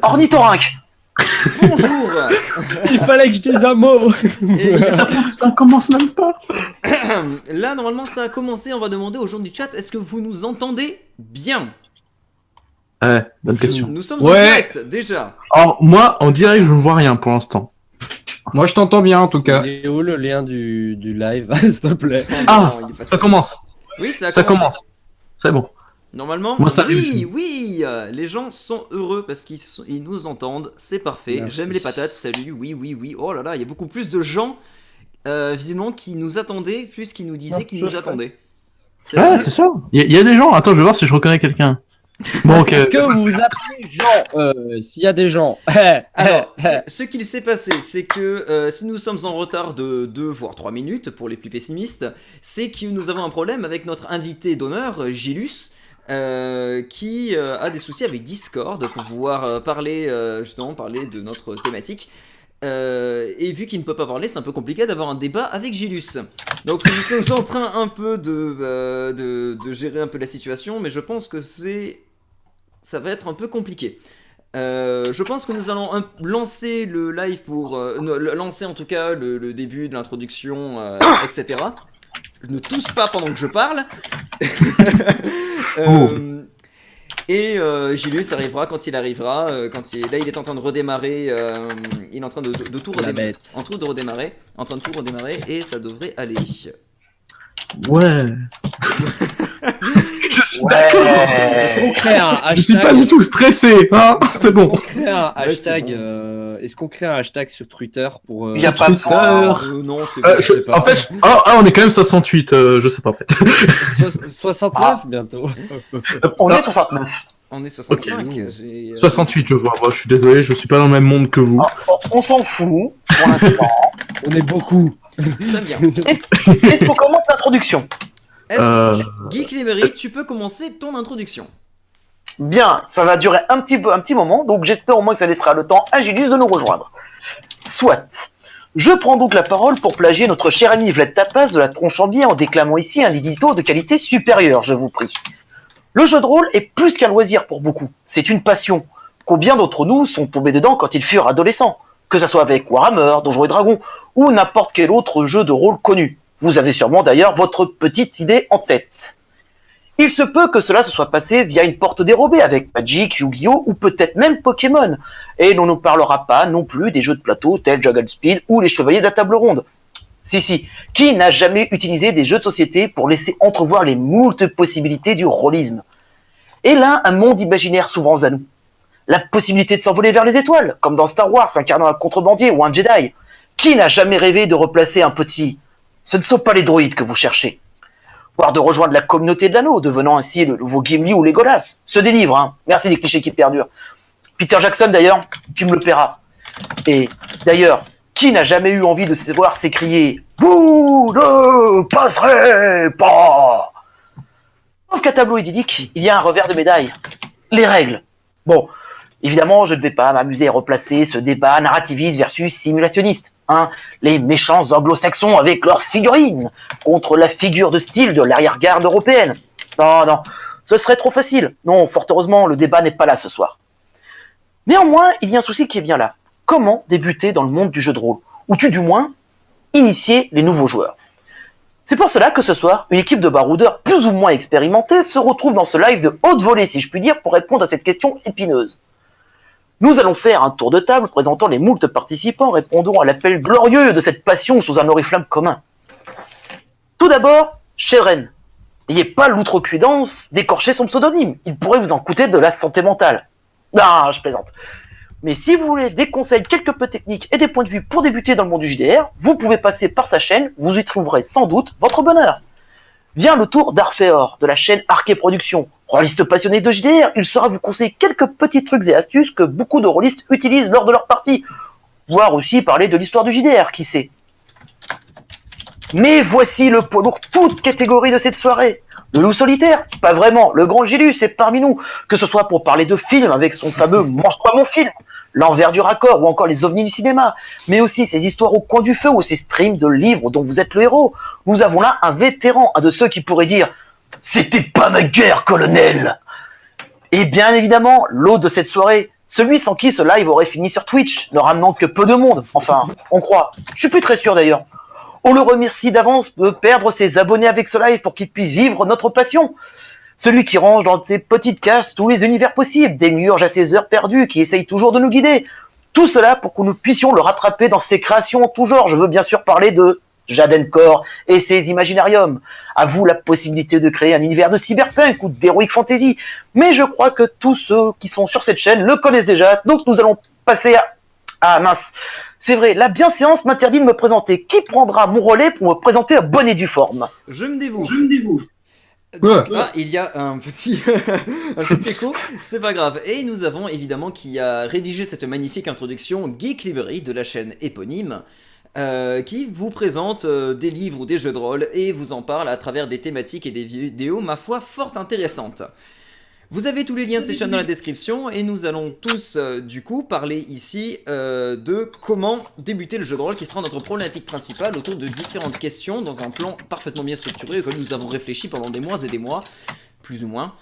Ornithorynque. Bonjour. Il fallait que je dise un mot. Et Ça commence même pas. là, normalement, ça a commencé. On va demander aux gens du chat, est-ce que vous nous entendez bien? Ouais, bonne question. Nous sommes en Ouais. direct, déjà. Alors, moi, en direct, je ne vois rien pour l'instant. Moi, je t'entends bien en tout cas. Il est où le lien du live, s'il te plaît? Ah, Non, il est pas ça commence. Oui, ça a Ça commencé. commence. C'est bon. Normalement, Moi, ça oui, réussit. oui, les gens sont heureux parce qu'ils nous entendent, c'est parfait. Merci. J'aime les patates, salut, oui, oui, oui. Oh là là, il y a beaucoup plus de gens, visiblement, qui nous attendaient, plus qu'ils nous disaient qu'ils nous attendaient. C'est Ouais, vrai. c'est ça. Il y a des gens. Attends, je vais voir si je reconnais quelqu'un. Bon, ok. Est-ce que vous vous appelez Jean s'il y a des gens. Alors, ce qu'il s'est passé, c'est que si nous sommes en retard de 2 voire 3 minutes pour les plus pessimistes, c'est que nous avons un problème avec notre invité d'honneur, Gilus, qui a des soucis avec Discord pour pouvoir parler de notre thématique. Et vu qu'il ne peut pas parler, c'est un peu compliqué d'avoir un débat avec Gilus. Donc nous sommes en train un peu de gérer un peu la situation, mais je pense que ça va être un peu compliqué. Je pense que nous allons lancer le live pour lancer en tout cas le début de l'introduction, etc. Ne tousse pas pendant que je parle. Et Gilus arrivera quand il arrivera. Là, il est en train de redémarrer. Il est en train de tout La redémarrer. bête. En train de tout redémarrer, et ça devrait aller. Ouais. Je suis Ouais. d'accord. Est-ce qu'on crée un hashtag? Je suis pas du tout stressé, hein. C'est bon. Est-ce qu'on crée un hashtag sur Twitter pour. Il y a pas Twitter. Non, c'est je sais pas. En fait, on est quand même 68. Je sais pas en fait. 69 bientôt. On est 69. On est 65. Ok. j'ai, 68, je vois. Moi, je suis désolé, je suis pas dans le même monde que vous. On s'en fout pour l'instant. On est beaucoup. Très bien. Est-ce qu'on commence l'introduction? Guy Clémeris, tu peux commencer ton introduction. Bien, ça va durer un petit moment, donc j'espère au moins que ça laissera le temps à Gilus de nous rejoindre. Soit. Je prends donc la parole pour plagier notre cher ami Vlad Tapas de la tronche en biais en déclamant ici un édito de qualité supérieure, je vous prie. Le jeu de rôle est plus qu'un loisir pour beaucoup, c'est une passion. Combien d'entre nous sont tombés dedans quand ils furent adolescents? Que ça soit avec Warhammer, Donjons et Dragons, ou n'importe quel autre jeu de rôle connu. Vous avez sûrement d'ailleurs votre petite idée en tête. Il se peut que cela se soit passé via une porte dérobée avec Magic, Yu-Gi-Oh! Ou peut-être même Pokémon. Et l'on ne parlera pas non plus des jeux de plateau tels Juggle Speed ou les Chevaliers de la Table Ronde. Si, qui n'a jamais utilisé des jeux de société pour laisser entrevoir les moultes possibilités du rôlisme? Et là, un monde imaginaire s'ouvre à nous. La possibilité de s'envoler vers les étoiles, comme dans Star Wars, incarnant un contrebandier ou un Jedi. Qui n'a jamais rêvé de replacer un petit... Ce ne sont pas les droïdes que vous cherchez. Voire de rejoindre la communauté de l'anneau, devenant ainsi le nouveau Gimli ou Legolas. Se délivre, hein. Merci les clichés qui perdurent. Peter Jackson, d'ailleurs, tu me le paieras. Et d'ailleurs, qui n'a jamais eu envie de se voir s'écrier « Vous ne passerez pas !» Sauf qu'à tableau idyllique, il y a un revers de médaille. Les règles. Bon, évidemment, je ne vais pas m'amuser à replacer ce débat narrativiste versus simulationniste. Hein, les méchants anglo-saxons avec leurs figurines contre la figure de style de l'arrière-garde européenne. Non, ce serait trop facile. Non, fort heureusement, le débat n'est pas là ce soir. Néanmoins, il y a un souci qui est bien là. Comment débuter dans le monde du jeu de rôle? Ou du moins, initier les nouveaux joueurs? C'est pour cela que ce soir, une équipe de baroudeurs plus ou moins expérimentés se retrouve dans ce live de haute volée, si je puis dire, pour répondre à cette question épineuse. Nous allons faire un tour de table présentant les moultes participants répondant à l'appel glorieux de cette passion sous un oriflamme commun. Tout d'abord, Shedren. N'ayez pas l'outrecuidance d'écorcher son pseudonyme, il pourrait vous en coûter de la santé mentale. Non, je plaisante. Mais si vous voulez des conseils quelque peu techniques et des points de vue pour débuter dans le monde du JDR, vous pouvez passer par sa chaîne, vous y trouverez sans doute votre bonheur. Vient le tour d'Arphéor, de la chaîne Arché Productions. Rôliste passionné de JDR, il saura vous conseiller quelques petits trucs et astuces que beaucoup de rôlistes utilisent lors de leur partie. Voire aussi parler de l'histoire du JDR, qui sait. Mais voici le poids lourd toute catégorie de cette soirée. Le loup solitaire? Pas vraiment, le grand Gilus est parmi nous, que ce soit pour parler de films avec son fameux « Mange-toi mon film », l'envers du raccord ou encore les ovnis du cinéma, mais aussi ces histoires au coin du feu ou ces streams de livres dont vous êtes le héros. Nous avons là un vétéran, un de ceux qui pourraient dire « C'était pas ma guerre, colonel !» Et bien évidemment, l'hôte de cette soirée, Celui sans qui ce live aurait fini sur Twitch, ne ramenant que peu de monde. Enfin, on croit. Je suis plus très sûr d'ailleurs. On le remercie d'avance de perdre ses abonnés avec ce live pour qu'il puisse vivre notre passion. Celui qui range dans ses petites cases tous les univers possibles, démiurge à ses heures perdues, qui essaye toujours de nous guider. Tout cela pour que nous puissions le rattraper dans ses créations en tout genre. Je veux bien sûr parler de Jadencore et ses Imaginariums. À vous la possibilité de créer un univers de cyberpunk ou d'heroic fantasy. Mais je crois que tous ceux qui sont sur cette chaîne le connaissent déjà, donc nous allons passer à... Ah mince, c'est vrai, la bienséance m'interdit de me présenter. Qui prendra mon relais pour me présenter à bonne et due forme? Je me dévoue. Ouais. Ah, il y a un petit, un petit écho, c'est pas grave. Et nous avons évidemment qui a rédigé cette magnifique introduction, Geek Library de la chaîne éponyme, qui vous présente des livres ou des jeux de rôle et vous en parle à travers des thématiques et des vidéos, ma foi, fort intéressantes. Vous avez tous les liens de ces chaînes dans la description et nous allons tous du coup parler ici de comment débuter le jeu de rôle qui sera notre problématique principale autour de différentes questions dans un plan parfaitement bien structuré auquel nous avons réfléchi pendant des mois et des mois, plus ou moins.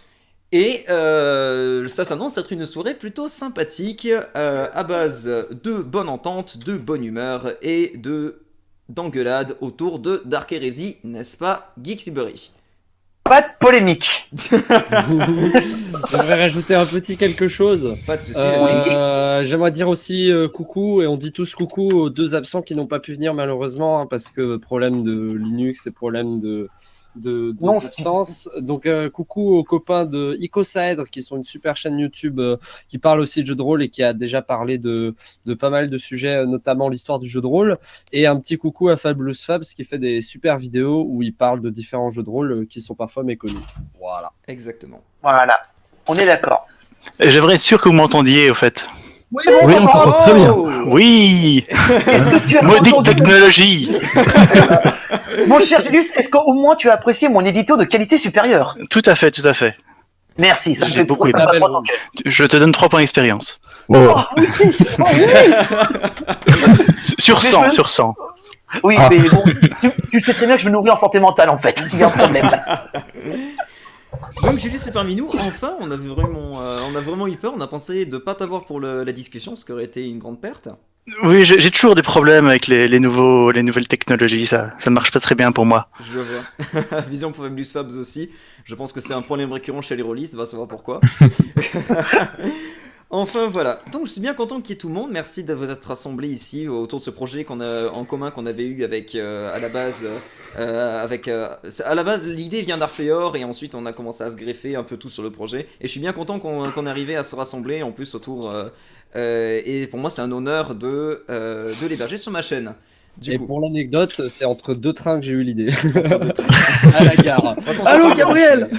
Et ça s'annonce être une soirée plutôt sympathique à base de bonne entente, de bonne humeur et d'engueulade autour de Dark Heresy, n'est-ce pas, Geek Library? Pas de polémique. J'aimerais rajouter un petit quelque chose. Pas de soucis, vas-y. J'aimerais dire aussi coucou, et on dit tous coucou aux deux absents qui n'ont pas pu venir malheureusement, hein, parce que problème de Linux et problème d'absence. Donc coucou aux copains de Icosaèdre qui sont une super chaîne YouTube qui parle aussi de jeux de rôle et qui a déjà parlé de pas mal de sujets, notamment l'histoire du jeu de rôle. Et un petit coucou à Fabulous Fabs qui fait des super vidéos où il parle de différents jeux de rôle qui sont parfois méconnus. Voilà. Exactement. Voilà, on est d'accord. J'aimerais être sûr que vous m'entendiez, au fait. Oui, Oui, on t'entend très bien. Oui. Est-ce que tu as Maudite entendu technologie. Mon cher Gélus, est-ce qu'au moins tu as apprécié mon édito de qualité supérieure? Tout à fait, tout à fait. Merci, ça me J'ai fait beaucoup trop aimé. sympa de t'entendre. Je te donne 3 points d'expérience. Oh. Oh oui, oh oui. Sur Mais 100, je- sur 100. Oui, Ah. mais bon, tu sais très bien que je me nourris en santé mentale en fait. Il y a un problème. Donc Julie, c'est parmi nous. Enfin, on a vraiment eu peur. On a pensé de pas t'avoir pour la discussion, ce qui aurait été une grande perte. Oui, j'ai toujours des problèmes avec les nouvelles technologies, ça marche pas très bien pour moi. Je vois. Vision pour Fabulous Fabs aussi. Je pense que c'est un problème récurrent chez les rôlistes, va savoir pourquoi. Enfin voilà, donc je suis bien content qu'il y ait tout le monde, merci de vous être rassemblés ici autour de ce projet qu'on a en commun qu'on avait eu avec à la base l'idée vient d'Arphéor et ensuite on a commencé à se greffer un peu tout sur le projet et je suis bien content qu'on est arrivé à se rassembler en plus autour et pour moi c'est un honneur de l'héberger sur ma chaîne. Du Et coup. pour l'anecdote, c'est entre deux trains que j'ai eu l'idée. À la gare. De toute façon, Allô, c'est Gabriel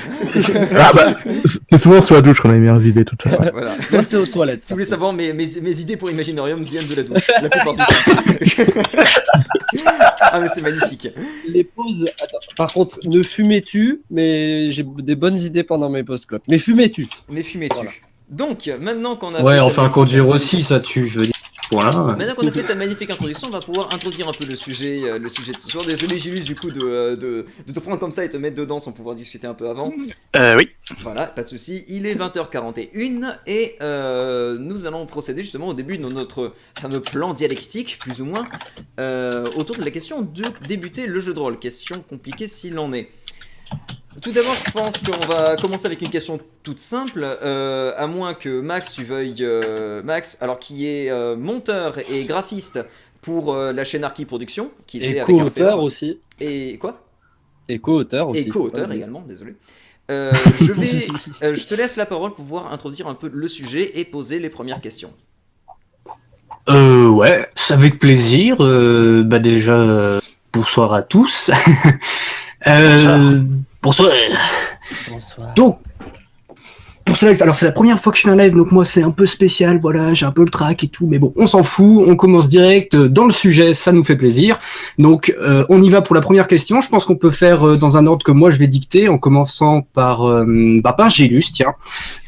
Ah bah, c'est souvent sous la douche qu'on a les meilleures idées, de toute façon. Voilà. Moi, c'est aux toilettes. Si vous voulez savoir, mes idées pour Imaginarium viennent de la douche, la plupart du temps. Ah mais c'est magnifique. Les pauses. Attends, par contre, ne fumez-tu, mais j'ai des bonnes idées pendant mes pauses clopes. Mais fumez-tu. Mais fumez-tu. Voilà. Donc, maintenant qu'on a Ouais, fait enfin, cette conduire magnifique- aussi, ça tue, je veux dire. Voilà. Maintenant qu'on a fait cette magnifique introduction, on va pouvoir introduire un peu le sujet de ce soir. Désolé Julius du coup de te prendre comme ça et te mettre dedans sans pouvoir discuter un peu avant. Oui. Voilà, pas de souci. Il est 20h41 et nous allons procéder justement au début de notre fameux plan dialectique, plus ou moins, autour de la question de débuter le jeu de rôle. Question compliquée s'il en est. Tout d'abord, je pense qu'on va commencer avec une question toute simple, à moins que Max, tu veuilles... Max, alors qui est monteur et graphiste pour la chaîne Arki Productions, qui Et fait avec co-auteur Arphéor. aussi. Et quoi? Et co-auteur aussi. Et co-auteur faut pas également, désolé. Je te laisse la parole pour pouvoir introduire un peu le sujet et poser les premières questions. Ouais, c'est avec plaisir. Bah déjà, bonsoir à tous. Bonsoir. Bonsoir. Donc, pour ce live, alors c'est la première fois que je fais un live, donc moi c'est un peu spécial, voilà, j'ai un peu le trac et tout, mais bon, on s'en fout, on commence direct dans le sujet, ça nous fait plaisir. Donc, on y va pour la première question. Je pense qu'on peut faire dans un ordre que moi je vais dicter, en commençant par Gélus, tiens.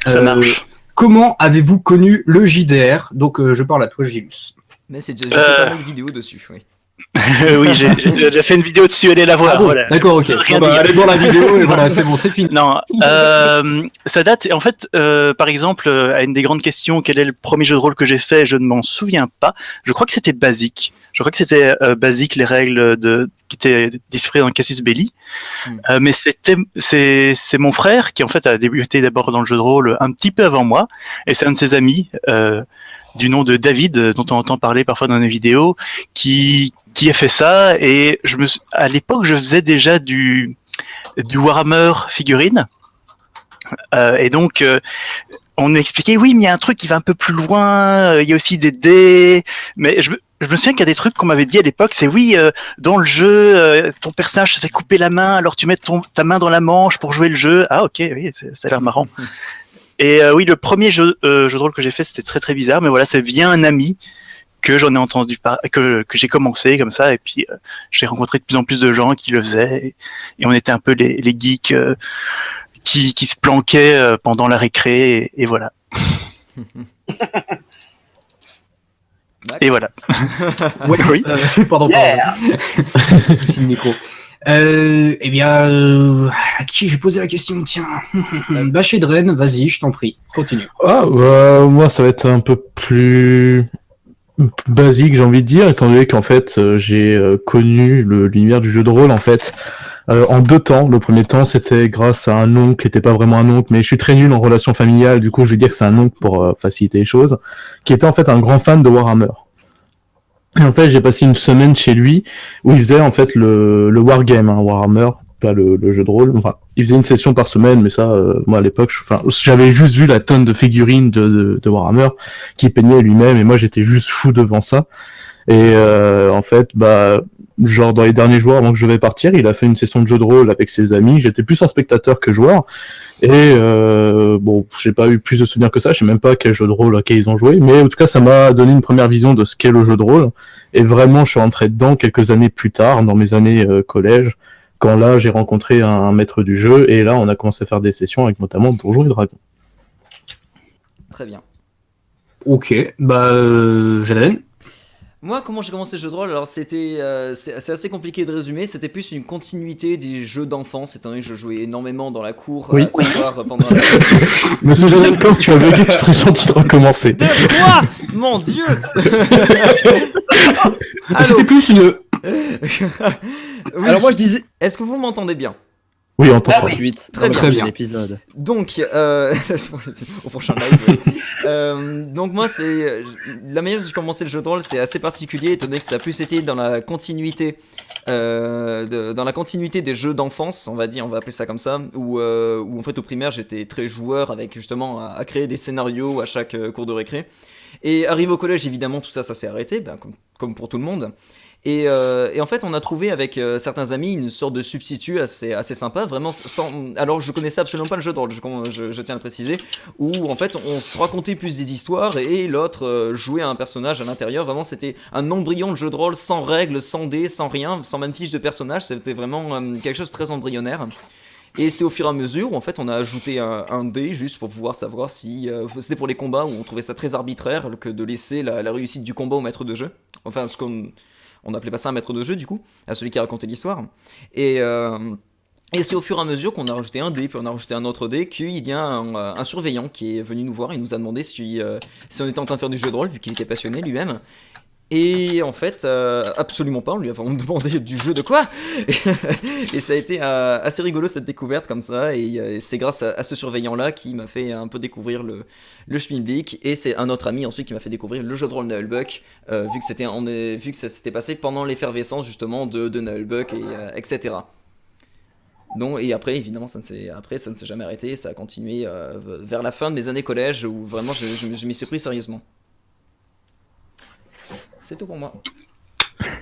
Ça marche. Comment avez-vous connu le JDR? Donc, je parle à toi, Gélus. Mais j'ai fait pas mal de vidéos dessus, oui. Oui, j'ai déjà fait une vidéo dessus, allez la voir. Ah bon, Voilà. d'accord, ok. Rien Bon, bah, dire. allez voir la vidéo et voilà, c'est bon, c'est fini. Non, ça date. En fait, par exemple, à une des grandes questions, quel est le premier jeu de rôle que j'ai fait? Je ne m'en souviens pas. Je crois que c'était Basic. Je crois que c'était Basic, les règles qui étaient disponibles dans Casus Belli. Mais c'est mon frère qui en fait a débuté d'abord dans le jeu de rôle un petit peu avant moi, et c'est un de ses amis du nom de David, dont on entend parler parfois dans les vidéos, qui a fait ça. Et à l'époque, je faisais déjà du Warhammer figurine. Et donc, on m'expliquait, oui, mais il y a un truc qui va un peu plus loin, il y a aussi des dés. Mais je me souviens qu'il y a des trucs qu'on m'avait dit à l'époque, c'est oui, dans le jeu, ton personnage se fait couper la main, alors tu mets ta main dans la manche pour jouer le jeu. Ah ok, oui, ça a l'air marrant. Et oui, le premier jeu de rôle que j'ai fait, c'était très très bizarre, mais voilà, c'est via un ami que j'en ai entendu que j'ai commencé comme ça, et puis j'ai rencontré de plus en plus de gens qui le faisaient, et on était un peu les geeks qui se planquaient pendant la récré, et voilà. Et voilà. Ouais, Oui. Pardon, Yeah. souci de micro. Eh bien, à qui j'ai posé la question? Tiens, bah chez Dren, vas-y, je t'en prie, continue. Ah, moi, ça va être un peu plus basique, j'ai envie de dire, étant donné qu'en fait, j'ai connu l'univers du jeu de rôle, en fait, en 2 temps. Le premier temps, c'était grâce à un oncle qui n'était pas vraiment un oncle, mais je suis très nul en relations familiales, du coup, je vais dire que c'est un oncle pour faciliter les choses, qui était en fait un grand fan de Warhammer. Et en fait, j'ai passé une semaine chez lui où il faisait en fait le wargame, hein, Warhammer, pas le jeu de rôle. Enfin, il faisait une session par semaine, mais ça, moi à l'époque, j'avais juste vu la tonne de figurines de Warhammer qui peignait lui-même, et moi j'étais juste fou devant ça. Et en fait, bah, genre dans les derniers jours avant que je devais partir, il a fait une session de jeu de rôle avec ses amis. J'étais plus un spectateur que joueur. Et bon, j'ai pas eu plus de souvenirs que ça. Je sais même pas quel jeu de rôle auquel ils ont joué, mais en tout cas, ça m'a donné une première vision de ce qu'est le jeu de rôle. Et vraiment, je suis rentré dedans quelques années plus tard, dans mes années collège, quand là, j'ai rencontré un maître du jeu, et là, on a commencé à faire des sessions avec notamment Donjons et Dragons. Très bien. Ok, bah, Jalen. Moi, comment j'ai commencé le jeu de rôle? Alors, c'est assez compliqué de résumer. C'était plus une continuité des jeux d'enfance, étant donné que je jouais énormément dans la cour Oui. à savoir pendant la. Monsieur Janel, quand tu as bugué, tu serais gentil de recommencer. De quoi? Mon Dieu! C'était plus une. Oui, Alors moi je disais Est-ce que vous m'entendez bien? Oui, on t'entend. ensuite Très dans le bien. prochain épisode. Donc, au prochain live, oui. Donc moi, la manière dont j'ai commencé le jeu de rôle, c'est assez particulier, étant donné que ça a plus été dans la continuité, dans la continuité des jeux d'enfance, on va appeler ça comme ça, où en fait au primaire j'étais très joueur avec justement à créer des scénarios à chaque cours de récré. Et arrivé au collège, évidemment, tout ça s'est arrêté, comme pour tout le monde. Et en fait, on a trouvé avec certains amis une sorte de substitut assez sympa, vraiment alors je connaissais absolument pas le jeu de rôle, je tiens à le préciser, où en fait on se racontait plus des histoires et l'autre jouait un personnage à l'intérieur. Vraiment, c'était un embryon de jeu de rôle sans règles, sans dés, sans rien, sans même fiche de personnage. C'était vraiment quelque chose de très embryonnaire. Et c'est au fur et à mesure où en fait on a ajouté un dé juste pour pouvoir savoir si c'était pour les combats, où on trouvait ça très arbitraire que de laisser la réussite du combat au maître de jeu. Enfin, on appelait pas ça un maître de jeu du coup, à celui qui racontait l'histoire. Et c'est au fur et à mesure qu'on a rajouté un dé, puis on a rajouté un autre dé, qu'il y a un surveillant qui est venu nous voir et nous a demandé si on était en train de faire du jeu de rôle, vu qu'il était passionné lui-même. Et en fait, absolument pas, on lui a vraiment demandé du jeu de quoi. Et ça a été assez rigolo cette découverte comme ça, et c'est grâce à ce surveillant-là qui m'a fait un peu découvrir le Schmilblick, et c'est un autre ami ensuite qui m'a fait découvrir le jeu de rôle Nullbuck, vu que ça s'était passé pendant l'effervescence justement de Nullbuck, etc. Donc, et après, évidemment, ça ne s'est jamais arrêté, ça a continué vers la fin de mes années collège, où vraiment je m'y suis pris sérieusement. C'est tout pour moi.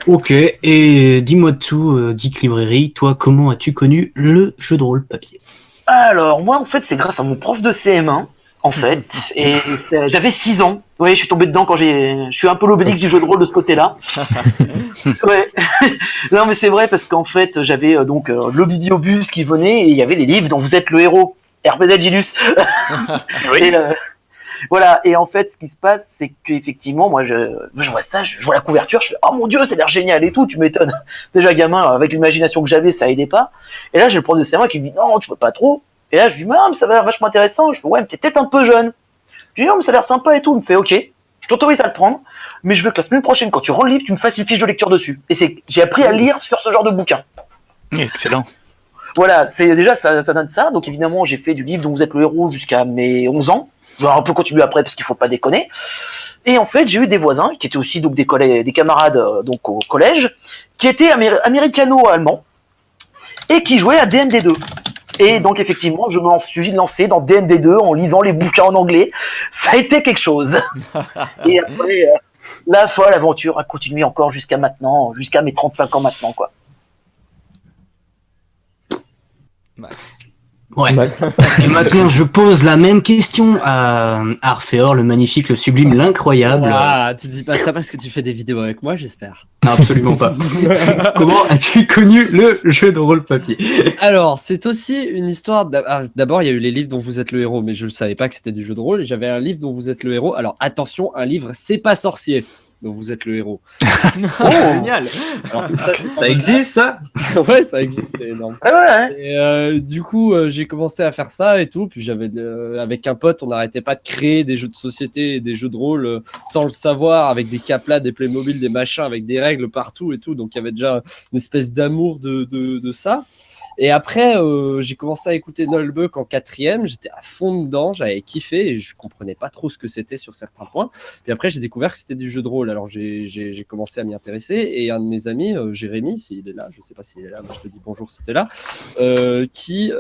Ok, et dis-moi tout, Geek Librairie, toi, comment as-tu connu le jeu de rôle papier? Alors, moi, en fait, c'est grâce à mon prof de CM1, en fait, et j'avais 6 ans. Oui, je suis tombé dedans je suis un peu l'Obélix du jeu de rôle de ce côté-là. Ouais. Non, mais c'est vrai, parce qu'en fait, j'avais donc le bibliobus qui venait, et il y avait les livres dont vous êtes le héros. RPZ Gilus. Oui. Voilà, et en fait, ce qui se passe, c'est qu'effectivement, moi, je vois ça, je vois la couverture, je fais, oh mon dieu, ça a l'air génial et tout, tu m'étonnes. Déjà, gamin, avec l'imagination que j'avais, ça aidait pas. Et là, j'ai le prof de CM1 qui me dit, non, tu peux pas trop. Et là, je lui dis, mais ça va l'air vachement intéressant. Je fais, ouais, mais t'es peut-être un peu jeune. Je lui dis, non, mais ça a l'air sympa et tout. Il me fait, ok, je t'autorise à le prendre, mais je veux que la semaine prochaine, quand tu rends le livre, tu me fasses une fiche de lecture dessus. Et j'ai appris à lire sur ce genre de bouquin. Excellent. Voilà, c'est déjà, ça donne ça. Donc évidemment, j'ai fait du livre dont vous êtes le héros jusqu'à mes 11 ans. Je vais un peu continuer après parce qu'il faut pas déconner. Et en fait, j'ai eu des voisins qui étaient aussi donc des camarades donc au collège, qui étaient américano-allemands et qui jouaient à D&D 2. Et donc effectivement, je me suis lancé dans D&D 2 en lisant les bouquins en anglais. Ça a été quelque chose. Et après, la folle aventure a continué encore jusqu'à maintenant, jusqu'à mes 35 ans maintenant, quoi. Max. Ouais. Max. Et maintenant, je pose la même question à Arphéor, le magnifique, le sublime, l'incroyable. Ah, tu dis pas ça parce que tu fais des vidéos avec moi, j'espère. Non, absolument pas. Comment as-tu connu le jeu de rôle papier? Alors, c'est aussi une histoire. D'abord, il y a eu les livres dont vous êtes le héros, mais je ne savais pas que c'était du jeu de rôle. Et j'avais un livre dont vous êtes le héros. Alors, attention, un livre, c'est pas sorcier dont vous êtes le héros. Oh, génial. Alors, Ça existe, ça? ouais, ça existe, c'est énorme. Ouais. Et du coup, j'ai commencé à faire ça et tout. Puis j'avais, avec un pote, on n'arrêtait pas de créer des jeux de société et des jeux de rôle sans le savoir, avec des caplas, des Playmobil, des machins, avec des règles partout et tout. Donc il y avait déjà une espèce d'amour de ça. Et après, j'ai commencé à écouter Noël Buck en 4e. J'étais à fond dedans, j'avais kiffé et je comprenais pas trop ce que c'était sur certains points. Puis après, j'ai découvert que c'était du jeu de rôle. Alors j'ai commencé à m'y intéresser et un de mes amis, Jérémy, s'il est là, je sais pas s'il est là, mais je te dis bonjour si t'es là, qui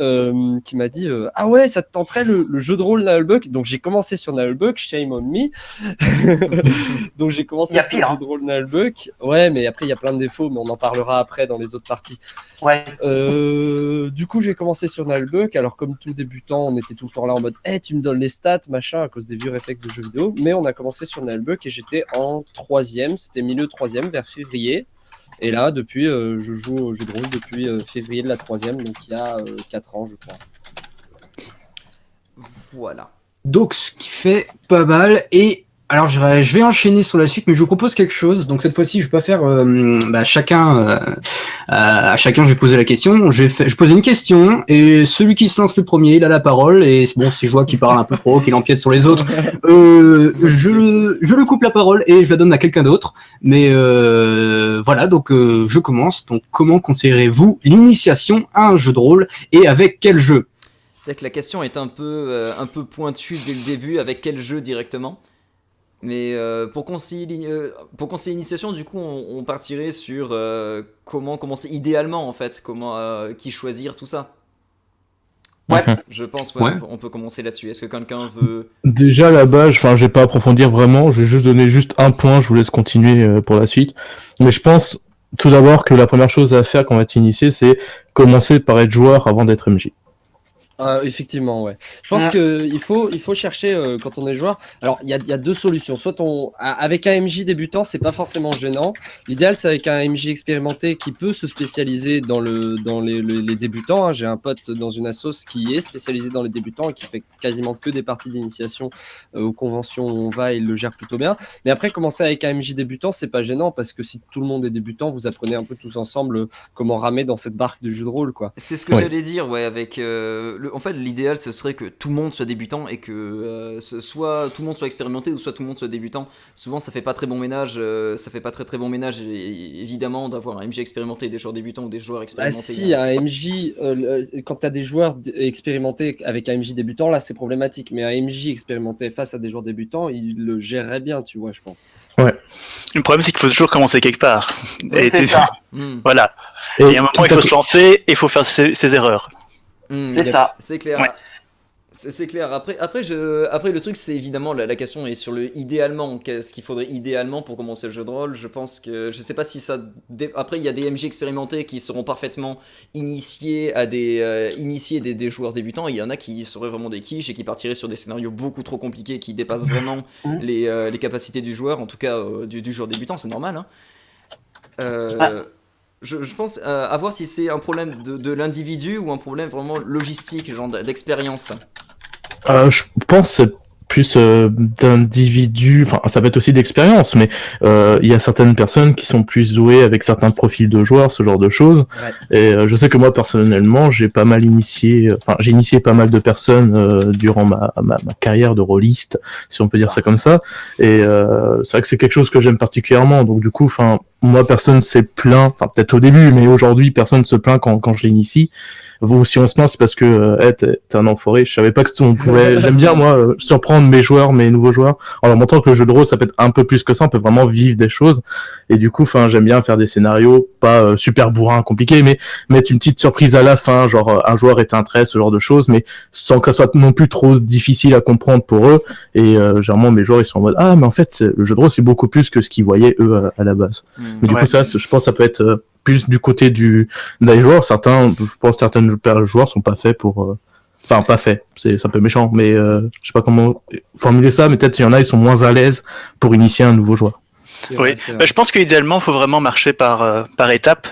m'a dit ah ouais, ça te tenterait le jeu de rôle Noël Buck. Donc j'ai commencé sur Noël Buck, shame on me. Donc j'ai commencé sur le jeu de rôle Noël Buck. Ouais, mais après il y a plein de défauts, mais on en parlera après dans les autres parties. Ouais. Du coup, j'ai commencé sur Nullbuck. Alors, comme tout débutant, on était tout le temps là en mode hey, tu me donnes les stats, machin, à cause des vieux réflexes de jeux vidéo. Mais on a commencé sur Nullbuck et j'étais en 3e. C'était milieu 3e, vers février. Et là, depuis, je joue au jeu de rôle depuis février de la 3e, donc il y a 4 ans, je crois. Voilà. Donc, ce qui fait pas mal. Et alors, je vais enchaîner sur la suite, mais je vous propose quelque chose. Donc, cette fois-ci, je vais pas faire à chacun, je vais poser la question. Je pose une question, et celui qui se lance le premier, il a la parole. Et bon, si je vois qu'il parle un peu trop, qu'il empiète sur les autres, je le coupe la parole et je la donne à quelqu'un d'autre. Mais voilà, donc je commence. Donc, comment conseillerez-vous l'initiation à un jeu de rôle et avec quel jeu? C'est que la question est un peu pointue dès le début, avec quel jeu directement. Mais pour conseiller l'initiation, du coup, on partirait sur comment commencer idéalement, en fait, qui choisir, tout ça. Ouais. Je pense Ouais. on peut commencer là-dessus. Est-ce que quelqu'un veut... Déjà là-bas, je vais pas approfondir vraiment, je vais juste donner juste un point, je vous laisse continuer pour la suite. Mais je pense tout d'abord que la première chose à faire quand on va t'initier, c'est commencer par être joueur avant d'être MJ. Effectivement, ouais. Je pense qu'il faut chercher quand on est joueur. Alors, il y a deux solutions. Soit avec un MJ débutant, c'est pas forcément gênant. L'idéal, c'est avec un MJ expérimenté qui peut se spécialiser dans les débutants. Hein. J'ai un pote dans une assoce qui est spécialisé dans les débutants et qui fait quasiment que des parties d'initiation aux conventions où on va. Il le gère plutôt bien. Mais après, commencer avec un MJ débutant, c'est pas gênant parce que si tout le monde est débutant, vous apprenez un peu tous ensemble comment ramer dans cette barque du jeu de rôle, quoi. C'est ce que j'allais dire, ouais, avec... en fait, l'idéal, ce serait que tout le monde soit débutant et que soit tout le monde soit expérimenté ou soit tout le monde soit débutant. Souvent, ça fait pas très bon ménage. Ça fait pas très bon ménage, évidemment, d'avoir un MJ expérimenté et des joueurs débutants ou des joueurs expérimentés. Si, un MJ, quand tu as des joueurs expérimentés avec un MJ débutant, là, c'est problématique. Mais un MJ expérimenté face à des joueurs débutants, il le gérerait bien, tu vois, je pense. Ouais. Le problème, c'est qu'il faut toujours commencer quelque part. Et c'est ça. Voilà. Et à un moment, il faut se lancer et il faut faire ses erreurs. C'est ça. C'est clair. Ouais. C'est clair. Après, le truc, c'est évidemment la question est sur le idéalement. Qu'est-ce qu'il faudrait idéalement pour commencer le jeu de rôle? Je pense que je sais pas si ça. Après, il y a des MJ expérimentés qui seront parfaitement initiés à des joueurs débutants. Il y en a qui seraient vraiment des quiches et qui partiraient sur des scénarios beaucoup trop compliqués qui dépassent vraiment les capacités du joueur. En tout cas, du joueur débutant, c'est normal. Hein. Je pense à voir si c'est un problème de l'individu ou un problème vraiment logistique, genre d'expérience. Je pense que c'est plus d'individus, enfin ça peut être aussi d'expérience, mais il y a certaines personnes qui sont plus douées avec certains profils de joueurs, ce genre de choses. Ouais. Et je sais que moi personnellement, j'ai initié pas mal de personnes durant ma carrière de rôliste, si on peut dire ça comme ça. Et c'est vrai que c'est quelque chose que j'aime particulièrement. Donc du coup, moi personne s'est plaint, peut-être au début, mais aujourd'hui personne se plaint quand je l'initie. Ou si on se plaint, c'est parce que t'es un enfoiré. Je savais pas que on pouvait. J'aime bien moi surprendre mes nouveaux joueurs, en leur montrant que le jeu de rôle ça peut être un peu plus que ça. On peut vraiment vivre des choses. Et du coup, j'aime bien faire des scénarios pas super bourrins, compliqués, mais mettre une petite surprise à la fin, genre un joueur est un trait, ce genre de choses, mais sans que ça soit non plus trop difficile à comprendre pour eux. Et généralement mes joueurs ils sont en mode mais en fait le jeu de rôle c'est beaucoup plus que ce qu'ils voyaient eux à la base. Mais du coup ça, je pense ça peut être plus du côté des joueurs. Certains joueurs sont pas faits pour pas fait, c'est un peu méchant, mais je sais pas comment formuler ça, mais peut-être il y en a, ils sont moins à l'aise pour initier un nouveau joueur. Oui, je pense qu'idéalement, il faut vraiment marcher par étapes.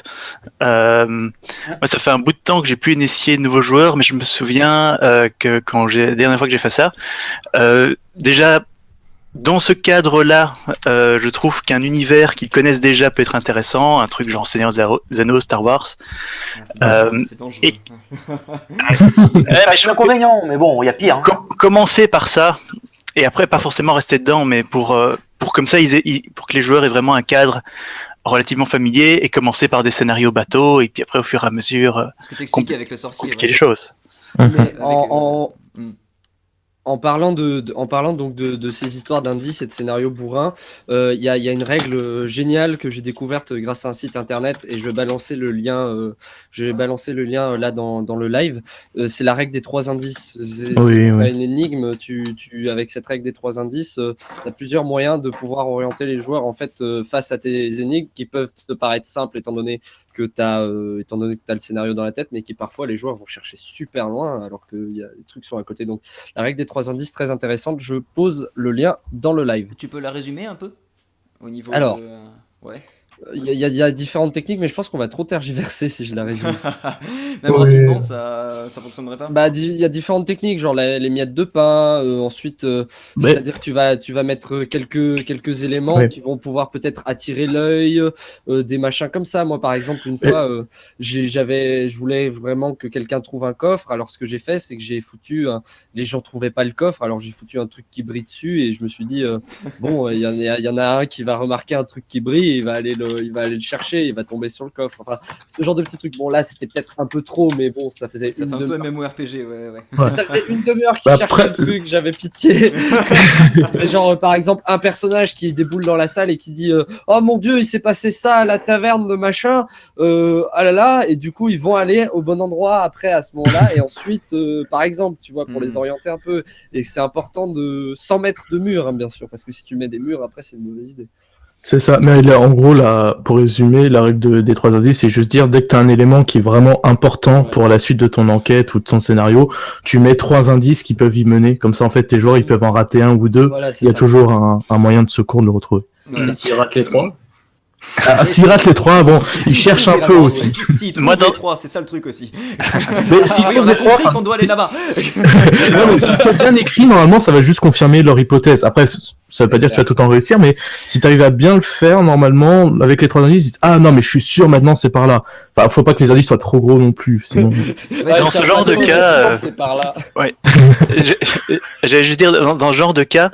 Moi, ça fait un bout de temps que j'ai plus initié de nouveaux joueurs, mais je me souviens que la dernière fois que j'ai fait ça, déjà, dans ce cadre-là, je trouve qu'un univers qu'ils connaissent déjà peut être intéressant, un truc genre Seigneur des Anneaux, Star Wars. C'est dangereux. Je suis inconvénient, mais bon, il y a pire. Commencer par ça, et après pas forcément rester dedans, mais pour comme ça, pour que les joueurs aient vraiment un cadre relativement familier, et commencer par des scénarios bateaux, et puis après au fur et à mesure, Ce que t'expliquais avec le sorcier. compliquer les choses. Mais en parlant donc de ces histoires d'indices et de scénarios bourrins, il y a une règle géniale que j'ai découverte grâce à un site internet, et je vais balancer le lien, là dans le live. C'est la règle des 3 indices. C'est pas une énigme. Avec cette règle des 3 indices, tu as plusieurs moyens de pouvoir orienter les joueurs en fait face à tes énigmes qui peuvent te paraître simples étant donné que tu as le scénario dans la tête, mais qui parfois les joueurs vont chercher super loin alors que les trucs sont à côté. Donc la règle des 3 indices, très intéressante. Je pose le lien dans le live. Tu peux la résumer un peu au niveau Alors, ouais. Il y a différentes techniques, mais je pense qu'on va trop tergiverser si je la résume. Même rapidement, ça fonctionnerait pas. Il y a différentes techniques, genre les miettes de pain. Ensuite, c'est-à-dire que tu vas mettre quelques éléments qui vont pouvoir peut-être attirer l'œil, des machins comme ça. Moi, par exemple, une fois, je voulais vraiment que quelqu'un trouve un coffre. Alors, ce que j'ai fait, c'est que j'ai foutu les gens trouvaient pas le coffre, alors j'ai foutu un truc qui brille dessus, et je me suis dit bon, il y en a un qui va remarquer un truc qui brille, et il va aller le chercher, il va tomber sur le coffre. Enfin, ce genre de petits trucs. Bon, là, c'était peut-être un peu trop, mais bon, ça fait un peu MMORPG, ouais. Ça faisait une demi-heure qu'il cherchait le truc, j'avais pitié. Genre, par exemple, un personnage qui déboule dans la salle et qui dit oh mon dieu, il s'est passé ça à la taverne de machin, ah là là, et du coup, ils vont aller au bon endroit après à ce moment-là, et ensuite, par exemple, tu vois, pour les orienter un peu, et c'est important de 100 mètres de mur, hein, bien sûr, parce que si tu mets des murs, après, c'est une mauvaise idée. C'est ça, mais là, en gros, là, pour résumer, la règle des 3 indices, c'est juste dire, dès que tu as un élément qui est vraiment important pour la suite de ton enquête ou de ton scénario, tu mets 3 indices qui peuvent y mener. Comme ça, en fait, tes joueurs, ils peuvent en rater un ou deux. Voilà, il y a toujours un moyen de secours de le retrouver. S'ils ratent les 3 s'ils ratent les 3, bon, ils cherchent un peu aussi. Si, ils trouvent les 3, c'est ça le truc aussi. Mais si on a compris qu'on doit aller là-bas. Non, mais si c'est bien écrit, normalement, ça va juste confirmer leur hypothèse. Après, ça veut pas dire que tu vas tout en réussir, mais si tu arrives à bien le faire, normalement, avec les 3 indices, ah non, mais je suis sûr maintenant, c'est par là. Enfin, faut pas que les indices soient trop gros non plus, sinon. Dans ce genre de cas, c'est par là. Ouais. J'allais juste dire, dans ce genre de cas,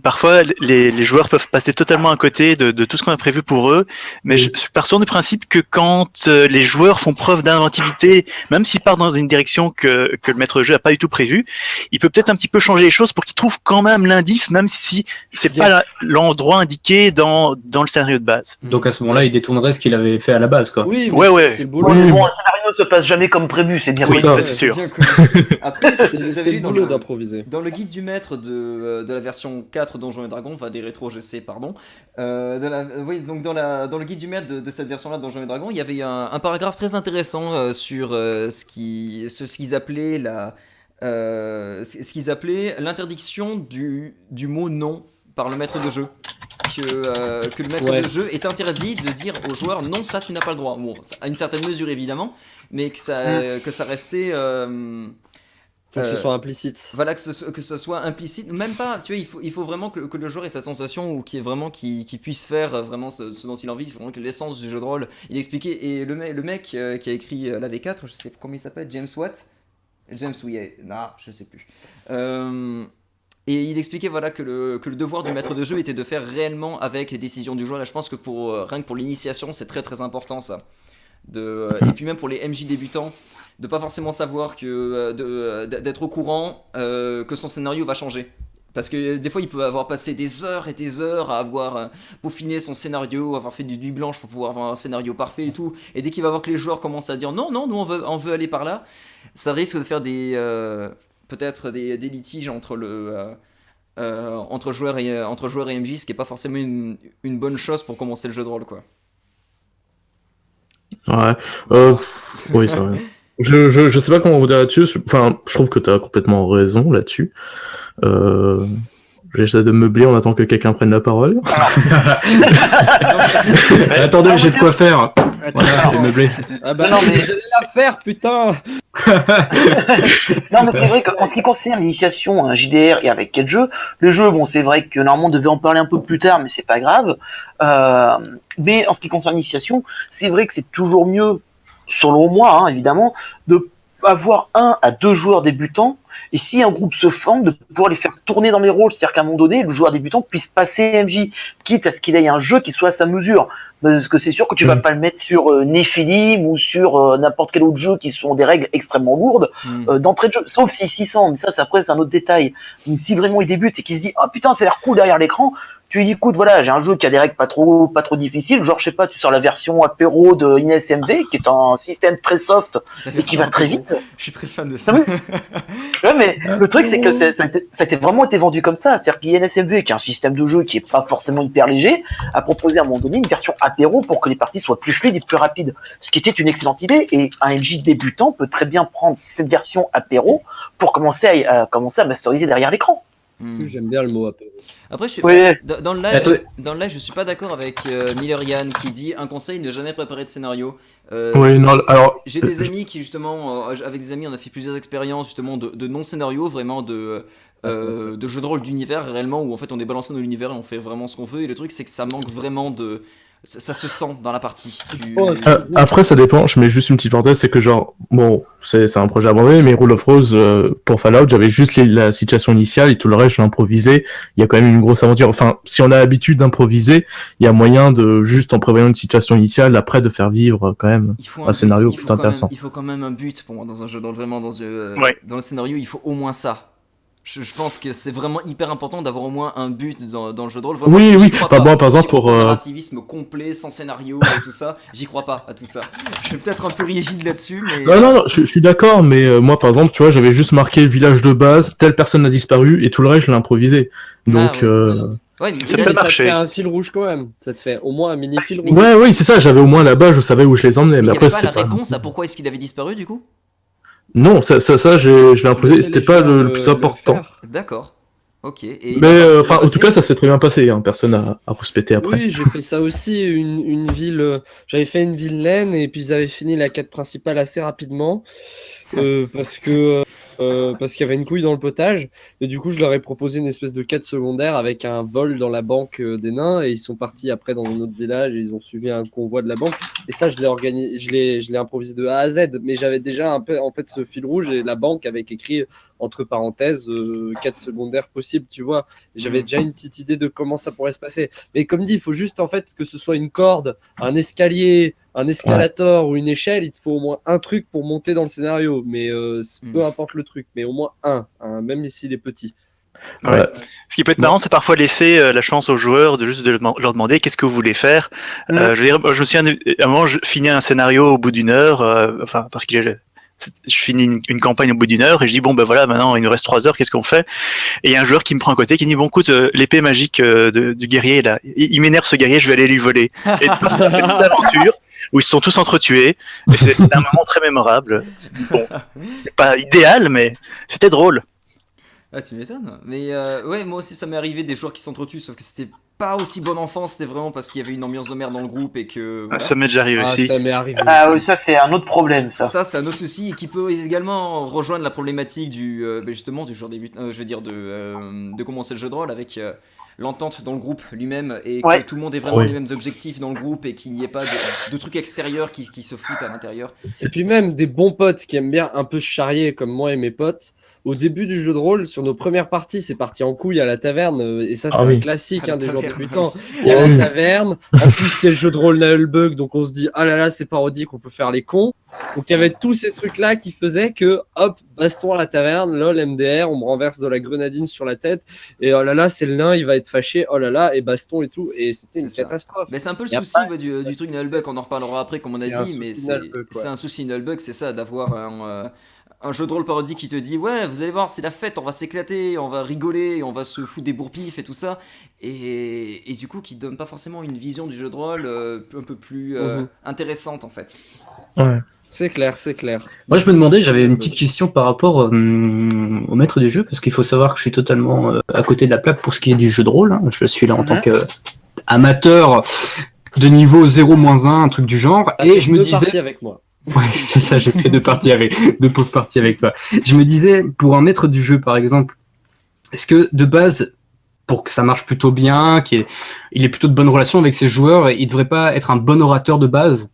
parfois les joueurs peuvent passer totalement à côté de tout ce qu'on a prévu pour eux, mais je pars du principe que quand les joueurs font preuve d'inventivité, même s'ils partent dans une direction que le maître de jeu a pas du tout prévu, il peut peut-être un petit peu changer les choses pour qu'ils trouvent quand même l'indice, même si c'est pas l'endroit indiqué dans le scénario de base. Donc à ce moment-là, il détournerait ce qu'il avait fait à la base, quoi. Oui, ouais. C'est le boulot. Oui, bon, un scénario ne se passe jamais comme prévu, c'est bien Oui, connu. ça c'est sûr. Après, c'est le boulot d'improviser. Dans le guide du maître de la version 4 Donjons et Dragons, enfin des rétros, je sais, pardon. Oui, donc dans le guide du maître de cette version-là de Donjons et Dragons, il y avait un paragraphe très intéressant sur ce qu'ils appelaient l'interdiction du mot non par le maître de jeu. Que le maître de jeu est interdit de dire aux joueurs non, ça tu n'as pas le droit. Bon, à une certaine mesure évidemment, mais que ça restait. Faut que ce Euh, soit implicite. Voilà, que ce soit implicite, même pas, tu vois, il faut vraiment que le joueur ait cette sensation ou qu'il puisse faire vraiment ce dont il a envie, vraiment que l'essence du jeu de rôle, il expliquait, et le mec qui a écrit la V4, je sais pas comment il s'appelle, James Watt? James, oui, non, je sais plus. Et il expliquait voilà, que le devoir du maître de jeu était de faire réellement avec les décisions du joueur, et je pense que rien que pour l'initiation, c'est très très important ça. Et puis même pour les MJ débutants, de pas forcément savoir d'être au courant que son scénario va changer. Parce que des fois, il peut avoir passé des heures et des heures à avoir peaufiné son scénario, avoir fait du nuit blanche pour pouvoir avoir un scénario parfait et tout. Et dès qu'il va voir que les joueurs commencent à dire non, non, nous on veut aller par là, ça risque de faire peut-être des litiges entre joueurs et MJ, ce qui est pas forcément une bonne chose pour commencer le jeu de rôle, quoi. Ouais. Oui, c'est vrai. Je sais pas comment vous dire là-dessus. Enfin, je trouve que tu as complètement raison là-dessus. J'essaie de meubler en attendant que quelqu'un prenne la parole. Attendez, j'ai de quoi faire. Voilà, j'ai meublé. Ah bah Non, mais- j'allais la faire, putain. Non, mais c'est vrai qu'en ce qui concerne l'initiation à un JDR et avec quel jeu, le jeu, bon, c'est vrai que normalement on devait en parler un peu plus tard, mais c'est pas grave. Mais en ce qui concerne l'initiation, c'est vrai que c'est toujours mieux, selon moi, hein, évidemment, de avoir 1 à 2 joueurs débutants, et si un groupe se forme, de pouvoir les faire tourner dans les rôles, c'est-à-dire qu'à un moment donné, le joueur débutant puisse passer MJ, quitte à ce qu'il ait un jeu qui soit à sa mesure. Parce que c'est sûr que tu vas pas le mettre sur Nephilim ou sur n'importe quel autre jeu qui sont des règles extrêmement lourdes d'entrée de jeu, sauf si 600, mais ça après c'est un autre détail. Mais si vraiment il débute et qu'il se dit « Oh putain, ça a l'air cool derrière l'écran », tu lui dis « Écoute, voilà, j'ai un jeu qui a des règles pas trop difficiles, genre je sais pas, tu sors la version apéro de INSMV, qui est un système très soft et qui va très vite. » Je suis très fan de ça. Ouais, mais le truc, c'est que ça a vraiment été vendu comme ça. C'est-à-dire qu'INSMV, qui est un système de jeu qui est pas forcément hyper léger, a proposé à un moment donné une version apéro pour que les parties soient plus fluides et plus rapides. Ce qui était une excellente idée. Et un MJ débutant peut très bien prendre cette version apéro pour commencer à masteriser derrière l'écran. J'aime bien le mot apéro. Après, Ouais. dans le live, je suis pas d'accord avec Miller Yann qui dit un conseil, ne jamais préparer de scénario. Oui, non, alors. J'ai des amis qui justement, avec des amis, on a fait plusieurs expériences justement de non-scénario, vraiment de jeux de rôle d'univers réellement, où en fait on est balancé dans l'univers et on fait vraiment ce qu'on veut. Et le truc c'est que ça manque vraiment de... Ça se sent dans la partie. Après, ça dépend. Je mets juste une petite parenthèse, c'est que genre, bon, c'est un projet abandonné, mais Rule of Rose, pour Fallout, j'avais juste la situation initiale et tout le reste, je l'ai improvisé. Il y a quand même une grosse aventure. Enfin, si on a l'habitude d'improviser, il y a moyen de juste en prévoyant une situation initiale, après de faire vivre quand même un scénario plus intéressant. Il faut quand même un but pour moi dans un jeu, vraiment dans le scénario, il faut au moins ça. Je pense que c'est vraiment hyper important d'avoir au moins un but dans le jeu de rôle. Vraiment, oui. Enfin, moi, par exemple, pour narrativisme complet, sans scénario et tout ça, j'y crois pas à tout ça. Je suis peut-être un peu rigide là-dessus, mais... Non, je suis d'accord, mais moi, par exemple, tu vois, j'avais juste marqué le village de base, telle personne a disparu, et tout le reste, je l'ai improvisé. Donc... Ouais, mais ça peut Ça te marcher. fait un fil rouge quand même. Ça te fait au moins un mini fil rouge. Ouais, oui, c'est ça, j'avais au moins là-bas, je savais où je les emmenais. il Mais n'y après, avait pas c'est la pas... réponse à pourquoi est-ce qu'il avait disparu du coup. Non, je l'ai improvisé, c'était pas le plus important. D'accord. Ok. Mais enfin, en tout cas, ça s'est très bien passé. Hein. Personne a rouspété après. Oui, j'ai fait ça aussi. Une ville. J'avais fait une ville laine et puis ils avaient fini la quête principale assez rapidement parce qu'il y avait une couille dans le potage. Et du coup, je leur ai proposé une espèce de quête secondaire avec un vol dans la banque des nains et ils sont partis après dans un autre village et ils ont suivi un convoi de la banque. Et ça, je l'ai improvisé de A à Z. Mais j'avais déjà un peu en fait ce fil rouge et la banque avec écrit entre parenthèses quête secondaire possible, tu vois. Et j'avais déjà une petite idée de comment ça pourrait se passer. Mais comme dit, il faut juste en fait que ce soit une corde, un escalier, un escalator ou une échelle. Il te faut au moins un truc pour monter dans le scénario. Mais peu importe le truc, mais au moins un même s'il est petit. Ouais. Ce qui peut être marrant, c'est parfois laisser la chance aux joueurs de juste leur demander qu'est-ce que vous voulez faire. Je veux dire, je me souviens, à un moment, je finis un scénario au bout d'une heure, parce que je finis une campagne au bout d'une heure et je dis bon ben voilà, maintenant il nous reste 3 heures, qu'est-ce qu'on fait? Et il y a un joueur qui me prend à côté qui dit bon écoute, l'épée magique du guerrier là, il m'énerve ce guerrier, je vais aller lui voler. Et ça fait une aventure où ils se sont tous entretués et c'est un moment très mémorable. Bon, c'est pas idéal mais c'était drôle. Ah, tu m'étonnes. Mais ouais, moi aussi ça m'est arrivé des joueurs qui s'entretuent, sauf que c'était pas aussi bon enfant, c'était vraiment parce qu'il y avait une ambiance de merde dans le groupe et que. Voilà. Ça m'est déjà arrivé Ah, aussi. ça m'est arrivé. Ah oui, ça c'est un autre problème, ça. Ça, c'est un autre souci et qui peut également rejoindre la problématique justement du joueur débutant, je veux dire de commencer le jeu de rôle avec l'entente dans le groupe lui-même et Ouais. que tout le monde ait vraiment Oui. les mêmes objectifs dans le groupe et qu'il n'y ait pas de trucs extérieurs qui se foutent à l'intérieur. Et puis même des bons potes qui aiment bien un peu se charrier comme moi et mes potes. Au début du jeu de rôle, sur nos premières parties, c'est parti en couille à la taverne. Et ça, c'est Ah un oui. classique À la des joueurs taverne, débutants. oui. Il y a Oui. la taverne. En plus, c'est le jeu de rôle Nullbug. Donc on se dit, ah là là, c'est parodique, on peut faire les cons. Donc il y avait tous ces trucs-là qui faisaient que, hop, baston à la taverne, lol, MDR, on me renverse de la grenadine sur la tête. Et oh là là, c'est le nain, il va être fâché. Oh là là, et baston et tout. Et c'était une C'est ça. catastrophe. Mais c'est un peu le Y a souci du truc Nullbug, on en reparlera après comme on a C'est un dit, mais souci Nullbug, ouais. c'est un souci Nullbug, c'est ça, d'avoir un jeu de rôle parodique qui te dit ouais, vous allez voir, c'est la fête, on va s'éclater, on va rigoler, on va se foutre des bourpifs et tout ça, et du coup qui donne pas forcément une vision du jeu de rôle un peu plus intéressante en fait. Ouais. C'est clair, c'est clair. Moi, je me demandais, j'avais une petite question par rapport au maître du jeu, parce qu'il faut savoir que je suis totalement à côté de la plaque pour ce qui est du jeu de rôle. Hein. Je suis là en tant qu'amateur de niveau 0-1, un truc du genre. Et je me disais... parties avec moi. Ouais, c'est ça, j'ai fait deux pauvres parties avec toi. Je me disais, pour un maître du jeu, par exemple, est-ce que de base, pour que ça marche plutôt bien, il ait plutôt de bonnes relations avec ses joueurs, il devrait pas être un bon orateur de base?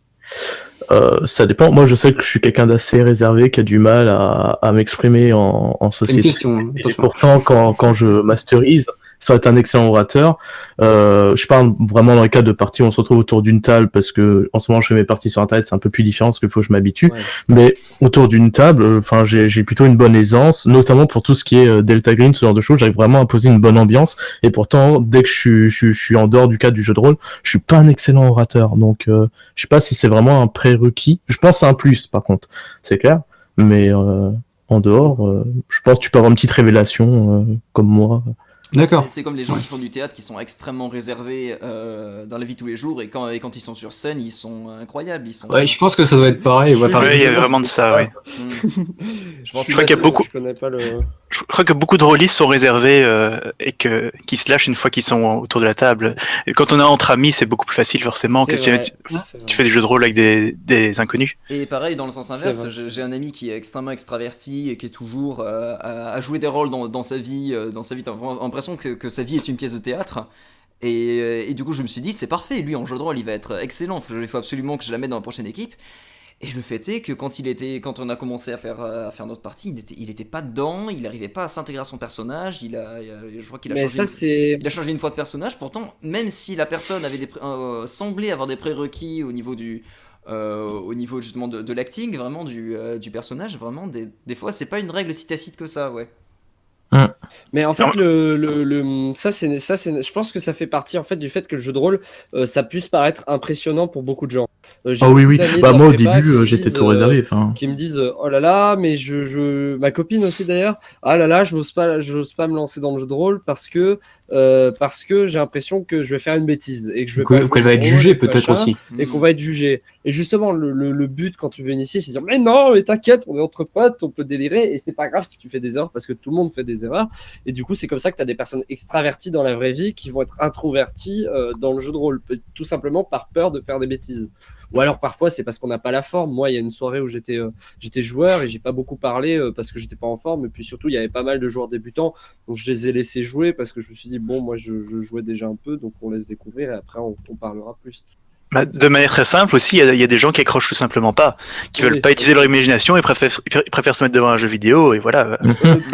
Ça dépend. Moi, je sais que je suis quelqu'un d'assez réservé, qui a du mal à m'exprimer en C'est une société. question, hein, Et attention. pourtant, quand je masterise, ça va être un excellent orateur. Je parle vraiment dans le cadre de parties où on se retrouve autour d'une table, parce que en ce moment, je fais mes parties sur Internet, c'est un peu plus différent, parce qu'il faut que je m'habitue. Ouais. Mais autour d'une table, enfin, j'ai plutôt une bonne aisance, notamment pour tout ce qui est Delta Green, ce genre de choses. J'arrive vraiment à poser une bonne ambiance. Et pourtant, dès que je suis en dehors du cadre du jeu de rôle, je suis pas un excellent orateur. Donc, je sais pas si c'est vraiment un prérequis. Je pense que c'est un plus, par contre, c'est clair. Mais en dehors, je pense que tu peux avoir une petite révélation comme moi. D'accord. C'est comme les gens qui font du théâtre qui sont extrêmement réservés dans la vie de tous les jours et quand ils sont sur scène ils sont incroyables. Ouais, je pense que ça doit être pareil. Ouais, Ouais, il y a vraiment de ça, oui. Je pense Je crois qu'il y a beaucoup- Je connais pas le... Je crois que beaucoup de rôlistes sont réservés et qui se lâchent une fois qu'ils sont autour de la table. Et quand on est entre amis, c'est beaucoup plus facile forcément que si jamais tu fais des jeux de rôle avec des inconnus. Et pareil, dans le sens inverse, vrai. j'ai un ami qui est extrêmement extraverti et qui est toujours à jouer des rôles dans sa vie. T'as vraiment l'impression que sa vie est une pièce de théâtre. Et du coup, je me suis dit, c'est parfait, lui en jeu de rôle, il va être excellent. Il faut absolument que je la mette dans la prochaine équipe. Et le fait est que quand on a commencé à faire notre partie, il était pas dedans, il n'arrivait pas à s'intégrer à son personnage. Je crois qu'il a Mais changé. ça, c'est... Il a changé une fois de personnage, pourtant, même si la personne avait semblait avoir des prérequis au niveau justement de l'acting, vraiment du personnage, vraiment, des fois, c'est pas une règle si tacite que ça, ouais. Mais en fait, ça, je pense que ça fait partie en fait du fait que le jeu de rôle, ça puisse paraître impressionnant pour beaucoup de gens. J'ai Ah oui, beaucoup oui. d'amis Bah dans moi au le prépa début, qui j'étais disent, tout réservé. Enfin, qui me disent oh là là, mais ma copine aussi d'ailleurs, ah là là, je n'ose pas me lancer dans le jeu de rôle parce que j'ai l'impression que je vais faire une bêtise et que je vais pas jouer Qu'elle va le être rôle, jugée et que peut-être machin, aussi. et qu'on va être jugé. Et justement, le but quand tu veux initier, c'est de dire mais non, mais t'inquiète, on est entre potes, on peut délirer et c'est pas grave si tu fais des erreurs parce que tout le monde fait des erreurs. Et du coup, c'est comme ça que tu as des personnes extraverties dans la vraie vie qui vont être introverties dans le jeu de rôle, tout simplement par peur de faire des bêtises. Ou alors parfois c'est parce qu'on n'a pas la forme. Moi, il y a une soirée où j'étais joueur et j'ai pas beaucoup parlé parce que j'étais pas en forme. Et puis surtout, il y avait pas mal de joueurs débutants, donc je les ai laissés jouer parce que je me suis dit bon, moi je jouais déjà un peu, donc on laisse découvrir et après on parlera plus. Bah, de manière très simple aussi, il y a des gens qui accrochent tout simplement pas, qui Oui. veulent pas utiliser leur imagination et préfèrent se mettre devant un jeu vidéo et voilà.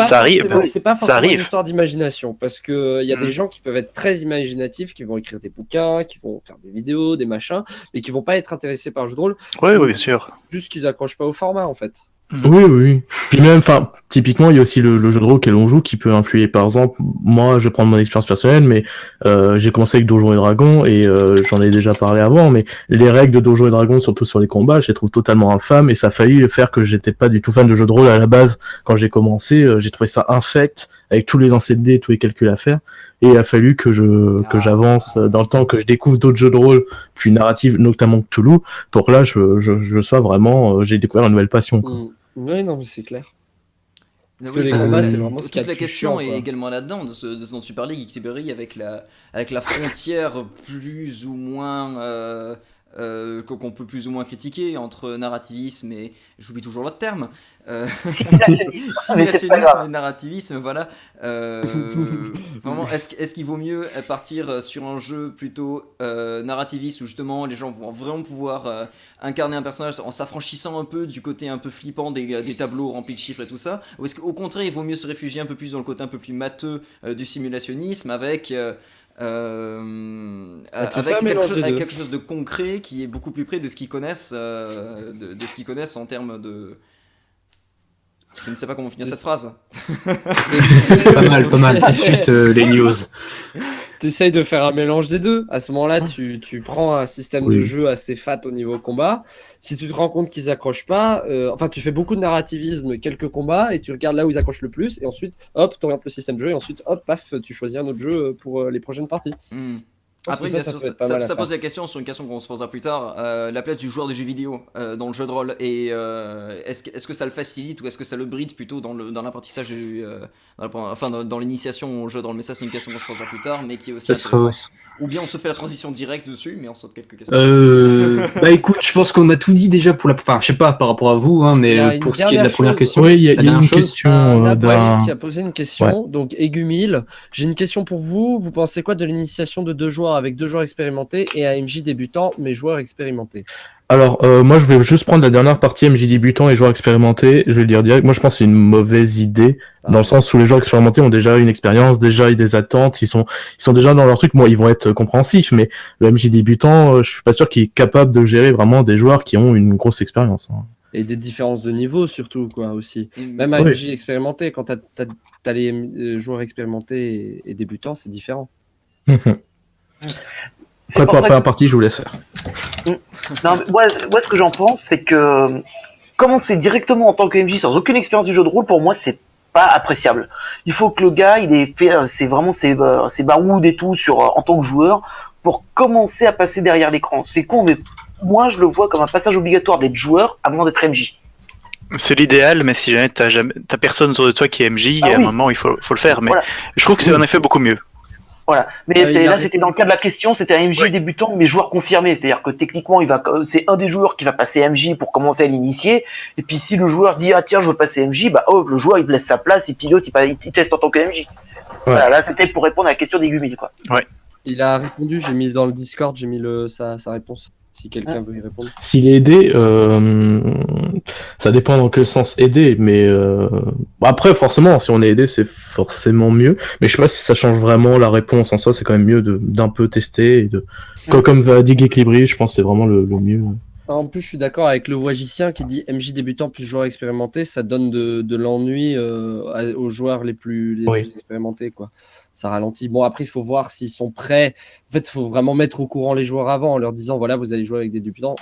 Ça arrive. C'est pas Ça forcément arrive. une histoire d'imagination parce que il y a Mm. des gens qui peuvent être très imaginatifs, qui vont écrire des bouquins, qui vont faire des vidéos, des machins, mais qui vont pas être intéressés par le jeu de rôle. Oui, oui, bien sûr. Juste qu'ils accrochent pas au format en fait. oui, oui. Puis même, enfin, typiquement, il y a aussi le jeu de rôle auquel on joue qui peut influer. Par exemple, moi, je vais prendre mon expérience personnelle, mais j'ai commencé avec Donjons et Dragons et j'en ai déjà parlé avant, mais les règles de Donjons et Dragons, surtout sur les combats, je les trouve totalement infâmes et ça a failli faire que j'étais pas du tout fan de jeu de rôle à la base. Quand j'ai commencé, j'ai trouvé ça infect avec tous les lancers de dés, tous les calculs à faire. Et il a fallu que j'avance dans le temps, que je découvre d'autres jeux de rôle plus narratifs, notamment Cthulhu, pour que là, je sois vraiment, j'ai découvert une nouvelle passion, quoi. Oui, non, mais c'est clair. Parce que les combats, c'est vraiment ce toute qu'il y a de la plus question chiant, est quoi. également là-dedans, de ce dont tu parlais, Geeksberry, avec la frontière plus ou moins qu'on peut plus ou moins critiquer entre narrativisme et j'oublie toujours l'autre terme, Simulationnisme. Mais c'est pas simulationnisme grave. et narrativisme, voilà. Vraiment, est-ce qu'il vaut mieux partir sur un jeu plutôt narrativiste où justement les gens vont vraiment pouvoir incarner un personnage en s'affranchissant un peu du côté un peu flippant des tableaux remplis de chiffres et tout ça, ou est-ce qu'au contraire il vaut mieux se réfugier un peu plus dans le côté un peu plus matheux du simulationnisme avec tu fais un mélange des deux. quelque chose de concret qui est beaucoup plus près de ce qu'ils connaissent, de ce qu'ils connaissent en termes de... Je ne sais pas comment finir cette phrase. Pas mal. Tout de suite, les news. T'essayes de faire un mélange des deux. À ce moment-là, tu prends un système de jeu assez fat au niveau combat. Si tu te rends compte qu'ils accrochent pas, tu fais beaucoup de narrativisme, quelques combats, et tu regardes là où ils accrochent le plus, et ensuite, hop, tu orientes le système de jeu, et ensuite, hop, paf, tu choisis un autre jeu pour les prochaines parties. Après, ça, bien ça sûr, peut être pas mal à ça pose faire. la question sur une question qu'on se posera plus tard, la place du joueur de jeux vidéo dans le jeu de rôle, et est-ce que ça le facilite ou est-ce que ça le bride plutôt dans l'apprentissage dans l'initiation au jeu de rôle. Mais ça, c'est une question qu'on se posera plus tard, mais qui est aussi intéressante. Ou bien on se fait la transition directe dessus, mais on saute quelques questions. Bah écoute, je pense qu'on a tout dit déjà pour la... Enfin, je sais pas par rapport à vous, hein, mais pour ce qui est de la première question. Oui, il y a dernière une chose, question Napoléon d'un... qui a posé une question, donc Aigumil, j'ai une question pour vous. Vous pensez quoi de l'initiation de 2 joueurs avec 2 joueurs expérimentés et un MJ débutant mais joueur expérimenté? Alors, moi, je vais juste prendre la dernière partie MJ débutant et joueurs expérimentés. Je vais le dire direct. Moi, je pense que c'est une mauvaise idée, dans le sens où les joueurs expérimentés ont déjà une expérience, déjà des attentes, ils sont déjà dans leur truc. Moi, ils vont être compréhensifs, mais le MJ débutant, je suis pas sûr qu'il est capable de gérer vraiment des joueurs qui ont une grosse expérience. Et des différences de niveau surtout, quoi, aussi. Même un Oui. MJ expérimenté, quand t'as les joueurs expérimentés et débutants, c'est différent. C'est pour Pas ça la que... partie, je vous laisse faire. Non, mais moi, ce que j'en pense, c'est que commencer directement en tant que MJ sans aucune expérience du jeu de rôle, pour moi, c'est pas appréciable. Il faut que le gars, il ait fait c'est vraiment ses barouds et tout en tant que joueur pour commencer à passer derrière l'écran. C'est con, mais moi, je le vois comme un passage obligatoire d'être joueur avant d'être MJ. C'est l'idéal, mais si jamais t'as personne autour de toi qui est MJ, à un moment il faut le faire. Mais voilà. Je trouve que c'est en effet beaucoup mieux. Voilà, mais c'était dans le cas de la question, c'était un MJ débutant mais joueur confirmé, c'est-à-dire que techniquement c'est un des joueurs qui va passer MJ pour commencer à l'initier, et puis si le joueur se dit ah tiens je veux passer MJ, bah le joueur il laisse sa place, il pilote, il teste en tant que MJ. Voilà, là c'était pour répondre à la question d'Aigumil, quoi. Ouais. Il a répondu, j'ai mis dans le Discord, j'ai mis sa réponse. Si quelqu'un veut y répondre. S'il est aidé, ça dépend dans quel sens aider, mais après forcément, si on est aidé, c'est forcément mieux. Mais je sais pas si ça change vraiment la réponse en soi. C'est quand même mieux d'un peu tester et comme va dire Geeklibri, je pense que c'est vraiment le mieux. En plus, je suis d'accord avec le Wagicien qui dit MJ débutant plus joueur expérimenté, ça donne de l'ennui aux joueurs les plus expérimentés, quoi. Ça ralentit. Bon, après, il faut voir s'ils sont prêts. En fait, il faut vraiment mettre au courant les joueurs avant en leur disant voilà, vous allez jouer avec des débutants.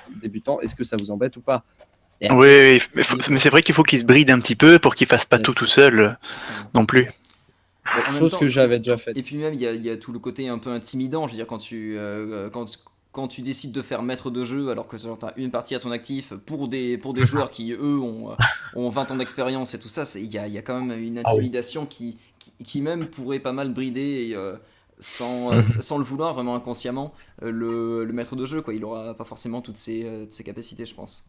Est-ce que ça vous embête ou pas? Oui, mais c'est vrai qu'il faut qu'ils se brident un petit peu pour qu'ils fassent pas tout seul non plus. Chose que j'avais déjà faite. Et puis même, il y a tout le côté un peu intimidant. Je veux dire, quand tu décides de faire maître de jeu alors que tu as une partie à ton actif pour des joueurs qui, eux, ont 20 ans d'expérience et tout ça, il y a quand même une intimidation qui même pourrait pas mal brider sans le vouloir, vraiment inconsciemment, le maître de jeu, quoi. Il aura pas forcément toutes ses capacités, je pense.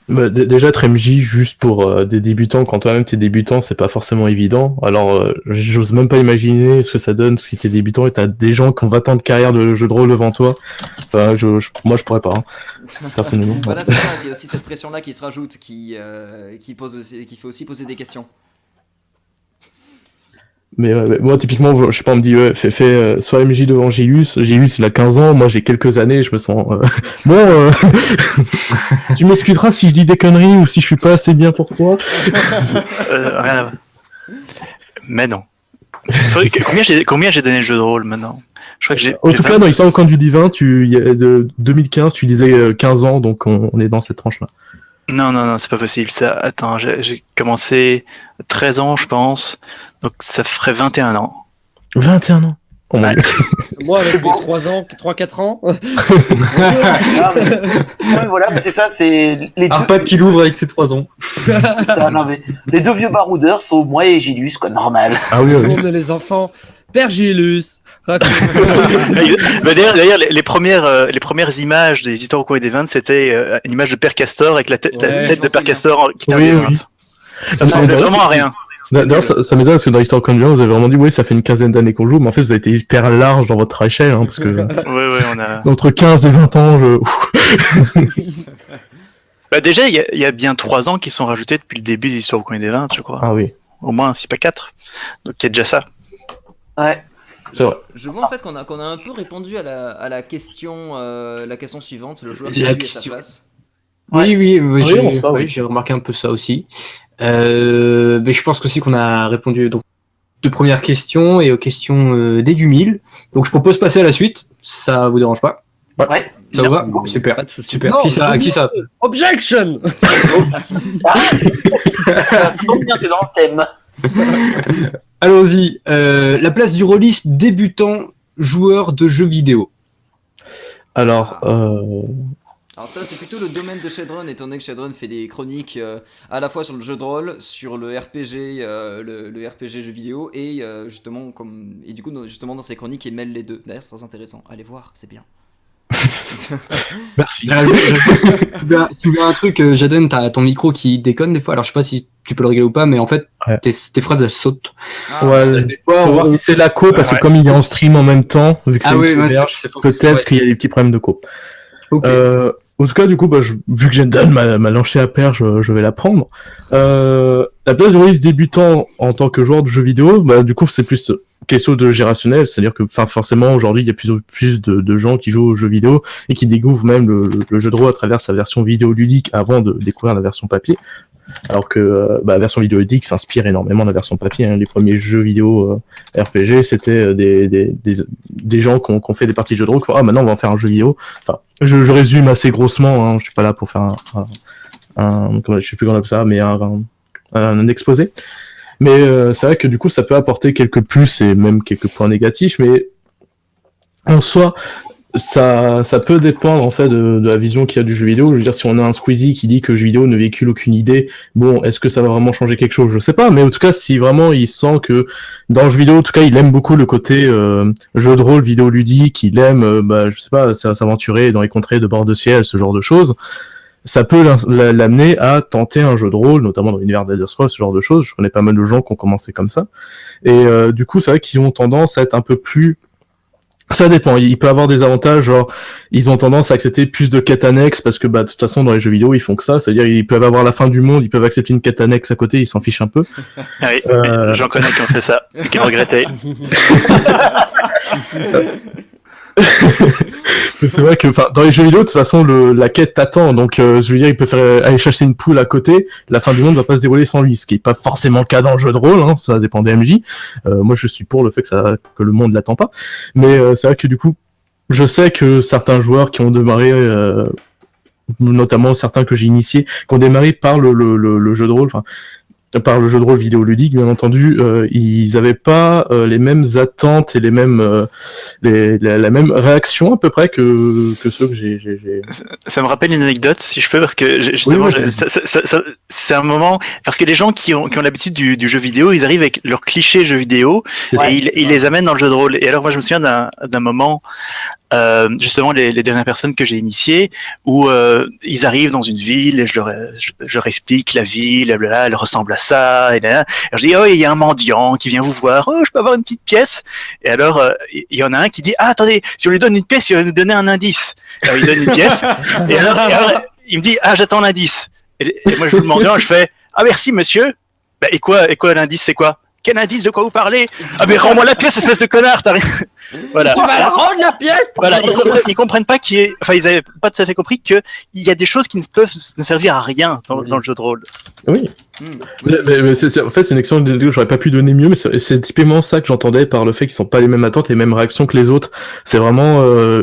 Bah, déjà être MJ juste pour des débutants, quand toi-même t'es débutant, c'est pas forcément évident. Alors j'ose même pas imaginer ce que ça donne si t'es débutant et t'as des gens qui ont 20 ans de carrière de jeu de rôle devant toi. Enfin, moi je pourrais pas, personnellement. Voilà, c'est ça, il y a aussi cette pression-là qui se rajoute, qui fait aussi poser des questions. Mais moi typiquement, je sais pas, on me dit fais soit MJ devant Gilus il a 15 ans, moi j'ai quelques années, je me sens bon tu m'excuseras si je dis des conneries ou si je suis pas assez bien pour toi. Rien à voir. Mais non. Combien j'ai donné le jeu de rôle maintenant? Je crois que en tout cas, dans l'histoire du camp du divin, de 2015, tu disais 15 ans, donc on est dans cette tranche-là. Non, c'est pas possible ça. Attends, j'ai commencé à 13 ans, je pense. Donc ça ferait 21 ans. 21 ans. Oh mon Dieu. Moi, avec mes 3-4 ans. Ah, mais voilà, mais c'est ça, c'est les deux. Arpad qui l'ouvre avec ses 3 ans. Ça, non, mais les deux vieux baroudeurs sont moi et Gilus, quoi, normal. Ah oui, oui. Tourne les enfants. Père Gilus. raconte- D'ailleurs, les premières images des histoires au coin des 20, c'était une image de Père Castor avec la tête je de m'en Père Castor qui était Oui, un oui. Ça me semblait D'ailleurs, vraiment à rien. D'ailleurs, ça m'étonne parce que dans l'histoire de Conjuring, vous avez vraiment dit, oui, ça fait une quinzaine d'années qu'on joue, mais en fait, vous avez été hyper large dans votre échelle, hein, parce que Ouais, on a. entre 15 et 20 ans, je... Bah déjà, il y a bien 3 ans qui sont rajoutés depuis le début des histoires au coin des 20, je crois. Ah oui, Au moins, si pas 4. Donc il y a déjà ça. Ouais. c'est vrai. Je vois en fait qu'on a un peu répondu à la question suivante, le joueur qui La suit à sa question. place. Oui, ça, oui. j'ai remarqué un peu ça aussi. Mais je pense aussi qu'on a répondu donc aux premières questions et aux questions des du 1000. Donc je propose de passer à la suite. Ça vous dérange pas? Ouais. Ça vous va? Super. Pas de souci. Super. Non, Qui ça? Objection. Ça tombe bien, c'est dans le thème. Allons-y. La place du rôliste débutant joueur de jeux vidéo. Alors, Alors ça c'est plutôt le domaine de Shadowrun, étant donné que Shadowrun fait des chroniques à la fois sur le jeu de rôle, sur le RPG, le RPG jeu vidéo, et justement du coup justement dans ces chroniques il mêle les deux. D'ailleurs c'est très intéressant, allez voir, c'est bien. merci. Tu veux un truc, Jaden, t'as ton micro qui déconne des fois. Alors je sais pas si tu peux le régler ou pas, mais en fait, Ouais. tes phrases elles sautent. Ouais, Des fois, faut voir si c'est la co, parce que comme il est en stream en même temps, vu que c'est Ah une oui, ouais, héberge, c'est peut-être ouais, qu'il y a des petits problèmes de co. Ok. En tout cas, du coup, vu que Jaden m'a lancé à paire, je vais la prendre. La place de rôliste débutant en tant que joueur de jeux vidéo, du coup, c'est plus question de gérationnel, c'est-à-dire que, forcément, aujourd'hui, il y a plus de gens qui jouent aux jeux vidéo et qui découvrent même le jeu de rôle à travers sa version vidéoludique avant de découvrir la version papier. Alors que la version vidéoludique s'inspire énormément de la version papier. Hein. Les premiers jeux vidéo RPG, c'était des gens qui ont fait des parties de jeux de rôle, qui font, maintenant on va en faire un jeu vidéo. Enfin, je résume assez grossement, hein. Je suis pas là pour faire je sais plus comment on appelle ça, mais un exposé. Mais c'est vrai que du coup, ça peut apporter quelques plus et même quelques points négatifs, mais en soi, ça peut dépendre en fait de la vision qu'il y a du jeu vidéo. Je veux dire, si on a un Squeezie qui dit que le jeu vidéo ne véhicule aucune idée, bon, est-ce que ça va vraiment changer quelque chose? Je sais pas, mais en tout cas, si vraiment il sent que dans le jeu vidéo, en tout cas, il aime beaucoup le côté jeu de rôle, vidéo ludique, il aime, je sais pas, s'aventurer dans les contrées de bord de ciel, ce genre de choses. Ça peut l'amener à tenter un jeu de rôle, notamment dans l'univers d'Elder Scrolls, ce genre de choses. Je connais pas mal de gens qui ont commencé comme ça. Et du coup, c'est vrai qu'ils ont tendance à être un peu plus... Ça dépend, il peut avoir des avantages, genre, ils ont tendance à accepter plus de quêtes annexes, parce que, de toute façon, dans les jeux vidéo, ils font que ça, c'est-à-dire, ils peuvent avoir la fin du monde, ils peuvent accepter une quête annexe à côté, ils s'en fichent un peu. Ah oui, j'en connais qui ont fait ça, qui ont regretté. C'est vrai que, dans les jeux vidéo, de toute façon, la quête t'attend, donc, je veux dire, il peut aller chasser une poule à côté, la fin du monde va pas se dérouler sans lui, ce qui est pas forcément le cas dans le jeu de rôle, hein, ça dépend des MJ. Moi, je suis pour le fait que le monde l'attend pas. Mais, c'est vrai que du coup, je sais que certains joueurs qui ont démarré, notamment certains que j'ai initiés, qui ont démarré par le jeu de rôle, par le jeu de rôle vidéoludique, bien entendu, ils avaient pas les mêmes attentes et les mêmes la même réaction à peu près que ceux que j'ai. Ça me rappelle une anecdote, si je peux, parce que justement, c'est un moment, parce que les gens qui ont l'habitude du jeu vidéo, ils arrivent avec leurs clichés jeux vidéo et ils les amènent dans le jeu de rôle. Et alors moi, je me souviens d'un moment, justement, les dernières personnes que j'ai initiées, où ils arrivent dans une ville et je leur explique la ville, blablabla, elle ressemble à ça, et là. Alors je dis, oh, il y a un mendiant qui vient vous voir, oh, je peux avoir une petite pièce. Et alors, il y en a un qui dit, ah, attendez, si on lui donne une pièce, il va nous donner un indice. Alors il donne une pièce, et alors il me dit, ah, j'attends l'indice. Et moi, je joue le mendiant, je fais, ah, merci, monsieur. Bah, et quoi l'indice, c'est quoi? Quel indice, de quoi vous parlez? Ah, mais rends-moi la pièce, espèce de connard, t'as rien. Voilà. Tu vas la rendre la pièce. Voilà, ils comprennent pas ils avaient pas tout à fait compris qu'il y a des choses qui ne peuvent ne servir à rien dans le jeu de rôle. Oui. En fait, c'est une excellente vidéo, j'aurais pas pu donner mieux, mais c'est typiquement ça que j'entendais par le fait qu'ils sont pas les mêmes attentes et les mêmes réactions que les autres. C'est vraiment,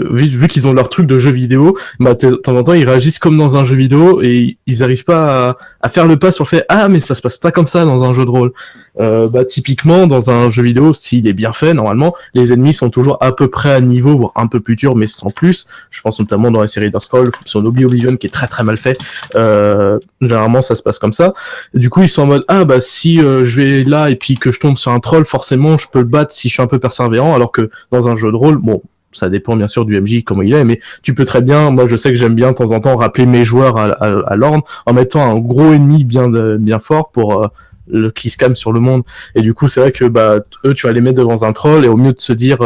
vu qu'ils ont leur truc de jeu vidéo, bah, de temps en temps, ils réagissent comme dans un jeu vidéo et ils arrivent pas à faire le pas sur le fait, ah, mais ça se passe pas comme ça dans un jeu de rôle. Bah, typiquement, dans un jeu vidéo, s'il est bien fait, normalement, les ennemis sont toujours à peu près à niveau, voire un peu plus durs, mais sans plus. Je pense notamment dans la série Elder Scrolls, son Oblivion, qui est très très mal fait. Généralement, ça se passe comme ça. Du coup, ils sont en mode, ah bah si je vais là et puis que je tombe sur un troll, forcément je peux le battre si je suis un peu persévérant, alors que dans un jeu de rôle, bon, ça dépend bien sûr du MJ, comment il est, mais tu peux très bien, moi je sais que j'aime bien de temps en temps rappeler mes joueurs à l'ordre en mettant un gros ennemi bien fort pour qui se calme sur le monde. Et du coup, c'est vrai que bah eux, tu vas les mettre devant un troll et au mieux de se dire,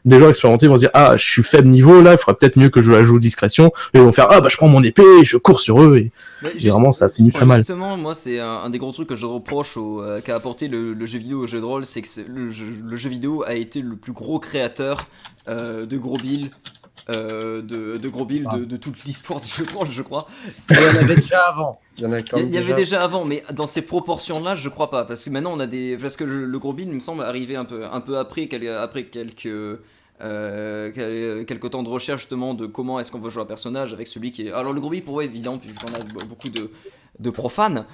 des joueurs expérimentés vont se dire, ah, je suis faible niveau là, il faudrait peut-être mieux que je la joue discrétion. Et ils vont faire, ah bah je prends mon épée et je cours sur eux. Et vraiment, ça finit très mal. Justement, moi, c'est un des gros trucs que je reproche qu'a apporté le jeu vidéo au jeu de rôle, c'est que le jeu vidéo a été le plus gros créateur de gros billes. De toute l'histoire du jeu de rôle, je crois. Il y en avait déjà avant. Il y y avait déjà avant, mais dans ces proportions-là, je crois pas, parce que maintenant on a parce que le gros bill, il me semble, arriver un peu après quelques temps de recherche justement de comment est-ce qu'on veut jouer un personnage avec celui qui est. Alors le gros bill, pour évident, puisqu'on a beaucoup de profanes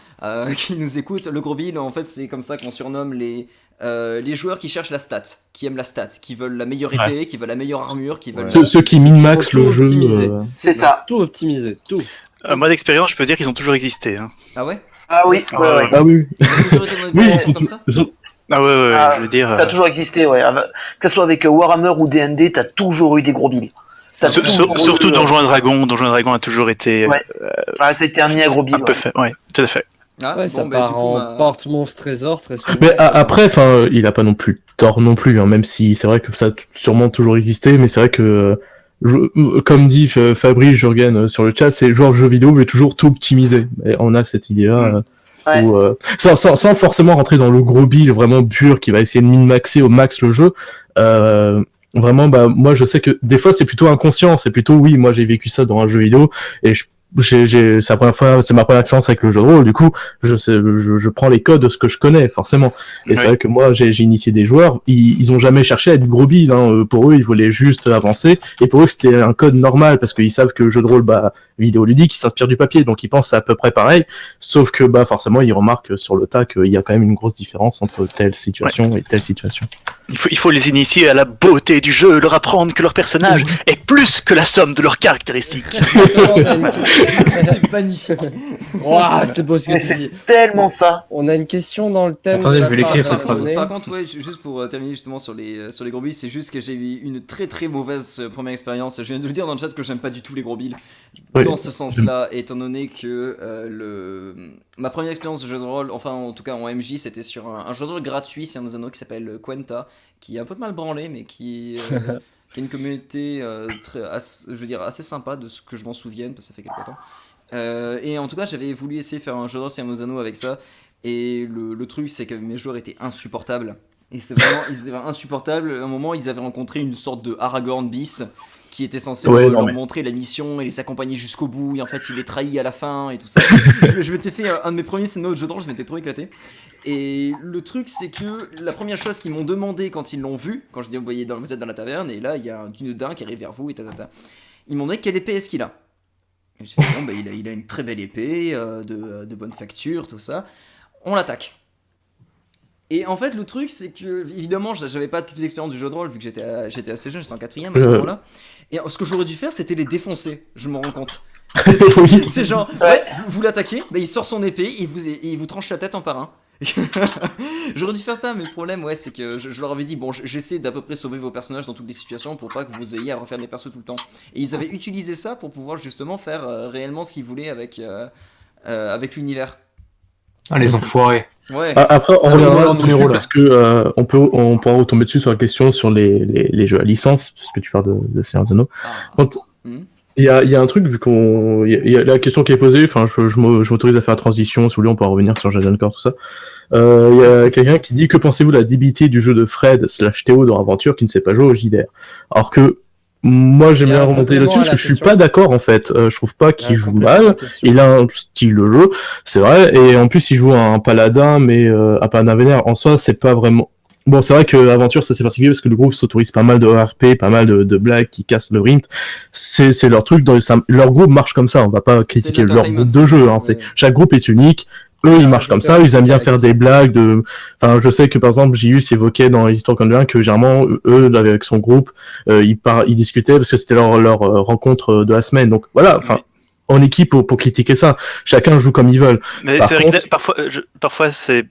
qui nous écoutent, le gros bill, en fait, c'est comme ça qu'on surnomme les joueurs qui cherchent la stat, qui aiment la stat, qui veulent la meilleure épée, qui veulent la meilleure armure, qui veulent... Ceux qui min-max le jeu. C'est ça. Tout optimisé, tout. Moi d'expérience, je peux dire qu'ils ont toujours existé. Hein. Ah ouais? Ah oui, ouais. Ah oui. Ils ont toujours été dans des comme ça? Ah ouais, je veux dire... Ça a toujours existé, ouais. Que ce soit avec Warhammer ou D&D, t'as toujours eu des gros billes. Surtout Donjons et Dragons. Donjons et Dragons a toujours été... Ouais. Ça a été un nid à gros billes. Un peu fait, ouais, tout à fait. Ah, ouais, ça part en porte monstre trésor très souvent. Mais après, enfin, il a pas non plus tort non plus, hein, même si c'est vrai que ça a sûrement toujours existé, mais c'est vrai que comme dit Fabrice Jurgen sur le chat, c'est joueur de jeux vidéo veut toujours tout optimiser. Et on a cette idée-là. Ouais. Où, sans forcément rentrer dans le gros build vraiment pur qui va essayer de min-maxer au max le jeu. Vraiment, bah moi je sais que des fois c'est plutôt inconscient, c'est plutôt oui, moi j'ai vécu ça dans un jeu vidéo et c'est ma première expérience avec le jeu de rôle, du coup je prends les codes de ce que je connais forcément, et c'est vrai que moi j'ai initié des joueurs, ils ont jamais cherché à être gros build, hein. Pour eux ils voulaient juste avancer, et pour eux c'était un code normal parce qu'ils savent que le jeu de rôle vidéoludique, ils s'inspirent du papier, donc ils pensent à peu près pareil, sauf que forcément ils remarquent sur le tas qu'il y a quand même une grosse différence entre telle situation et telle situation. Il faut les initier à la beauté du jeu, leur apprendre que leur personnage est plus que la somme de leurs caractéristiques. C'est magnifique. Wow, c'est beau ce que tu dis. Tellement ça. On a une question dans le thème. Attendez, je vais l'écrire cette phrase. Par contre, ouais, juste pour terminer justement sur les gros billes, c'est juste que j'ai eu une très très mauvaise première expérience. Je viens de le dire dans le chat que j'aime pas du tout les gros billes. Oui. Dans ce sens-là, étant donné que ma première expérience de jeu de rôle, enfin en tout cas en MJ, c'était sur un jeu de rôle gratuit, c'est un des anneaux qui s'appelle Quenta, qui est un peu mal branlé, mais qui a une communauté assez sympa de ce que je m'en souvienne, parce que ça fait quelques temps. Et en tout cas, j'avais voulu essayer de faire un jeu de rôle Seigneur des Anneaux avec ça, et le truc, c'est que mes joueurs étaient insupportables. Et ils étaient vraiment insupportables. À un moment, ils avaient rencontré une sorte de Aragorn bis qui était censé leur montrer la mission et les accompagner jusqu'au bout, et en fait il les trahit à la fin et tout ça. je m'étais fait un de mes premiers scénarios de jeu de rôle, je m'étais trop éclaté. Et le truc, c'est que la première chose qu'ils m'ont demandé quand ils l'ont vu, quand je dis vous êtes dans la taverne et là il y a un dunedin qui arrive vers vous et ils m'ont demandé quelle épée est-ce qu'il a. Et j'ai fait bon, il a une très belle épée de bonne facture, tout ça. On l'attaque. Et en fait, le truc, c'est que, évidemment, j'avais pas toute l'expérience du jeu de rôle, vu que j'étais assez jeune, j'étais en 4ème à ce moment-là. Et ce que j'aurais dû faire, c'était les défoncer, je me rends compte. C'est genre, vous l'attaquez, il sort son épée, et il vous tranche la tête un par un. J'aurais dû faire ça, mais le problème, c'est que je leur avais dit, bon, j'essaie d'à peu près sauver vos personnages dans toutes les situations pour pas que vous ayez à refaire des persos tout le temps. Et ils avaient utilisé ça pour pouvoir justement faire réellement ce qu'ils voulaient avec l'univers. Ah, les enfoirés. Ouais. Après, on reviendra numéro là. parce que on pourra retomber dessus sur la question sur les jeux à licence, parce que tu parles de Seigneur des Anneaux. Il y a un truc, vu il y a la question qui est posée, enfin, je m'autorise à faire la transition, si vous voulez, on pourra revenir sur Jason Core, tout ça. Il y a quelqu'un qui dit, que pensez-vous de la débilité du jeu de Fred /Théo dans Aventure qui ne sait pas jouer au JDR? Alors que, Moi, j'aime Il y a bien un remonter complément là-dessus à parce la que je suis question. pas d'accord en fait. Je trouve pas Il y a qu'il un joue complément à la mal. question. Il a un style de jeu, c'est vrai. Et en plus, il joue un paladin, mais un paladin vénère. En soi, c'est pas vraiment. Bon, c'est vrai que Aventure, ça c'est particulier parce que le groupe s'autorise pas mal de RP, pas mal de blagues qui cassent le rythme. C'est leur truc. Leur groupe marche comme ça. On va pas C'est critiquer de leur groupe l'entertainment, de jeu. ça. Hein. Ouais. Chaque groupe est unique. Eux, ils marchent comme ça. Ils aiment bien faire des blagues de. Enfin, je sais que par exemple, J.U.S évoquait dans les histoires comme que généralement, eux, avec son groupe, ils discutaient parce que c'était leur rencontre de la semaine. Donc voilà. Enfin. Oui. En équipe pour critiquer ça. Chacun joue comme ils veulent. Mais Par c'est vrai contre- que parfois c'est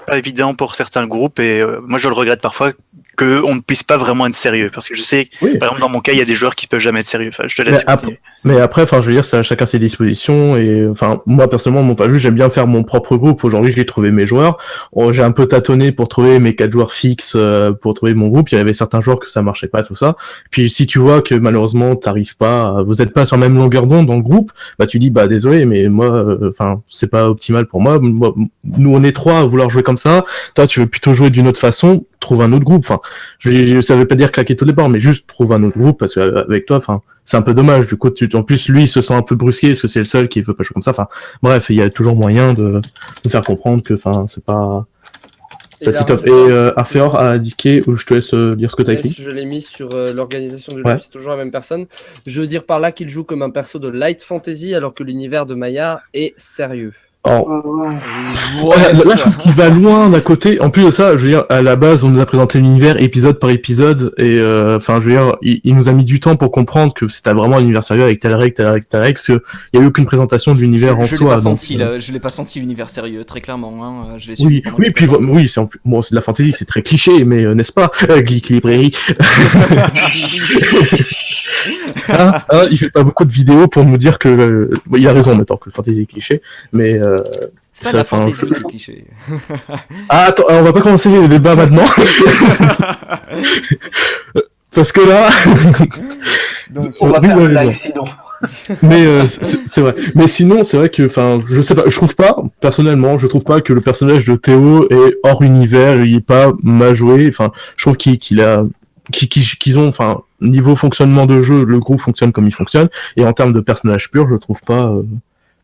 pas évident pour certains groupes et moi je le regrette parfois qu'on ne puisse pas vraiment être sérieux parce que je sais Oui. par exemple dans mon cas il y a des joueurs qui peuvent jamais être sérieux. Enfin, je te laisse Mais continuer. Mais après, enfin, je veux dire, ça, chacun ses dispositions et, enfin, moi personnellement, mon pas vu, j'aime bien faire mon propre groupe. Aujourd'hui, j'ai trouvé mes joueurs. J'ai un peu tâtonné pour trouver mes 4 joueurs fixes, pour trouver mon groupe. Il y avait certains joueurs que ça marchait pas, tout ça. Puis si tu vois que malheureusement, t'arrives pas, vous êtes pas sur la même longueur d'onde dans le groupe, bah tu dis, bah désolé, mais moi, enfin, c'est pas optimal pour moi. Nous, on est 3 à vouloir jouer comme ça. Toi, tu veux plutôt jouer d'une autre façon. Trouve un autre groupe. Enfin, ça veut pas dire claquer tous les bords, mais juste trouve un autre groupe parce que avec toi, enfin. C'est un peu dommage, du coup, en plus, lui, il se sent un peu brusqué, parce que c'est le seul qui veut pas jouer comme ça, enfin, bref, il y a toujours moyen de faire comprendre que, enfin, c'est pas... Et Top. là, Et Arfeor a indiqué, ou je te laisse lire ce que t'as écrit. je l'ai mis sur l'organisation du Ouais. live, c'est toujours la même personne. Je veux dire par là qu'il joue comme un perso de light fantasy alors que l'univers de Maya est sérieux. Alors, Ouais, là, je trouve qu'il va loin d'un côté. En plus de ça, je veux dire, à la base, on nous a présenté l'univers épisode par épisode, et enfin, je veux dire, il nous a mis du temps pour comprendre que c'était vraiment un univers sérieux avec telle règle, telle règle, telle règle, parce que il y a eu aucune présentation de l'univers en je l'ai soi. pas donc, senti là, je l'ai pas senti l'univers sérieux, très clairement. Hein. Je l'ai suivi Oui, pendant oui, quelques puis temps. oui, c'est bon, c'est de la fantasy, c'est très cliché, mais n'est-ce pas, Geek Librairie. Il fait pas beaucoup de vidéos pour nous dire que il a raison maintenant que le fantasy est cliché, mais C'est pas de la enfin, fantaisie qui est cliché. attends, on va pas commencer les débats maintenant. Parce que là, Donc on va Oui, faire un ouais, live bon. sinon. mais c'est vrai. Mais sinon, c'est vrai que, enfin, je sais pas, je trouve pas, personnellement, je trouve pas que le personnage de Théo est hors univers, il est pas mal joué. Enfin, je trouve qu'ils ont, enfin, niveau fonctionnement de jeu, le groupe fonctionne comme il fonctionne, et en termes de personnage pur, je trouve pas.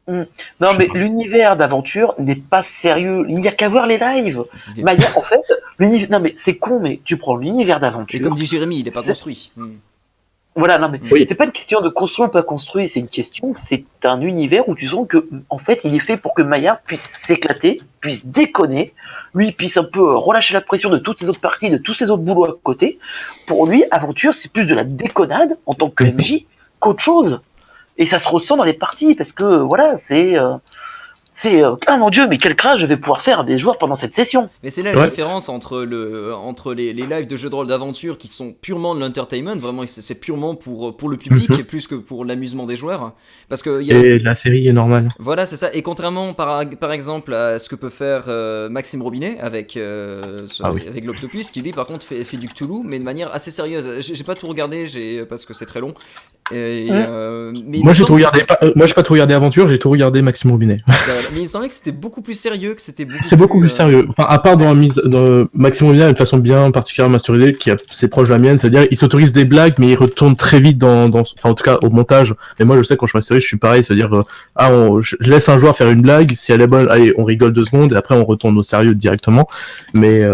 Non, Je mais sais pas. l'univers d'aventure n'est pas sérieux. Il n'y a qu'à voir les lives. Il est- Maya, en fait, non, mais c'est con, mais tu prends l'univers Et d'aventure. comme dit Jérémy, il est pas C'est- construit. Voilà, non, mais Oui. c'est pas une question de construit ou pas construit, c'est une question, c'est un univers où tu sens que, en fait, il est fait pour que Maya puisse s'éclater, puisse déconner, lui puisse un peu relâcher la pression de toutes ses autres parties, de tous ses autres boulots à côté. Pour lui, aventure, c'est plus de la déconnade en tant que MJ qu'autre chose. Et ça se ressent dans les parties, parce que, voilà, ah mon dieu, mais quel crash je vais pouvoir faire à des joueurs pendant cette session. Mais c'est là la Ouais. différence entre les lives de jeux de rôle d'aventure qui sont purement de l'entertainment, vraiment c'est purement pour le public plus que pour l'amusement des joueurs. Parce que il y a- Et la série est normale. voilà, c'est ça. Et contrairement par exemple à ce que peut faire Maxime Robinet avec, Ah oui. avec l'Octopus, qui lui par contre fait du Cthulhu, mais de manière assez sérieuse. J'ai pas tout regardé parce que c'est très long. Mais il Moi, me j'ai tout semble regardé. Moi, j'ai pas tout regardé Aventure, j'ai tout regardé Maxime Robinet. mais il me semblait que c'était beaucoup plus sérieux, que c'était beaucoup C'est beaucoup plus euh, sérieux. Enfin, à part dans la mise, Maxime Robinet a une façon bien particulièrement masterisée qui c'est proche de la mienne, c'est-à-dire il s'autorise des blagues, mais il retourne très vite enfin en tout cas au montage. Mais moi, je sais quand je masterise, je suis pareil, c'est-à-dire je laisse un joueur faire une blague, si elle est bonne, allez, on rigole 2 secondes et après on retourne au sérieux directement. Mais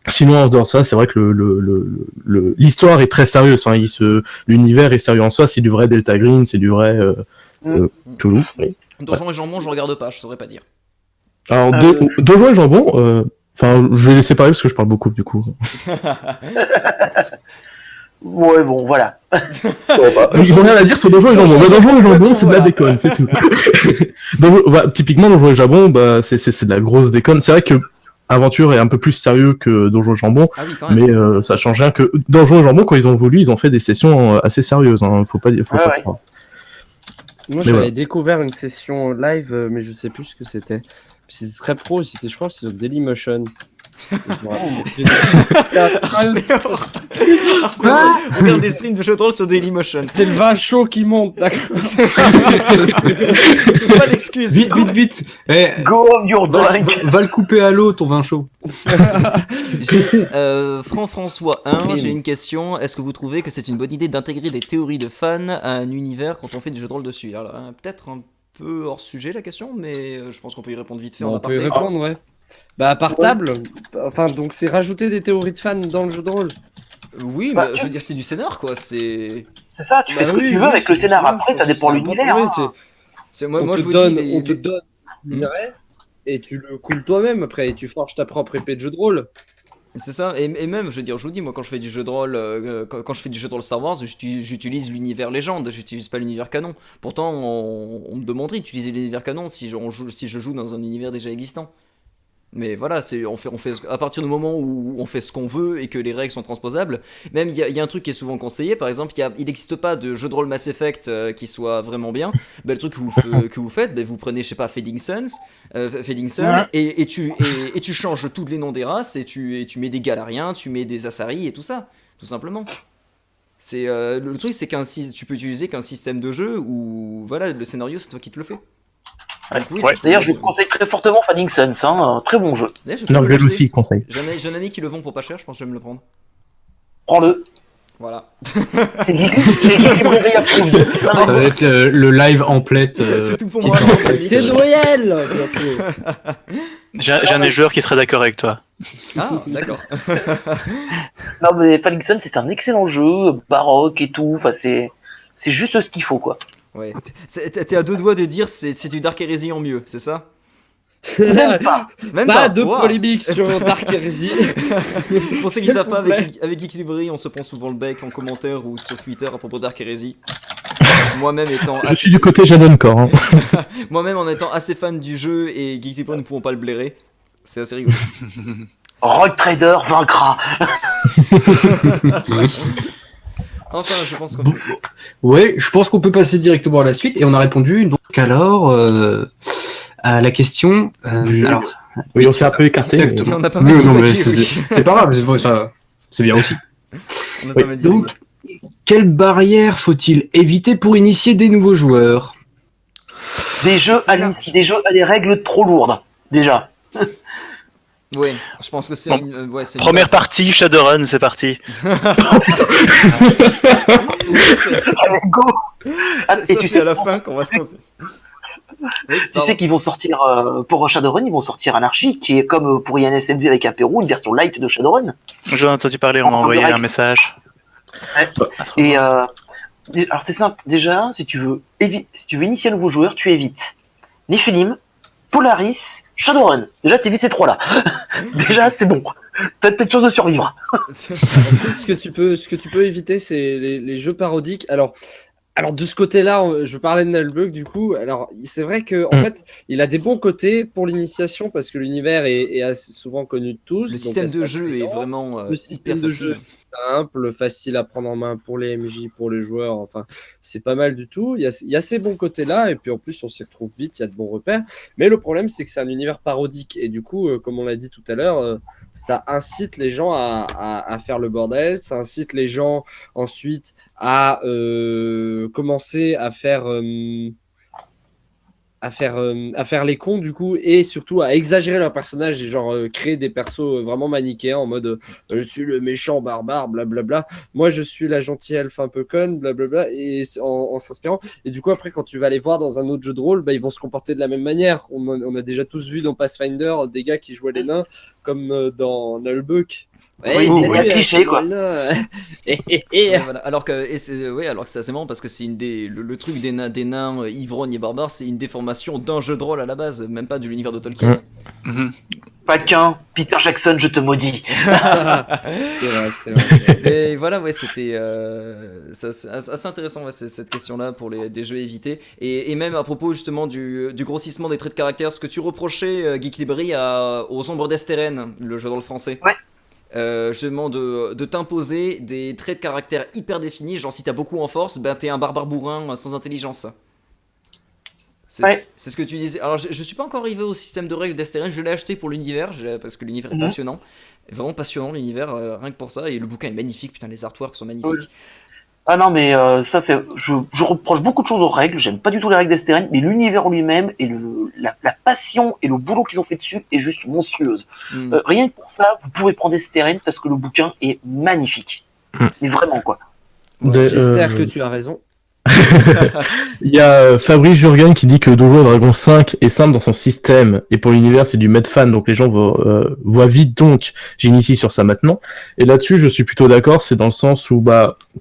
sinon, en dehors de ça, c'est vrai que l'histoire est très sérieuse. Enfin, l'univers est sérieux en soi. C'est du vrai Delta Green, c'est du vrai Toulouse. Oui. Donjons et Jambon, je regarde pas, je saurais pas dire. Alors, Donjons et Jambon, enfin, je vais laisser parler parce que je parle beaucoup du coup. Ouais, bon, voilà. Ils ont rien à dire sur Donjons et Jambon. Bah, Donjons et Jambon, c'est de la Voilà. déconne, c'est tout. Typiquement, Donjons et Jambon, bah, c'est de la grosse déconne. C'est vrai que Aventure est un peu plus sérieux que Donjons et Jambon, Ah oui, quand même. mais ça change rien que Donjons et Jambon, quand ils ont voulu, ils ont fait des sessions assez sérieuses. Hein. Faut pas Ouais. croire. Moi, Mais j'avais voilà. découvert une session live, mais je sais plus ce que c'était. C'était très pro, je crois que c'est sur Dailymotion. Regarde des streams de jeux de rôle sur Dailymotion. C'est le vin chaud qui monte, d'accord. C'est pas d'excuse. Vite. Go on your drink. Va le couper à l'eau, ton vin chaud. François 1, j'ai une question. Est-ce que vous trouvez que c'est une bonne idée d'intégrer des théories de fans à un univers quand on fait des jeux de rôle dessus? Alors, peut-être un peu hors sujet la question, mais je pense qu'on peut y répondre vite fait en On peut y aparté. répondre, ouais. Bah, par table. Enfin, donc c'est rajouter des théories de fans dans le jeu de rôle. Oui, Bah, mais je veux dire, c'est du scénar quoi. C'est C'est ça, tu fais Bah ce que oui, tu veux oui, avec le c'est scénar. ça, Après, je ça pense dépend de que c'est l'univers. un bon hein. c'est moi, on moi te je vous donne, dis on te donne l'univers et tu le coules toi-même après et tu forges ta propre épée de jeu de rôle. c'est ça. Et même, je veux dire, je vous dis, moi quand je fais du jeu de rôle, quand je fais du jeu de rôle Star Wars, j'utilise l'univers légende, j'utilise pas l'univers canon. Pourtant, on me demanderait d'utiliser l'univers canon si je joue dans un univers déjà existant. Mais voilà, on fait à partir du moment où on fait ce qu'on veut et que les règles sont transposables. Même il y a un truc qui est souvent conseillé, par exemple, il n'existe pas de jeu de rôle Mass Effect qui soit vraiment bien. Ben, le truc que vous faites, ben, vous prenez, je sais pas, Fading Sun, Ouais. et tu changes tous les noms des races et tu mets des Galariens, tu mets des Asari et tout ça, tout simplement. C'est le truc, c'est tu peux utiliser qu'un système de jeu où voilà, le scénario c'est toi qui te le fais. Donc oui, Ouais. tu peux- D'ailleurs, je conseille très fortement Fading Suns, très bon jeu. D'ailleurs, je peux Non, me je vais l'acheter. aussi conseil. J'ai un ami qui le vend pour pas cher, je pense que je vais me le prendre. Prends-le. Voilà. C'est Geek Librairie approuve. Ça va être le live en plate. C'est tout pour qui moi. t'en- C'est Noël bientôt. J'ai un des joueurs qui serait d'accord avec toi. Ah, d'accord. Non, mais Fading Suns, c'est un excellent jeu, baroque et tout. Enfin, c'est juste ce qu'il faut, quoi. Ouais. T'es à deux doigts de dire c'est du Dark Heresy en mieux, c'est ça? Même pas. Même Pas de Wow. polémique sur Dark Heresy. Pour ceux qui savent pas, avec Geek Librairie, on se prend souvent le bec en commentaire ou sur Twitter à propos de Dark Heresy. Moi-même Je suis du côté Jadon Core. Hein. Moi-même en étant assez fan du jeu et Geek Librairie ne pouvons pas le blairer. C'est assez rigolo. Rogue Trader vaincra. Enfin, je pense qu'on Bon. Ouais, je pense qu'on peut passer directement à la suite et on a répondu donc alors à la question. Alors, Oui, on s'est un peu écarté. mais- exactement. on a pas Mais mal non, mais divagué, c'est pas grave, c'est bien aussi. on a pas mal Donc, divagué. quelle barrière faut-il éviter pour initier des nouveaux joueurs? Des jeux à des règles trop lourdes, déjà. Ouais, je pense que c'est Bon. ouais, c'est une Première base. partie, Shadowrun, c'est parti. Allez, go. Ah, Ça, et tu c'est sais, à la fin qu'on va se lancer. Oui, tu sais qu'ils vont sortir, pour Shadowrun, ils vont sortir Anarchy, qui est comme pour INSMV avec Apéro, une version light de Shadowrun. J'en ai entendu parler, on m'a envoyé un message. Et alors c'est simple, déjà, si tu veux initier un nouveau joueur, tu évites Nephilim, Polaris, Shadowrun. Déjà, tu évites ces trois-là. Déjà, c'est bon. T'as peut-être chance de survivre. Ce que tu peux éviter, c'est les jeux parodiques. Alors de ce côté-là, je parlais de Nullbug du coup. Alors c'est vrai que en fait, il a des bons côtés pour l'initiation parce que l'univers est assez souvent connu de tous. Le donc système assez de jeu est intelligent. vraiment Le système hyper de jeu facile. simple, facile à prendre en main pour les MJ, pour les joueurs. Enfin, c'est pas mal du tout. Il y a ces bons côtés-là et puis en plus, on s'y retrouve vite. Il y a de bons repères. Mais le problème, c'est que c'est un univers parodique et du coup, comme on l'a dit tout à l'heure. Ça incite les gens à faire le bordel, ça incite les gens ensuite à commencer à faire les cons du coup et surtout à exagérer leur personnage et genre créer des persos vraiment manichéens en mode je suis le méchant barbare blablabla, moi je suis la gentille elfe un peu conne blablabla et en s'inspirant et du coup après quand tu vas les voir dans un autre jeu de rôle bah, ils vont se comporter de la même manière. On a déjà tous vu dans Pathfinder des gars qui jouaient les nains comme dans Nullbuck. Oui, c'est bien cliché, quoi. Ouais, voilà. Alors que c'est assez marrant parce que c'est le truc des nains ivrognes et barbares, c'est une déformation d'un jeu de rôle à la base, même pas de l'univers de Tolkien. Mhm. Pas qu'un. Peter Jackson, je te maudis. c'est vrai. Et voilà, ouais, c'était c'est assez intéressant ouais, cette question-là pour des jeux évités. Et même à propos justement du grossissement des traits de caractère, ce que tu reprochais, Geek Librairie, aux Ombres d'Esteren, le jeu de rôle français. Ouais. Justement de t'imposer des traits de caractère hyper définis, genre si t'as beaucoup en force, ben t'es un barbare bourrin sans intelligence. C'est ce que tu disais. Alors, je suis pas encore arrivé au système de règles d'Estérène. Je l'ai acheté pour l'univers, parce que l'univers est passionnant. Vraiment passionnant, l'univers, rien que pour ça. Et le bouquin est magnifique, putain, les artworks sont magnifiques. Oui. Ah non, mais ça, je reproche beaucoup de choses aux règles. J'aime pas du tout les règles d'Estérène, mais l'univers en lui-même et la passion et le boulot qu'ils ont fait dessus est juste monstrueuse. Rien que pour ça, vous pouvez prendre Estérène parce que le bouquin est magnifique. Mais vraiment, quoi. J'espère que tu as raison. Il y a Fabrice Jurgen qui dit que Donjons & Dragons 5 est simple dans son système et pour l'univers c'est du Medfan, donc les gens voient vite, donc j'initie sur ça maintenant. Et là-dessus je suis plutôt d'accord, c'est dans le sens où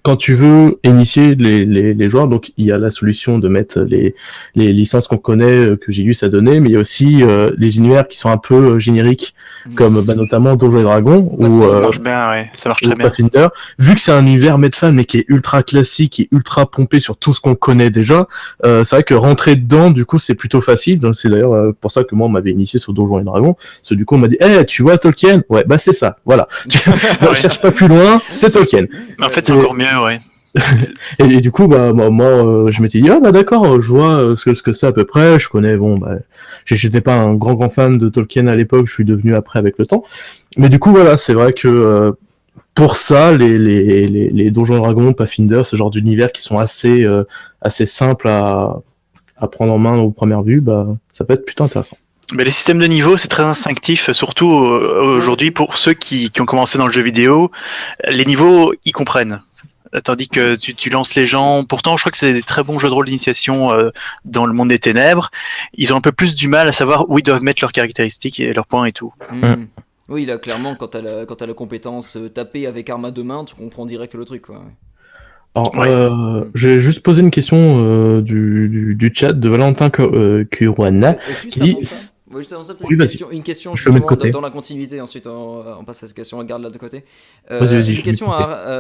quand tu veux initier les joueurs, donc il y a la solution de mettre les licences qu'on connaît, que Gilus a donné, mais il y a aussi les univers qui sont un peu génériques, comme notamment Donjons & Dragons ou ça marche bien, ouais. Ça marche très bien. Pathfinder. Vu que c'est un univers Medfan mais qui est ultra classique et ultra pompé sur tout ce qu'on connaît déjà, c'est vrai que rentrer dedans du coup c'est plutôt facile. Donc c'est d'ailleurs pour ça que moi on m'avait initié sur Donjons et Dragons. Parce que du coup on m'a dit tu vois Tolkien, ouais bah c'est ça, voilà. Tu ne cherches pas plus loin, c'est Tolkien. Mais en fait c'est encore mieux, ouais. Et du coup moi je m'étais dit d'accord, je vois ce que c'est à peu près, je connais j'étais pas un grand fan de Tolkien à l'époque, je suis devenu après avec le temps, mais du coup voilà, c'est vrai que pour ça, les Donjons & Dragons, Pathfinder, ce genre d'univers qui sont assez simples à prendre en main au première vue, ça peut être plutôt intéressant. Mais les systèmes de niveau, c'est très instinctif, surtout aujourd'hui pour ceux qui ont commencé dans le jeu vidéo. Les niveaux, ils comprennent. Tandis que tu lances les gens, pourtant je crois que c'est des très bons jeux de rôle d'initiation dans le monde des ténèbres. Ils ont un peu plus du mal à savoir où ils doivent mettre leurs caractéristiques et leurs points et tout. Oui, là, clairement, quand t'as la compétence taper avec arme à deux mains, tu comprends direct le truc, quoi. Alors, je vais juste poser une question du chat de Valentin Kuruana qui dit... Juste avant ça, oui, une question justement dans la continuité, ensuite on passe à cette question, on garde là de côté. Vas-y, une question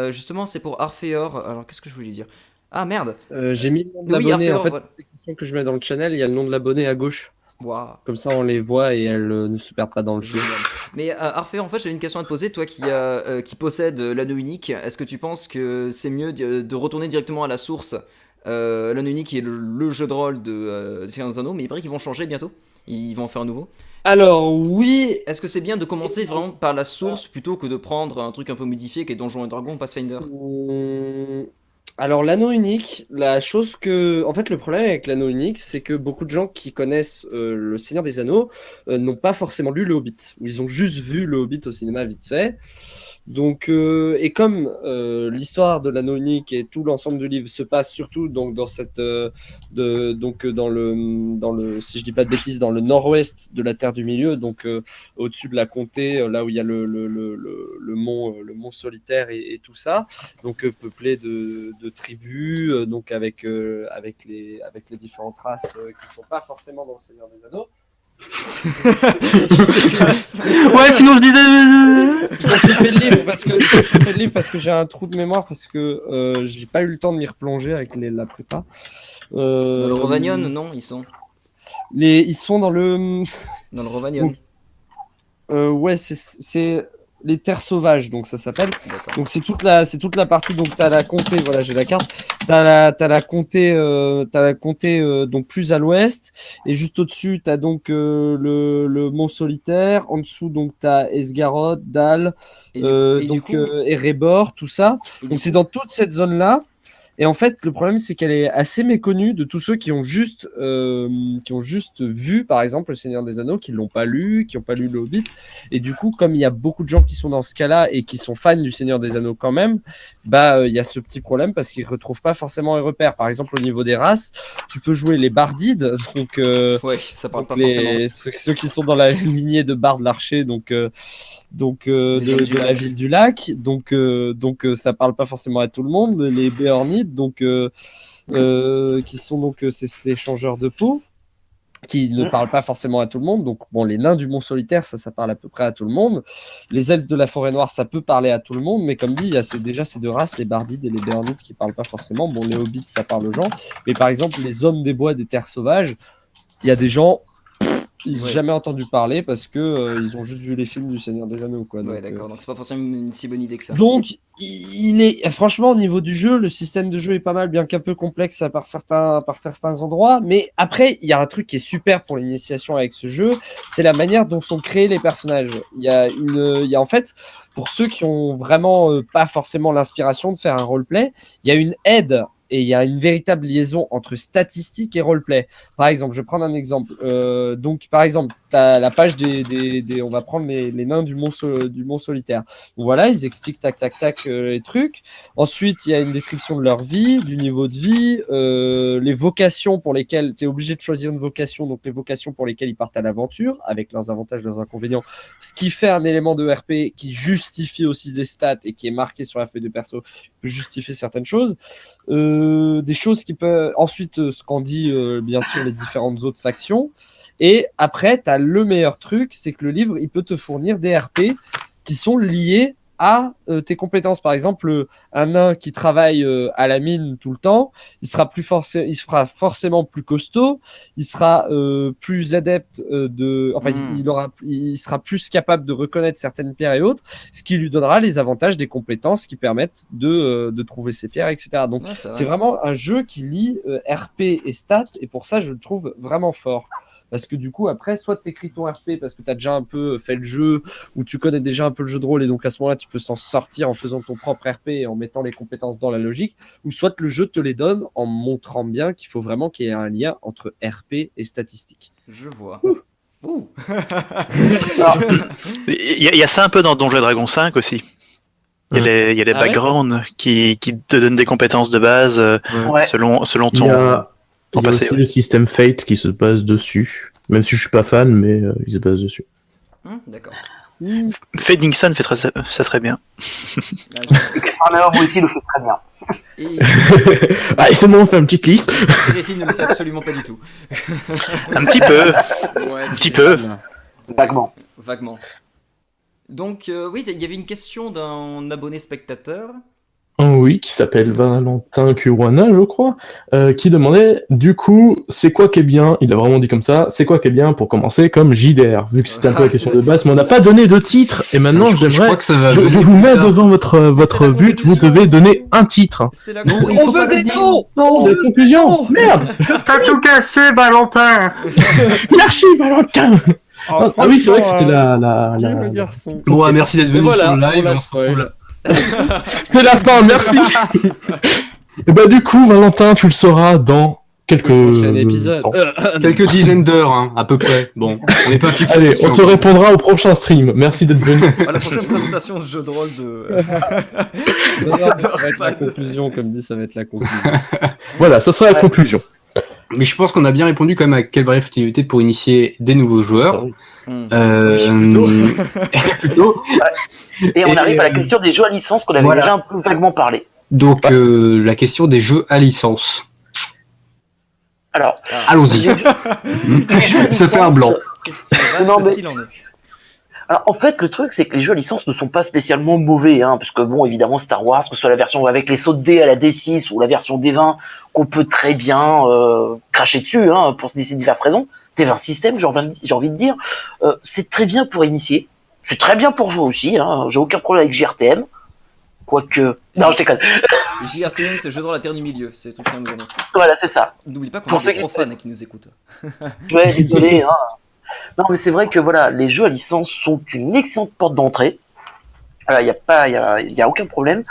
justement, c'est pour Arphéor. Alors qu'est-ce que je voulais dire? Ah merde, j'ai mis le nom de l'abonné, en fait, les questions que je mets dans le channel, il y a le nom de l'abonné à gauche. Wow. Comme ça, on les voit et elles ne se perdent pas dans le film. Mais Arphéor, en fait, j'avais une question à te poser. Toi qui possède l'anneau unique, est-ce que tu penses que c'est mieux de retourner directement à la source? L'anneau unique qui est le jeu de rôle de Seigneur des Anneaux, mais il paraît qu'ils vont changer bientôt. Ils vont en faire un nouveau. Alors oui. Est-ce que c'est bien de commencer vraiment par la source plutôt que de prendre un truc un peu modifié qui est Donjons et Dragons, Pathfinder? Alors l'anneau unique, en fait le problème avec l'anneau unique, c'est que beaucoup de gens qui connaissent le Seigneur des Anneaux n'ont pas forcément lu le Hobbit, ou ils ont juste vu le Hobbit au cinéma vite fait. Donc et comme l'histoire de l'anneau unique et tout l'ensemble du livre se passe surtout donc dans cette dans le si je dis pas de bêtises dans le nord-ouest de la Terre du Milieu, donc au-dessus de la comté, là où il y a le mont solitaire et tout ça, donc peuplé de tribus, donc avec les différentes races qui sont pas forcément dans le Seigneur des Anneaux. Ouais, sinon je disais. Je fais le livre parce que j'ai un trou de mémoire, parce que j'ai pas eu le temps de m'y replonger avec la prépa. Dans le Rovanion, non, ils sont dans le Rovanion. Ouais, c'est les terres sauvages, donc ça s'appelle. D'accord. Donc c'est toute la partie, donc t'as la comté, voilà, j'ai la carte. T'as la comté donc plus à l'ouest, et juste au-dessus t'as donc le mont solitaire. En dessous donc t'as Esgaroth, Dal, Erebor, tout ça. Donc c'est dans toute cette zone là. Et en fait, le problème, c'est qu'elle est assez méconnue de tous ceux qui ont juste vu, par exemple, Le Seigneur des Anneaux, qui l'ont pas lu, qui n'ont pas lu Le Hobbit. Et du coup, comme il y a beaucoup de gens qui sont dans ce cas-là et qui sont fans du Seigneur des Anneaux quand même, il y a ce petit problème parce qu'ils retrouvent pas forcément les repères. Par exemple, au niveau des races, tu peux jouer les bardides, donc ouais, ça parle pas forcément. Ceux qui sont dans la lignée de Bard l'Archer, donc de la ville du lac, donc ça parle pas forcément à tout le monde. Les Béornites, donc qui sont donc ces changeurs de peau, qui ne parlent pas forcément à tout le monde. Donc bon, les nains du Mont Solitaire, ça parle à peu près à tout le monde. Les elfes de la Forêt Noire, ça peut parler à tout le monde, mais comme dit, il y a déjà ces deux races, les bardides et les Béornites, qui parlent pas forcément. Bon, les hobbits, ça parle aux gens, mais par exemple les hommes des bois des terres sauvages, il y a des gens ils n'ont Ouais. jamais entendu parler parce que ils ont juste vu les films du Seigneur des Anneaux, quoi. Ouais, Donc, d'accord. Donc c'est pas forcément une si bonne idée que ça. donc, il est franchement au niveau du jeu, le système de jeu est pas mal, bien qu'un peu complexe par certains endroits. Mais après, il y a un truc qui est super pour l'initiation avec ce jeu, c'est la manière dont sont créés les personnages. Il y a en fait, pour ceux qui ont vraiment pas forcément l'inspiration de faire un roleplay, il y a une aide. Et il y a une véritable liaison entre statistiques et roleplay. Par exemple, je vais prendre un exemple. Donc, par exemple, tu as la page on va prendre les nains du mont solitaire. Donc, voilà, ils expliquent tac, tac, tac les trucs. Ensuite, il y a une description de leur vie, du niveau de vie, les vocations pour lesquelles tu es obligé de choisir une vocation, donc les vocations pour lesquelles ils partent à l'aventure, avec leurs avantages, leurs inconvénients. Ce qui fait un élément de RP qui justifie aussi des stats et qui est marqué sur la feuille de perso, peut justifier certaines choses. Des choses qui peuvent ensuite ce qu'en dit bien sûr les différentes autres factions, et après tu as le meilleur truc, c'est que le livre il peut te fournir des RP qui sont liés à tes compétences. Par exemple, un nain qui travaille à la mine tout le temps, il sera forcément plus costaud, il sera plus adepte il sera plus capable de reconnaître certaines pierres et autres, ce qui lui donnera les avantages des compétences qui permettent de trouver ces pierres, etc. Donc Ouais, c'est vraiment un jeu qui lie RP et stats, et pour ça je le trouve vraiment fort. Parce que du coup, après, soit tu écris ton RP parce que tu as déjà un peu fait le jeu, ou tu connais déjà un peu le jeu de rôle, et donc à ce moment-là, tu peux s'en sortir en faisant ton propre RP et en mettant les compétences dans la logique, ou soit le jeu te les donne en montrant bien qu'il faut vraiment qu'il y ait un lien entre RP et statistiques. Je vois. Ouh. Il y a ça un peu dans Donjons et Dragons 5 aussi. Il y a des Ah ouais backgrounds qui te donnent des compétences de base Ouais. selon Il y ton a, il y a passé. aussi le système Fate qui se base dessus. Même si je suis pas fan, mais il se base dessus. D'accord. Fedingson fait ça très bien. Là, Farmer, moi aussi, le fait très bien. Et Allez, c'est bon, on fait une petite liste. Thérésine ne le fait absolument pas du tout. Un petit peu. Ouais, Un petit peu. Vaguement. Vaguement. Donc, oui, il y avait une question d'un abonné spectateur. Oui, qui s'appelle Valentin Kuwana, je crois, qui demandait, du coup, c'est quoi qui est bien, il a vraiment dit comme ça, c'est quoi qui est bien pour commencer comme JDR, vu que c'était un peu la question de base, mais on n'a pas donné de titre, et maintenant je j'aimerais, crois que ça va je venir vous plus mets tard. devant votre la but, vous conclusion. devez donner un titre. C'est la Non, il On faut veut pas des le dire. noms. C'est la conclusion. Merde. T'as tout cassé, Valentin. Merci Valentin. Ah oui, c'est vrai que c'était la... Le garçon. Bon, merci d'être Et venu voilà, sur le on live. la On se retrouve spoil. là. C'était la fin, merci. Et bah du coup, Valentin, tu le sauras dans quelques... Prochain épisode. temps. Quelques dizaines d'heures, hein, à peu près. Bon, on n'est pas fixé. Allez, là-dessus on te encore. répondra au prochain stream. Merci d'être venu. À la prochaine présentation de jeu de rôle de. Non, ça va être la conclusion, comme dit, ça va être la conclusion. Voilà, ça sera la conclusion. Mais je pense qu'on a bien répondu quand même à quelle brève activité pour initier des nouveaux joueurs. Plutôt. Plutôt. Et on Et, arrive à la question des jeux à licence qu'on avait voilà. déjà un peu vaguement parlé. Donc, la question des jeux à licence. Alors, Allons-y. les jeux à Ça fait un licence- blanc. Non, mais- S'il en est. Alors, en fait, le truc, c'est que les jeux à licence ne sont pas spécialement mauvais, hein, parce que bon, évidemment, Star Wars, que ce soit la version avec les sauts de dés à la D6 ou la version D20, qu'on peut très bien cracher dessus, hein, pour ces diverses raisons. D20 système, j'ai envie de dire, c'est très bien pour initier. C'est très bien pour jouer aussi, hein, j'ai aucun problème avec JRTM. Quoique... Non, je déconne. JRTM, c'est le jeu de rôle la Terre du Milieu. C'est tout ce qu'on nous dit. Voilà, c'est ça. N'oublie pas qu'on Pour a ceux des qui- profanes qui nous écoutent. Ouais, désolé. Hein. Non, mais c'est vrai que voilà, les jeux à licence sont une excellente porte d'entrée. Il y a aucun problème.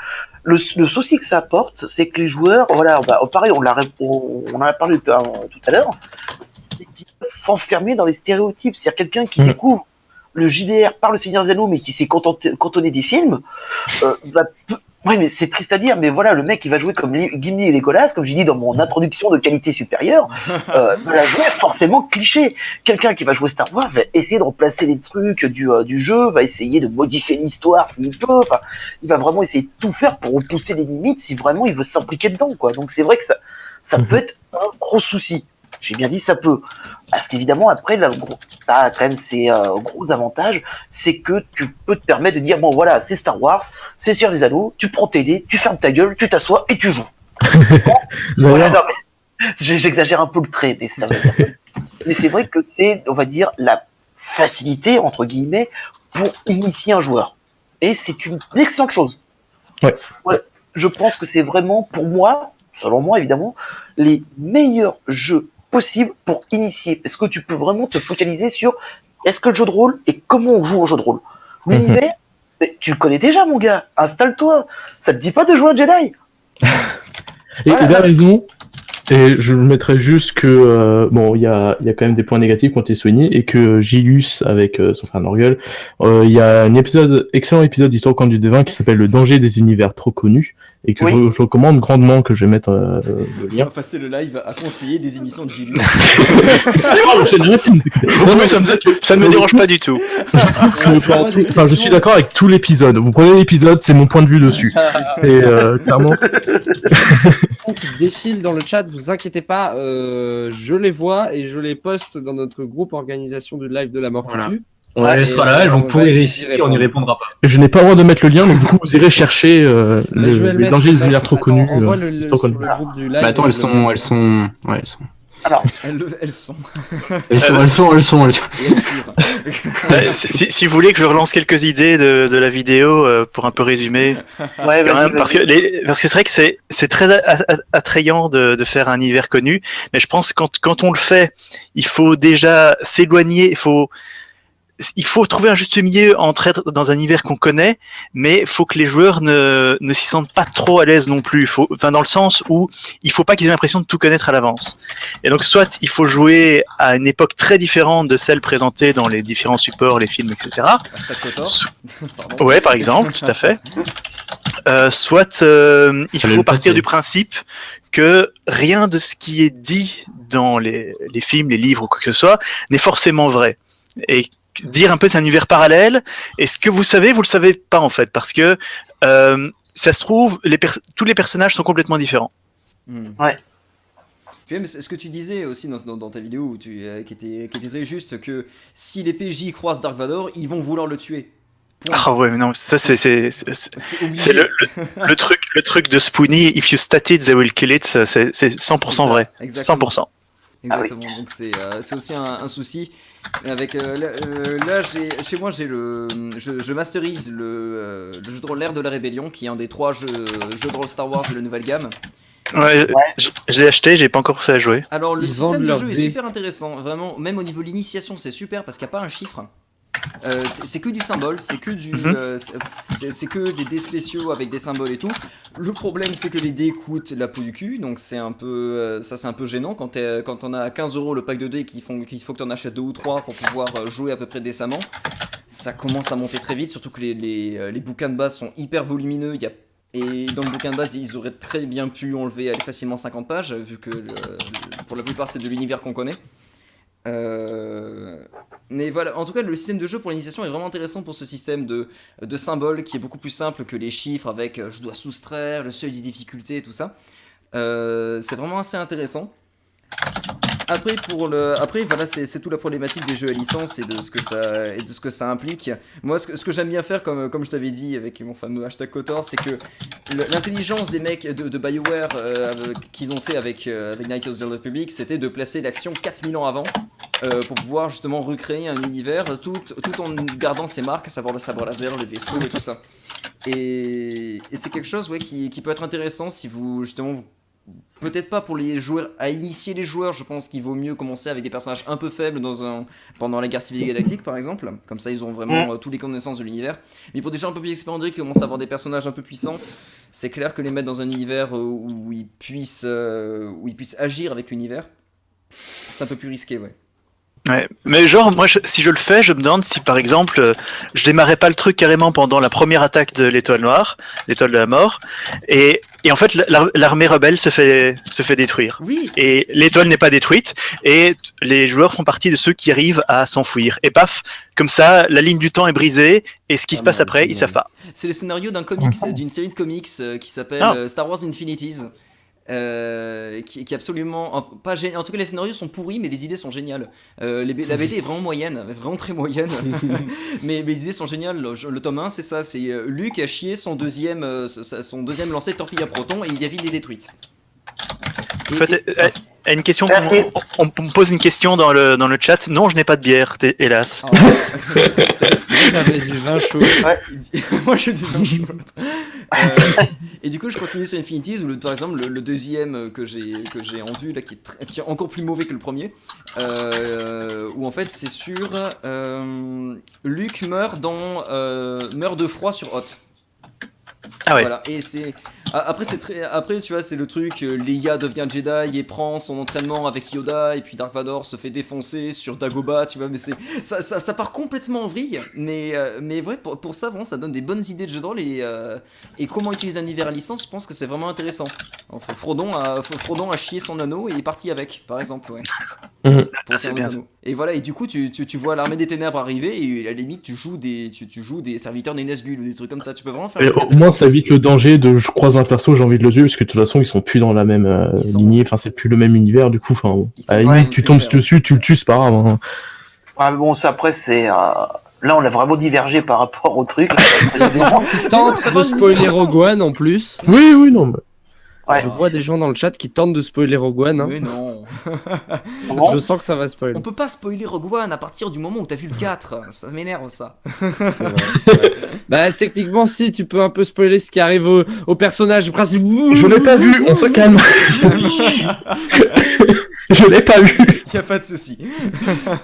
Le souci que ça apporte, c'est que les joueurs, voilà, pareil, on en a parlé tout à l'heure, c'est qu'ils peuvent s'enfermer dans les stéréotypes. C'est-à-dire quelqu'un qui découvre le JDR par le Seigneur des Anneaux, mais qui s'est cantonné des films, oui, mais c'est triste à dire, mais voilà, le mec, il va jouer comme Gimli et Legolas, comme j'ai dit dans mon introduction de qualité supérieure, va jouer forcément cliché. Quelqu'un qui va jouer Star Wars va essayer de remplacer les trucs du jeu, va essayer de modifier l'histoire s'il peut, enfin, il va vraiment essayer de tout faire pour repousser les limites si vraiment il veut s'impliquer dedans, quoi. Donc c'est vrai que ça peut être un gros souci. J'ai bien dit ça peut. Parce qu'évidemment, après, ça a quand même ses gros avantages, c'est que tu peux te permettre de dire, bon voilà, c'est Star Wars, c'est Seigneur des Anneaux, tu prends tes dés, tu fermes ta gueule, tu t'assois et tu joues. Voilà, non, mais j'exagère un peu le trait, mais ça peut. mais c'est vrai que c'est, on va dire, la facilité, entre guillemets, pour initier un joueur. Et c'est une excellente chose. Ouais. Je pense que c'est vraiment, pour moi, selon moi évidemment, les meilleurs jeux possibles pour initier. Parce que tu peux vraiment te focaliser sur est-ce que le jeu de rôle et comment on joue au jeu de rôle. L'univers, mais tu le connais déjà, mon gars. Installe-toi. Ça te dit pas de jouer à Jedi? Et il a raison. Et je mettrais juste que bon, il y a quand même des points négatifs qui ont été soulignés et que Gilus avec son frère Norgul, il y a un excellent épisode d'Histoire au camp du Devin qui s'appelle Le danger des univers trop connus et que je recommande grandement, que je vais mettre le On lien. va passer le live à conseiller des émissions de Gilus. Ça ne me dérange pas du tout. Enfin, je suis d'accord avec tout l'épisode. Vous prenez l'épisode, c'est mon point de vue dessus. Et clairement. Qui défilent dans le chat, vous inquiétez pas, je les vois et je les poste dans notre groupe organisation du live de la mort qui tue. On la laissera là, elles vont pourrir ici, essayer d'y on n'y répondre. répondra pas. Je n'ai pas le droit de mettre le lien, donc du coup vous irez chercher Mais je vais le les mettre, dangers des attends, univers trop connus. Envoie le trop sur connus. le groupe du live. Bah attends, elles sont. Ouais, elles sont. Alors, Elles sont. Elles sont. Et elles fuirent. Si vous voulez que je relance quelques idées de la vidéo pour un peu résumer, ouais, quand vas-y, même, parce que c'est vrai que c'est très attrayant de faire un univers connu, mais je pense que quand on le fait, il faut déjà s'éloigner, il faut trouver un juste milieu entre être dans un univers qu'on connaît, mais il faut que les joueurs ne s'y sentent pas trop à l'aise non plus. Enfin, dans le sens où il faut pas qu'ils aient l'impression de tout connaître à l'avance. Et donc, soit il faut jouer à une époque très différente de celle présentée dans les différents supports, les films, etc. Hashtag Kotor. Pardon. Ouais, par exemple, tout à fait. Soit il faut partir du principe que rien de ce qui est dit dans les films, les livres ou quoi que ce soit n'est forcément vrai. Et dire un peu c'est un univers parallèle, et ce que vous savez, vous le savez pas en fait, parce que ça se trouve, tous les personnages sont complètement différents. Ouais. Puis même ce que tu disais aussi dans ta vidéo qui était très juste, que si les PJ croisent Dark Vador, ils vont vouloir le tuer. Point. Ah ouais, non, ça c'est obligé. le truc de Spoonie, if you stat it, they will kill it, c'est 100% vrai. Exactement. 100%. Exactement, donc c'est aussi un souci. Avec là, chez moi, je masterise le jeu de rôle L'Ère de la Rébellion, qui est un des 3 jeux de rôle Star Wars de la nouvelle gamme. Ouais. Je l'ai acheté, j'ai pas encore fait à jouer. Alors le Ils système vendent de leur jeu est dé. super intéressant, vraiment, même au niveau de l'initiation, c'est super parce qu'il n'y a pas un chiffre. C'est que du symbole, c'est que c'est que des dés spéciaux avec des symboles et tout. Le problème, c'est que les dés coûtent la peau du cul, donc c'est un peu ça, c'est un peu gênant quand on a 15 € le pack de dés qu'il faut que tu en achètes 2 ou 3 pour pouvoir jouer à peu près décemment. Ça commence à monter très vite, surtout que les bouquins de base sont hyper volumineux. Et dans le bouquin de base, ils auraient très bien pu enlever facilement 50 pages, vu que pour la plupart c'est de l'univers qu'on connaît. Mais voilà, en tout cas le système de jeu pour l'initiation est vraiment intéressant pour ce système de symboles qui est beaucoup plus simple que les chiffres avec je dois soustraire, le seuil de difficulté et tout ça. C'est vraiment assez intéressant. Après voilà, c'est toute la problématique des jeux à licence et de ce que ça implique. Moi ce que j'aime bien faire, comme je t'avais dit avec mon fameux hashtag Kotor, c'est que l'intelligence des mecs de BioWare qu'ils ont fait avec Knights of the Old Republic, c'était de placer l'action 4000 ans avant pour pouvoir justement recréer un univers tout en gardant ses marques, à savoir le sabre laser, le vaisseau et tout ça. Et c'est quelque chose qui peut être intéressant si vous justement peut-être pas pour les joueurs, à initier les joueurs, je pense qu'il vaut mieux commencer avec des personnages un peu faibles pendant la guerre civile galactique par exemple, comme ça ils ont vraiment toutes les connaissances de l'univers. Mais pour des gens un peu plus expérimentés qui commencent à avoir des personnages un peu puissants, c'est clair que les mettre dans un univers où ils puissent agir avec l'univers, c'est un peu plus risqué, ouais. Ouais, mais genre moi si je le fais, je me demande si par exemple je démarrais pas le truc carrément pendant la première attaque de l'étoile noire, l'étoile de la mort, et en fait l'armée rebelle se fait détruire. Oui, et l'étoile n'est pas détruite et les joueurs font partie de ceux qui arrivent à s'enfuir. Et paf, comme ça la ligne du temps est brisée et ce qui se passe après, ils savent pas. C'est le scénario d'une série de comics qui s'appelle Star Wars Infinities. Qui est absolument pas génial. En tout cas, les scénarios sont pourris, mais les idées sont géniales. La BD est vraiment moyenne, vraiment très moyenne. mais les idées sont géniales. Le tome 1, c'est ça, c'est Luke a chié son deuxième lancer de torpille à proton et il y a vite des détruites. Une question, Merci. on me pose une question dans le chat. Non, je n'ai pas de bière, hélas. Oh, tristesse. J'avais du vin chaud. Moi j'ai du vin chaud. Et du coup je continue sur Infinities où par exemple le deuxième que j'ai en vue là qui est encore plus mauvais que le premier, où en fait c'est sur Luke meurt de froid sur Hoth. Ah ouais. Voilà, et c'est après tu vois c'est le truc Leia devient Jedi et prend son entraînement avec Yoda et puis Dark Vador se fait défoncer sur Dagobah, tu vois, mais c'est ça part complètement en vrille, mais ouais pour ça vraiment ça donne des bonnes idées de jeu de rôle et comment utiliser un univers à licence, je pense que c'est vraiment intéressant. Enfin, Frodon a chié son anneau et est parti avec, par exemple, ouais. Pour c'est servir bien des anneaux. Et voilà, et du coup tu vois l'armée des ténèbres arriver et à la limite tu joues des serviteurs des Nazgûl ou des trucs comme ça, tu peux vraiment faire un Et truc au moins, intéressant. ça évite le danger de je croise un perso, j'ai envie de le tuer, parce que de toute façon, ils sont plus dans la même Ils sont- lignée, enfin, c'est plus le même univers, du coup, enfin, Ils sont à la pas limite, tu tombes clairs. dessus, tu le tues, c'est pas grave. Hein. Ah, mais bon, ça après, c'est. Là, on a vraiment divergé par rapport au truc. Il y a des gens qui tentent Ça de va spoiler dans le Rogue sens. One en plus. Oui, non, mais... Ouais. Je vois des gens dans le chat qui tentent de spoiler Rogue One. Hein. Mais non. Bon. Je sens que ça va spoiler. On peut pas spoiler Rogue One à partir du moment où t'as vu le 4. Ça m'énerve ça. Bah techniquement si, tu peux un peu spoiler ce qui arrive au personnage principal. Je l'ai pas vu, on se calme. Je l'ai pas vu. Y a pas de souci.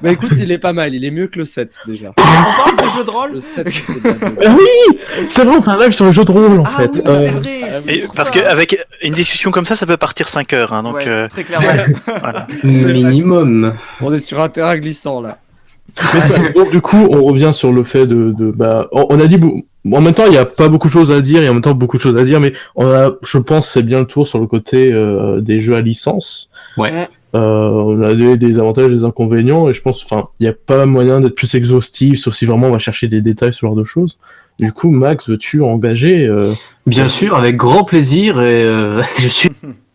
Bah écoute, il est pas mal, il est mieux que le 7 déjà. On parle de jeu de rôle. Le 7 c'était bien. Oui, c'est vrai, on fait un live sur le jeu de rôle, en Ah fait. oui, c'est vrai. c'est Et pour parce ça. qu'avec une discussion comme ça peut partir 5 heures. Hein, donc, Ouais, très clairement. voilà. Minimum. On est sur un terrain glissant là. Mais ça, donc, du coup, on revient sur le fait bah, on a dit, en même temps, il y a pas beaucoup de choses à dire, et en même temps, beaucoup de choses à dire, mais je pense, c'est bien le tour sur le côté des jeux à licence. Ouais. On a des avantages, des inconvénients, et je pense, enfin, il y a pas moyen d'être plus exhaustif, sauf si vraiment on va chercher des détails, ce genre de choses. Du coup, Max, veux-tu engager Bien sûr, avec grand plaisir. Et je suis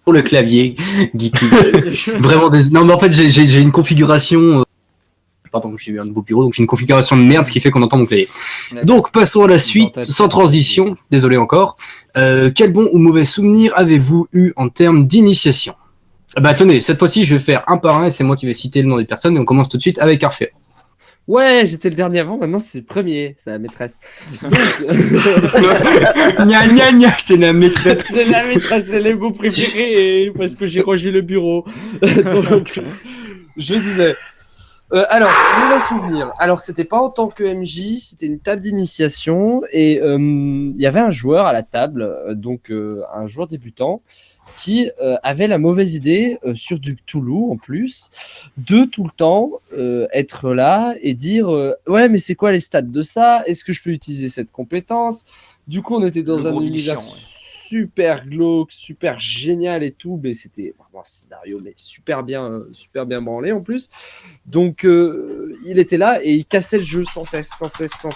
pour le clavier, Geeky. Vraiment Non, mais en fait, j'ai une configuration. Pardon, j'ai eu un nouveau bureau, donc j'ai une configuration de merde, ce qui fait qu'on entend mon clavier. D'accord. Donc, passons à la suite, Dans ta sans tête. transition. Désolé encore. Quel bon ou mauvais souvenir avez-vous eu en termes d'initiation? Bah, tenez, cette fois-ci, je vais faire un par un et c'est moi qui vais citer le nom des personnes et on commence tout de suite avec Arfé. Ouais, j'étais le dernier avant, maintenant c'est le premier, c'est la maîtresse. Donc, Gna gna gna, c'est la maîtresse. c'est la maîtresse, c'est les mots préférés et parce que j'ai rangé le bureau. Donc, je disais. Alors, mauvais souvenir. Alors, c'était pas en tant que MJ, c'était une table d'initiation et il y avait un joueur à la table, donc un joueur débutant, qui avait la mauvaise idée sur du Cthulhu en plus, de tout le temps être là et dire ouais, mais c'est quoi les stats de ça? Est-ce que je peux utiliser cette compétence? Du coup, on était dans Le un gros univers milichiant, ouais. super glauque, super génial et tout, mais c'était vraiment un scénario mais super bien branlé en plus. Donc il était là et il cassait le jeu sans cesse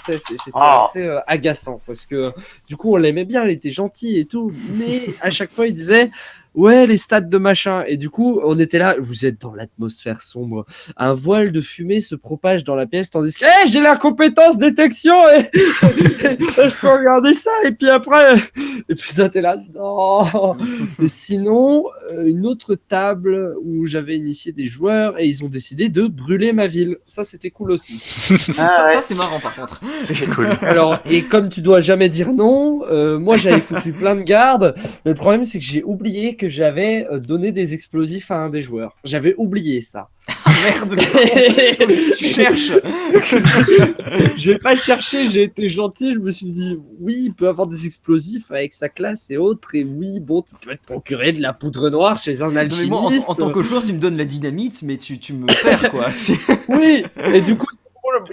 et c'était assez agaçant parce que du coup on l'aimait bien, il était gentil et tout, mais à chaque fois il disait ouais les stats de machin et du coup on était là, vous êtes dans l'atmosphère sombre, un voile de fumée se propage dans la pièce tandis que hey, j'ai la compétence détection et je peux regarder ça et puis après et puis toi t'es là non. Et sinon une autre table où j'avais initié des joueurs et ils ont décidé de brûler ma ville, ça c'était cool aussi. Ça c'est marrant par contre. C'est cool. Alors et comme tu dois jamais dire non, moi j'avais foutu plein de gardes, mais le problème c'est que j'ai oublié que j'avais donné des explosifs à un des joueurs, j'avais oublié ça. Merde. Comme si tu cherches. J'ai pas cherché, j'ai été gentil, je me suis dit oui, il peut avoir des explosifs avec sa classe et autres, et oui, bon, tu peux te procurer de la poudre noire chez un Non, mais alchimiste. moi en tant que joueur tu me donnes la dynamite mais tu me perds quoi. Oui, et du coup,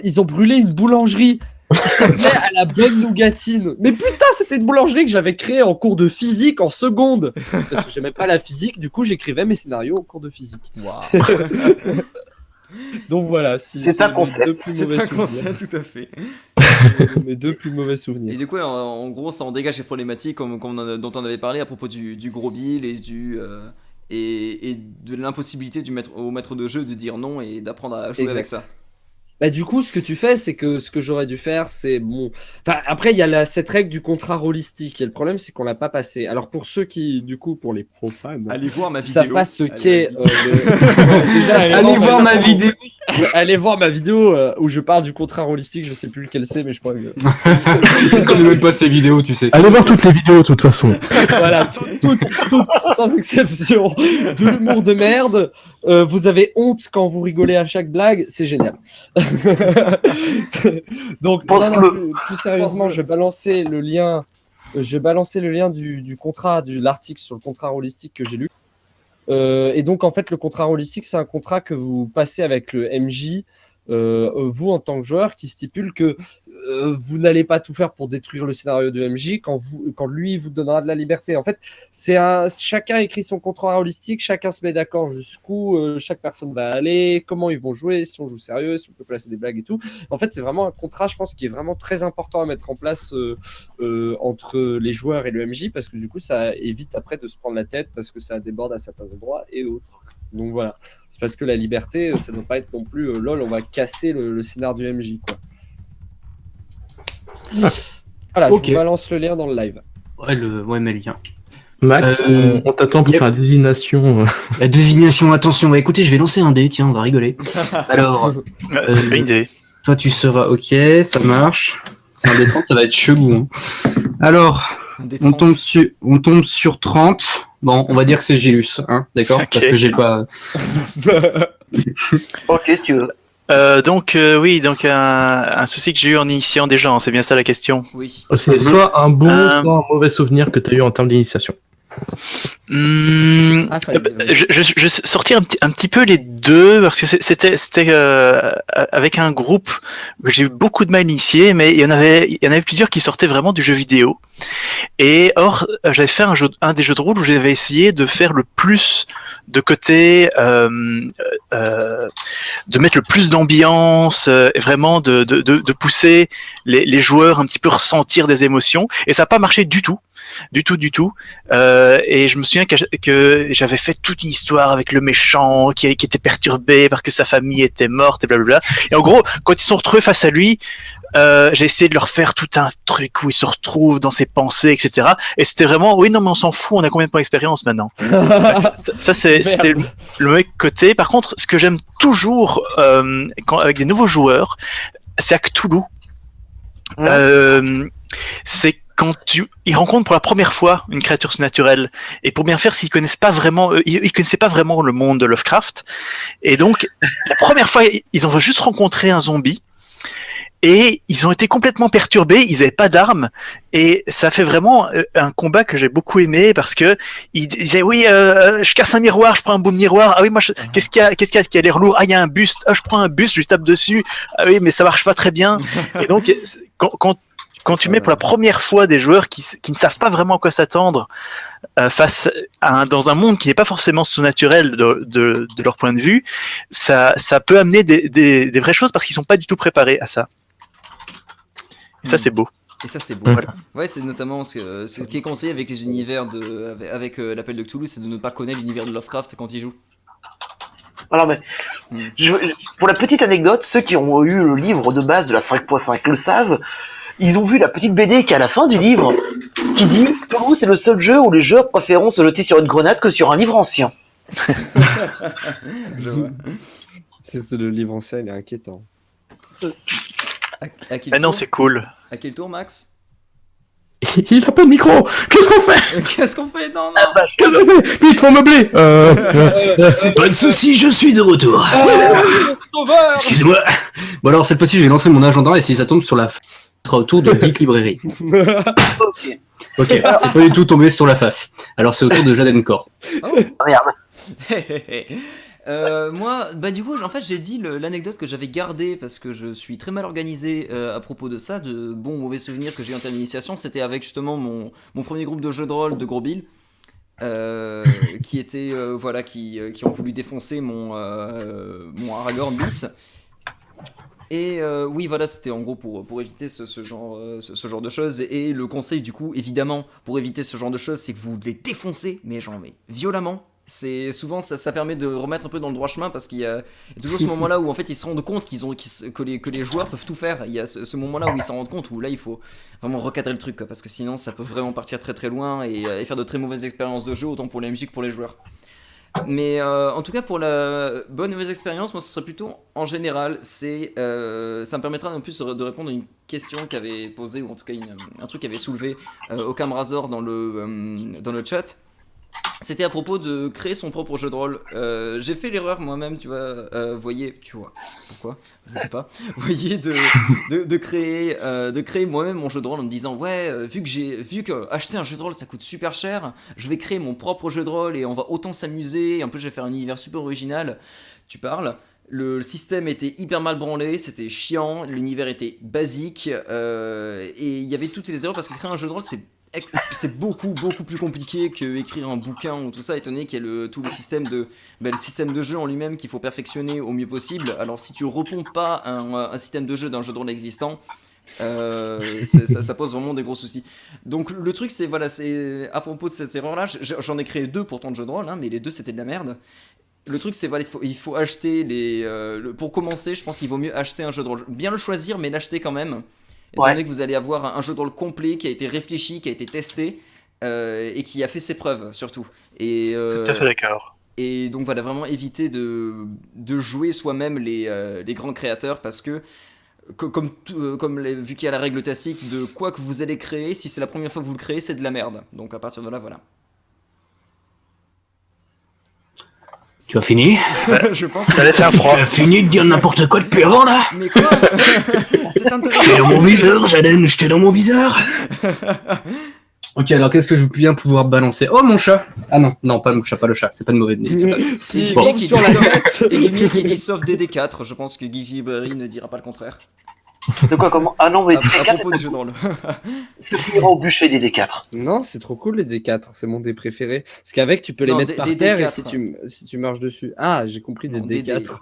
ils ont brûlé une boulangerie à la bonne nougatine. Mais putain, c'était une boulangerie que j'avais créée en cours de physique en seconde. Parce que j'aimais pas la physique, du coup, j'écrivais mes scénarios en cours de physique. Waouh. Donc voilà, C'est un concept. C'est un concept tout à fait. Mes deux plus mauvais Et souvenirs. du coup, en gros, ça en dégage les problématiques dont on avait parlé à propos du gros bill et de l'impossibilité au maître de jeu de dire non et d'apprendre à jouer Exact. avec ça. Bah, du coup, ce que tu fais, c'est que ce que j'aurais dû faire, c'est bon. Enfin, après, il y a cette règle du contrat rôlistique. Et le problème, c'est qu'on l'a pas passé. Alors, pour ceux qui, du coup, pour les profanes, Allez voir ma ne savent vidéo. pas ce Allez, qu'est. vas-y. Déjà, Allez voir ma vidéo. Allez voir ma vidéo où je parle du contrat rôlistique. Je sais plus lequel c'est, mais je crois que. Je connais même pas ces vidéos, tu sais. Allez voir toutes les vidéos de toute façon. Voilà, toutes, sans exception, de l'humour de merde. Vous avez honte quand vous rigolez à chaque blague, c'est génial. Donc, Pense non, bleu. plus sérieusement, je vais balancer le lien. Je vais balancer le lien du contrat, de l'article sur le contrat holistique que j'ai lu. Et donc, en fait, le contrat holistique, c'est un contrat que vous passez avec le MJ, vous en tant que joueur, qui stipule que vous n'allez pas tout faire pour détruire le scénario de MJ quand lui vous donnera de la liberté. En fait, chacun écrit son contrat holistique, chacun se met d'accord jusqu'où chaque personne va aller, comment ils vont jouer, si on joue sérieux, si on peut placer des blagues et tout. En fait, c'est vraiment un contrat, je pense, qui est vraiment très important à mettre en place entre les joueurs et le MJ, parce que du coup, ça évite après de se prendre la tête parce que ça déborde à certains endroits et autres. Donc voilà, c'est parce que la liberté, ça ne doit pas être non plus lol, on va casser le scénar du MJ, quoi. Voilà, Ok. je vous balance le lien dans le live. Ouais, mais le lien. Max, on t'attend pour yep. faire la désignation. La désignation, attention. Bah, écoutez, je vais lancer un dé, tiens, on va rigoler. Alors, C'est une bonne idée. toi, tu seras OK, ça marche. C'est un D30, ça va être chelou. Hein. Alors, Des on 30. tombe sur 30. Bon, on va dire que c'est Gilus, hein, d'accord? Ok. Parce que j'ai pas... Ok, si tu veux. Oui, donc un souci que j'ai eu en initiant des gens, c'est bien ça la question. Oui. C'est soit un bon, Euh, soit un mauvais souvenir que tu as eu en termes d'initiation. Hmm, Ah, fallait dire. je sortir un petit peu les deux parce que c'était avec un groupe que j'ai eu beaucoup de mal à initier, mais il y en avait plusieurs qui sortaient vraiment du jeu vidéo. Et or, j'avais fait un des jeux de rôle où j'avais essayé de faire le plus de côté, de mettre le plus d'ambiance, et vraiment de pousser les joueurs un petit peu ressentir des émotions. Et ça n'a pas marché du tout. Du tout. Et je me souviens que j'avais fait toute une histoire avec le méchant qui était perturbé parce que sa famille était morte et blablabla. Et en gros, quand ils sont retrouvés face à lui, j'ai essayé de leur faire tout un truc où ils se retrouvent dans ses pensées, etc. Et c'était vraiment, oui, non, mais on s'en fout, on a combien de points d'expérience maintenant? C'était le mauvais côté. Par contre, ce que j'aime toujours avec des nouveaux joueurs, c'est à Cthulhu. C'est quand ils rencontrent pour la première fois une créature surnaturelle, et pour bien faire, s'ils connaissent pas vraiment, ils connaissaient pas vraiment le monde de Lovecraft, et donc la première fois, ils ont juste rencontré un zombie, et ils ont été complètement perturbés, ils avaient pas d'armes, et ça fait vraiment un combat que j'ai beaucoup aimé, parce que ils disaient, oui, je casse un miroir, je prends un bout de miroir, ah oui, moi, qu'est-ce qu'il y a qui a l'air lourd? Ah, il y a un buste, ah, je prends un buste, je lui tape dessus, ah oui, mais ça marche pas très bien, et donc, quand tu mets pour la première fois des joueurs qui ne savent pas vraiment à quoi s'attendre dans un monde qui n'est pas forcément surnaturel de leur point de vue, ça peut amener des vraies choses parce qu'ils sont pas du tout préparés à ça. Et ça, c'est beau. Et ça, c'est beau. Voilà. Ouais, c'est notamment ce qui est conseillé avec les univers avec l'appel de Cthulhu, c'est de ne pas connaître l'univers de Lovecraft quand ils jouent. Alors, mais, pour la petite anecdote, ceux qui ont eu le livre de base de la 5.5 le savent, ils ont vu la petite BD qui est à la fin du livre, qui dit « Cthulhu, c'est le seul jeu où les joueurs préféreront se jeter sur une grenade que sur un livre ancien. Je vois. C'est le livre ancien, il est inquiétant. À quel Mais non, tour c'est cool. À quel tour, Max? Il a pas de micro. Qu'est-ce qu'on fait? Qu'est-ce qu'on fait? Non, non. Ah bah, Qu'est-ce qu'on fait? Vite, faut meubler. Pas de soucis, je suis de retour. Excusez-moi. Bon alors, cette fois-ci, je vais lancer mon agenda et si ça tombe sur la face, ce sera autour de Geek Librairie. ok. Ok, c'est pas du tout tombé sur la face. Alors c'est autour de Jadencor. Merde. Moi, bah du coup, en fait, j'ai dit l'anecdote que j'avais gardée parce que je suis très mal organisé à propos de ça, de bons ou mauvais souvenirs que j'ai eu en termes d'initiation. C'était avec justement mon premier groupe de jeux de rôle de Gros Bill, qui était voilà, qui ont voulu défoncer mon Aragorn bis. Et oui, voilà, c'était en gros pour éviter ce genre de choses. Et le conseil, du coup, évidemment, pour éviter ce genre de choses, c'est que vous les défoncez, mais violemment. C'est souvent ça permet de remettre un peu dans le droit chemin parce qu'il y a toujours ce moment-là où en fait ils se rendent compte que les joueurs peuvent tout faire. Il y a ce moment-là où ils s'en rendent compte où là il faut vraiment recadrer le truc quoi, parce que sinon ça peut vraiment partir très très loin et faire de très mauvaises expériences de jeu autant pour la musique que pour les joueurs. Mais en tout cas pour la bonne et mauvaise expérience, moi ce serait plutôt en général, ça me permettra en plus de répondre à une question qu'avait posée ou en tout cas un truc qu'avait soulevé Occam Razor dans le chat. C'était à propos de créer son propre jeu de rôle. J'ai fait l'erreur moi-même, tu vois, pourquoi je ne sais pas. Voyez de créer moi-même mon jeu de rôle en me disant ouais, vu que acheter un jeu de rôle ça coûte super cher, je vais créer mon propre jeu de rôle et on va autant s'amuser. Et en plus je vais faire un univers super original. Tu parles. Le système était hyper mal branlé, c'était chiant, l'univers était basique et il y avait toutes les erreurs parce que créer un jeu de rôle c'est beaucoup plus compliqué que écrire un bouquin ou tout ça, étant donné qu'il y a tout le système de jeu en lui-même qu'il faut perfectionner au mieux possible. Alors si tu repompes pas un système de jeu d'un jeu de rôle existant, ça pose vraiment des gros soucis. Donc le truc c'est à propos de cette erreur là, j'en ai créé 2 pourtant de jeux de rôle, hein, mais les 2 c'était de la merde. Le truc c'est il faut acheter pour commencer, je pense qu'il vaut mieux acheter un jeu de rôle, bien le choisir mais l'acheter quand même. Étant donné que vous allez avoir un jeu de rôle complet qui a été réfléchi, qui a été testé et qui a fait ses preuves surtout. Et, Tout à fait d'accord. Et donc voilà, vraiment éviter de jouer soi-même les grands créateurs parce que vu qu'il y a la règle tacite de quoi que vous allez créer, si c'est la première fois que vous le créez, c'est de la merde. Donc à partir de là, voilà. Tu as fini? Je pense que Ça laisse un froid. Tu as fini de dire n'importe quoi depuis avant là? Mais quoi? C'est intéressant. J'étais dans mon viseur, Jaden, j'étais dans mon viseur. Ok, alors qu'est-ce que je veux bien pouvoir balancer? Oh, mon chat! Ah non, pas mon chat, pas le chat, c'est pas de mauvais nez. Si, Bon. tombe sur la tête. Et Guigui qui dit sauf DD4, je pense que Guigui Berry ne dira pas le contraire. De quoi, comment? Ah non, mais À DD4, propos du jeu de rôle. c'est finira au bûcher des D4. Non, c'est trop cool les D4, c'est mon dé préféré. Parce qu'avec, tu peux les Non, mettre des- par des terre et D4. si tu marches dessus. Ah, j'ai compris des Non, des D4.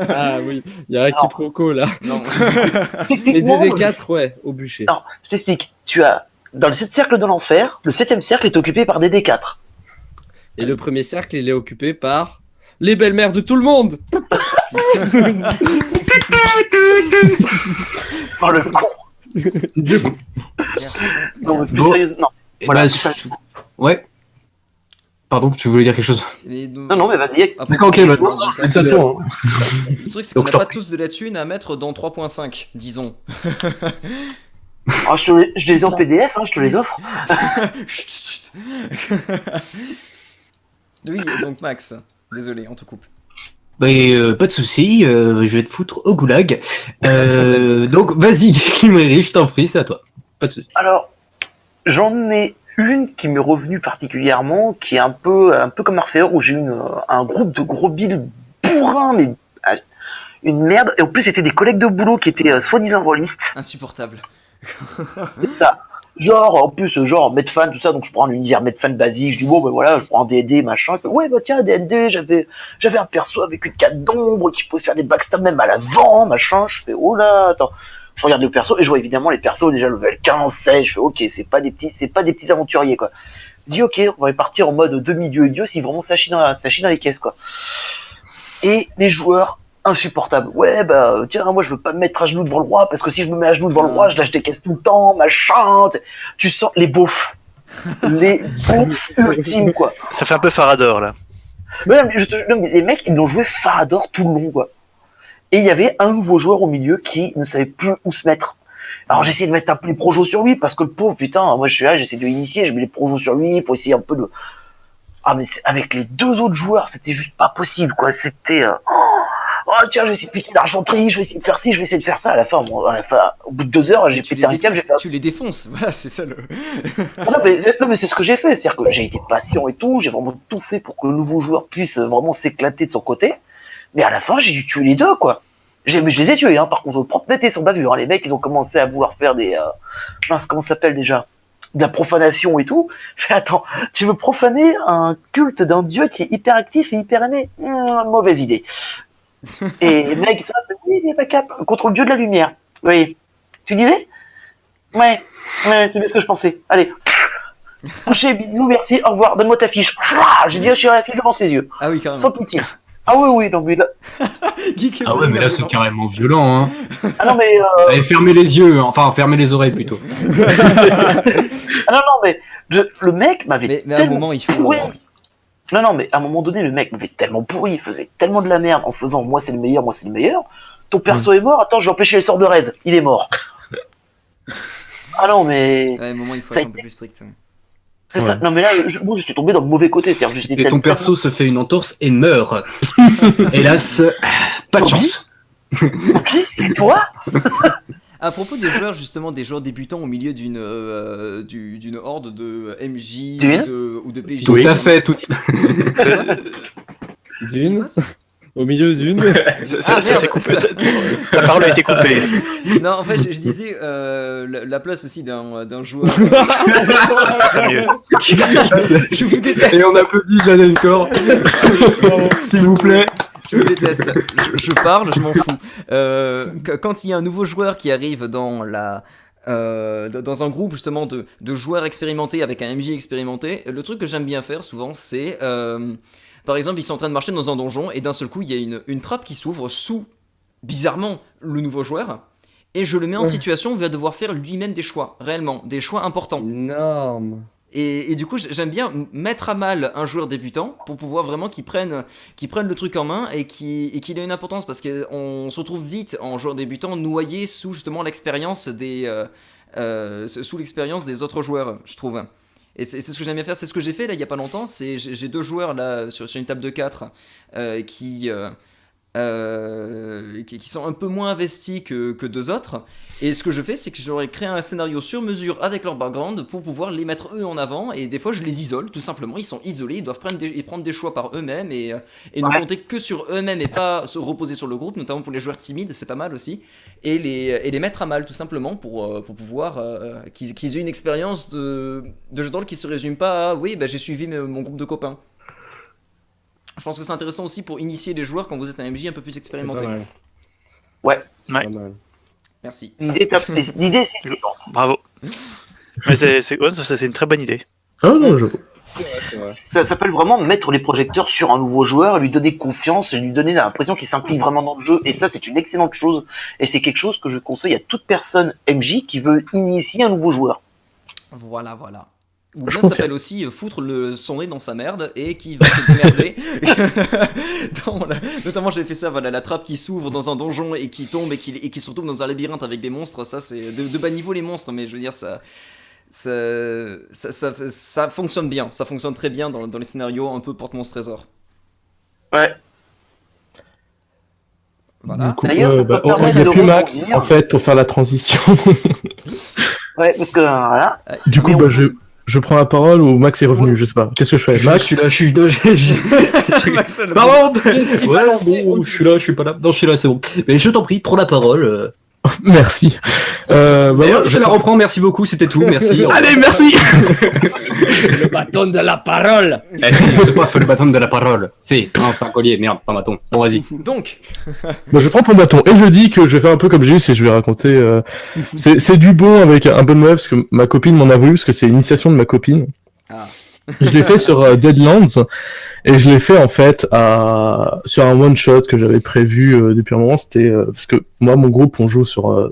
Ah oui, il y a un quiproquo là. Non. Les Techniquement, D4, ouais, au bûcher. Non, je t'explique. Tu as, dans le 7 cercles de l'enfer, le 7ème cercle est occupé par des D4. Et le premier cercle, il est occupé par les belles-mères de tout le monde. Oh le con. Non, mais plus Bon. sérieusement. Non, voilà, Bah, plus sérieusement. Ouais. Pardon, tu voulais dire quelque chose? Non, mais vas-y. D'accord, ok, bah, C'est à toi. Hein. Le truc, c'est qu'on Donc, n'a je pas t'en tous de la thune à mettre dans 3.5, disons. Ah, je les ai en PDF, hein, je te les offre. Chut, chut. Oui, donc Max, désolé, on te coupe. Bah, pas de soucis, je vais te foutre au goulag. Donc, vas-y, Kimmery, je t'en prie, c'est à toi. Pas de soucis. Alors, j'en ai une qui m'est revenue particulièrement, qui est un peu comme Orphéor, où j'ai eu un groupe de gros billes bourrins, mais une merde. Et en plus, c'était des collègues de boulot qui étaient soi-disant rôlistes. Insupportable. C'est ça. Genre, en plus, genre, Medfan, tout ça, donc je prends un univers Medfan basique, je dis, bon, ben voilà, je prends un D&D, machin, il fait, ouais, bah tiens, D&D, j'avais un perso avec une carte d'ombre qui pouvait faire des backstabs même à l'avant, machin, je fais, oh là, attends, je regarde le perso, et je vois évidemment les persos déjà level 15, 16, je fais, ok, c'est pas des petits aventuriers, quoi. Je dis, ok, on va partir en mode demi-dieu et dieu, si vraiment ça chie dans les caisses, quoi. Et les joueurs, insupportable. Ouais, bah, tiens, moi, je veux pas me mettre à genoux devant le roi, parce que si je me mets à genoux devant le roi, je lâche des caisses tout le temps, machin. Tu sens les beaufs. Les beaufs ultimes, quoi. Ça fait un peu Farador, là. Mais, non, mais les mecs, ils l'ont joué Farador tout le long, quoi. Et il y avait un nouveau joueur au milieu qui ne savait plus où se mettre. Alors, j'essayais de mettre un peu les projos sur lui, parce que le pauvre, putain, moi, je suis là, j'essaie de l'initier, je mets les projos sur lui pour essayer un peu de... Ah, mais avec les 2 autres joueurs, c'était juste pas possible, quoi. C'était... Oh tiens, je vais essayer de piquer l'argenterie, je vais essayer de faire ci, je vais essayer de faire ça. À la fin, au bout de 2 heures, j'ai pété un câble, j'ai fait. Tu les défonces, voilà, c'est ça le. Non mais c'est ce que j'ai fait, c'est-à-dire que j'ai été patient et tout, j'ai vraiment tout fait pour que le nouveau joueur puisse vraiment s'éclater de son côté. Mais à la fin, j'ai dû tuer les 2, quoi. Je les ai tués, hein. Par contre, propre net et sans bavure. Hein. Les mecs, ils ont commencé à vouloir faire des. Mince, comment ça s'appelle déjà? De la profanation et tout. Je fais, attends, tu veux profaner un culte d'un dieu qui est hyper actif et hyper aimé? Mauvaise idée. Et les mecs, ils sont là, oui, mais backup, contre le dieu de la lumière. Oui. Tu disais? Ouais, c'est bien ce que je pensais. Allez. Touché, bisous, merci, au revoir, donne-moi ta fiche. J'ai déchiré la fiche devant ses yeux, Ah oui, carrément. sans pitié. Ah oui, non mais là... Geek et Ah ouais, Brody, mais la là, c'est violence. carrément violent, hein. Ah non mais... Allez, fermez les yeux, enfin, fermez les oreilles plutôt. Ah non, mais le mec m'avait Mais à un tellement moment, il faut. pourri. Non, mais à un moment donné, le mec m'avait tellement pourri, il faisait tellement de la merde en faisant moi c'est le meilleur. Ton perso est mort, attends, je vais empêcher les sorts de Rez, il est mort. Ah non, mais... Ouais, à un moment, il faut Ça être un a peu plus strict. Ouais. C'est ça. Non mais là, moi je suis tombé dans le mauvais côté, c'est-à-dire je suis Et ton perso se fait une entorse et meurt. Hélas, pas de Tant chance. Topi, c'est toi? À propos des joueurs, justement, des joueurs débutants au milieu d'une horde de MJ ou de PJ. Tout à fait, tout. D'une. Au milieu d'une. Ça merde, s'est coupé. ça- Ta parole a été coupée. Non, en fait, je disais la place aussi d'un joueur. Pas mieux. Je vous déteste. Et on applaudit Jeanne Corps. S'il vous plaît. Je vous déteste. Je parle, je m'en fous. Quand il y a un nouveau joueur qui arrive dans un groupe justement de joueurs expérimentés avec un MJ expérimenté, le truc que j'aime bien faire souvent, c'est par exemple, ils sont en train de marcher dans un donjon et d'un seul coup, il y a une trappe qui s'ouvre sous, bizarrement, le nouveau joueur. Et je le mets en situation où il va devoir faire lui-même des choix, réellement, des choix importants. Énorme. Et du coup, j'aime bien mettre à mal un joueur débutant pour pouvoir vraiment qu'il prenne le truc en main et qu'il ait une importance, parce qu'on se retrouve vite en joueur débutant noyé sous justement l'expérience sous l'expérience des autres joueurs, je trouve. Et c'est ce que j'aime bien faire, c'est ce que j'ai fait là il y a pas longtemps. J'ai 2 joueurs là sur une table de 4 qui sont un peu moins investis que 2 autres. Et ce que je fais, c'est que j'aurais créé un scénario sur mesure avec leur background pour pouvoir les mettre eux en avant. Et des fois, je les isole, tout simplement. Ils sont isolés, ils doivent prendre des choix par eux-mêmes et ne compter que sur eux-mêmes et pas se reposer sur le groupe, notamment pour les joueurs timides, c'est pas mal aussi. Et les mettre à mal, tout simplement, pour pouvoir qu'ils aient une expérience de jeu de rôle qui se résume pas à oui, bah, j'ai suivi mon groupe de copains. Je pense que c'est intéressant aussi pour initier les joueurs quand vous êtes un MJ un peu plus expérimenté. C'est pas mal. Ouais, C'est Ouais. pas mal. Merci. L'idée c'est excellente. Bravo. Mais c'est une très bonne idée. Ah non, je... C'est vrai. Ça s'appelle vraiment mettre les projecteurs sur un nouveau joueur, lui donner confiance, lui donner l'impression qu'il s'implique vraiment dans le jeu. Et ça, c'est une excellente chose. Et c'est quelque chose que je conseille à toute personne MJ qui veut initier un nouveau joueur. Voilà. Ou Je bien ça confirme. s'appelle aussi foutre son nez dans sa merde et qui va se démerder. Notamment, j'ai fait ça, voilà, la trappe qui s'ouvre dans un donjon et qui tombe et qui se retrouve dans un labyrinthe avec des monstres. Ça, c'est de bas niveau les monstres, mais je veux dire, ça fonctionne bien. Ça fonctionne très bien dans les scénarios un peu porte-monstre trésor. Ouais. Voilà. Du coup, D'ailleurs, ça peut il permettre n'y a de plus Max, rebondir. en fait, pour faire la transition. Ouais, parce que voilà. Du coup, Mais on- je prends la parole ou Max est revenu, je sais pas. Qu'est-ce que je fais? Je Max, suis là, Max, le- Pardon. Ouais, bon, je suis là, je suis pas là. Non, je suis là, c'est bon. Mais je t'en prie, prends la parole. merci. Et Voilà, hop, je la reprends, merci beaucoup, c'était tout, merci. Allez, merci. Le bâton de la parole. C'est pas fait le bâton de la parole. Fais. Non, c'est un collier, merde, pas un bâton. Bon, vas-y. Donc, Bon, je prends ton bâton et je dis que je vais faire un peu comme j'ai eu, et je vais raconter. C'est du bon avec un bon web parce que ma copine m'en a voulu parce que c'est l'initiation de ma copine. Ah. Je l'ai fait sur Deadlands et je l'ai fait en fait sur un one shot que j'avais prévu depuis un moment. C'était parce que moi mon groupe on joue sur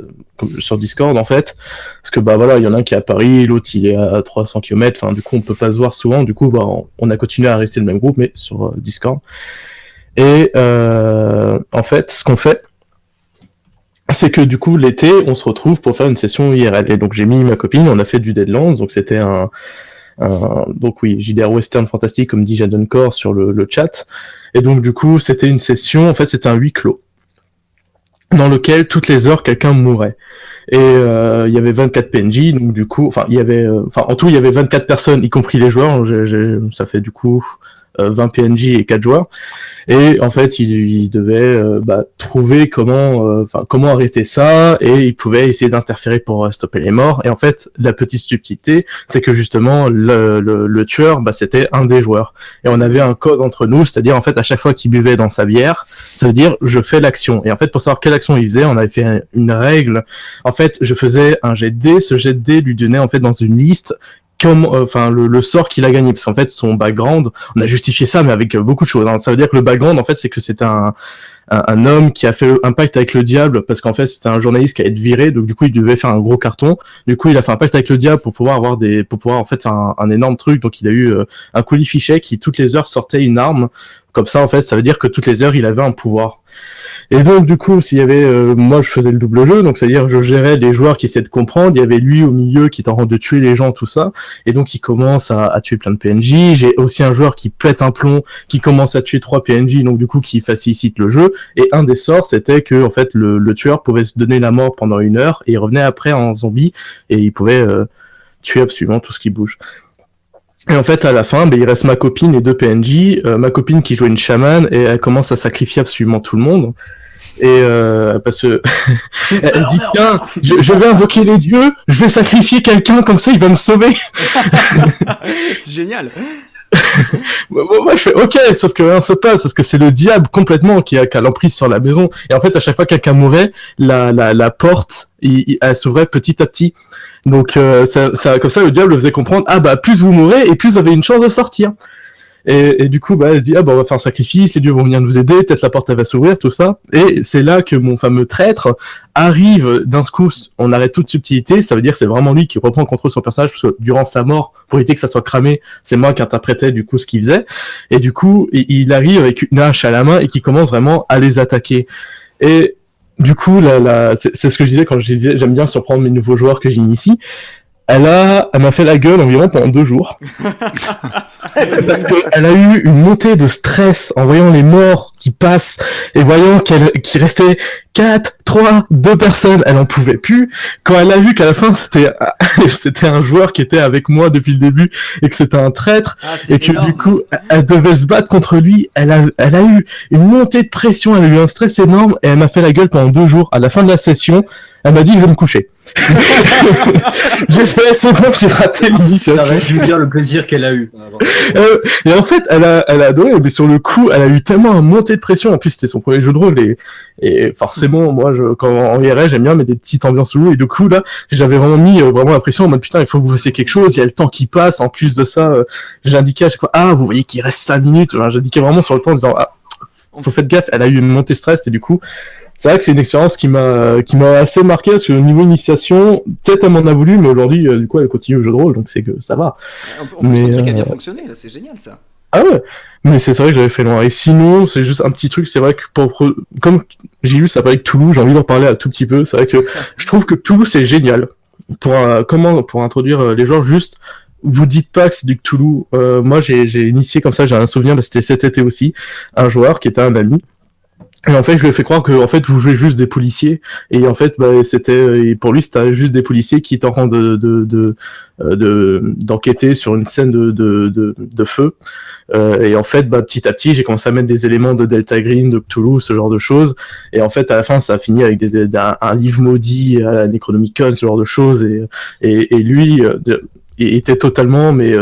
Discord en fait parce que bah voilà il y en a un qui est à Paris, l'autre il est à 300 km. Enfin du coup on peut pas se voir souvent. Du coup bah, on a continué à rester le même groupe mais sur Discord. Et en fait ce qu'on fait c'est que du coup l'été on se retrouve pour faire une session IRL et donc j'ai mis ma copine, on a fait du Deadlands donc c'était donc oui, JDR Western Fantastique, comme dit Jadon Core sur le chat. Et donc du coup, c'était une session, en fait, c'était un huis clos, dans lequel toutes les heures, quelqu'un mourait. Et il y avait 24 PNJ, donc du coup, en tout, il y avait 24 personnes, y compris les joueurs. Ça fait du coup 20 PNJ et 4 joueurs. Et en fait, il devait trouver comment arrêter ça, et il pouvait essayer d'interférer pour stopper les morts. Et en fait, la petite subtilité, c'est que justement le tueur, c'était un des joueurs. Et on avait un code entre nous, c'est-à-dire en fait à chaque fois qu'il buvait dans sa bière, ça veut dire je fais l'action. Et en fait, pour savoir quelle action il faisait, on avait fait une règle. En fait, je faisais un jet de dés, ce jet de dés lui donnait en fait dans une liste le sort qu'il a gagné, parce qu'en fait son background, on a justifié ça mais avec beaucoup de choses, hein. Ça veut dire que le background en fait c'est que c'était un homme qui a fait un pacte avec le diable, parce qu'en fait c'était un journaliste qui allait être viré, donc du coup il devait faire un gros carton, du coup il a fait un pacte avec le diable pour pouvoir en fait faire un énorme truc, donc il a eu un colis fichet qui toutes les heures sortait une arme, comme ça en fait ça veut dire que toutes les heures il avait un pouvoir. Et donc du coup s'il y avait moi je faisais le double jeu, donc c'est-à-dire je gérais les joueurs qui essaient de comprendre, il y avait lui au milieu qui est en train de tuer les gens, tout ça, et donc il commence à tuer plein de PNJ. J'ai aussi un joueur qui pète un plomb, qui commence à tuer 3 PNJ, donc du coup qui facilite le jeu, et un des sorts c'était que en fait le tueur pouvait se donner la mort pendant 1 heure et il revenait après en zombie et il pouvait tuer absolument tout ce qui bouge. Et en fait, à la fin, il reste ma copine et 2 PNJ. Ma copine qui jouait une chamane et elle commence à sacrifier absolument tout le monde. Et parce que elle dit tiens, je vais invoquer les dieux, je vais sacrifier quelqu'un comme ça, il va me sauver. C'est génial. Moi, je fais ok, sauf que rien se passe parce que c'est le diable complètement qui a l'emprise sur la maison. Et en fait, à chaque fois que quelqu'un mourait, la porte, elle s'ouvrait petit à petit. Donc ça, comme ça, le diable le faisait comprendre, plus vous mourrez et plus vous avez une chance de sortir. Et du coup, elle se dit, on va faire un sacrifice, les dieux vont venir nous aider, peut-être la porte elle va s'ouvrir, tout ça. Et c'est là que mon fameux traître arrive d'un coup, on arrête toute subtilité, ça veut dire que c'est vraiment lui qui reprend le contrôle de son personnage, parce que durant sa mort, pour éviter que ça soit cramé, c'est moi qui interprétais du coup ce qu'il faisait. Et du coup, il arrive avec une hache à la main et qui commence vraiment à les attaquer. Et du coup, c'est ce que je disais quand je disais, j'aime bien surprendre mes nouveaux joueurs que j'initie. Elle m'a fait la gueule environ pendant 2 jours. Parce qu'elle a eu une montée de stress en voyant les morts qui passent et voyant qu'il restait 4, 3, 2 personnes. Elle en pouvait plus. Quand elle a vu qu'à la fin c'était un joueur qui était avec moi depuis le début et que c'était un traître et que énorme. Du coup elle devait se battre contre lui, elle a eu une montée de pression, elle a eu un stress énorme et elle m'a fait la gueule pendant 2 jours. À la fin de la session, elle m'a dit je vais me coucher. J'ai fait c'est bon, j'ai raté l'initiation. Ça résume bien le plaisir qu'elle a eu. Et en fait, elle a adoré, mais sur le coup, elle a eu tellement une montée de pression. En plus, c'était son premier jeu de rôle et forcément, moi, quand en IRL, j'aime bien mettre des petites ambiances loup. Et du coup, là, j'avais vraiment mis vraiment la pression en mode putain, il faut que vous fassiez quelque chose. Il y a le temps qui passe. En plus de ça, j'indiquais à chaque fois, vous voyez qu'il reste 5 minutes. Enfin, j'indiquais vraiment sur le temps en disant, faut faire gaffe. Elle a eu une montée de stress et du coup, c'est vrai que c'est une expérience qui m'a assez marqué parce que au niveau initiation, peut-être elle m'en a voulu, mais aujourd'hui, du coup, elle continue le jeu de rôle, donc c'est que ça va. En plus, le truc a bien fonctionné, là, c'est génial ça. Ah ouais, mais c'est vrai que j'avais fait loin. Et sinon, c'est juste un petit truc, c'est vrai que comme j'ai eu ça avec Toulouse, j'ai envie d'en parler un tout petit peu. C'est vrai que je trouve que Toulouse c'est génial. Pour introduire les joueurs, juste vous dites pas que c'est du Cthulhu. Moi j'ai initié comme ça, j'ai un souvenir, c'était cet été aussi, un joueur qui était un ami. Et en fait, je lui ai fait croire que en fait vous jouez juste des policiers et en fait pour lui c'était juste des policiers qui étaient en train d'enquêter sur une scène de feu. Et en fait, petit à petit, j'ai commencé à mettre des éléments de Delta Green, de Cthulhu, ce genre de choses. Et en fait, à la fin, ça a fini avec un livre maudit à la Necronomicon, ce genre de choses. Et lui, il était totalement, mais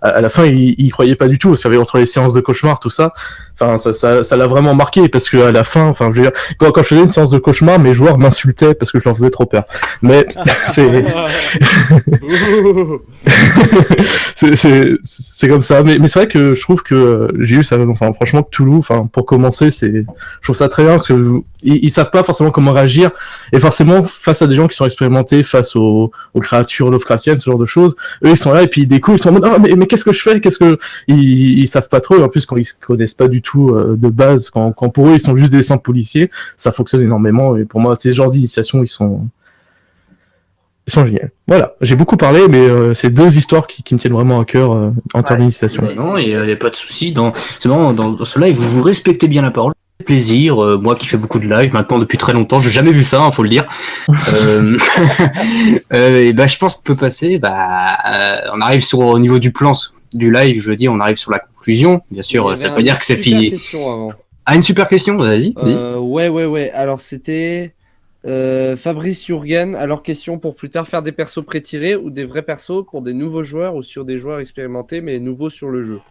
à la fin, il croyait pas du tout. Parce qu'il y avait entre les séances de cauchemar, tout ça. Enfin, ça l'a vraiment marqué parce que à la fin, enfin, je veux dire, quand je faisais une séance de cauchemar, mes joueurs m'insultaient parce que je leur faisais trop peur. Mais c'est comme ça. Mais c'est vrai que je trouve que j'ai eu ça. Enfin, franchement, Cthulhu, enfin, pour commencer, je trouve ça très bien parce que ils savent pas forcément comment réagir et forcément face à des gens qui sont expérimentés face aux créatures Lovecraftiennes, ce genre de choses, eux ils sont là et puis des coups ils sont en mode mais qu'est-ce que je fais, ils savent pas trop et en plus quand ils connaissent pas du tout de base, quand pour eux ils sont juste des simples policiers, ça fonctionne énormément et pour moi ces genres d'initiation ils sont géniaux. Voilà, j'ai beaucoup parlé, mais c'est 2 histoires qui me tiennent vraiment à cœur en termes d'initiation. Non, il n'y a pas de souci. C'est vraiment dans ce live, vous respectez bien la parole. Plaisir, moi qui fais beaucoup de live maintenant depuis très longtemps, j'ai jamais vu ça, faut le dire. Et je pense qu'on peut passer. On arrive au niveau du plan du live, je veux dire, on arrive sur la conclusion. Bien sûr, ça veut pas dire que c'est fini. Une super question, vas-y. Ouais. Alors c'était Fabrice Jurgen. Alors question pour plus tard, faire des persos pré-tirés ou des vrais persos pour des nouveaux joueurs ou sur des joueurs expérimentés mais nouveaux sur le jeu.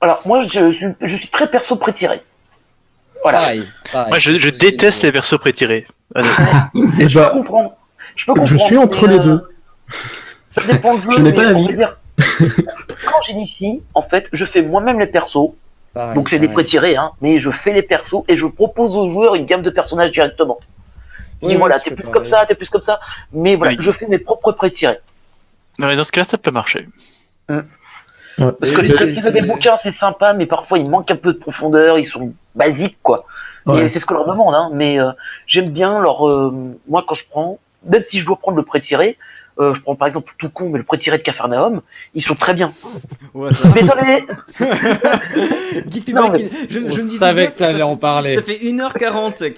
Alors moi je suis très perso pré-tiré. Voilà. Pareil. Moi, je déteste les persos pré-tirés. Je peux comprendre. Je suis entre les deux. Ça dépend du jeu, Je n'ai pas mais on d'avis. va dire, quand j'initie, en fait, je fais moi-même les persos. Pareil, Donc c'est des pareil. pré-tirés, hein, mais je fais les persos et je propose aux joueurs une gamme de personnages directement. Je dis Oui, voilà, oui, t'es c'est plus pareil. comme ça, t'es plus comme ça. Mais voilà, Oui. je fais mes propres pré-tirés. Non, mais dans ce cas-là, ça peut marcher. Ouais. Parce Et que oui, les c'est- pré-tirés des c'est- bouquins, c'est sympa, mais parfois ils manquent un peu de profondeur, ils sont basiques, quoi. Ouais. Et c'est ce qu'on leur demande, hein. Mais j'aime bien leur. Moi, quand je prends, même si je dois prendre le pré-tiré, je prends par exemple tout con, mais le pré-tiré de Capharnaüm, ils sont très bien. Ouais, ça. Désolé. Geek to Non, Break, je On me disais savait bien, que t'allais en parler. ça fait 1h40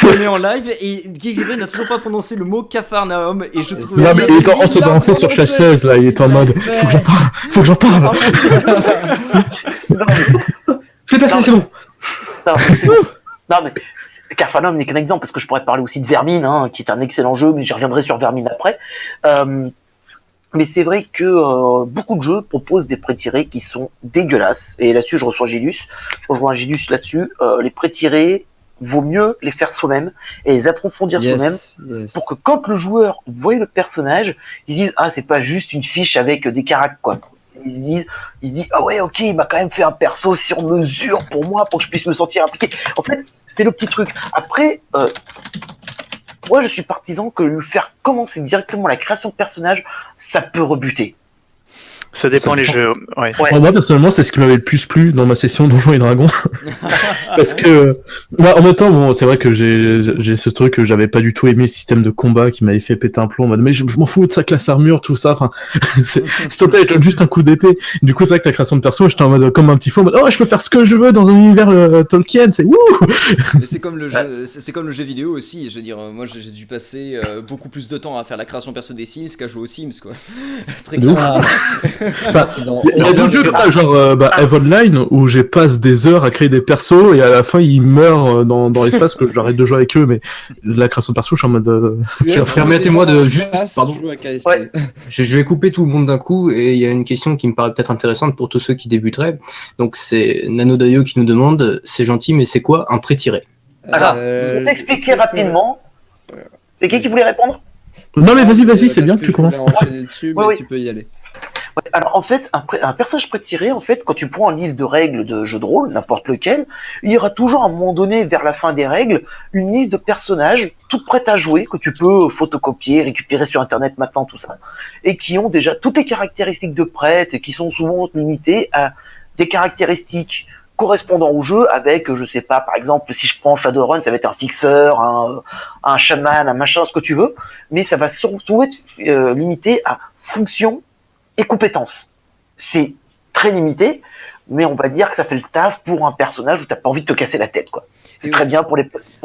qu'on est en live et Geek to Break n'a toujours pas prononcé le mot Capharnaüm et je trouve Non, ça- mais il est en train de se balancer sur chasse là, il est en mode faut que j'en parle, faut que j'en parle. Non, mais- Je l'ai passé, Non, c'est bon. Non, mais c'est bon. Non, mais Capharnaüm n'est qu'un exemple, parce que je pourrais te parler aussi de Vermine, hein, qui est un excellent jeu, mais j'y reviendrai sur Vermine après. Mais c'est vrai que beaucoup de jeux proposent des pré-tirés qui sont dégueulasses. Et là-dessus, je reçois Gilus. Je rejoins Gilus là-dessus. Les pré-tirés, vaut mieux les faire soi-même et les approfondir soi-même Yes. pour que quand le joueur voit le personnage, ils se disent ah c'est pas juste une fiche avec des caractères quoi. Ils se disent ah ouais ok il m'a quand même fait un perso sur mesure pour moi pour que je puisse me sentir impliqué. En fait c'est le petit truc. Après moi je suis partisan que lui faire commencer directement la création de personnage ça peut rebuter. Ça dépend Ça les dépend. jeux. Ouais. Ouais. Moi personnellement c'est ce qui m'avait le plus plu dans ma session Donjons et Dragons parce que bah, en même temps bon c'est vrai que j'ai ce truc que j'avais pas du tout aimé le système de combat qui m'avait fait péter un plomb en mode mais je m'en fous de sa classe armure tout ça enfin s'il te plaît je donne juste un coup d'épée. Du coup c'est vrai que la création de perso j'étais en mode comme un petit fou en mode oh je peux faire ce que je veux dans un univers Tolkien c'est wouh. Mais c'est comme le jeu, c'est comme le jeu vidéo aussi. Je veux dire, moi j'ai dû passer beaucoup plus de temps à faire la création perso des Sims qu'à jouer aux Sims, quoi. Très De ouf. clairement. Enfin, C'est dans- il y a d'autres jeux comme ça, genre Eve Online où j'ai passe des heures à créer des persos et à la fin ils meurent dans l'espace que j'arrête de jouer avec eux mais la création de perso je suis en mode Permettez-moi de juste- pardon. Ouais. Je vais couper tout le monde d'un coup et il y a une question qui me paraît peut-être intéressante pour tous ceux qui débuteraient. Donc c'est Nanodayo qui nous demande, c'est gentil mais c'est quoi un pré-tiré? Alors, je vais t'expliquer rapidement. C'est qui voulait répondre? non mais vas-y c'est bien que tu commences. Enchaîner dessus, mais Ouais, tu peux y aller. Ouais, alors en fait, un personnage pré-tiré, en fait, quand tu prends un livre de règles de jeu de rôle, n'importe lequel, il y aura toujours à un moment donné, vers la fin des règles, une liste de personnages toutes prêtes à jouer, que tu peux photocopier, récupérer sur internet maintenant, tout ça, et qui ont déjà toutes les caractéristiques de prêtre, et qui sont souvent limitées à des caractéristiques correspondant au jeu avec, je sais pas, par exemple, si je prends Shadowrun, ça va être un fixeur, un chaman, un machin, ce que tu veux, mais ça va surtout être limité à fonction et compétences. C'est très limité, mais on va dire que ça fait le taf pour un personnage où t'as pas envie de te casser la tête, quoi. C'est Et très aussi- bien pour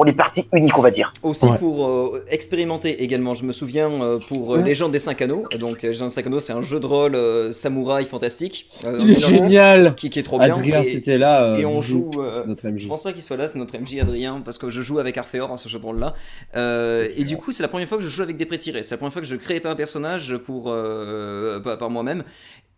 les parties uniques, on va dire. Aussi Ouais. pour expérimenter également, je me souviens pour Légende des 5 Anneaux. Donc Légende des 5 Anneaux, c'est un jeu de rôle samouraï fantastique. Il est génial. Qui est trop bien. Adrien, Et- c'était là. et on bisous. joue, C'est notre Je MJ. pense pas qu'il soit là, c'est notre MJ Adrien, parce que je joue avec Arphéor à ce jeu de rôle là. Et du coup, c'est la première fois que je joue avec des pré-tirés. C'est la première fois que je crée pas un personnage par moi-même.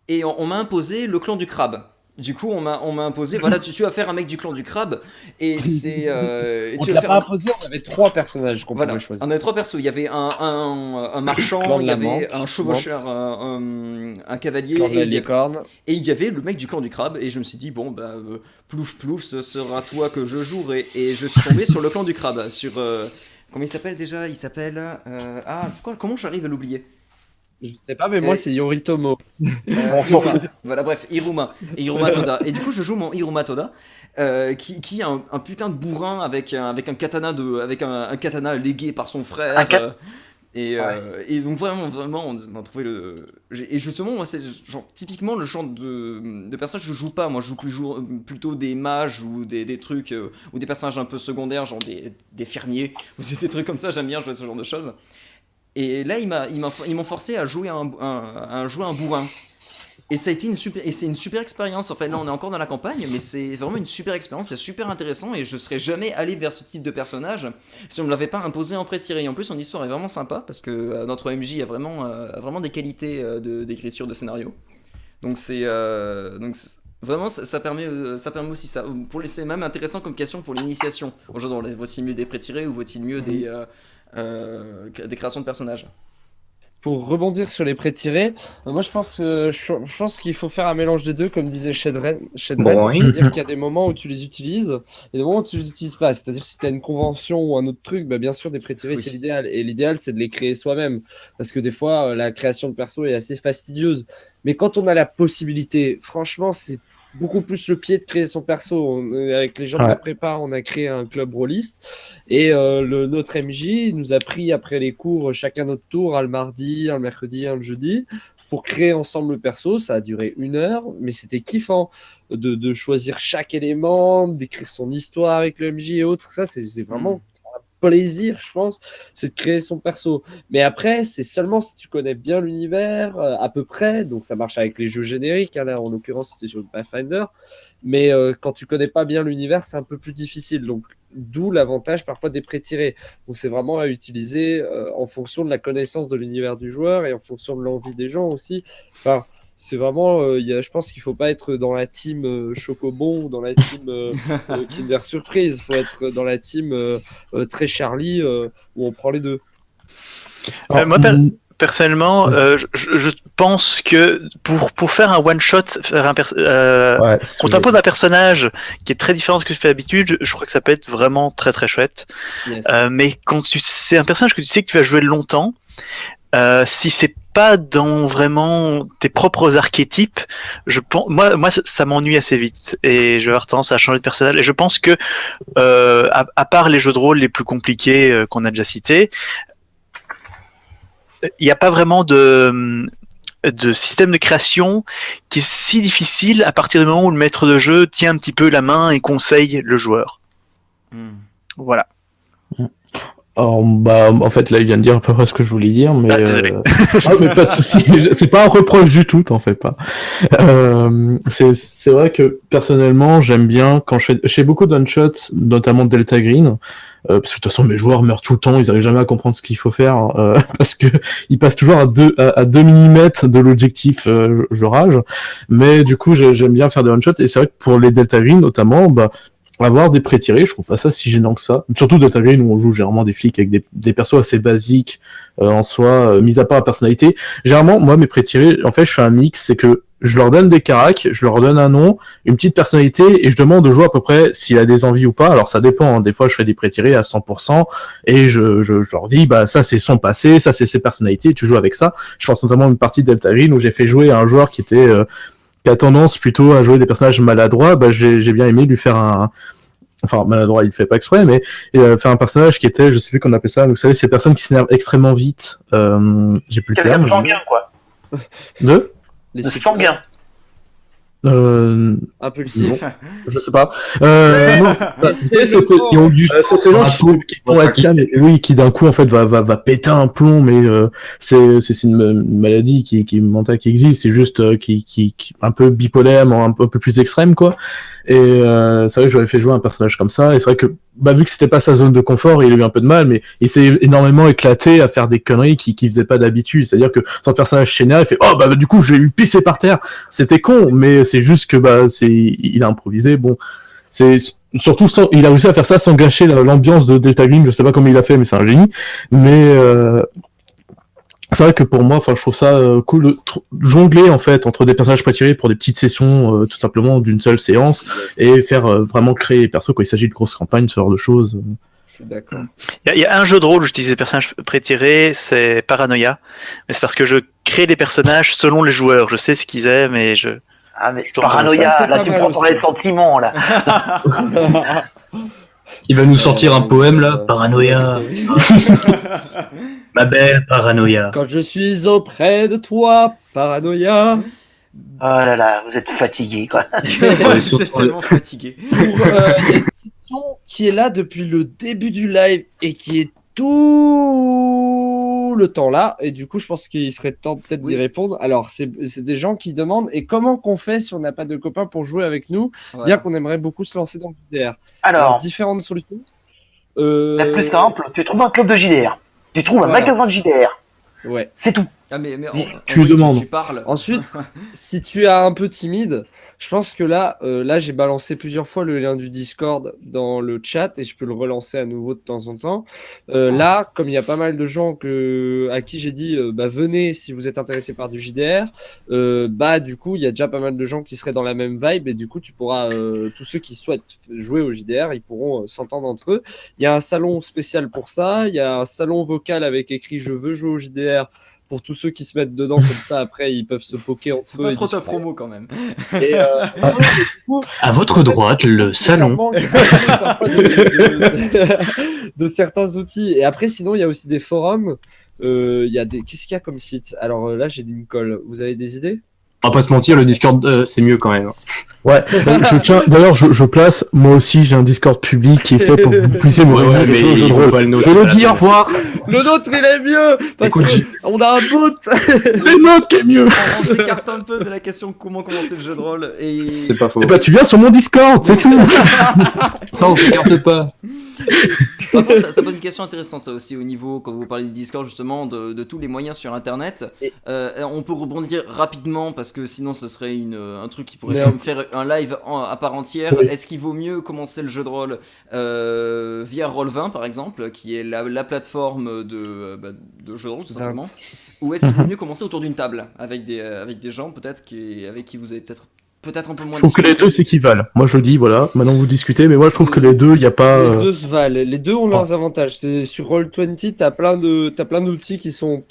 Et on m'a imposé le clan du crabe. Du coup, on m'a imposé, voilà, tu vas faire un mec du clan du crabe. Et c'est. On tu te vas l'a faire pas un- imposé, on avait 3 personnages qu'on Voilà, pouvait choisir. on avait 3 persos. Il y avait un marchand, Clan de il y la avait menthe, un chevaucheur, un cavalier, Clan de et la il y avait- licorne. et il y avait le mec du clan du crabe, et je me suis dit, bon, bah, plouf plouf, ce sera toi que je jouerai. Et je suis tombé sur le clan du crabe, sur. Comment il s'appelle déjà? Il s'appelle. Comment j'arrive à l'oublier? Je sais pas, mais moi, Et- c'est Yoritomo. On s'en fout. Voilà, bref, Iruma. Et Iruma Toda. Et du coup, je joue mon Iruma Toda, qui est un putain de bourrin avec un katana, avec un katana légué par son frère. Et donc vraiment, on a trouvé et justement, moi, c'est genre typiquement le genre de personnages que je joue pas. Moi, je joue plutôt des mages ou des trucs ou des personnages un peu secondaires, genre des fermiers ou des trucs comme ça. J'aime bien jouer ce genre de choses. Et là, ils m'ont forcé à jouer à jouer un bourrin. Et ça a été c'est une super expérience. En fait, là, on est encore dans la campagne, mais c'est vraiment une super expérience. C'est super intéressant et je serais jamais allé vers ce type de personnage si on me l'avait pas imposé en pré-tiré. Et en plus, son histoire est vraiment sympa parce que notre MJ a vraiment des qualités d'écriture de scénario. Donc vraiment, ça permet aussi ça. C'est même intéressant comme question pour l'initiation au jeu de rôle. Vaut-il mieux des pré-tirés ou vaut-il mieux des créations de personnages? pour rebondir sur les prêts tirés, moi je pense qu'il faut faire un mélange des deux, comme disait Shedren, Bon, oui. c'est-à-dire qu'il y a des moments où tu les utilises et des moments où tu les utilises pas. C'est-à-dire si tu as une convention ou un autre truc, bah, bien sûr des prêts tirés Oui. c'est l'idéal. Et l'idéal c'est de les créer soi-même. Parce que des fois la création de perso est assez fastidieuse. Mais quand on a la possibilité, franchement c'est beaucoup plus le pied de créer son perso. Avec les gens de la prépa, on a créé un club rôliste et notre MJ nous a pris après les cours chacun notre tour, un le mardi, un le mercredi, un le jeudi, pour créer ensemble le perso. Ça a duré 1 heure, mais c'était kiffant de choisir chaque élément, d'écrire son histoire avec le MJ et autres. Ça, c'est vraiment un plaisir, je pense, c'est de créer son perso. Mais après, c'est seulement si tu connais bien l'univers, à peu près. Donc, ça marche avec les jeux génériques. Hein, là, en l'occurrence, c'était sur le Pathfinder. Mais quand tu connais pas bien l'univers, c'est un peu plus difficile. Donc, d'où l'avantage parfois des pré-tirés. Donc, c'est vraiment à utiliser en fonction de la connaissance de l'univers du joueur et en fonction de l'envie des gens aussi. Enfin, c'est vraiment, je pense qu'il faut pas être dans la team Chocobon ou dans la team Kinder Surprise. Il faut être dans la team très Charlie où on prend les deux. Moi, personnellement, je pense que pour faire un one-shot, on t'impose un personnage qui est très différent de ce que tu fais d'habitude, je crois que ça peut être vraiment très très chouette. Yes. Mais quand c'est un personnage que tu sais que tu vas jouer longtemps, si c'est pas dans vraiment tes propres archétypes, moi ça m'ennuie assez vite et je vais avoir tendance à changer de personnage. Et je pense que à part les jeux de rôle les plus compliqués qu'on a déjà cités, il n'y a pas vraiment de système de création qui est si difficile à partir du moment où le maître de jeu tient un petit peu la main et conseille le joueur. Voilà. Alors, en fait, là, il vient de dire à peu près ce que je voulais dire, mais... désolé. mais pas de souci. C'est pas un reproche du tout, t'en fais pas. C'est vrai que, personnellement, j'aime bien quand je fais beaucoup d'one-shots, notamment Delta Green, parce que de toute façon, mes joueurs meurent tout le temps, ils arrivent jamais à comprendre ce qu'il faut faire, parce que ils passent toujours à 2 mm de l'objectif, je rage. Mais du coup, j'aime bien faire des one-shots, et c'est vrai que pour les Delta Green, notamment, avoir des pré-tirés, je trouve pas ça si gênant que ça. Surtout Delta Green où on joue généralement des flics avec des persos assez basiques en soi, mis à part la personnalité. Généralement, moi, mes pré-tirés, en fait, je fais un mix, c'est que je leur donne des caracs, je leur donne un nom, une petite personnalité, et je demande au joueur à peu près s'il a des envies ou pas. Alors ça dépend, hein. Des fois je fais des pré-tirés à 100%, et je leur dis, ça c'est son passé, ça c'est ses personnalités, tu joues avec ça. Je pense notamment à une partie de Delta Green où j'ai fait jouer à un joueur qui a tendance plutôt à jouer des personnages maladroits. J'ai bien aimé lui faire enfin maladroit, il le fait pas exprès, mais il a fait un personnage qui était, je sais plus comment on appelle ça, vous savez, ces personnes qui s'énervent extrêmement vite. J'ai plus le Quelqu'un terme. de sanguin, quoi. De sanguin. Impulsif. Non, je sais pas. Non, ils ont du. C'est ces gens qui vont être calmes, oui, qui d'un coup en fait va péter un plomb, mais c'est une maladie qui mentale qui existe, c'est juste qui un peu bipolaire, mais un peu plus extrême quoi. Et c'est vrai que j'aurais fait jouer un personnage comme ça, et c'est vrai que vu que c'était pas sa zone de confort, il a eu un peu de mal, mais il s'est énormément éclaté à faire des conneries qu'il faisait pas d'habitude. C'est-à-dire que son personnage chénère, il fait du coup j'ai eu pissé par terre. C'était con, mais c'est juste que il a improvisé. Bon, c'est surtout il a réussi à faire ça sans gâcher l'ambiance de Delta Green. Je sais pas comment il a fait, mais c'est un génie. Mais c'est vrai que pour moi, je trouve ça cool de jongler en fait entre des personnages pré-tirés pour des petites sessions, tout simplement d'une seule séance, et faire vraiment créer les persos quand il s'agit de grosses campagnes, ce genre de choses. Je suis d'accord. Il y a un jeu de rôle où j'utilise des personnages pré-tirés, c'est Paranoia, mais c'est parce que je crée des personnages selon les joueurs. Je sais ce qu'ils aiment et je. Ah mais Paranoia, là tu me prends pour les sentiments là. Il va nous sortir un poème là. Paranoia. Ma belle Paranoia. Quand je suis auprès de toi, Paranoia. Oh là là, vous êtes fatigués quoi. Vous êtes tellement fatigué. Il y a une question qui est là depuis le début du live et qui est tout le temps là, et du coup je pense qu'il serait temps peut-être d'y répondre. Alors c'est des gens qui demandent, et comment qu'on fait si on n'a pas de copains pour jouer avec nous, bien qu'on aimerait beaucoup se lancer dans le JDR. Alors différentes solutions. La plus simple, tu trouves un club de JDR, tu trouves un magasin de JDR, ouais. C'est tout. Ah mais Tu lui demandes. Tu parles. Ensuite, si tu es un peu timide, je pense que là, j'ai balancé plusieurs fois le lien du Discord dans le chat et je peux le relancer à nouveau de temps en temps. Là, comme il y a pas mal de gens à qui j'ai dit, venez si vous êtes intéressé par du JDR, du coup, il y a déjà pas mal de gens qui seraient dans la même vibe et du coup, tu pourras, tous ceux qui souhaitent jouer au JDR, ils pourront s'entendre entre eux. Il y a un salon spécial pour ça, il y a un salon vocal avec écrit je veux jouer au JDR. Pour tous ceux qui se mettent dedans, comme ça, après, ils peuvent se poker entre Faut eux. pas et trop ta discuter. promo quand même. Et, du coup, À votre droite, le ça salon. manque parfois de certains outils. Et après, sinon, il y a aussi des forums. Il y a Qu'est-ce qu'il y a comme site? Alors là, j'ai dit une colle. Vous avez des idées? On va pas se mentir, le Discord, c'est mieux quand même. Ouais, d'ailleurs, je place, moi aussi, j'ai un Discord public qui est fait pour que vous puissiez vous Ouais, réunir mais sur le jeu de il rôle. faut pas le nôtre, Je c'est le pas dis, la au revoir. Le nôtre, il est mieux parce Écoute, qu'on a un bot. C'est le nôtre qui est mieux. On s'écarte un peu de la question comment commencer le jeu de rôle et C'est pas faux. Et bah, tu viens sur mon Discord, c'est tout. Ça, on s'écarte pas. Par contre, ça pose une question intéressante, ça aussi, au niveau, quand vous parlez du Discord, justement, de tous les moyens sur Internet. Et- On peut rebondir rapidement, parce que sinon, ce serait un truc qui pourrait Mais faire un live à part entière. Oui. Est-ce qu'il vaut mieux commencer le jeu de rôle via Roll20, par exemple, qui est la plateforme de jeu de rôle, tout simplement, ou est-ce qu'il vaut mieux commencer autour d'une table, avec des gens, peut-être, avec qui vous avez peut-être un peu moins Je trouve que les deux s'équivalent. Moi, je le dis, voilà. Maintenant, vous discutez, mais moi, je trouve que les deux, il n'y a pas. Les deux se valent. Les deux ont leurs avantages. C'est sur Roll20, t'as plein d'outils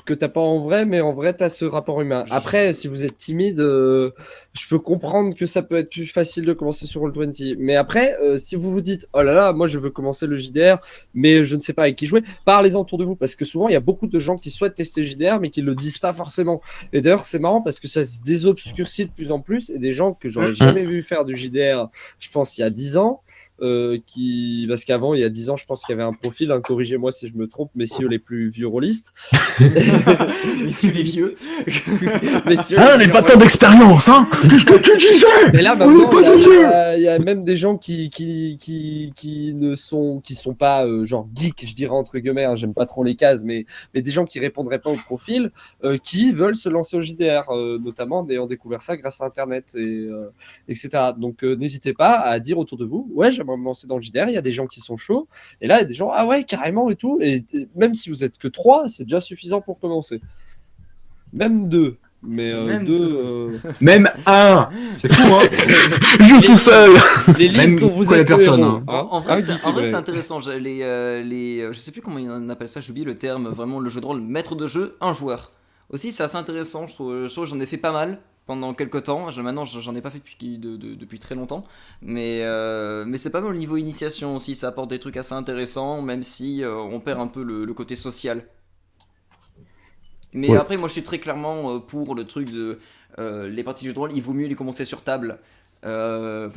que t'as pas en vrai, mais en vrai, t'as ce rapport humain. Après, si vous êtes timide, je peux comprendre que ça peut être plus facile de commencer sur Roll20. Mais après, si vous vous dites, oh là là, moi, je veux commencer le JDR, mais je ne sais pas avec qui jouer, parlez-en autour de vous, parce que souvent, il y a beaucoup de gens qui souhaitent tester le JDR, mais qui le disent pas forcément. Et d'ailleurs, c'est marrant parce que ça se désobscurcit de plus en plus, et des gens que j'aurais jamais vu faire du JDR, je pense, il y a 10 ans, parce qu'avant, il y a 10 ans, je pense qu'il y avait un profil, corrigez-moi si je me trompe, messieurs les plus vieux rôlistes. Messieurs les vieux. Messieurs Ah, les les vieux bâtards d'expérience, hein. Qu'est-ce que tu disais? Mais là, maintenant, il y a même des gens qui sont pas genre geeks, je dirais entre guillemets, j'aime pas trop les cases, mais des gens qui répondraient pas au profil, qui veulent se lancer au JDR, notamment en ayant découvert ça grâce à Internet, etc. Donc n'hésitez pas à dire autour de vous, ouais, j'aimerais me lancer dans le JDR, il y a des gens qui sont chauds, et là, il y a des gens, ah ouais, carrément et tout, et même si vous êtes que 3, c'est déjà suffisant pour commencer. Même 2. Mais Même Même un. C'est fou, hein. Je joue tout seul. les livres Même dont vous connaît êtes personne, le héros, hein. En vrai, geek, c'est ouais. intéressant. Je sais plus comment on appelle ça, j'oublie le terme, vraiment le jeu de rôle, maître de jeu, un joueur. Aussi, c'est assez intéressant, je trouve que j'en ai fait pas mal pendant quelques temps. Maintenant, j'en ai pas fait depuis très longtemps. Mais c'est pas mal au niveau initiation aussi, ça apporte des trucs assez intéressants, même si on perd un peu le côté social. Mais Ouais. après, moi je suis très clairement pour le truc de les parties de jeu de rôle, il vaut mieux les commencer sur table. Pour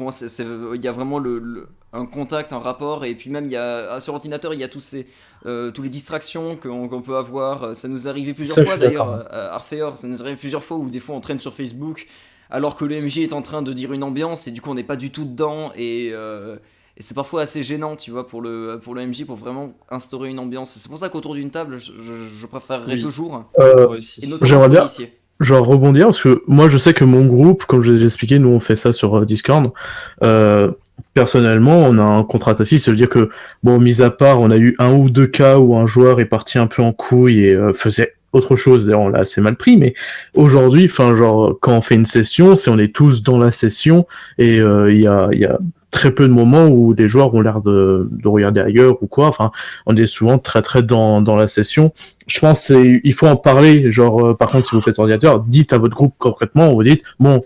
moi, il y a vraiment un contact, un rapport, et puis même sur ordinateur, il y a tous les distractions qu'on peut avoir. Ça nous est arrivé plusieurs Ça, je fois suis d'accord. d'ailleurs, à Arphéor, ça nous arrive plusieurs fois où des fois on traîne sur Facebook alors que le MJ est en train de dire une ambiance et du coup on n'est pas du tout dedans et c'est parfois assez gênant, tu vois, pour le MJ pour vraiment instaurer une ambiance. C'est pour ça qu'autour d'une table, je préférerais Oui. toujours, Ouais, si. et notamment J'aimerais pour bien- l'initié. Genre rebondir parce que moi je sais que mon groupe, comme je l'ai expliqué, nous on fait ça sur Discord. Personnellement, on a un contrat tacite, ça veut dire que bon, mis à part, on a eu un ou deux cas où un joueur est parti un peu en couille et faisait autre chose. D'ailleurs, on l'a assez mal pris, mais aujourd'hui, enfin genre quand on fait une session, c'est on est tous dans la session et il y a très peu de moments où des joueurs ont l'air de regarder ailleurs ou quoi. Enfin, on est souvent très dans la session. Je pense il faut en parler. Genre, par contre, si vous faites ordinateur, dites à votre groupe concrètement, vous dites, bon,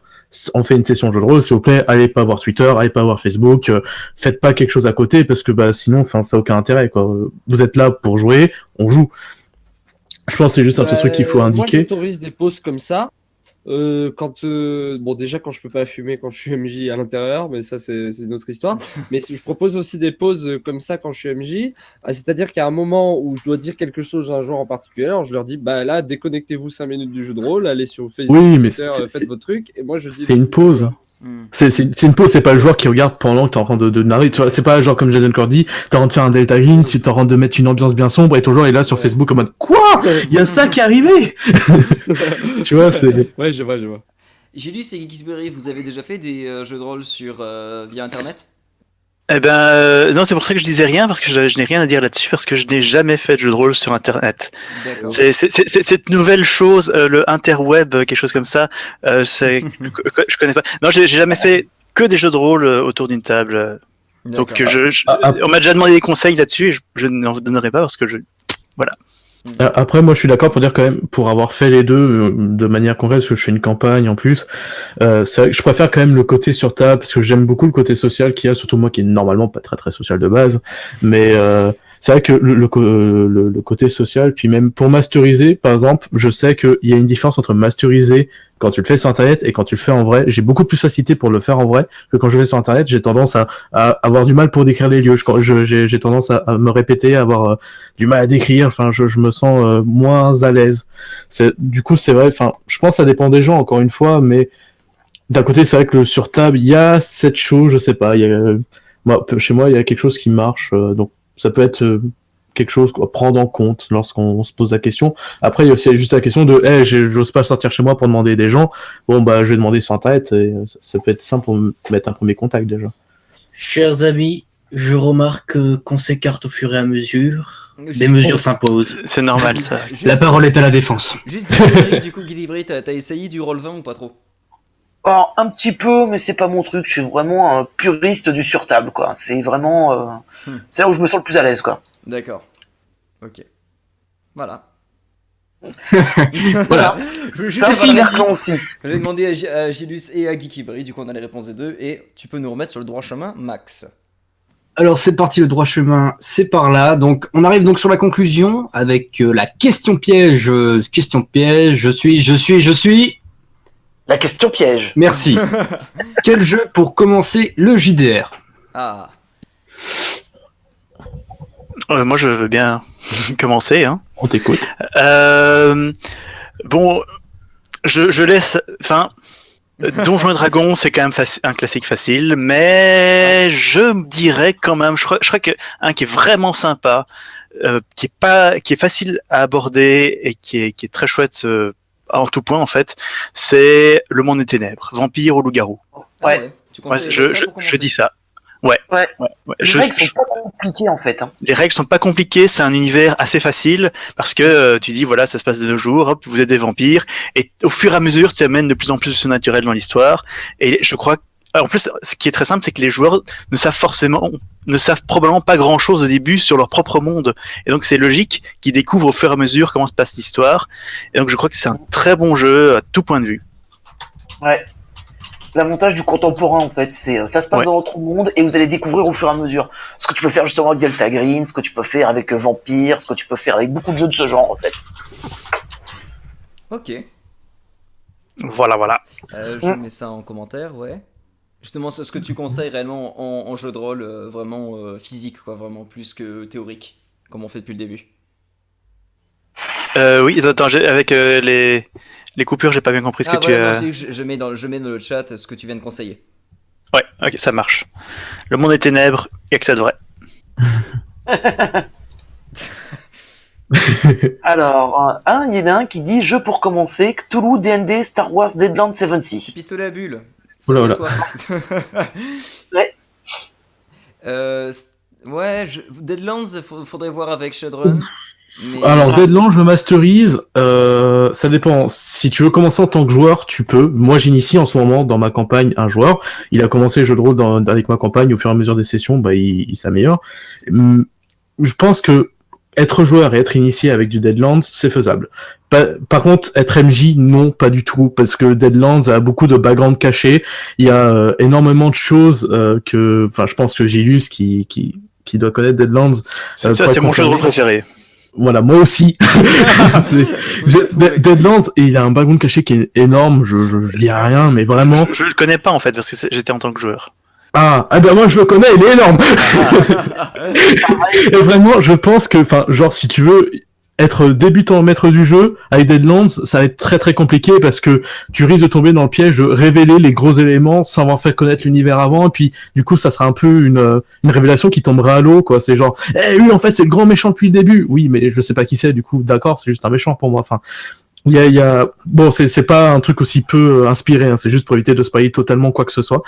on fait une session de jeu de rôle, s'il vous plaît, allez pas voir Twitter, allez pas voir Facebook, faites pas quelque chose à côté parce que bah sinon, enfin, ça a aucun intérêt, quoi. Vous êtes là pour jouer, on joue. Je pense que c'est juste un petit truc qu'il faut Moi, indiquer. j'autorise des pauses comme ça. Déjà quand je peux pas fumer quand je suis MJ à l'intérieur, mais ça c'est une autre histoire. Mais je propose aussi des pauses comme ça quand je suis MJ. C'est-à-dire qu'il y a un moment où je dois dire quelque chose à un joueur en particulier, alors je leur dis bah là déconnectez-vous 5 minutes du jeu de rôle, allez sur Facebook, Oui, mais Twitter, faites votre truc. Et moi je dis c'est une pause. C'est une pause, c'est pas le joueur qui regarde pendant que t'es en train de narrer. Tu vois, c'est pas genre comme Jaden Cordy, t'es en train de faire un Delta Green, tu t'es en train de mettre une ambiance bien sombre et ton joueur est là sur Facebook en mode quoi? Il y a ça qui est arrivé. Tu vois, c'est. Ouais, je vois. Gilus et Geeksbury, vous avez déjà fait des jeux de rôle via internet? Eh ben, non, c'est pour ça que je disais rien, parce que je n'ai rien à dire là-dessus, parce que je n'ai jamais fait de jeu de rôle sur Internet. D'accord. C'est cette nouvelle chose, le interweb, quelque chose comme ça, je connais pas. Non, j'ai jamais fait que des jeux de rôle autour d'une table. Donc, on m'a déjà demandé des conseils là-dessus, et je n'en donnerai pas, parce que voilà. Après, moi, je suis d'accord pour dire quand même, pour avoir fait les deux de manière concrète, parce que je fais une campagne en plus, c'est vrai que je préfère quand même le côté sur table, parce que j'aime beaucoup le côté social qu'il y a, surtout moi qui est normalement pas très très social de base, mais c'est vrai que le côté social, puis même pour masteriser, par exemple, je sais qu'il y a une différence entre masteriser quand tu le fais sur Internet et quand tu le fais en vrai. J'ai beaucoup plus facilité pour le faire en vrai que quand je le fais sur Internet. J'ai tendance à avoir du mal pour décrire les lieux. J'ai tendance à me répéter, à avoir du mal à décrire. Enfin, je me sens moins à l'aise. Du coup, c'est vrai. Enfin, je pense que ça dépend des gens, encore une fois, mais d'un côté, c'est vrai que le sur table, il y a cette chose, je sais pas. Chez moi, il y a quelque chose qui marche. Donc, ça peut être quelque chose à prendre en compte lorsqu'on se pose la question. Après, il y a aussi juste la question de j'ose pas sortir chez moi pour demander des gens. Bon, bah, je vais demander sur Internet, et ça peut être simple pour mettre un premier contact déjà. Chers amis, je remarque qu'on s'écarte au fur et à mesure. Des mesures s'imposent. C'est normal, ça. La parole est à la défense. Juste, du coup, Guilibri, t'as essayé du Roll20 ou pas trop? Alors, un petit peu, mais c'est pas mon truc. Je suis vraiment un puriste du sur-table, quoi. C'est vraiment... c'est là où je me sens le plus à l'aise, quoi. D'accord. Ok. Voilà. Voilà. Ça va Merclon aussi. J'ai demandé à Gilus et à Geekibri, du coup on a les réponses des deux, et tu peux nous remettre sur le droit chemin, Max. Alors c'est parti, le droit chemin, c'est par là. Donc on arrive donc sur la conclusion avec la question piège. Question piège, je suis... La question piège. Merci. Quel jeu pour commencer le JDR? Ah. Moi, je veux bien commencer. Hein. On t'écoute. Bon, je laisse... Enfin, Donjons et Dragons, c'est quand même un classique facile, mais je me dirais quand même, je crois que un qui est vraiment sympa, qui est facile à aborder et qui est très chouette en tout point en fait, c'est Le Monde des Ténèbres, Vampire ou Loup-Garou. Ouais. Je dis ça. Ouais. Les règles sont pas compliquées en fait. Hein. Les règles sont pas compliquées, c'est un univers assez facile parce que tu dis voilà, ça se passe de nos jours, hop, vous êtes des vampires et au fur et à mesure tu amènes de plus en plus de surnaturel dans l'histoire et je crois en plus ce qui est très simple c'est que les joueurs ne savent probablement pas grand chose au début sur leur propre monde et donc c'est logique qu'ils découvrent au fur et à mesure comment se passe l'histoire et donc je crois que c'est un très bon jeu à tout point de vue. Ouais. L'avantage du contemporain, en fait, c'est ça se passe dans votre monde et vous allez découvrir au fur et à mesure ce que tu peux faire justement avec Delta Green, ce que tu peux faire avec Vampire, ce que tu peux faire avec beaucoup de jeux de ce genre, en fait. Ok. Voilà. Je mets ça en commentaire, ouais. Justement, ce que tu conseilles réellement en jeu de rôle, vraiment physique, quoi, vraiment plus que théorique, comme on fait depuis le début. Oui, attends, avec les coupures, j'ai pas bien compris ce que tu as. Je mets dans le chat ce que tu viens de conseiller. Ouais, ok, ça marche. Le Monde des Ténèbres, il y a que ça de vrai. Alors, il y en a un qui dit jeu pour commencer, Cthulhu, D&D, Star Wars, Deadlands, 7 Pistolet à bulles. Oula. Ouais. Deadlands, faudrait voir avec Shadowrun. Mais... Alors, Deadlands, je masterise. Ça dépend. Si tu veux commencer en tant que joueur, tu peux. Moi, j'initie en ce moment dans ma campagne un joueur. Il a commencé le jeu de rôle avec ma campagne. Au fur et à mesure des sessions, il s'améliore. Je pense que être joueur et être initié avec du Deadlands, c'est faisable. Par contre, être MJ, non, pas du tout, parce que Deadlands a beaucoup de background caché. Il y a énormément de choses je pense que Gilus qui doit connaître Deadlands. C'est mon jeu de rôle préféré. Voilà, moi aussi. Deadlands, et il a un background caché qui est énorme, je dis rien, mais vraiment... Je le connais pas, en fait, parce que j'étais en tant que joueur. Ah ben moi je le connais, il est énorme. Et vraiment, je pense que, si tu veux, être débutant maître du jeu avec Deadlands, ça va être très très compliqué parce que tu risques de tomber dans le piège de révéler les gros éléments sans avoir fait connaître l'univers avant, et puis du coup ça sera un peu une révélation qui tombera à l'eau, quoi. C'est genre, oui, en fait c'est le grand méchant depuis le début. Oui, mais je sais pas qui c'est, du coup, d'accord, c'est juste un méchant pour moi. Enfin, il y a... Bon, c'est pas un truc aussi peu inspiré, hein, c'est juste pour éviter de spoiler totalement quoi que ce soit.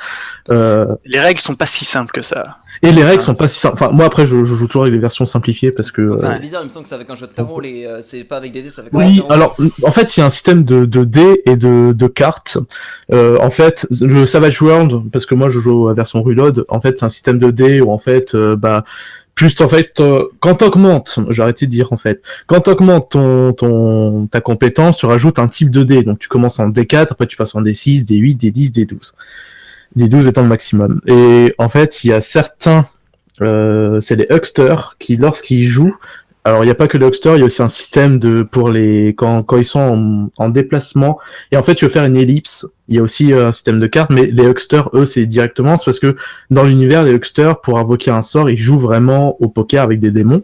Les règles sont pas si simples que ça. Et les règles sont pas si simples. Enfin, moi après, je joue toujours avec les versions simplifiées parce que. C'est bizarre, il me semble que c'est avec un jeu de tarot, c'est pas avec des dés, c'est avec un Oui, tarot. alors en fait, il y a un système de dés et de cartes. En fait, le Savage World, parce que moi je joue à la version Reload, en fait, c'est un système de dés où en fait, plus en fait, quand t'augmentes, j'ai arrêté de dire en fait, quand t'augmentes ta compétence, tu rajoutes un type de dé. Donc tu commences en D4, après tu passes en D6, D8, D10, D12. D12 étant le maximum. Et en fait, il y a certains, c'est les hucksters qui, lorsqu'ils jouent, alors il n'y a pas que les hucksters, il y a aussi un système pour les quand ils sont en déplacement. Et en fait, tu veux faire une ellipse. Il y a aussi un système de cartes, mais les hucksters, eux, c'est directement, c'est parce que dans l'univers, les hucksters, pour invoquer un sort, ils jouent vraiment au poker avec des démons.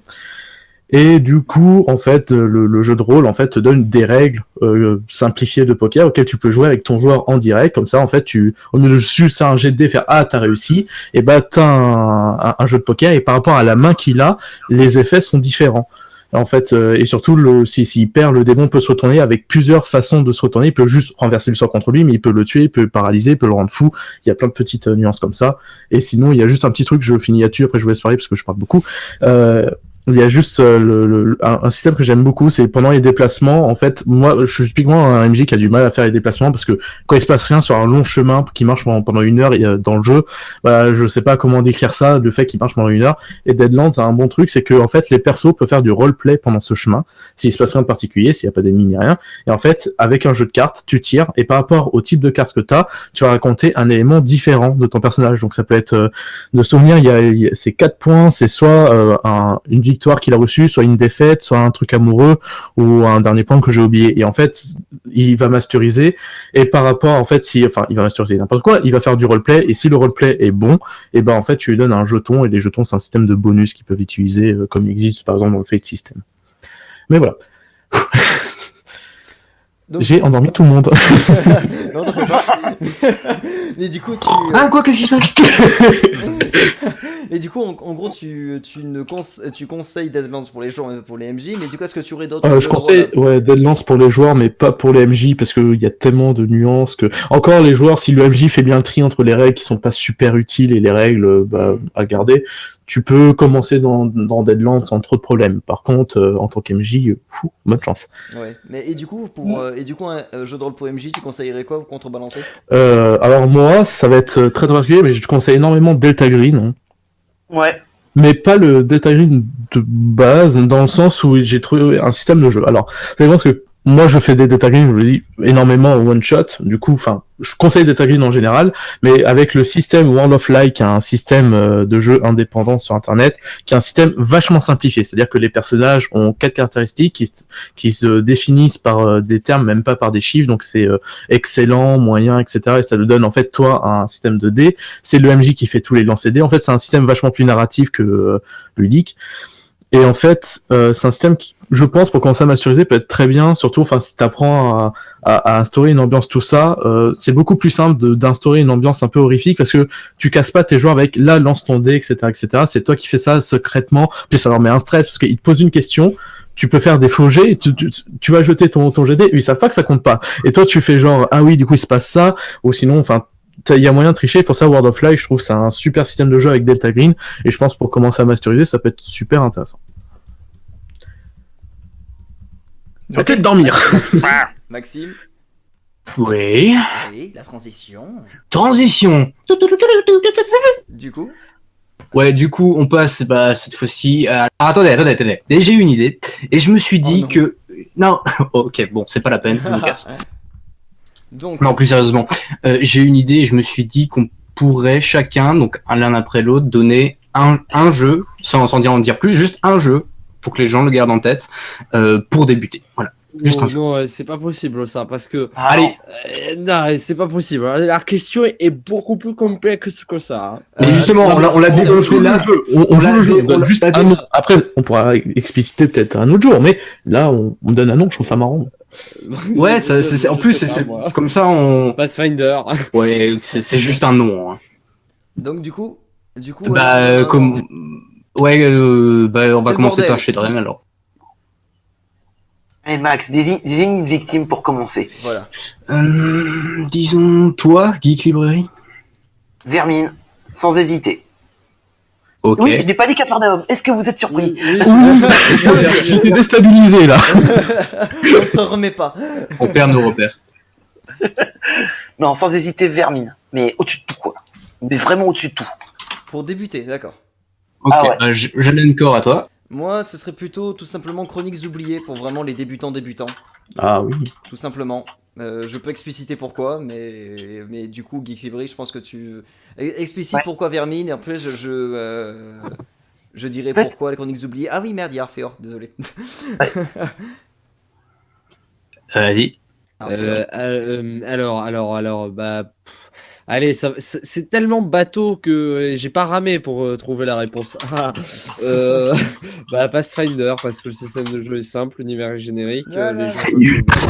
Et du coup, en fait, le jeu de rôle, en fait, te donne des règles simplifiées de poker auxquelles tu peux jouer avec ton joueur en direct. Comme ça, en fait, au lieu de juste faire un jet de dés, faire t'as réussi, et t'as un jeu de poker, et par rapport à la main qu'il a, les effets sont différents. En fait, et surtout, s'il perd, le démon peut se retourner avec plusieurs façons de se retourner. Il peut juste renverser le sort contre lui, mais il peut le tuer, il peut le paralyser, il peut le rendre fou. Il y a plein de petites nuances comme ça. Et sinon, il y a juste un petit truc, je finis là-dessus, après je vous laisse parler parce que je parle beaucoup. Il y a juste un système que j'aime beaucoup, c'est pendant les déplacements. En fait, moi, je suis typiquement un MJ qui a du mal à faire les déplacements parce que quand il se passe rien sur un long chemin qui marche pendant 1 heure dans le jeu, je sais pas comment décrire ça, le fait qu'il marche pendant 1 heure. Et Deadlands a un bon truc, c'est que en fait, les persos peuvent faire du roleplay pendant ce chemin, s'il se passe rien de particulier, s'il y a pas d'ennemis ni rien. Et en fait, avec un jeu de cartes, tu tires et par rapport au type de carte que t'as, tu vas raconter un élément différent de ton personnage. Donc ça peut être de souvenir, c'est 4 points, c'est soit une victoire qu'il a reçue, soit une défaite, soit un truc amoureux, ou un dernier point que j'ai oublié. Et en fait, il va masteriser, et par rapport, en fait, il va masteriser n'importe quoi, il va faire du roleplay, et si le roleplay est bon, et en fait, tu lui donnes un jeton, et les jetons, c'est un système de bonus qu'ils peuvent utiliser, comme il existe, par exemple, dans le Fate System. Mais voilà. Donc... J'ai endormi tout le monde. Non, t'en fais pas. Mais du coup, quoi, qu'est-ce qui se passe? Et du coup, en gros, tu conseilles Deadlands pour les joueurs, pour les MJ, mais du coup, est-ce que tu aurais d'autres je conseille Deadlands pour les joueurs, mais pas pour les MJ, parce qu'il y a tellement de nuances que... Encore, les joueurs, si le MJ fait bien le tri entre les règles qui sont pas super utiles et les règles à garder, tu peux commencer dans Deadlands sans trop de problèmes. Par contre, en tant qu'MJ, bonne chance. Ouais. Mais et du coup, un jeu de rôle pour MJ, tu conseillerais quoi pour contrebalancer? Alors moi, ça va être très particulier, mais je te conseille énormément Delta Green. Hein. Ouais. Mais pas le Delta Green de base, dans le sens où j'ai trouvé un système de jeu. Alors, c'est parce que moi, je fais des Delta Green, je le dis, énormément en one-shot. Du coup, je conseille Delta Green en général, mais avec le système World of Light, qui est un système de jeu indépendant sur Internet, qui est un système vachement simplifié. C'est-à-dire que les personnages ont 4 caractéristiques qui se définissent par des termes, même pas par des chiffres. Donc, c'est excellent, moyen, etc. Et ça te donne, en fait, toi, un système de dés. C'est le MJ qui fait tous les lancers dés. En fait, c'est un système vachement plus narratif que ludique. Et en fait, c'est un système qui, je pense, pour commencer à masteriser, peut être très bien, surtout si tu apprends à instaurer une ambiance, tout ça, c'est beaucoup plus simple d'instaurer une ambiance un peu horrifique, parce que tu casses pas tes joueurs avec là, lance ton dé, etc., etc. C'est toi qui fais ça secrètement, puis ça leur met un stress, parce qu'ils te posent une question, tu peux faire des faux jets, tu vas jeter ton jet de dé, ils savent pas que ça compte pas. Et toi, tu fais genre, ah oui, du coup, il se passe ça, ou sinon, il y a moyen de tricher. Pour ça, World of Life, je trouve que c'est un super système de jeu avec Delta Green, et je pense pour commencer à masteriser, ça peut être super intéressant. Peut-être dormir. Maxime. Oui. Oui, la transition. Transition. Du coup. Ouais, du coup, on passe cette fois-ci. Attendez. Et j'ai eu une idée, et je me suis dit que non. Ok, bon, c'est pas la peine. Je me casse. Donc. Non, plus sérieusement, j'ai une idée et je me suis dit qu'on pourrait chacun, donc l'un après l'autre, donner un jeu, sans en dire plus, juste un jeu, pour que les gens le gardent en tête, pour débuter. Voilà. Juste un jeu. Non, c'est pas possible ça, parce que. Ah, Allez, Non, c'est pas possible. La question est beaucoup plus complexe que ça. Hein. mais justement, on l'a débloqué là. On joue le jeu, on on donne l'a- juste on l'a un nom. Après, on pourra expliciter peut-être un autre jour, mais là, on donne un nom, je trouve ça marrant. Ouais, en plus, c'est comme ça, on. Pathfinder. Ouais, c'est juste un nom. Hein. Donc du coup, Comme. Ouais, on va le commencer bordel. par Shedren alors. Et Max, désigne une victime pour commencer. voilà. Disons, toi, Geek Librairie. Vermine, sans hésiter. Ok. Oui, je n'ai pas dit Capharnaüm. Est-ce que vous êtes surpris? J'étais déstabilisé là. On s'en remet pas. On perd nos repères. Non, sans hésiter, Vermine. Mais au-dessus de tout, quoi. Mais vraiment au-dessus de tout. Pour débuter, d'accord. Ok, Ah ouais. j'amène corps à toi. Moi, ce serait plutôt tout simplement Chroniques oubliées pour vraiment les débutants. Ah oui. Tout simplement. Je peux expliciter pourquoi, mais du coup, Geeks Librairie, je pense que tu explicite Ouais. pourquoi Vermine, et après je dirais fait- pourquoi les Chroniques oubliées. Ah oui, merde, il y a Arphéor, désolé. Vas-y. Arphéor. Bah. Allez, c'est tellement bateau que j'ai pas ramé pour trouver la réponse. Bah, Pathfinder, parce que le système de jeu est simple, l'univers est générique. Les gens peuvent-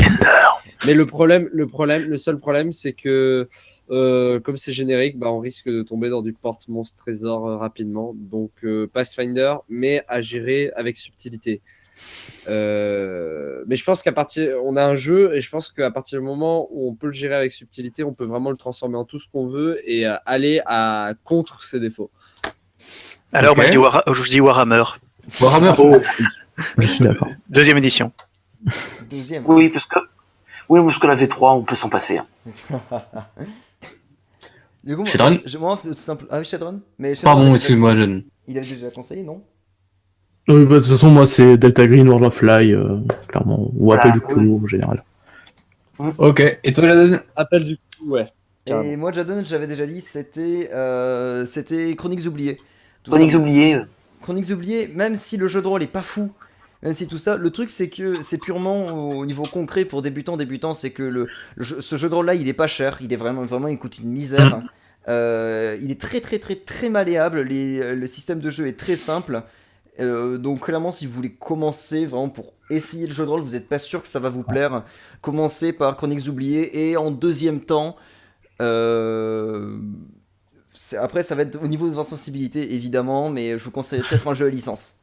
Mais le seul problème, c'est que comme c'est générique, bah, on risque de tomber dans du porte-monstre trésor rapidement. Donc Pathfinder, mais à gérer avec subtilité. Mais je pense on a un jeu et je pense qu'à partir du moment où on peut le gérer avec subtilité, on peut vraiment le transformer en tout ce qu'on veut et aller contre ses défauts. Alors, Ok. moi, je dis Warhammer. Warhammer. Je suis d'accord. Deuxième édition. Deuxième. Oui, parce que la V3, on peut s'en passer. Hein. Du coup, Shadron moi, tout simple. Ah oui, Shadron. Mais Shadron, Pardon, il avait excuse-moi, jeune. Il avait déjà conseillé, non? Bah, de toute façon, moi, c'est Delta Green, World of Fly, clairement. Ou Voilà, Appel du Cthulhu en général. Ok, et toi, Jaden? Appel du coup, ouais. Et moi, Jadon, j'avais déjà dit, c'était Chroniques oubliées. Tout Chroniques ça. oubliées. Chroniques oubliées, même si le jeu de rôle est pas fou, même si tout ça, le truc c'est que c'est purement au niveau concret pour débutants, c'est que ce jeu de rôle là il est pas cher, il est vraiment, il coûte une misère. Il est très très très très malléable, le système de jeu est très simple. Donc clairement si vous voulez commencer vraiment pour essayer le jeu de rôle, vous n'êtes pas sûr que ça va vous plaire, commencez par Chroniques oubliées et en deuxième temps après ça va être au niveau de votre sensibilité évidemment, mais je vous conseille peut-être un jeu à licence.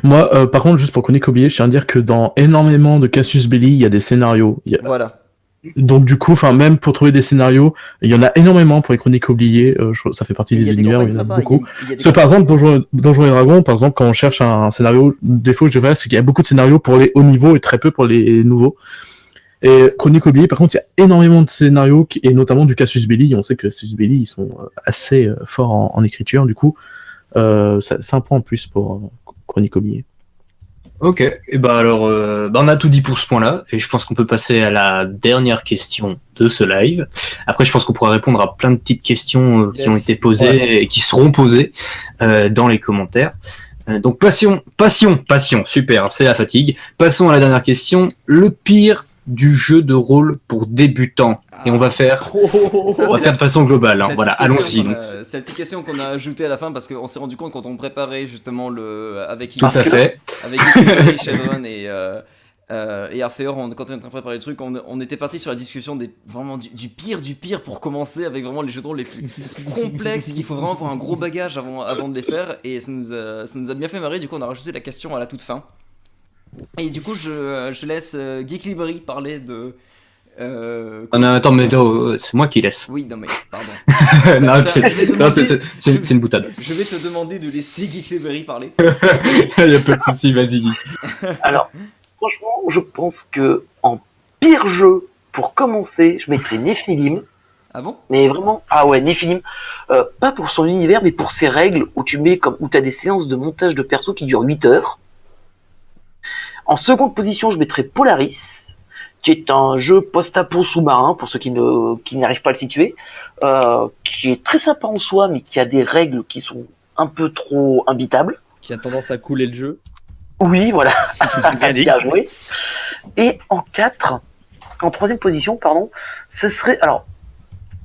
Moi, par contre, juste pour Chronique oubliée, je tiens à dire que dans énormément de Casus Belli, il y a des scénarios. Voilà. Donc du coup, même pour trouver des scénarios, il y en a énormément pour les Chroniques oubliées. Ça fait partie Il y des a des univers où campagnes il y en a sympas, beaucoup. il y a des Parce que par campagnes exemple, Donjons et Dragons, par exemple, quand on cherche un scénario, le défaut que je dirais, c'est qu'il y a beaucoup de scénarios pour les hauts niveaux et très peu pour les nouveaux. Et Chroniques oubliées, par contre, il y a énormément de scénarios, et notamment du Casus Belli. On sait que Casus Belli, ils sont assez forts en écriture, du coup. C'est un point en plus pour Chroniques oubliées. Ok, et bah alors, on a tout dit pour ce point-là, et je pense qu'on peut passer à la dernière question de ce live. Après, je pense qu'on pourra répondre à plein de petites questions qui ont été posées et qui seront posées dans les commentaires. Donc passion, super, c'est la fatigue. Passons à la dernière question, le pire du jeu de rôle pour débutants. Et on va faire, de façon globale, hein. Voilà, allons-y. C'est la petite question qu'on a ajoutée à la fin parce qu'on s'est rendu compte quand on préparait justement avec Tout à fait. avec Shadron et Arphéor, quand on a préparé le truc, on était parti sur la discussion vraiment du pire pour commencer avec vraiment les jeux de rôle les plus complexes qu'il faut vraiment avoir un gros bagage avant de les faire, et ça nous a bien fait marrer. Du coup on a rajouté la question à la toute fin, et du coup je laisse Geek Librairie parler de Attends, mais c'est moi qui laisse. oui, non mais pardon. Non, Je vais c'est une boutade. Je vais te demander de laisser Geek Librairie parler. Il n'y a pas de souci, vas-y. Alors, franchement, je pense que en pire jeu, pour commencer, je mettrais Nephilim. Ah bon? Mais vraiment, ah ouais, Nephilim, pas pour son univers, mais pour ses règles, où t'as des séances de montage de perso qui durent 8 heures. En seconde position, je mettrais Polaris, qui est un jeu post-apo sous-marin, pour ceux qui n'arrivent pas à le situer, qui est très sympa en soi, mais qui a des règles qui sont un peu trop imbitables. Qui a tendance à couler le jeu. Oui, voilà, Bien dit. bien joué. Et en troisième position, pardon, ce serait... Alors,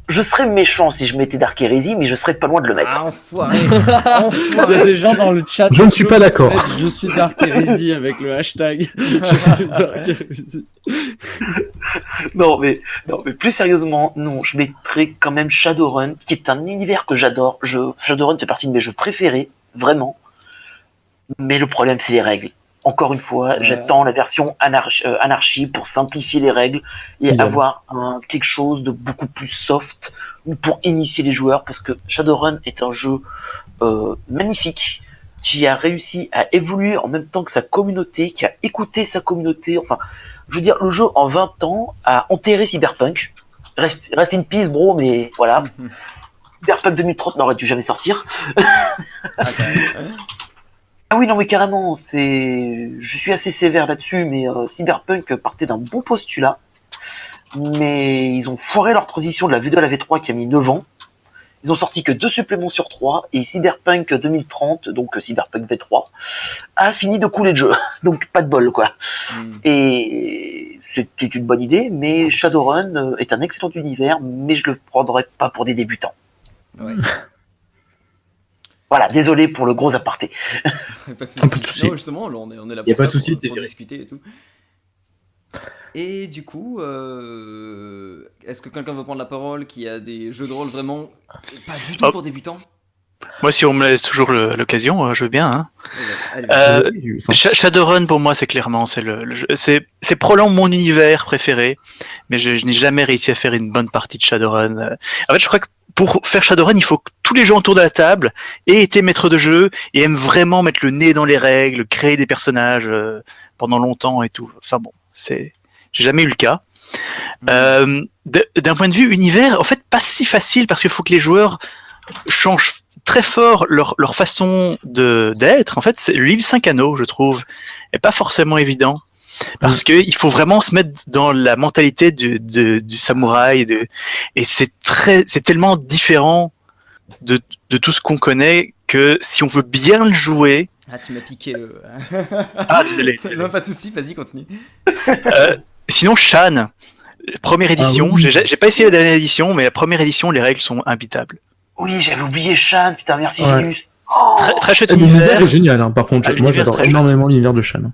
je serais méchant si je mettais Dark Heresy, mais je serais pas loin de le mettre. Ah, enfoiré. Il y a des gens dans le chat. Je ne suis pas d'accord. Je suis Dark Heresy avec le hashtag. Je suis Dark Heresy. Non, mais plus sérieusement, non, je mettrais quand même Shadowrun, qui est un univers que j'adore. Shadowrun fait partie de mes jeux préférés, vraiment. Mais le problème, c'est les règles. Encore une fois, j'attends la version anarchie pour simplifier les règles et avoir quelque chose de beaucoup plus soft pour initier les joueurs, parce que Shadowrun est un jeu magnifique qui a réussi à évoluer en même temps que sa communauté, qui a écouté sa communauté. Enfin, je veux dire, le jeu en 20 ans a enterré Cyberpunk. Rest in peace, bro, mais voilà. Cyberpunk 2030 n'aurait dû jamais sortir. Ah oui, non, mais carrément, je suis assez sévère là-dessus, mais Cyberpunk partait d'un bon postulat, mais ils ont foiré leur transition de la V2 à la V3 qui a mis 9 ans. Ils ont sorti que 2 suppléments sur 3, et Cyberpunk 2030, donc Cyberpunk V3, a fini de couler le jeu. Donc pas de bol, quoi. Et c'était une bonne idée, mais Shadowrun est un excellent univers, mais je le prendrais pas pour des débutants. Ouais. Voilà, désolé pour le gros aparté. Pas de soucis. Non, justement, on est là Y a pour pas ça, de souci, pour discuter et tout. Et du coup, est-ce que quelqu'un veut prendre la parole qui a des jeux de rôle vraiment pas du tout pour débutants? Moi, si on me laisse toujours l'occasion, je veux bien. Hein. Allez. Shadowrun, pour moi, c'est clairement c'est le jeu. C'est probablement mon univers préféré, mais je n'ai jamais réussi à faire une bonne partie de Shadowrun. En fait, je crois que pour faire Shadowrun, il faut que tous les gens autour de la table aient été maîtres de jeu et aiment vraiment mettre le nez dans les règles, créer des personnages pendant longtemps et tout. Enfin bon, j'ai jamais eu le cas. D'un point de vue univers, en fait, pas si facile parce qu'il faut que les joueurs changent très fort leur façon d'être. En fait, le livre 5 anneaux, je trouve, est pas forcément évident. Parce que il faut vraiment se mettre dans la mentalité du samouraï et c'est tellement différent de tout ce qu'on connaît que si on veut bien le jouer. Ah, tu m'as piqué le. Ah, désolé. Non, pas de soucis, vas-y, continue. Sinon, Shan, première édition, j'ai pas essayé la dernière édition, mais la première édition, les règles sont imbitables. Oui, j'avais oublié Shan, putain, merci Gilus. Très chouette L'univers univers. est génial, hein, par contre. Moi, j'adore énormément l'univers de Shan.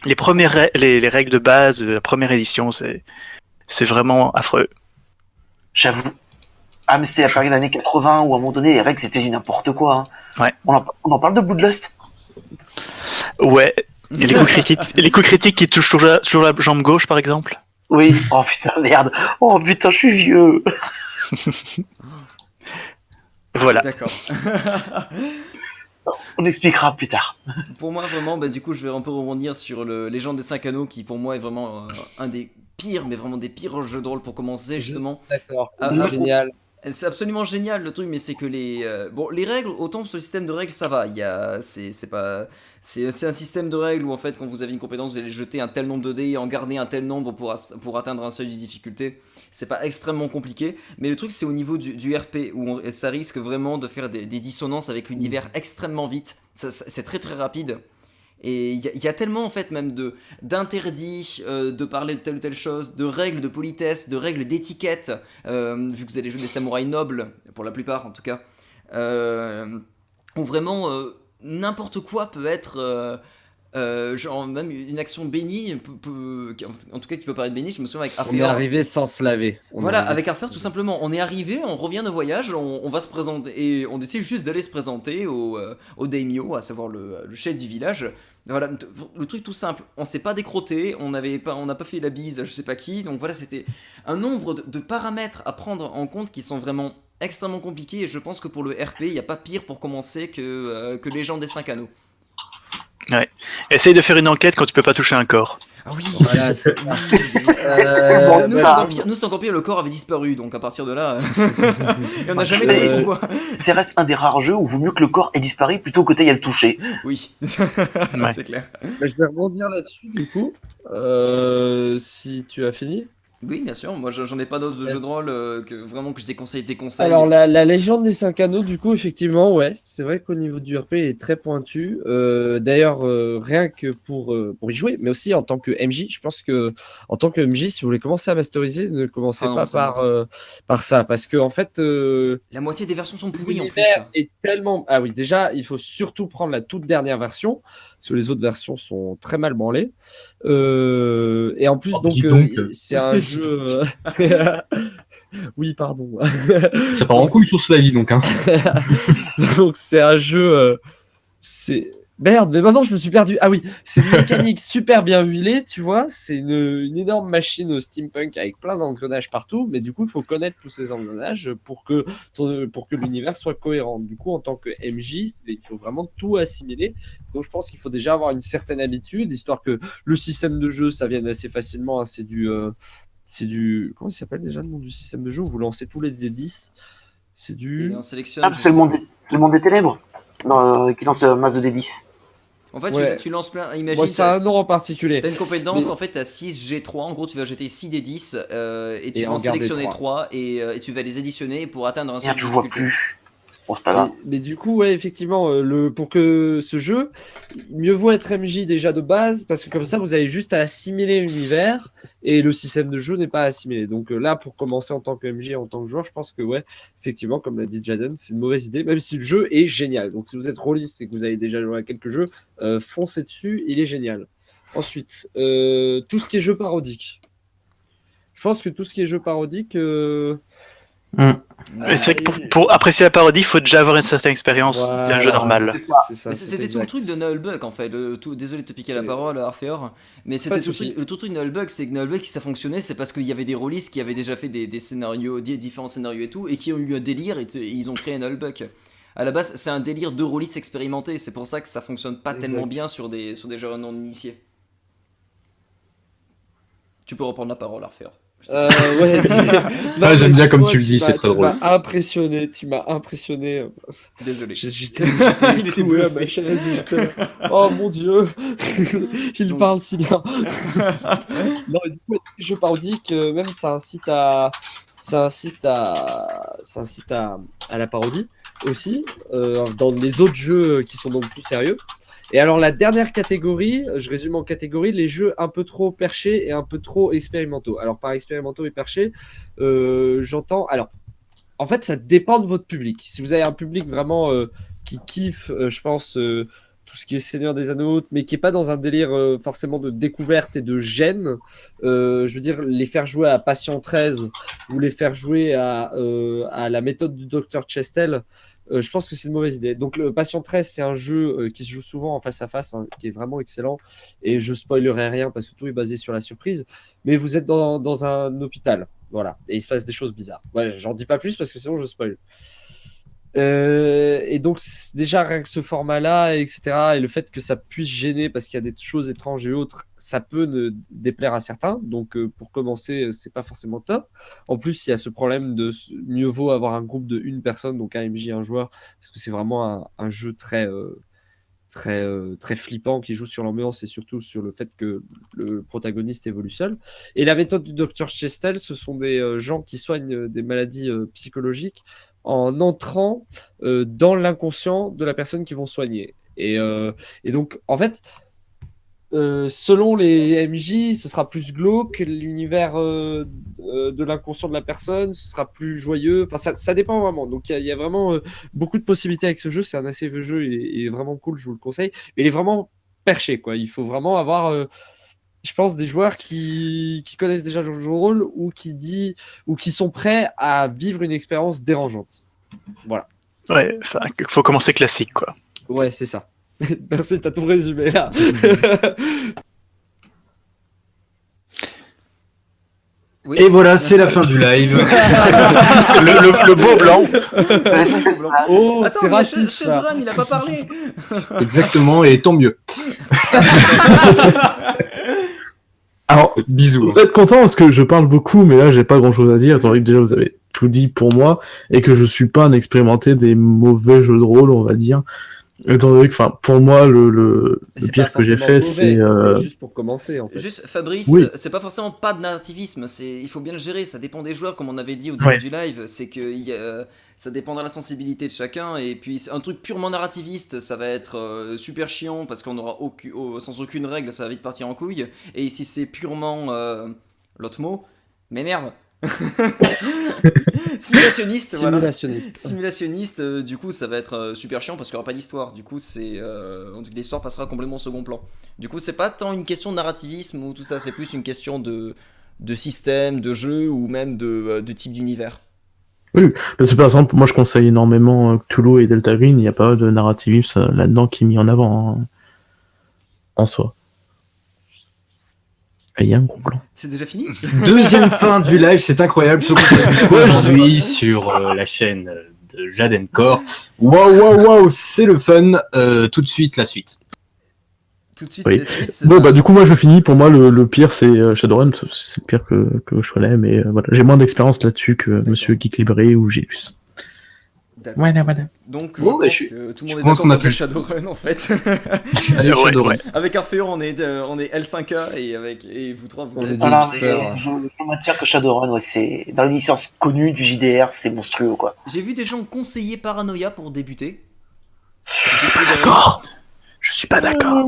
Les premières les règles de base de la première édition, c'est vraiment affreux. J'avoue. Ah, mais c'était la période années 80 où à un moment donné les règles c'était du n'importe quoi. Hein. Ouais. On en parle de Bloodlust. Ouais. Et les coups critiques qui touchent toujours la jambe gauche, par exemple. Oui. Oh putain, merde. Oh putain, je suis vieux. Voilà. D'accord. On expliquera plus tard. Pour moi, vraiment, du coup, je vais un peu rebondir sur le Légende des 5 anneaux, qui pour moi est vraiment un des pires, mais vraiment des pires jeux de rôle pour commencer, justement. D'accord. Génial. C'est absolument génial le truc, mais c'est que les règles, autant sur le système de règles, ça va. C'est un système de règles où en fait, quand vous avez une compétence, vous allez jeter un tel nombre de dés et en garder un tel nombre pour atteindre un seuil de difficulté. C'est pas extrêmement compliqué, mais le truc c'est au niveau du RP où ça risque vraiment de faire des dissonances avec l'univers extrêmement vite. C'est très très rapide. Et il y a tellement en fait même d'interdits de parler de telle ou telle chose, de règles de politesse, de règles d'étiquette, vu que vous allez jouer des samouraïs nobles, pour la plupart en tout cas, où vraiment n'importe quoi peut être... genre même une action bénie en tout cas qui peut paraître bénie. Je me souviens avec Arthur, on est arrivé sans se laver. Avec Arthur tout simplement, on est arrivé, on revient de voyage, on va se présenter et on décide juste d'aller se présenter au daimyo, à savoir le chef du village. Voilà, le truc tout simple, on s'est pas décrotté, on n'a pas fait la bise à je sais pas qui, donc voilà, c'était un nombre de paramètres à prendre en compte qui sont vraiment extrêmement compliqués, et je pense que pour le RP, il n'y a pas pire pour commencer que Légende des 5 anneaux. Ouais. Essaye de faire une enquête quand tu peux pas toucher un corps. Ah oui, voilà, c'est nous c'est encore pire, le corps avait disparu, donc à partir de là, et on n'a jamais compris pourquoi. C'est reste un des rares jeux où vaut mieux que le corps ait disparu plutôt que t'aies à le toucher. Oui, Ouais. c'est clair. Je vais rebondir là-dessus du coup, si tu as fini. Oui, bien sûr. Moi, j'en ai pas d'autres de jeux de rôle que je déconseille tes conseils. Alors, la légende des 5 anneaux, du coup, effectivement, ouais, c'est vrai qu'au niveau du RP, il est très pointu. D'ailleurs, rien que pour y jouer, mais aussi en tant que MJ, je pense que en tant que MJ, si vous voulez commencer à masteriser, ne commencez Ah non, pas ça par ça, parce que en fait, La moitié des versions sont pourries en plus. l'univers est tellement. Ah oui, déjà, il faut surtout prendre la toute dernière version, parce que les autres versions sont très mal branlées. Et en plus, Oh, donc, dis donc. c'est un jeu. Oui, pardon. Ça part en couille sur cela vie donc. Hein. Donc c'est un jeu. C'est merde, mais maintenant je me suis perdu. Ah oui, c'est une mécanique super bien huilée, tu vois. C'est une énorme machine steampunk avec plein d'engrenages partout, mais du coup il faut connaître tous ces engrenages pour que l'univers soit cohérent. Du coup, en tant que MJ, il faut vraiment tout assimiler. Donc je pense qu'il faut déjà avoir une certaine habitude, histoire que le système de jeu ça vienne assez facilement. Hein. C'est du. Comment il s'appelle déjà le nom du système de jeu où vous lancez tous les D10. C'est du. Et on sélectionne. Ah, c'est le monde des ténèbres qui lance masse de D10. En fait, Ouais. tu lances plein. Imagine. Moi, c'est un nom en particulier. T'as une compétence, Mais- en fait, t'as 6 G3. En gros, tu vas jeter 6 des 10 et tu Et vas en en garder sélectionner 3. 3 et tu vas les additionner pour atteindre un Merde, seuil je de vois difficulté. plus. Bon, c'est pas grave. Mais du coup, ouais, effectivement, pour que ce jeu, mieux vaut être MJ déjà de base, parce que comme ça, vous avez juste à assimiler l'univers et le système de jeu n'est pas assimilé. Donc là, pour commencer en tant que MJ, en tant que joueur, je pense que, ouais, effectivement, comme l'a dit Jaden, c'est une mauvaise idée, même si le jeu est génial. Donc si vous êtes rôliste et que vous avez déjà joué à quelques jeux, foncez dessus, il est génial. Ensuite, tout ce qui est jeu parodique. Je pense que tout ce qui est jeu parodique. Mais c'est vrai que pour apprécier la parodie, il faut déjà avoir une certaine expérience. Voilà. C'est un jeu normal. C'est ça. C'est ça, Mais c'est c'était tout le exact. truc de Nullbug en fait. Désolé de te piquer la C'est- parole, Arphéor. Mais Pas c'était de tout le souci. truc, le tout truc de Nullbug, c'est que Nullbug, si ça fonctionnait, c'est parce qu'il y avait des rôlistes qui avaient déjà fait des scénarios, des différents scénarios et tout, et qui ont eu un délire et ils ont créé un Nullbug. À la base, c'est un délire de rôlistes expérimentés. C'est pour ça que ça fonctionne pas tellement Exact. bien sur des joueurs non initiés. Tu peux reprendre la parole, Arphéor. Ouais. Ah, j'aime mais bien c'est comme toi, tu le dis, c'est très drôle. Tu m'as impressionné, tu m'as impressionné. Désolé. J'étais Il était cloué à bluffé. ma chaise. et j'étais là, oh mon dieu, il Donc- parle si bien. Non, et du coup, les jeux parodiques, même ça incite à la parodie aussi, dans les autres jeux qui sont donc plus sérieux. Et alors la dernière catégorie, je résume en catégorie, les jeux un peu trop perchés et un peu trop expérimentaux. Alors par expérimentaux et perchés, j'entends... Alors, en fait, ça dépend de votre public. Si vous avez un public vraiment qui kiffe, je pense, tout ce qui est Seigneur des Anneaux, mais qui n'est pas dans un délire forcément de découverte et de gêne, je veux dire, les faire jouer à Patient 13 ou les faire jouer à la méthode du Dr Chestel, je pense que c'est une mauvaise idée. Donc, le Patient 13, c'est un jeu qui se joue souvent en face à face, hein, qui est vraiment excellent. Et je spoilerai rien parce que tout est basé sur la surprise. Mais vous êtes dans un hôpital. Voilà. Et il se passe des choses bizarres. Ouais, j'en dis pas plus parce que sinon je spoil. Et donc, déjà, rien que ce format-là, etc., et le fait que ça puisse gêner parce qu'il y a des choses étranges et autres, ça peut déplaire à certains. Donc, pour commencer, c'est pas forcément top. En plus, il y a ce problème de mieux vaut avoir un groupe de une personne, donc un MJ, un joueur, parce que c'est vraiment un jeu très flippant qui joue sur l'ambiance et surtout sur le fait que le protagoniste évolue seul. Et la méthode du Dr Chestel, ce sont des gens qui soignent des maladies psychologiques en entrant dans l'inconscient de la personne qu'ils vont soigner. Et donc, en fait, selon les MJ, ce sera plus glauque, l'univers de l'inconscient de la personne, ce sera plus joyeux. Enfin, ça dépend vraiment. Donc, il y a vraiment beaucoup de possibilités avec ce jeu. C'est un assez vieux jeu, il est vraiment cool, je vous le conseille. Mais il est vraiment perché, quoi. Il faut vraiment avoir, je pense, des joueurs qui connaissent déjà le jeu de rôle ou qui sont prêts à vivre une expérience dérangeante. Voilà. Ouais, enfin, il faut commencer classique, quoi. Ouais, c'est ça. Merci, t'as tout résumé là. Oui. Et voilà, c'est la fin du live. Le beau blanc. C'est ça. Oh, Attends, c'est mais raciste ça. Shadran, il a pas parlé. Exactement, et tant mieux. Alors, Bisous. vous êtes content parce que je parle beaucoup, mais là, j'ai pas grand chose à dire, étant donné que déjà vous avez tout dit pour moi, et que je suis pas un expérimenté des mauvais jeux de rôle, on va dire. Étant donné que, enfin, pour moi, le C'est pire pas que j'ai forcément fait, mauvais, c'est. c'est juste pour commencer en fait. Juste Fabrice, Oui. c'est pas forcément pas de narrativisme, il faut bien le gérer, ça dépend des joueurs comme on avait dit au début Ouais. du live, c'est que ça dépendra de la sensibilité de chacun et puis un truc purement narrativiste, ça va être super chiant parce qu'on aura sans aucune règle, ça va vite partir en couille et si c'est purement l'autre mot m'énerve. Simulationniste, voilà. Simulationniste, du coup, ça va être super chiant parce qu'il n'y aura pas d'histoire. Du coup, l'histoire passera complètement au second plan. Du coup, c'est pas tant une question de narrativisme ou tout ça, c'est plus une question de système, de jeu ou même de type d'univers. Oui, parce que par exemple, moi je conseille énormément Cthulhu et Delta Green, il n'y a pas de narrativisme là-dedans qui est mis en avant en soi. Et il y a un gros plan. C'est déjà fini? Deuxième fin du live, c'est incroyable ce qu'on a vu aujourd'hui sur la chaîne de Jadencore. Waouh, c'est le fun. Tout de suite, la suite. Tout de suite, Oui. la suite. Bon, bah du coup, moi je finis. Pour moi, le pire c'est Shadowrun, c'est le pire que Cholet, mais voilà. J'ai moins d'expérience là-dessus que Monsieur Geek Libré ou Gilus. D'accord. Voilà. Donc, Bon, je pense que tout le monde est d'accord qu'on a pour fait Shadowrun en fait. Allez, Shadowrun. Avec Arphéor, on est L5A et vous trois, vous On êtes. est Voilà, hipster. mais je maintiens que Shadowrun, ouais, c'est dans les licences connues du JDR, c'est monstrueux quoi. J'ai vu des gens conseiller Paranoia pour débuter. D'accord. Je suis pas d'accord.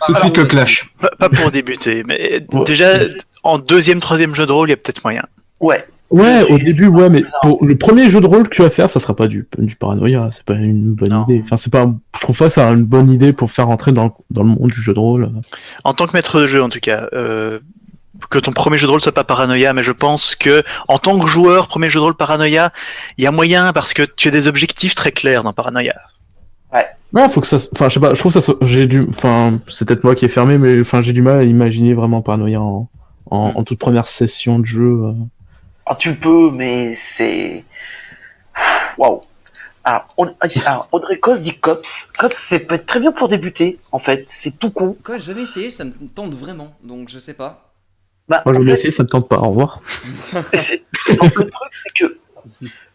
Tout de suite le clash. Pas pour débuter, mais Ouais. déjà en deuxième, troisième jeu de rôle, il y a peut-être moyen. Ouais. Ouais, Je suis- au début, ouais, mais pour le premier jeu de rôle que tu vas faire, ça sera pas du paranoïa, c'est pas une bonne Non. idée. Enfin, je trouve pas ça une bonne idée pour faire rentrer dans le monde du jeu de rôle. En tant que maître de jeu, en tout cas, que ton premier jeu de rôle soit pas Paranoia, mais je pense que en tant que joueur, premier jeu de rôle Paranoia, il y a moyen parce que tu as des objectifs très clairs dans Paranoia. Ouais, faut que ça, enfin, je sais pas, je trouve ça, enfin, c'est peut-être moi qui ai fermé, mais enfin, j'ai du mal à imaginer vraiment paranoïa en toute première session de jeu. Ah, tu peux, mais c'est. Waouh! Alors, Audrey Cos dit Cops. Cops, c'est peut être très bien pour débuter, en fait. C'est tout con. Quoi, j'ai jamais essayé, ça me tente vraiment, donc je sais pas. Bah, Moi, en je vais fait, essayer, ça me tente pas. Au revoir. le truc, c'est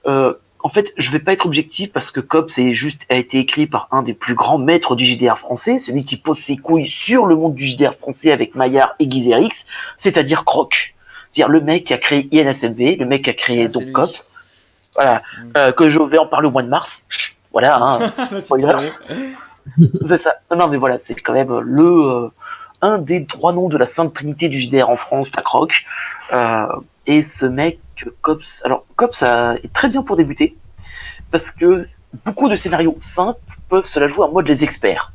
que. En fait, je vais pas être objectif parce que Cops a été écrit par un des plus grands maîtres du JDR français, celui qui pose ses couilles sur le monde du JDR français avec Maillard et Gizerix, c'est-à-dire Croc. C'est-à-dire le mec qui a créé INSMV, le mec qui a créé Ah, c'est donc lui. Cops. Voilà. Que je vais en parler au mois de mars. Chut, voilà, hein. Spoilers. C'est ça. Non, mais voilà, c'est quand même un des trois noms de la Sainte Trinité du JDR en France, la Croc. Et ce mec, Cops, alors Cops est très bien pour débuter, parce que beaucoup de scénarios simples peuvent se la jouer en mode les experts.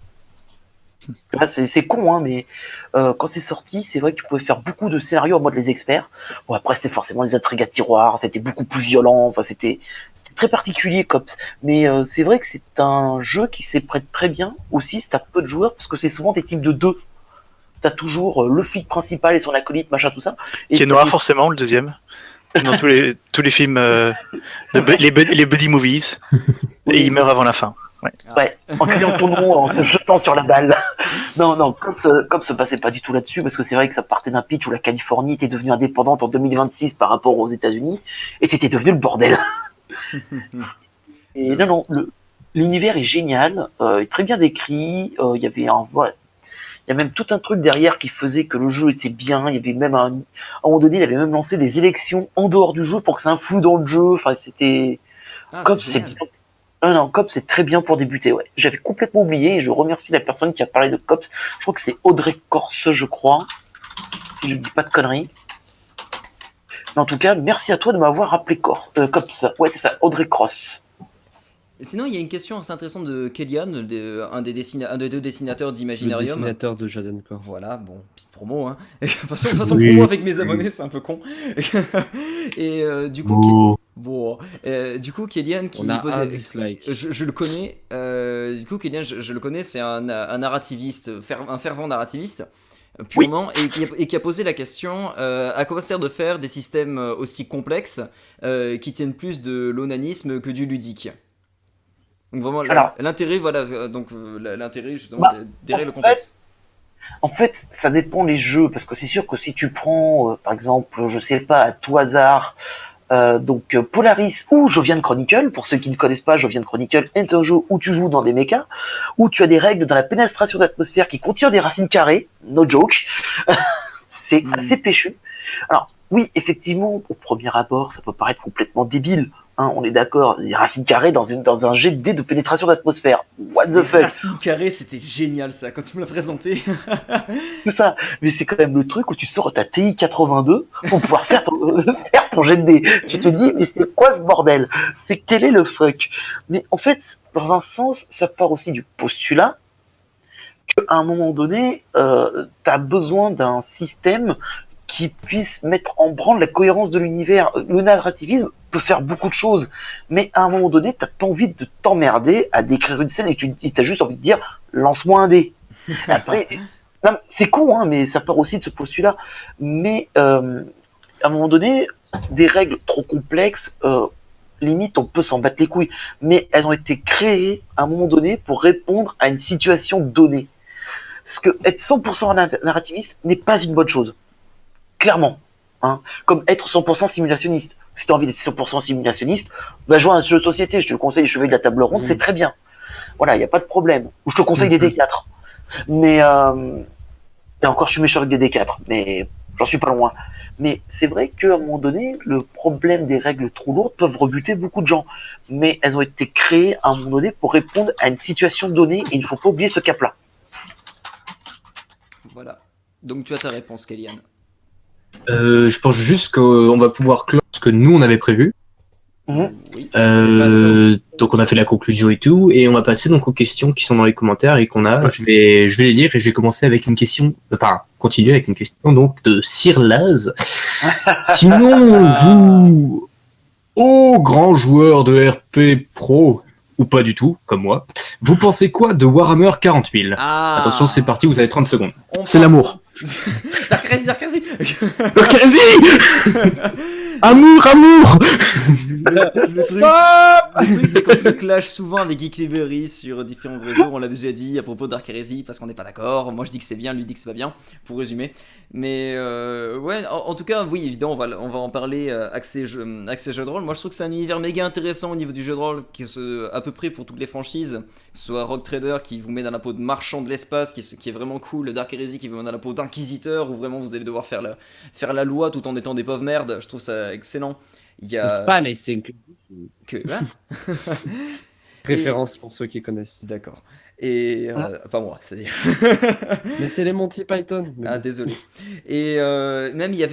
Là, c'est con, hein, mais quand c'est sorti, c'est vrai que tu pouvais faire beaucoup de scénarios en mode les experts. Bon, après, c'était forcément les intrigues à tiroirs, c'était beaucoup plus violent, enfin, c'était très particulier, Cops. Mais c'est vrai que c'est un jeu qui s'y prête très bien aussi si t'as peu de joueurs, parce que c'est souvent des types de deux. T'as toujours le flic principal et son acolyte, machin, tout ça. Et Qui est t'as noir des- forcément, le deuxième. Dans tous les films, les buddy movies. Et il meurt avant la fin. Ouais, en criant ton nom, en se jetant sur la balle. Non, comme se passait pas du tout là-dessus, parce que c'est vrai que ça partait d'un pitch où la Californie était devenue indépendante en 2026 par rapport aux États-Unis, et c'était devenu le bordel. Et non, l'univers est génial, est très bien décrit. Il y avait il y a même tout un truc derrière qui faisait que le jeu était bien. Il y avait même à un moment donné, il avait même lancé des élections en dehors du jeu pour que ça influe dans le jeu. Enfin, c'était. Ah, Cops, c'est c'est génial. bien. Non, Cops, c'est très bien pour débuter, ouais. J'avais complètement oublié et je remercie la personne qui a parlé de Cops. Je crois que c'est Audrey Corse, je crois. Si je dis pas de conneries. Mais en tout cas, merci à toi de m'avoir rappelé Cops. Ouais, c'est ça, Audrey Cross. Sinon, il y a une question assez intéressante de Kellyanne, un des deux dessinateurs Le d'Imaginarium. dessinateur de Jadencore. Voilà, bon, petite promo, hein. façon Oui. promo avec mes abonnés, c'est un peu con. Et du coup, du coup, Kellyanne qui On a posait- un dislike. je le connais. Du coup, Kellyanne, je le connais, c'est un narrativiste, un fervent narrativiste, purement, et qui a posé la question à quoi sert de faire des systèmes aussi complexes qui tiennent plus de l'onanisme que du ludique. Donc vraiment, Alors. l'intérêt, voilà, l'intérêt justement Bah, d'errer en le contexte. En fait, ça dépend les jeux, parce que c'est sûr que si tu prends, par exemple, je sais pas, à tout hasard, Polaris ou Jovian Chronicle. Pour ceux qui ne connaissent pas, Jovian Chronicle est un jeu où tu joues dans des mechas, où tu as des règles dans la pénétration d'atmosphère qui contient des racines carrées, no joke. C'est assez péchu. Alors oui, effectivement, au premier abord, ça peut paraître complètement débile. Hein, on est d'accord, des racines carrées dans un jet de dés de pénétration d'atmosphère. What the fuck? Racine carrée, c'était génial ça, quand tu me l'as présenté. C'est ça, mais c'est quand même le truc où tu sors ta TI 82 pour pouvoir faire ton jet de dés. Tu te dis, mais c'est quoi ce bordel? C'est quel est le fuck? Mais en fait, dans un sens, ça part aussi du postulat qu'à un moment donné, t'as besoin d'un système qui puisse mettre en branle la cohérence de l'univers. Le narrativisme peut faire beaucoup de choses, mais à un moment donné, t'as pas envie de t'emmerder à décrire une scène et t'as juste envie de dire lance-moi un dé. Après, non, c'est con, hein, mais ça part aussi de ce postulat. Mais à un moment donné, des règles trop complexes, limite on peut s'en battre les couilles, mais elles ont été créées à un moment donné pour répondre à une situation donnée. Parce que être 100% narrativiste n'est pas une bonne chose. Clairement. Hein. Comme être 100% simulationniste. Si tu as envie d'être 100% simulationniste, va jouer à un jeu de société. Je te conseille les Chevaliers de la Table Ronde, c'est très bien. Voilà, il n'y a pas de problème. Ou je te conseille des D4. Mais, et encore, je suis méchant avec des D4, mais j'en suis pas loin. Mais c'est vrai qu'à un moment donné, le problème des règles trop lourdes peuvent rebuter beaucoup de gens. Mais elles ont été créées à un moment donné pour répondre à une situation donnée et il ne faut pas oublier ce cap-là. Voilà. Donc tu as ta réponse, Kélian. Je pense juste qu'on va pouvoir clore ce que nous on avait prévu. Oui. Donc on a fait la conclusion et tout, et on va passer donc aux questions qui sont dans les commentaires et qu'on a. Je vais les lire et je vais commencer avec une question, enfin continuer avec une question donc de Sir Laz. Sinon vous, grands joueurs de RP pro ou pas du tout, comme moi, vous pensez quoi de Warhammer 40 000? Attention, c'est parti, vous avez 30 secondes. C'est l'amour. Dark Heresy Dark Heresy. Amour le truc, c'est qu'on se clash souvent avec Geek Library sur différents réseaux. On l'a déjà dit à propos de Dark Heresy parce qu'on n'est pas d'accord. Moi je dis que c'est bien, lui dit que c'est pas bien, pour résumer. Mais ouais, en tout cas, oui, évidemment, on va en parler accès jeu de rôle. Moi je trouve que c'est un univers méga intéressant au niveau du jeu de rôle, qui est à peu près pour toutes les franchises. Que ce soit Rogue Trader qui vous met dans la peau de marchand de l'espace, qui est vraiment cool, le Dark Heresy qui vous met dans la peau d'inquisiteur, où vraiment vous allez devoir faire la loi tout en étant des pauvres merdes. Je trouve ça excellent. Il y a... Pas les 5 Hein référence pour ceux qui connaissent. D'accord. Et pas moi, c'est-à-dire. Mais c'est les Monty Python. Ah désolé. Et même ils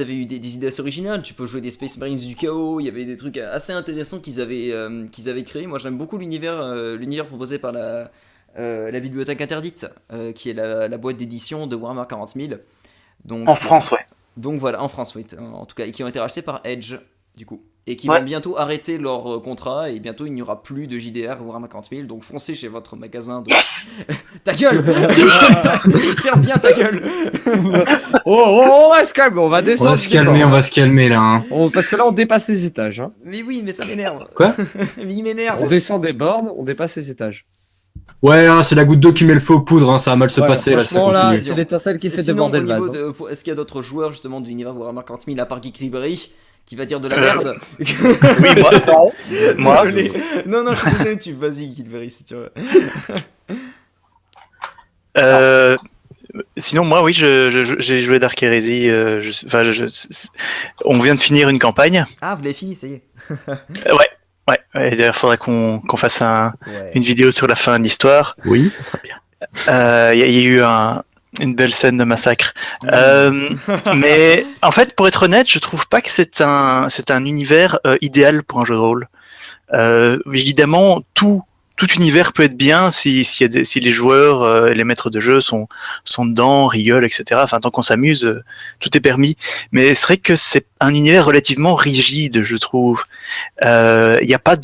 avaient eu des idées assez originales. Tu peux jouer des Space Marines du chaos. Il y avait des trucs assez intéressants qu'ils avaient créés. Moi j'aime beaucoup l'univers proposé par la Bibliothèque Interdite, qui est la boîte d'édition de Warhammer 40 000. Donc, en France, ouais. Donc voilà, en France, oui. En tout cas, et qui ont été rachetés par Edge, du coup. Et qui vont bientôt arrêter leur contrat, et bientôt il n'y aura plus de JDR Warhammer 40 000. Donc foncez chez votre magasin de... Yes. Ta gueule. Ferme bien ta gueule. On va se calmer, on va descendre. On va se calmer là. Hein. Parce que là on dépasse les étages. Hein. Mais oui, mais ça m'énerve. Quoi? Mais il m'énerve. On descend des bornes, on dépasse les étages. Ouais, hein, c'est la goutte d'eau qui met le feu aux poudres, hein, ça va mal se passer là, ça continue. C'est l'étincelle qui fait déborder le vase. Est-ce qu'il y a d'autres joueurs justement de l'univers Warhammer 40 000 à part Geek Library qui va dire de la merde? Oui, moi. Non, je suis désolé, vas-y, Geek Library si tu veux. Sinon, moi, oui, j'ai joué Dark Heresy. On vient de finir une campagne. Ah, vous l'avez fini, ça y est. Ouais, d'ailleurs, il faudrait qu'on fasse une vidéo sur la fin de l'histoire. Oui, ça sera bien. Il y a eu une belle scène de massacre. Mais en fait, pour être honnête, je trouve pas que c'est un univers idéal pour un jeu de rôle. Évidemment, tout univers peut être bien si les joueurs, les maîtres de jeu sont dedans, rigolent, etc. Enfin, tant qu'on s'amuse, tout est permis. Mais c'est vrai que c'est un univers relativement rigide, je trouve. Il n'y a pas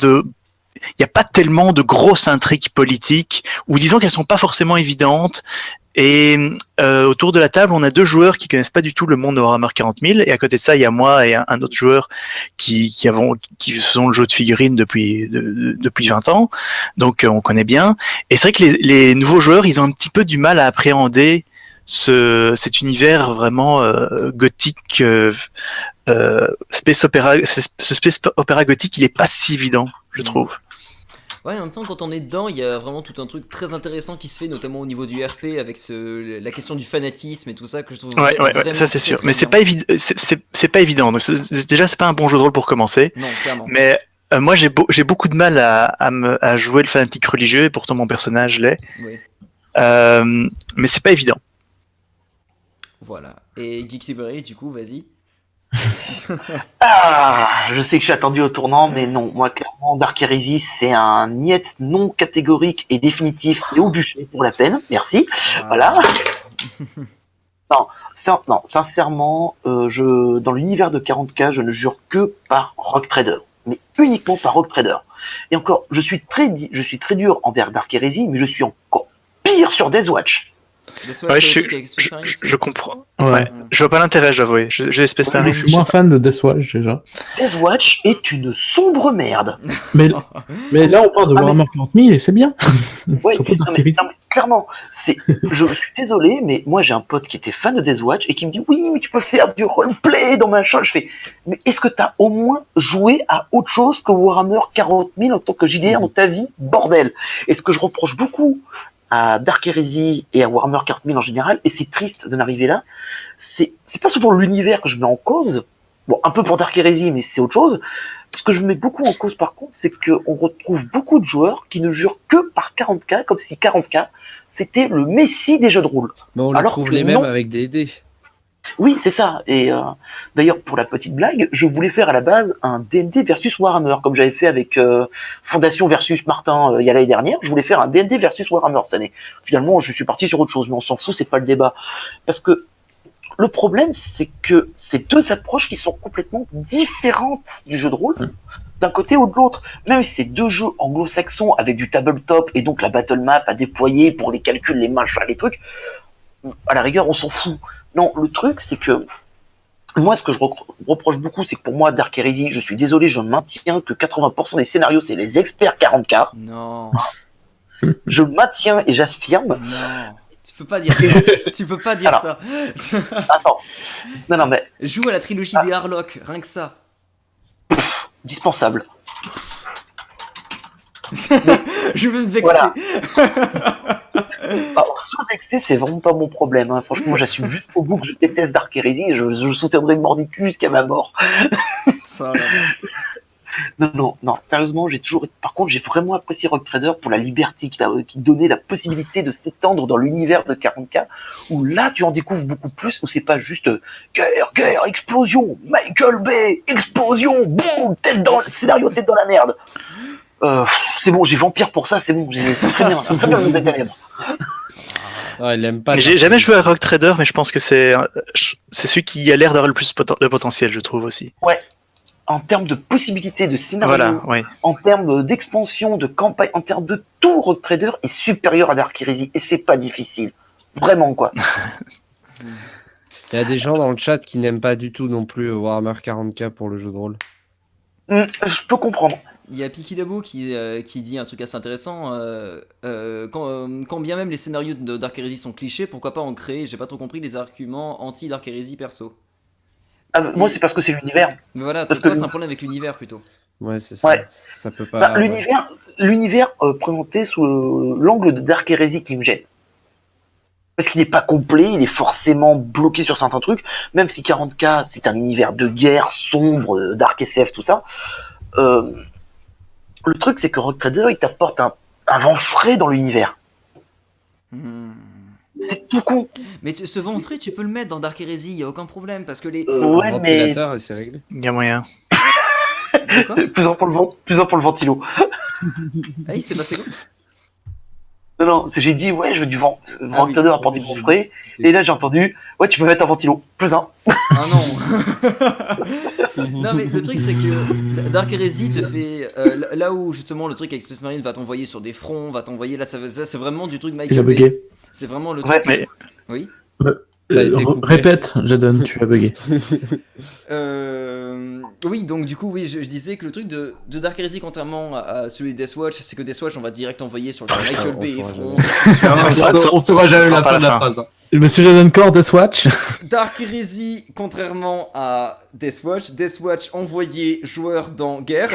tellement de grosses intrigues politiques, ou disons qu'elles sont pas forcément évidentes. Et autour de la table, on a 2 joueurs qui connaissent pas du tout le monde de Warhammer 40 000, et à côté de ça, il y a moi et un autre joueur qui faisons le jeu de figurines depuis 20 ans, donc on connaît bien. Et c'est vrai que les nouveaux joueurs, ils ont un petit peu du mal à appréhender cet univers vraiment gothique, space opéra, ce space opéra gothique, il est pas si évident, je trouve. Ouais, en même temps, quand on est dedans, il y a vraiment tout un truc très intéressant qui se fait, notamment au niveau du RP, avec la question du fanatisme et tout ça, que je trouve Ouais, vraiment ça c'est très, sûr. très Mais c'est bien. pas évident. C'est pas évident. Donc déjà, c'est pas un bon jeu de rôle pour commencer. Non, clairement. Mais moi, j'ai beaucoup de mal à jouer le fanatique religieux, et pourtant mon personnage l'est. Oui. Mais c'est pas évident. Voilà. Et Geeksybri, du coup, vas-y. Ah, je sais que j'ai attendu au tournant, mais non. Moi, clairement, Dark Heresy, c'est un niet non catégorique et définitif et au bûcher pour la peine. Merci. Voilà. Non, sincèrement, dans l'univers de 40K, je ne jure que par Rogue Trader. Mais uniquement par Rogue Trader. Et encore, je suis très dur envers Dark Heresy, mais je suis encore pire sur Death Watch. Ouais, je comprends. Ouais. Je vois pas l'intérêt, j'avoue. J'ai Space Marine. Je suis moins fan de Death Watch déjà. Death Watch est une sombre merde. Mais là, on parle de Warhammer 40 000 et c'est bien. Ouais, Surtout non, Dark mais, Heresy. non, mais clairement, je suis désolé, mais moi j'ai un pote qui était fan de Death Watch et qui me dit oui, mais tu peux faire du roleplay dans machin. Je fais, mais est-ce que t'as au moins joué à autre chose que Warhammer 40 000 en tant que JDR dans ta vie, bordel? Et ce que je reproche beaucoup à Dark Heresy et à Warhammer 40 000 en général, et c'est triste d'en arriver là, c'est pas souvent l'univers que je mets en cause, bon, un peu pour Dark Heresy, mais c'est autre chose. Ce que je mets beaucoup en cause par contre, c'est qu'on retrouve beaucoup de joueurs qui ne jurent que par 40K, comme si 40K c'était le messie des jeux de rôle. Mais on Alors trouve que les non. mêmes avec D&D. Oui, c'est ça. Et d'ailleurs, pour la petite blague, je voulais faire à la base un D&D versus Warhammer, comme j'avais fait avec Fondation versus Martin il y a l'année dernière. Je voulais faire un D&D versus Warhammer cette année. Finalement, je suis parti sur autre chose, mais on s'en fout, c'est pas le débat. Parce que le problème, c'est que ces deux approches qui sont complètement différentes du jeu de rôle, d'un côté ou de l'autre. Même si c'est deux jeux anglo-saxons avec du tabletop et donc la battle map à déployer pour les calculs, les machins, les trucs, à la rigueur, on s'en fout. Non, le truc, c'est que moi, ce que je reproche beaucoup, c'est que pour moi, Dark Heresy, je suis désolé, je maintiens que 80% des scénarios, c'est les experts 40K. Non. Je maintiens et j'affirme. Non. Tu peux pas dire ça. Tu peux pas dire Alors, ça. Attends. Non, mais Joue à la trilogie des Harlock, rien que ça. dispensable. Je vais me vexer. Voilà. Alors, soit vexé, c'est vraiment pas mon problème. Hein. Franchement, j'assume juste au bout que je déteste Dark Heresy. Je soutiendrai le mordicus jusqu'à ma mort. Ça, là. Non. Sérieusement, par contre, j'ai vraiment apprécié Rogue Trader pour la liberté qui donnait la possibilité de s'étendre dans l'univers de 40K, où là, tu en découvres beaucoup plus, où c'est pas juste guerre, explosion, Michael Bay, explosion, boum, scénario tête dans la merde. C'est bon, j'ai Vampire pour ça, c'est bon, c'est très bien, le Monde des Ténèbres. Ah, il aime pas. J'ai jamais joué à Rogue Trader, mais je pense que c'est celui qui a l'air d'avoir le plus de potentiel, je trouve aussi. Ouais. En termes de possibilités de scénario, Voilà, ouais. en termes d'expansion, de campagne, en termes de tout, Rogue Trader est supérieur à Dark Heresy. Et c'est pas difficile. Vraiment, quoi. Il y a des gens dans le chat qui n'aiment pas du tout non plus Warhammer 40K pour le jeu de rôle. Je peux comprendre. Il y a Pikidabo qui dit un truc assez intéressant. Quand bien même les scénarios de Dark Heresy sont clichés, pourquoi pas en créer, j'ai pas trop compris, les arguments anti-Dark Heresy perso. Moi, c'est parce que c'est l'univers. Mais voilà, Parce toi, que- c'est un problème avec l'univers plutôt. Ouais, c'est ça. Ouais. Ça peut pas. L'univers présenté sous l'angle de Dark Heresy qui me gêne. Parce qu'il n'est pas complet, il est forcément bloqué sur certains trucs, même si 40K, c'est un univers de guerre, sombre, Dark SF, tout ça. Le truc, c'est que Rogue Trader, il t'apporte un vent frais dans l'univers. C'est tout con. Mais ce vent frais, tu peux le mettre dans Dark Heresy, y a aucun problème, parce que les... Ouais, mais Ventilateur et c'est réglé. Il y a moyen. Quoi plus un pour le ventilo. Ah, il s'est passé quoi? Non, j'ai dit, ouais, je veux du vent. Ah Rogue oui. Trader apporte du vent frais. Et là, j'ai entendu, ouais, tu peux mettre un ventilo. Plus un. Ah non. Non mais le truc c'est que Dark Heresy te fait là où justement le truc avec Space Marine va t'envoyer sur des fronts, va t'envoyer là ça c'est vraiment du truc Il Michael a Bay. bugué. C'est vraiment le Ouais, truc. mais- Oui. T'as été coupé. Répète, Jadon, tu as bugué. Oui, donc du coup, oui, je disais que le truc de Dark Heresy, contrairement à celui de Deathwatch, c'est que Deathwatch, on va direct envoyer sur le Michael on Bay et saura front. jamais. On saura jamais la fin de la phrase. Monsieur Jadencore, Deathwatch. Dark Heresy, contrairement à Deathwatch envoyait joueur dans guerre.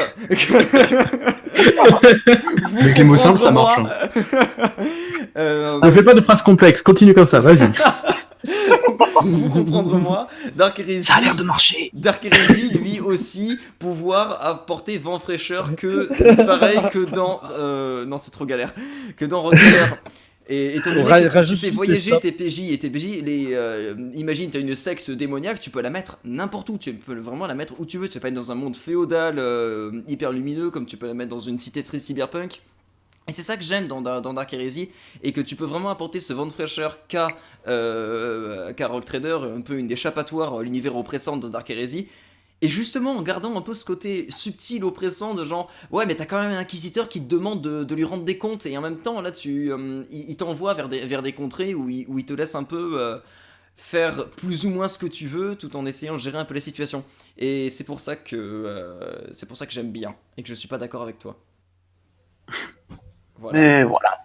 Avec les mots simples, ça marche. Ne fais pas de phrases complexes, continue comme ça, vas-y. Vous comprendre-moi, Dark Heresy. Ça a l'air de marcher. Dark Heresy, lui aussi, pouvoir apporter vent fraîcheur que pareil que dans non c'est trop galère que dans Rockler. Et étant donné que tu fais voyager tes PJ et tes PJ, imagine t'as une secte démoniaque, tu peux la mettre n'importe où, tu peux vraiment la mettre où tu veux, tu peux pas être dans un monde féodal hyper lumineux comme tu peux la mettre dans une cité très cyberpunk. Et c'est ça que j'aime dans Dark Heresy, et que tu peux vraiment apporter ce vent de fraîcheur qu'a Rogue Trader, un peu une échappatoire à l'univers oppressant de Dark Heresy. Et justement en gardant un peu ce côté subtil, oppressant de genre ouais mais t'as quand même un inquisiteur qui te demande de lui rendre des comptes, et en même temps là il t'envoie vers des contrées où il te laisse un peu faire plus ou moins ce que tu veux tout en essayant de gérer un peu la situation. Et c'est pour ça que j'aime bien et que je suis pas d'accord avec toi. Voilà. Mais voilà.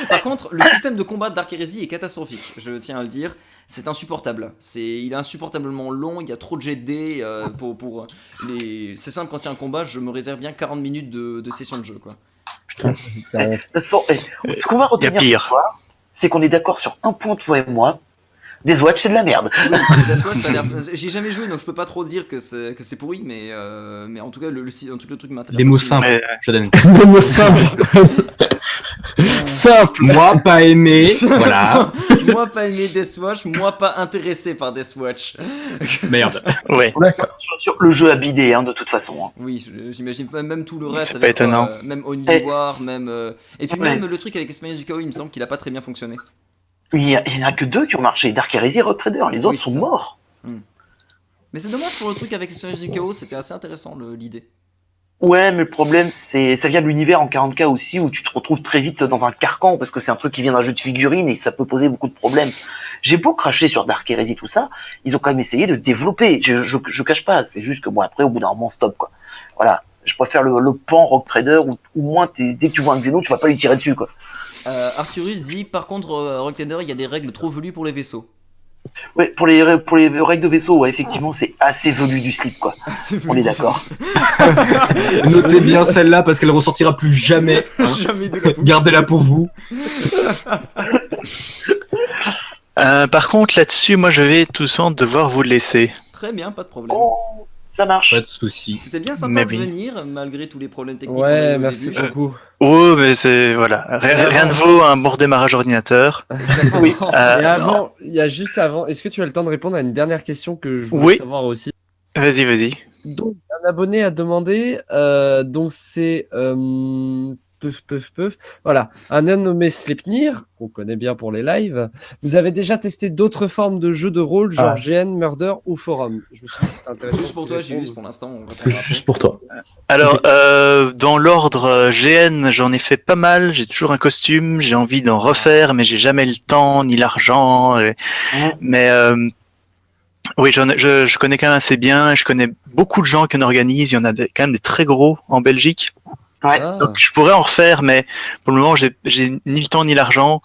Par contre, le système de combat de Dark Heresy est catastrophique, je tiens à le dire. C'est insupportable. Il est insupportablement long, il y a trop de jets de dés pour les... C'est simple, quand il y a un combat, je me réserve bien 40 minutes de session de jeu, quoi. De toute façon, ce qu'on va retenir ce soir, c'est qu'on est d'accord sur un point, toi et moi. Deathwatch, c'est de la merde. Oui, Deathwatch, ça a l'air... J'ai jamais joué, donc je peux pas trop dire que c'est pourri, mais en tout cas, le truc m'intéresse. Les mots simples, je donne. Les mots simples. Simple. Moi, pas aimé. Voilà. Moi, pas aimé Deathwatch, moi, pas intéressé par Deathwatch. Merde. Ouais. Sur le jeu à bidet, hein, de toute façon. Hein. Oui, j'imagine pas, même tout le reste. C'est pas étonnant. Même Only War, même. Et puis même le truc avec Experience du Chaos, il me semble qu'il a pas très bien fonctionné. Il y en a que 2 qui ont marché, Dark Heresy et Rogue Trader, les autres sont morts. Mais c'est dommage pour le truc avec Experience du Chaos, c'était assez intéressant l'idée. Ouais, mais le problème, c'est ça vient de l'univers en 40K aussi, où tu te retrouves très vite dans un carcan, parce que c'est un truc qui vient d'un jeu de figurines, et ça peut poser beaucoup de problèmes. J'ai beau cracher sur Dark Heresy, tout ça, ils ont quand même essayé de développer. Je cache pas, c'est juste que moi, après, au bout d'un moment, stop, quoi. Voilà. Je préfère le pan Rogue Trader, où au moins, dès que tu vois un Xeno, tu vas pas lui tirer dessus, quoi. Arthurus dit, par contre, Rogue Trader, il y a des règles trop velues pour les vaisseaux. Ouais, pour les règles de vaisseau, ouais, effectivement, c'est assez velu du slip, quoi. On est d'accord. Notez bien celle-là parce qu'elle ressortira plus jamais. Hein. Jamais de la bouche. Gardez-la pour vous. Par contre, là-dessus, moi, je vais tout simplement devoir vous laisser. Très bien, pas de problème. Oh, ça marche. Pas de soucis. C'était bien sympa Mais de oui. venir, malgré tous les problèmes techniques. Ouais, qu'on a eu au merci début. beaucoup. Oh, mais c'est... Voilà. Rien ne vaut un bon redémarrage ordinateur. Exactement. Oui. Et avant, il y a juste avant, est-ce que tu as le temps de répondre à une dernière question que je voulais Oui. savoir aussi? Vas-y. Donc, un abonné a demandé, donc c'est voilà, un homme nommé Sleipnir, qu'on connaît bien pour les lives. Vous avez déjà testé d'autres formes de jeux de rôle, genre GN, Murder ou Forum? Je me suis dit que c'était intéressant. Juste pour toi, j'ai Julius, juste pour l'instant. On répondra après. Juste pour toi. Alors, dans l'ordre GN, j'en ai fait pas mal. J'ai toujours un costume. J'ai envie d'en refaire, mais j'ai jamais le temps ni l'argent. Mais oui, je connais quand même assez bien. Je connais beaucoup de gens qui en organisent. Il y en a quand même des très gros en Belgique. Ouais. Ah. Donc je pourrais en refaire, mais pour le moment, j'ai ni le temps ni l'argent.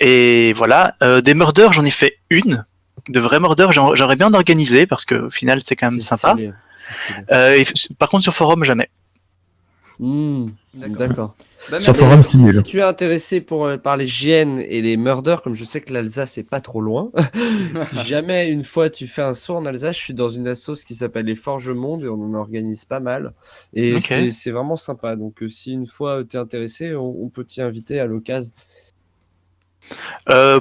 Et voilà. Des murders, j'en ai fait une. De vrais murders, j'aurais bien d'organiser parce que au final, c'est quand même c'est sympa. stylé, c'est stylé. Par contre, sur forum, jamais. D'accord. Bah, Sur merci. forum, c'est nul. Si tu es intéressé par les GN et les murders, comme je sais que l'Alsace est pas trop loin, si jamais une fois tu fais un saut en Alsace, je suis dans une assoce qui s'appelle les Forges Monde et on en organise pas mal. Et Ok. c'est vraiment sympa. Donc si une fois tu es intéressé, on peut t'y inviter à l'occasion.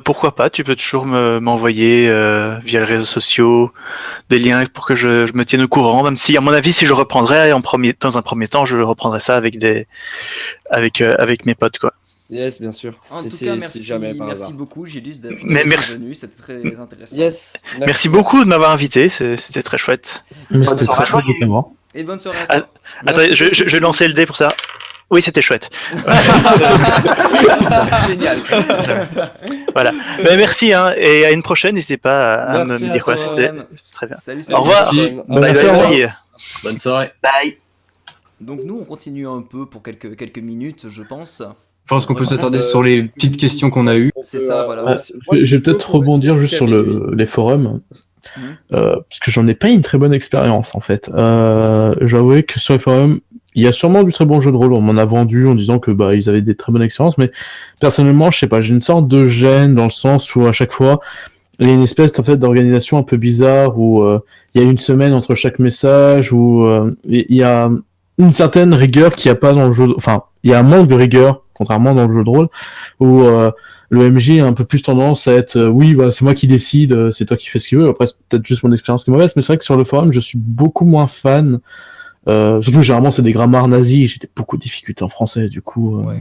Pourquoi pas, tu peux toujours m'envoyer via les réseaux sociaux des liens pour que je me tienne au courant, même si à mon avis si je reprendrais dans un premier temps je reprendrais ça avec mes potes quoi. Yes, bien sûr. En Et tout si- cas, si merci, jamais, par merci hasard. beaucoup, Gilles, d'être Mais merci. venu. C'était très intéressant. Yes. Merci beaucoup de m'avoir invité, c'était très chouette. Mais Bonne c'était soirée très à chouette toi. de t'avoir. Et bonne soirée à Ah, toi. Attendez, Merci je beaucoup. lançais le dé pour ça. Oui, c'était chouette. Génial. Voilà. Mais merci hein, et à une prochaine, n'hésitez pas à Merci me à dire quoi, toi. c'était très bien. Salut. Au revoir. Merci. Bonne Bye soirée. bye. Bonne soirée. Bye. Donc nous, on continue un peu pour quelques minutes, je pense. Je pense qu'on peut s'attarder sur les petites questions qu'on a eues. C'est ça, voilà. Ouais, je vais peut-être rebondir juste sur les forums, parce que j'en ai pas une très bonne expérience en fait. J'avoue que sur les forums, il y a sûrement du très bon jeu de rôle. On m'en a vendu en disant que ils avaient des très bonnes expériences, mais personnellement, je sais pas, j'ai une sorte de gêne dans le sens où à chaque fois, il y a une espèce en fait d'organisation un peu bizarre où il y a une semaine entre chaque message, où il y a une certaine rigueur qu'il n'y a pas dans le jeu. Enfin, il y a un manque de rigueur, contrairement dans le jeu de rôle, où le MJ a un peu plus tendance à être oui, bah, c'est moi qui décide, c'est toi qui fais ce qu'il veut. Après, c'est peut-être juste mon expérience qui est mauvaise, mais c'est vrai que sur le forum, je suis beaucoup moins fan. Surtout, généralement, c'est des grammaires nazis. J'ai beaucoup de difficultés en français, du coup. Ouais.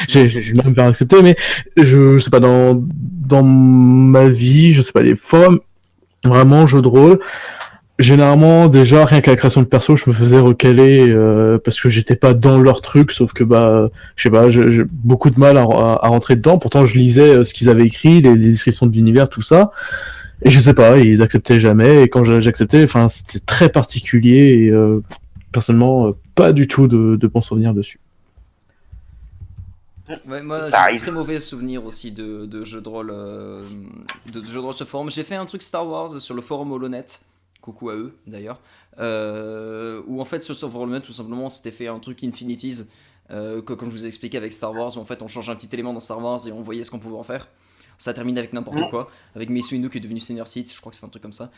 J'ai même pas accepté, mais je sais pas, dans ma vie, je sais pas, les forums, vraiment, jeux de rôle. Généralement, déjà, rien qu'à la création de perso, je me faisais recaler parce que j'étais pas dans leur truc, sauf que je sais pas, j'ai beaucoup de mal à rentrer dedans. Pourtant, je lisais ce qu'ils avaient écrit, les descriptions de l'univers, tout ça. Et je sais pas, ils acceptaient jamais. Et quand j'acceptais, enfin, c'était très particulier. Et personnellement, pas du tout de bons souvenirs dessus. Ouais, moi Ça j'ai un arrive. très mauvais souvenir aussi de jeux de rôle sur le forum. J'ai fait un truc Star Wars sur le forum Holonet, coucou à eux d'ailleurs, où en fait sur ce forum Holonet tout simplement c'était fait un truc Infinities, comme je vous ai expliqué avec Star Wars, où en fait on change un petit élément dans Star Wars et on voyait ce qu'on pouvait en faire. Ça termine avec n'importe quoi, avec Mace Windu qui est devenu Senior Sith, je crois que c'est un truc comme ça.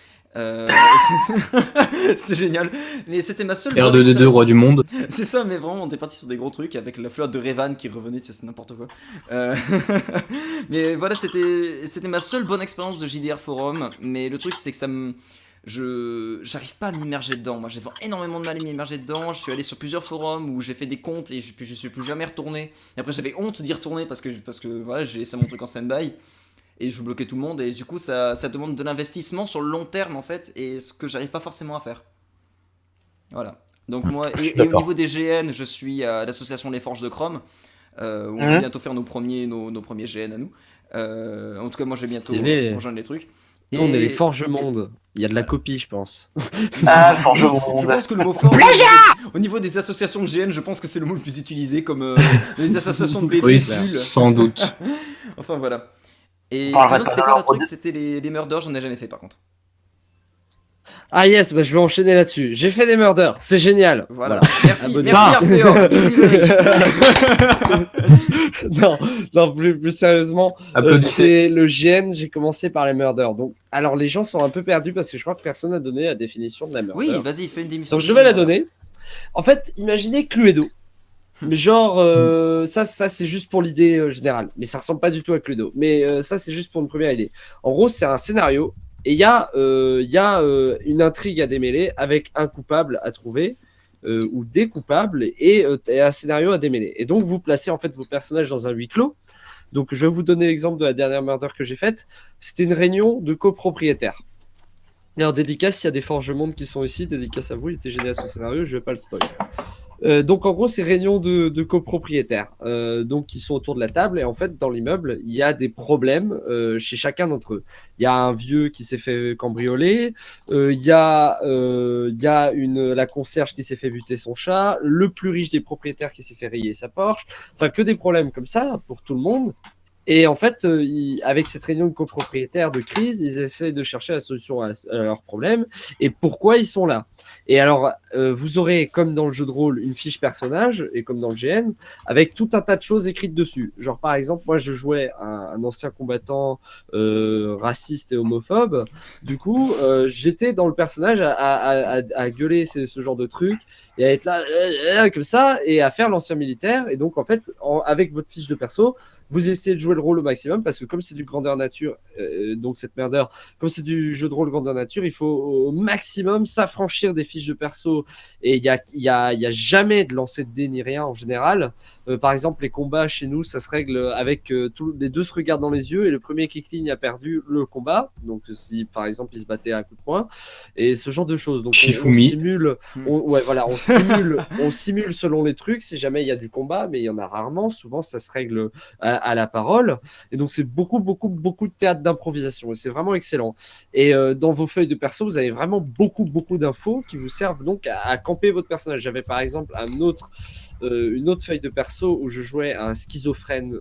C'est génial, mais c'était ma seule bonne R2D2, roi du monde. c'est ça, mais vraiment, on est parti sur des gros trucs avec la flotte de Revan qui revenait, tu sais, c'est n'importe quoi. Mais voilà, c'était ma seule bonne expérience de JDR Forum. Mais le truc, c'est que j'arrive pas à m'immerger dedans. Moi, j'ai énormément de mal à m'immerger dedans. Je suis allé sur plusieurs forums où j'ai fait des comptes et je suis plus jamais retourné. Et après, j'avais honte d'y retourner parce que voilà, j'ai laissé mon truc en stand-by. Et je bloquais tout le monde. Et du coup, ça demande de l'investissement sur le long terme, en fait. Et ce que j'arrive pas forcément à faire. Voilà. Donc moi, et au niveau des GN, je suis à l'association Les Forges de Chrome, où on va bientôt faire nos premiers GN à nous. En tout cas, moi j'ai bientôt Stylé. rejoindre les trucs. Nous, on est les Forges Monde. Il y a de la copie, je pense. Ah, le Forge Je Monde. pense que le mot forge, au niveau des associations de GN, je pense que c'est le mot le plus utilisé, comme les associations de BD. Oui, sans doute. Enfin voilà. Et On parlera sinon, pas c'était de quoi la le truc? prod. C'était les murders, j'en ai jamais fait par contre. Ah yes, bah, je vais enchaîner là-dessus. J'ai fait des murders, c'est génial. Voilà. Merci, Abonnez- merci Arphéor. non, plus sérieusement, Applaudissez. c'est le GN, j'ai commencé par les murders. Donc, alors les gens sont un peu perdus parce que je crois que personne n'a donné la définition de la murder. Oui, vas-y, fais une démission. Donc je vais la donner. En fait, imaginez Cluedo. Mais genre, ça c'est juste pour l'idée générale. Mais ça ressemble pas du tout à Cluedo. Mais ça c'est juste pour une première idée. En gros, c'est un scénario et il y a une intrigue à démêler avec un coupable à trouver ou des coupables et un scénario à démêler. Et donc vous placez en fait vos personnages dans un huis clos. Donc je vais vous donner l'exemple de la dernière murder que j'ai faite. C'était une réunion de copropriétaires. Et en dédicace, il y a des Forges Monde qui sont ici. Dédicace à vous, il était génial ce scénario, je vais pas le spoil. Donc en gros c'est réunion de copropriétaires donc qui sont autour de la table et en fait dans l'immeuble il y a des problèmes chez chacun d'entre eux. Il y a un vieux qui s'est fait cambrioler, il y a la concierge qui s'est fait buter son chat, le plus riche des propriétaires qui s'est fait rayer sa Porsche, enfin que des problèmes comme ça pour tout le monde. Et en fait, avec cette réunion de copropriétaires de crise, ils essaient de chercher la solution à leurs problèmes et pourquoi ils sont là. Et alors, vous aurez, comme dans le jeu de rôle, une fiche personnage, et comme dans le GN, avec tout un tas de choses écrites dessus. Genre, par exemple, moi, je jouais un ancien combattant raciste et homophobe. Du coup, j'étais dans le personnage à gueuler ce genre de trucs, et à être là, comme ça, et à faire l'ancien militaire. Et donc, en fait, avec votre fiche de perso, vous essayez de jouer le rôle au maximum parce que comme c'est du grandeur nature, donc cette murder, comme c'est du jeu de rôle grandeur nature, il faut au maximum s'affranchir des fiches de perso et il y a jamais de lancer de dés ni rien en général. Par exemple, les combats chez nous, ça se règle avec les deux se regardent dans les yeux et le premier qui cligne a perdu le combat. Donc si par exemple ils se battaient à coup de poing et ce genre de choses. Donc on simule, on simule selon les trucs si jamais il y a du combat, mais il y en a rarement. Souvent ça se règle à la parole. rôle. Et donc, c'est beaucoup de théâtre d'improvisation. Et c'est vraiment excellent. Et dans vos feuilles de perso, vous avez vraiment beaucoup d'infos qui vous servent donc à camper votre personnage. J'avais par exemple une autre feuille de perso où je jouais un schizophrène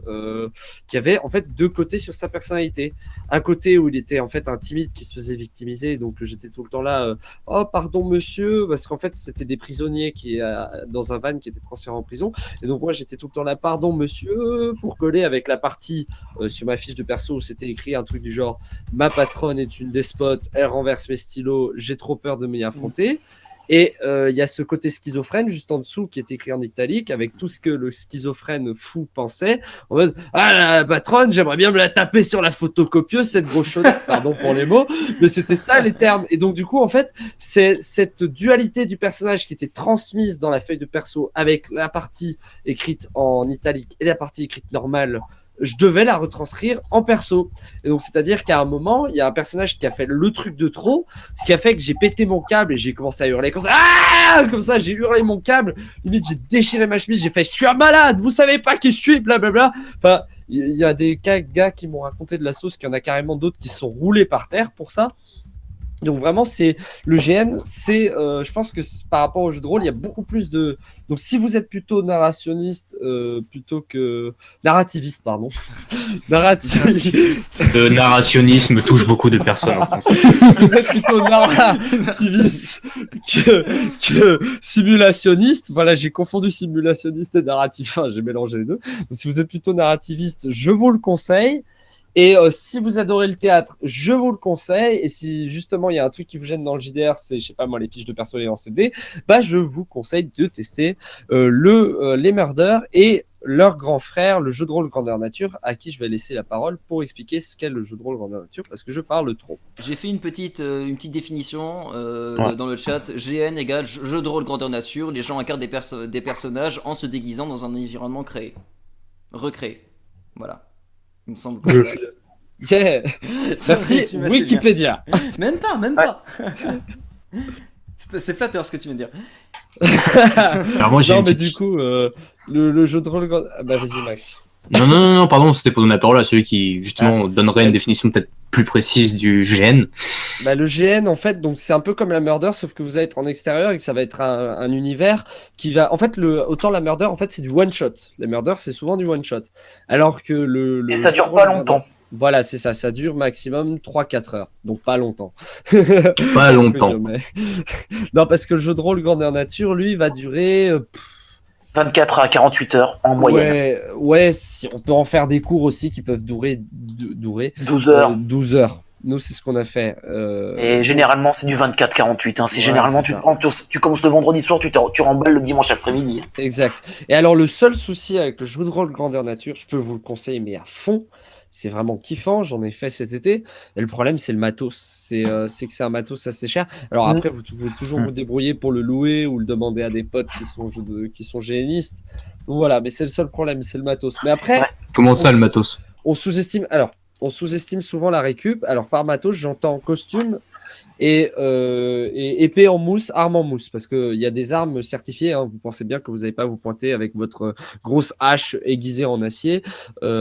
qui avait en fait deux côtés sur sa personnalité. Un côté où il était en fait un timide qui se faisait victimiser, donc j'étais tout le temps là, oh pardon monsieur, parce qu'en fait c'était des prisonniers qui dans un van qui était transféré en prison, et donc moi j'étais tout le temps là, pardon monsieur, pour coller avec la partie sur ma fiche de perso où c'était écrit un truc du genre, ma patronne est une despote, elle renverse mes stylos, j'ai trop peur de m'y affronter. Et il y a ce côté schizophrène juste en dessous qui est écrit en italique avec tout ce que le schizophrène fou pensait. En mode, ah la patronne, j'aimerais bien me la taper sur la photocopieuse, cette grosse chaudette, pardon pour les mots, mais c'était ça les termes. Et donc du coup, en fait, c'est cette dualité du personnage qui était transmise dans la feuille de perso avec la partie écrite en italique et la partie écrite normale. Je devais la retranscrire en perso. Et donc, c'est-à-dire qu'à un moment, il y a un personnage qui a fait le truc de trop, ce qui a fait que j'ai pété mon câble et j'ai commencé à hurler comme ça. Ah, comme ça, j'ai hurlé mon câble. Limite, j'ai déchiré ma chemise. J'ai fait, je suis un malade, vous savez pas qui je suis, blablabla. Enfin, il y a des gars qui m'ont raconté de la sauce, qu'il y en a carrément d'autres qui se sont roulés par terre pour ça. Donc vraiment, c'est le GN, c'est, je pense que par rapport au jeu de rôle, il y a beaucoup plus de. Donc si vous êtes plutôt narrationniste plutôt que narrativiste, pardon, narrativiste. Le narrationnisme touche beaucoup de personnes en France. Si vous êtes plutôt narrativiste que simulationniste, voilà, j'ai confondu simulationniste et narratif. Enfin, j'ai mélangé les deux. Donc, si vous êtes plutôt narrativiste, je vous le conseille. Et si vous adorez le théâtre, je vous le conseille. Et si justement il y a un truc qui vous gêne dans le JDR, c'est, je sais pas moi, les fiches de perso en CD, bah je vous conseille de tester les Murders et leur grand frère, le jeu de rôle Grandeur Nature, à qui je vais laisser la parole pour expliquer ce qu'est le jeu de rôle Grandeur Nature, parce que je parle trop. J'ai fait une petite définition dans le chat. GN égale jeu de rôle Grandeur Nature. Les gens incarnent des personnages en se déguisant dans un environnement recréé. Voilà. Il me semble que Yeah. Merci Wikipédia. Même pas. C'est flatteur ce que tu viens de dire. Alors moi, non, mais du coup, le jeu de rôle... Bah vas-y Max. Non, pardon, c'était pour donner la parole à celui qui, justement, donnerait une définition peut-être plus précise du GN. Bah, le GN, en fait, donc c'est un peu comme la Murder, sauf que vous allez être en extérieur et que ça va être un univers qui va... En fait, autant la Murder, en fait, c'est du one-shot. Les Murder, c'est souvent du one-shot. Alors que Et ça dure pas longtemps. Voilà, c'est ça. Ça dure maximum 3-4 heures. Donc pas longtemps. Pas longtemps. Non, parce que le jeu de rôle Grandeur Nature, lui, va durer... 24 à 48 heures en moyenne. Ouais, si, on peut en faire des cours aussi qui peuvent durer 12 heures. 12 heures. Nous, c'est ce qu'on a fait. Et généralement, c'est du 24-48. Hein. C'est généralement, tu commences le vendredi soir, tu remballes le dimanche après-midi. Exact. Et alors, le seul souci avec le jeu de rôle Grandeur Nature, je peux vous le conseiller, mais à fond, c'est vraiment kiffant. J'en ai fait cet été. Et le problème, c'est le matos. C'est que c'est un matos assez cher. Alors après, vous pouvez toujours vous débrouiller pour le louer ou le demander à des potes qui sont génistes. Donc voilà, mais c'est le seul problème, c'est le matos. Mais après, comment ça, le matos? On sous-estime souvent la récup. Alors par matos, j'entends costume et épée en mousse, arme en mousse, parce qu'il y a des armes certifiées. Hein. Vous pensez bien que vous n'allez pas vous pointer avec votre grosse hache aiguisée en acier,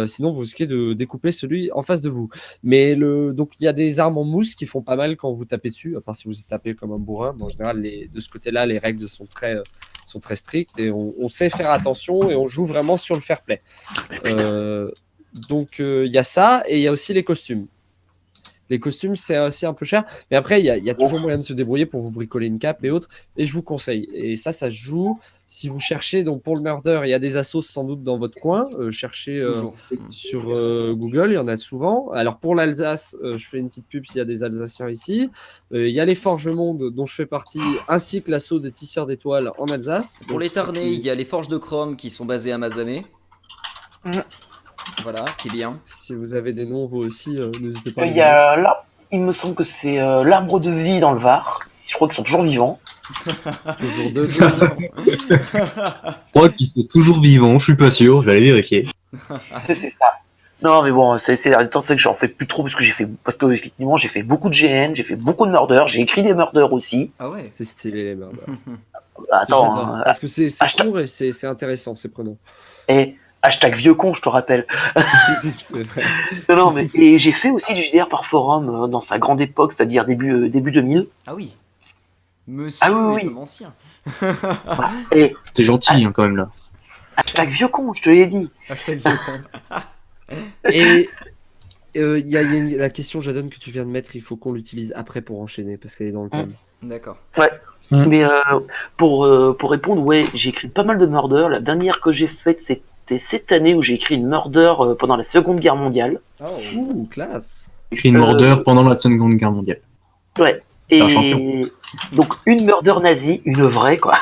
sinon vous risquez de découper celui en face de vous. Mais donc il y a des armes en mousse qui font pas mal quand vous tapez dessus, à part si vous êtes tapé comme un bourrin. Mais en général, de ce côté-là, les règles sont très strictes et on sait faire attention et on joue vraiment sur le fair play. Donc il y a ça et il y a aussi les costumes. Les costumes, c'est aussi un peu cher. Mais après, il y a toujours moyen de se débrouiller pour vous bricoler une cape et autres. Et je vous conseille. Et ça se joue. Si vous cherchez, donc pour le Murder, il y a des assos sans doute dans votre coin. Cherchez sur Google, il y en a souvent. Alors pour l'Alsace, je fais une petite pub s'il y a des Alsaciens ici. Il y a les Forges Monde, dont je fais partie, ainsi que l'assaut des Tisseurs d'étoiles en Alsace. Pour les Tarnais, il y a les Forges de Chrome qui sont basées à Mazamet. Voilà, qui est bien. Si vous avez des noms, vous aussi, n'hésitez pas. Il y a là, il me semble que c'est l'arbre de vie dans le Var. Je crois qu'ils sont toujours vivants. Toujours deux. Je crois qu'ils sont toujours vivants, je suis pas sûr, je vais aller vérifier. C'est ça. Non, mais bon, c'est que j'en fais plus trop parce que effectivement, j'ai fait beaucoup de GN, j'ai fait beaucoup de Murder, j'ai écrit des Murder aussi. Ah ouais, c'est stylé les Murder. Attends, parce que c'est court et c'est intéressant, c'est prenant. Et Hashtag vieux con, je te rappelle. C'est vrai. Non, mais et j'ai fait aussi du JDR par forum dans sa grande époque, c'est-à-dire début 2000. Ah oui. Monsieur Ah oui, est oui. un ancien. Voilà. Et C'est gentil quand même là. hashtag vieux con, je te l'ai dit. Hashtag vieux con. Et il y a la question, Jadon, que tu viens de mettre, il faut qu'on l'utilise après pour enchaîner, parce qu'elle est dans le thème. D'accord. Mais pour répondre, ouais, j'ai écrit pas mal de murder. La dernière que j'ai faite, c'était cette année où j'ai écrit une murder pendant la Seconde Guerre mondiale. Oh. Ouh, classe. Écrit une mordeur pendant la Seconde Guerre mondiale. Ouais. C'est un champion. Et donc une murder nazie, une vraie quoi.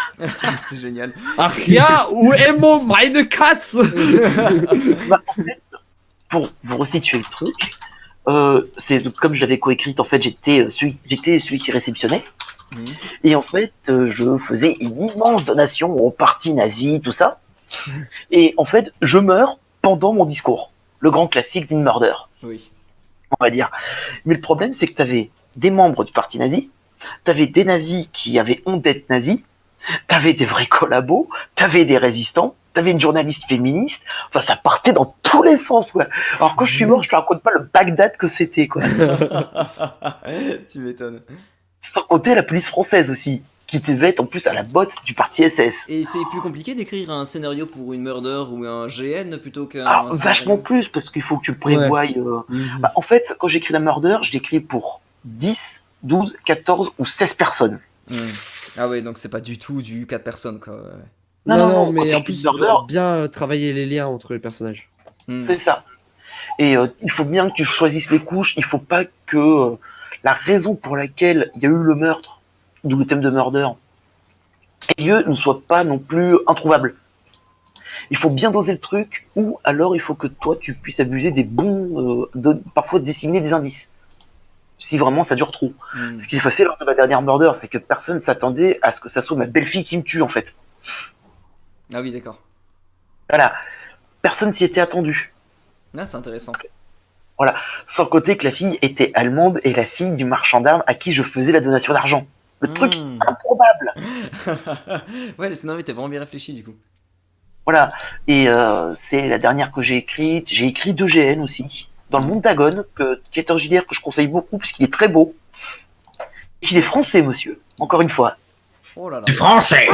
C'est génial. Ach ja, où est meine Katz? Bah, en fait, pour vous resituer le truc, c'est comme je l'avais coécrite, en fait, j'étais celui qui réceptionnait. Mhm. Et en fait, je faisais une immense donation au parti nazi, tout ça. Et en fait, je meurs pendant mon discours. Le grand classique d'une murder, Oui. on va dire. Mais le problème, c'est que t'avais des membres du parti nazi, t'avais des nazis qui avaient honte d'être nazis, t'avais des vrais collabos, t'avais des résistants, t'avais une journaliste féministe, enfin ça partait dans tous les sens quoi. Alors quand je suis mort, je te raconte pas le Bagdad que c'était quoi. Tu m'étonnes. Sans compter la police française aussi, qui devait être en plus à la botte du parti SS. Et c'est plus compliqué d'écrire un scénario pour une murder ou un GN plutôt qu'un. Alors scénario. vachement plus parce qu'il faut que tu le prévoies. Bah, en fait, quand j'écris la murder, je l'écris pour 10, 12, 14 ou 16 personnes. Hmm. Ah ouais, donc c'est pas du tout du 4 personnes quoi. Ouais. Non, mais quand en tu plus, fais une murder, bien travailler les liens entre les personnages. Hmm. c'est ça. Et il faut bien que tu choisisses les couches. Il faut pas que la raison pour laquelle il y a eu le meurtre, d'où le thème de murder, ait lieu ne soit pas non plus introuvable. Il faut bien doser le truc, ou alors il faut que toi tu puisses abuser des bons, parfois disséminer des indices. Si vraiment ça dure trop. Hmm. Ce qui s'est passé lors de ma dernière murder, c'est que personne s'attendait à ce que ça soit ma belle-fille qui me tue en fait. Ah oui, d'accord. Voilà. Personne s'y était attendu. Ah, c'est intéressant. Sans compter que la fille était allemande et la fille du marchand d'armes à qui je faisais la donation d'argent. Le truc Hmm. improbable. Ouais, le scénario était vraiment bien réfléchi du coup. Voilà. Et c'est la dernière que j'ai écrite. J'ai écrit 2 GN aussi. Dans le monde d'Agon, qui est un JDR que je conseille beaucoup puisqu'il est très beau. Et qu'il est français, monsieur. Encore une fois. Oh là là. Du français.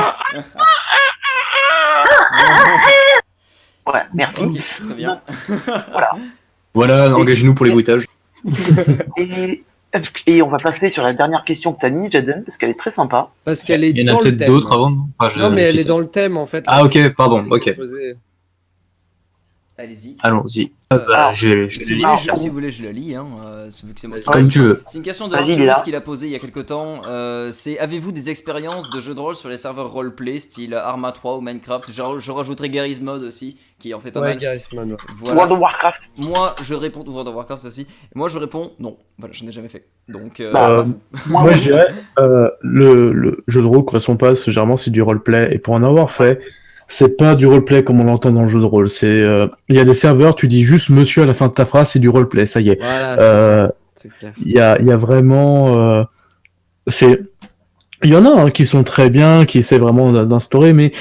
Voilà, merci. Ok, très bien. Voilà, engagez-nous pour les bruitages. Et on va passer sur la dernière question que t'as mis, Jaden, parce qu'elle est très sympa. Parce qu'elle est Il y en a dans le peut-être thème. d'autres avant. Non, Enfin, je- Non, mais je elle dis est ça. dans le thème en fait. Ah ok, pardon, ok. Allez-y. Allons-y. Alors, Je Si vais vous, lire. voulez, Alors, si vous voulez, je la lis. Hein, vu que c'est moi qui- Comme tu veux. C'est une question de Vas-y, Arthurus Léla. qu'il a posée il y a quelques temps. C'est avez-vous des expériences de jeux de rôle sur les serveurs roleplay, style Arma 3 ou Minecraft? Je rajouterai Garry's Mod aussi, qui en fait pas Ouais, mal. Garry's Mod, ouais. Voilà. World of Warcraft. Moi, je réponds. World of Warcraft aussi. Moi, je réponds non. Voilà, je n'ai jamais fait. Donc, Bah, à vous. Moi, je dirais, le jeu de rôle correspond pas, généralement, c'est du roleplay. Et pour en avoir fait, c'est pas du roleplay comme on l'entend dans le jeu de rôle. Il y a des serveurs, tu dis juste monsieur à la fin de ta phrase, c'est du roleplay, ça y est. Voilà, c'est clair. Il y a vraiment, il y en a hein, qui sont très bien, qui essaient vraiment d'instaurer, mais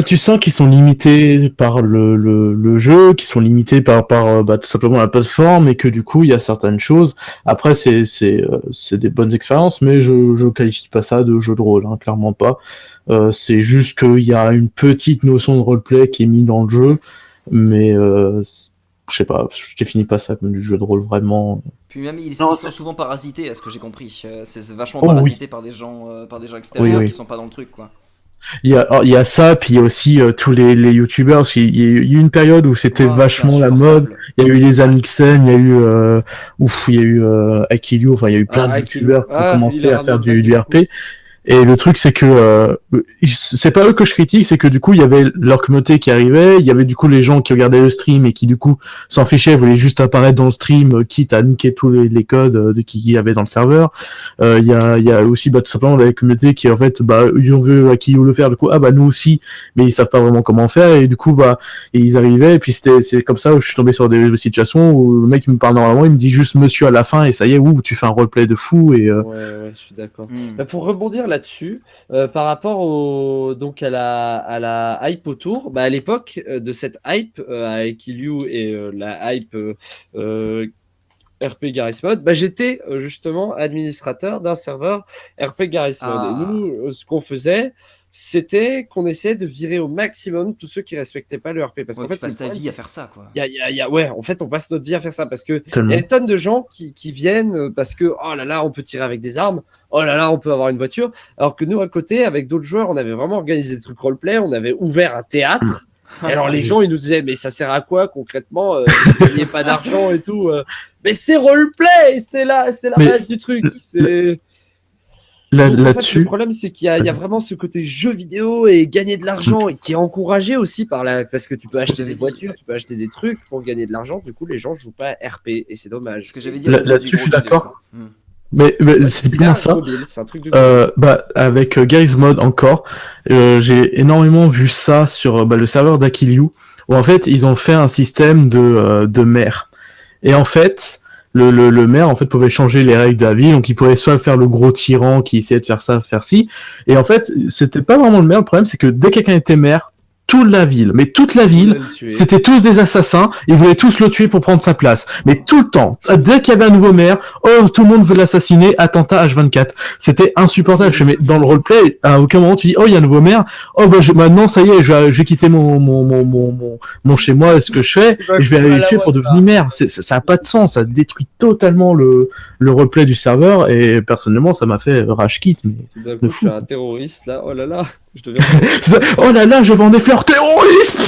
tu sens qu'ils sont limités par le jeu, qui sont limités par tout simplement la plateforme, et que du coup il y a certaines choses. Après c'est des bonnes expériences, mais je qualifie pas ça de jeu de rôle, hein, clairement pas. C'est juste qu'il y a une petite notion de roleplay qui est mise dans le jeu, mais je sais pas, je définis pas ça comme du jeu de rôle vraiment. Puis même, ils Non, sont souvent parasités, à ce que j'ai compris. C'est vachement Oh, parasité par des gens extérieurs Oui. qui sont pas dans le truc, quoi. Il y a ça, puis il y a aussi tous les youtubeurs, parce qu'il y a eu une période où c'était Oh, vachement c'est la mode. insupportable. Il y a eu les Amixen, il y a eu Akilio, enfin il y a eu plein de Akilio. youtubeurs qui ont Ah, commencé il a à faire ramené du du RP. Et le truc c'est que c'est pas eux que je critique, c'est que du coup il y avait leur communauté qui arrivait, il y avait du coup les gens qui regardaient le stream et qui du coup s'en fichaient, voulaient juste apparaître dans le stream, quitte à niquer tous les codes de qui y avait dans le serveur. Il y a aussi tout simplement la communauté qui en fait ils ont vu Akilio le faire, du coup nous aussi, mais ils savent pas vraiment comment faire, et du coup et ils arrivaient, et puis c'est comme ça où je suis tombé sur des situations où le mec il me parle normalement, il me dit juste monsieur à la fin, et ça y est, tu fais un roleplay de fou, et Ouais, je suis d'accord. Hmm. Bah, pour rebondir là-dessus par rapport donc à la hype autour. Bah, à l'époque de cette hype avec Ilyu et la hype RP Garry's Mod, bah, j'étais justement administrateur d'un serveur RP Garry's Mod. Et nous, ce qu'on faisait, c'était qu'on essayait de virer au maximum tous ceux qui respectaient pas le RP. Parce qu'en fait, tu passes ta vie à faire ça, quoi. Ouais, en fait, on passe notre vie à faire ça parce que Tellement. il y a des tonnes de gens qui viennent parce que oh là là, on peut tirer avec des armes, oh là là, on peut avoir une voiture. Alors que nous, à côté, avec d'autres joueurs, on avait vraiment organisé des trucs roleplay, on avait ouvert un théâtre. Et alors les gens, ils nous disaient, mais ça sert à quoi concrètement vous gagnez pas d'argent et tout. Mais c'est roleplay, c'est la base du truc. C'est... Donc, en fait, Là-dessus, le problème, c'est qu'il y a vraiment ce côté jeu vidéo et gagner de l'argent et qui est encouragé aussi parce que tu peux acheter des voitures, tu peux acheter des trucs pour gagner de l'argent. Du coup, les gens jouent pas à RP et c'est dommage. Ce que j'avais dit là-dessus, je suis d'accord. Mais c'est C'est typiquement ça. c'est un truc de Bah, avec Garry's Mod encore, j'ai énormément vu ça sur le serveur d'Akiliu, où en fait ils ont fait un système de maire. Et en fait, le maire en fait pouvait changer les règles de la ville, donc il pouvait soit faire le gros tyran qui essayait de faire ça, faire ci. Et en fait, c'était pas vraiment le maire. Le problème, c'est que dès que quelqu'un était maire, toute la ville, c'était tous des assassins, ils voulaient tous le tuer pour prendre sa place. Mais tout le temps, dès qu'il y avait un nouveau maire, oh, tout le monde veut l'assassiner, attentat H24. C'était insupportable. Je fais, mais dans le roleplay, à aucun moment tu dis, oh, il y a un nouveau maire, oh, bah, maintenant, ça y est, je vais quitter mon chez moi, ce que je fais, et je vais aller le tuer pour devenir maire. Ça a pas de sens, ça détruit totalement le roleplay du serveur, et personnellement, ça m'a fait rage quit, mais tout d'un coup, je suis un terroriste là, oh là là, je deviens. oh là là, je vends des fleurs terroristes.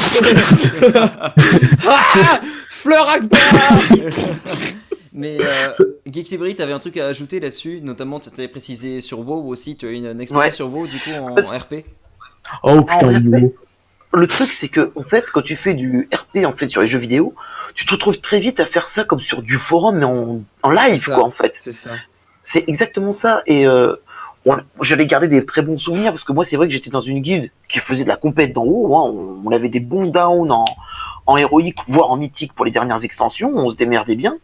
Fleur Akbar. Mais Geeksybri, t'avais un truc à ajouter là-dessus, notamment tu t'avais précisé sur WoW aussi, tu as une expérience sur WoW du coup en RP. Oh putain, le truc, c'est que, en fait, quand tu fais du RP, en fait, sur les jeux vidéo, tu te retrouves très vite à faire ça comme sur du forum, mais en live, quoi, en fait. C'est ça. C'est exactement ça. Et j'allais garder des très bons souvenirs, parce que moi, c'est vrai que j'étais dans une guilde qui faisait de la compète d'en haut. Hein. On avait des bons downs en héroïque, voire en mythique pour les dernières extensions. On se démerdait bien.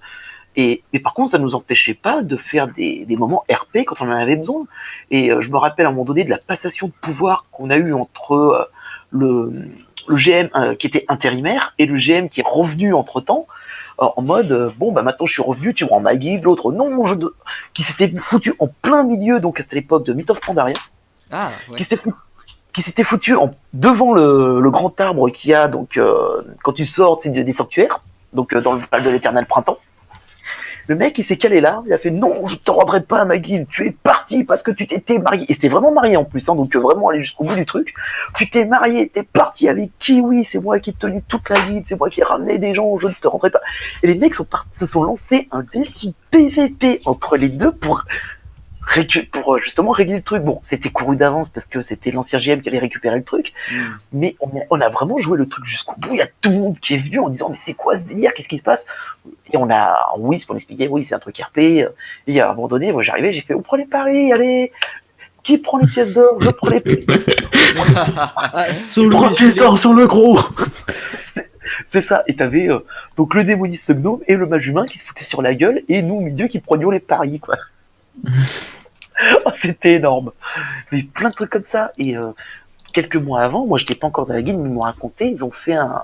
Mais par contre, ça ne nous empêchait pas de faire des moments RP quand on en avait besoin. Et je me rappelle à un moment donné de la passation de pouvoir qu'on a eue entre le GM qui était intérimaire et le GM qui est revenu entre-temps, en mode bon bah maintenant je suis revenu, tu me rends ma guilde, l'autre non, qui s'était foutu en plein milieu, donc c'était l'époque de Myth of Pandaria, qui s'était foutu devant le grand arbre qu'il y a donc quand tu sors des sanctuaires, donc dans le Val de l'Éternel Printemps. Le mec, il s'est calé là, il a fait non, je te rendrai pas à ma guilde, tu es parti parce que tu t'étais marié. Et c'était vraiment marié en plus, hein, donc vraiment aller jusqu'au bout du truc. Tu t'es marié, t'es parti avec Kiwi, c'est moi qui ai tenu toute la guilde, c'est moi qui ai ramené des gens, je ne te rendrai pas. Et les mecs se sont lancés un défi PVP entre les deux pour justement régler le truc. Bon, c'était couru d'avance parce que c'était l'ancien GM qui allait récupérer le truc, mais on a vraiment joué le truc jusqu'au bout. Il y a tout le monde qui est venu en disant mais c'est quoi ce délire, qu'est-ce qui se passe? Et on a pour expliquer oui c'est un truc RP. Et à un moment donné, moi j'arrivais, j'ai fait on prend les paris, allez, qui prend les pièces d'or? Je prends les paris. 3 pièces d'or sur le gros. C'est ça, et t'avais donc le démoniste gnome et le mage humain qui se foutaient sur la gueule, et nous au milieu qui prenions les paris, quoi. Oh, c'était énorme. Mais plein de trucs comme ça. Et quelques mois avant, moi j'étais pas encore dans la guilde, mais ils m'ont raconté, ils ont fait un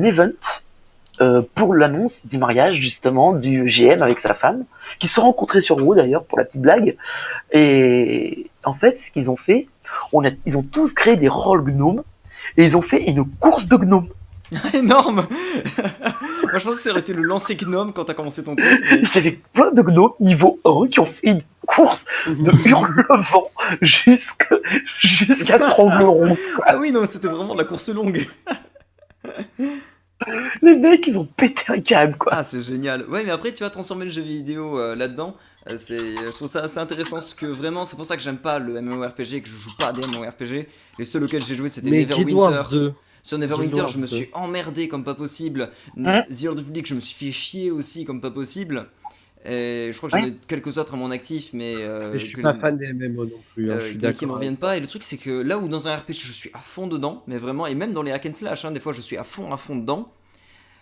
event pour l'annonce du mariage justement du GM avec sa femme, qui se sont rencontrés sur WoW d'ailleurs pour la petite blague. Et en fait, ce qu'ils ont fait, ils ont tous créé des rôles gnomes et ils ont fait une course de gnomes. Énorme. Moi je pense que ça aurait été le lancer gnome quand t'as commencé ton truc. Mais... J'avais plein de gnomes niveau 1 qui ont fait une course de hurlevent jusqu'à Stranglerons. Ah oui, non, c'était vraiment de la course longue. Les mecs, ils ont pété un câble, quoi. Ah, c'est génial. Ouais, mais après, tu vas transformer le jeu vidéo là-dedans. Je trouve ça assez intéressant parce que vraiment, c'est pour ça que j'aime pas le MMORPG, que je joue pas des MMORPG. Les seuls auxquels j'ai joué, c'était Neverwinter. Sur Neverwinter, je me suis emmerdé comme pas possible. The Old Republic, je me suis fait chier aussi comme pas possible. Et je crois que j'en ai quelques autres à mon actif, mais je suis pas fan des MMO non plus. Je suis d'accord. Qui me reviennent pas. Et le truc, c'est que là où dans un RPG, je suis à fond dedans, mais vraiment, et même dans les hack and slash, des fois, je suis à fond dedans.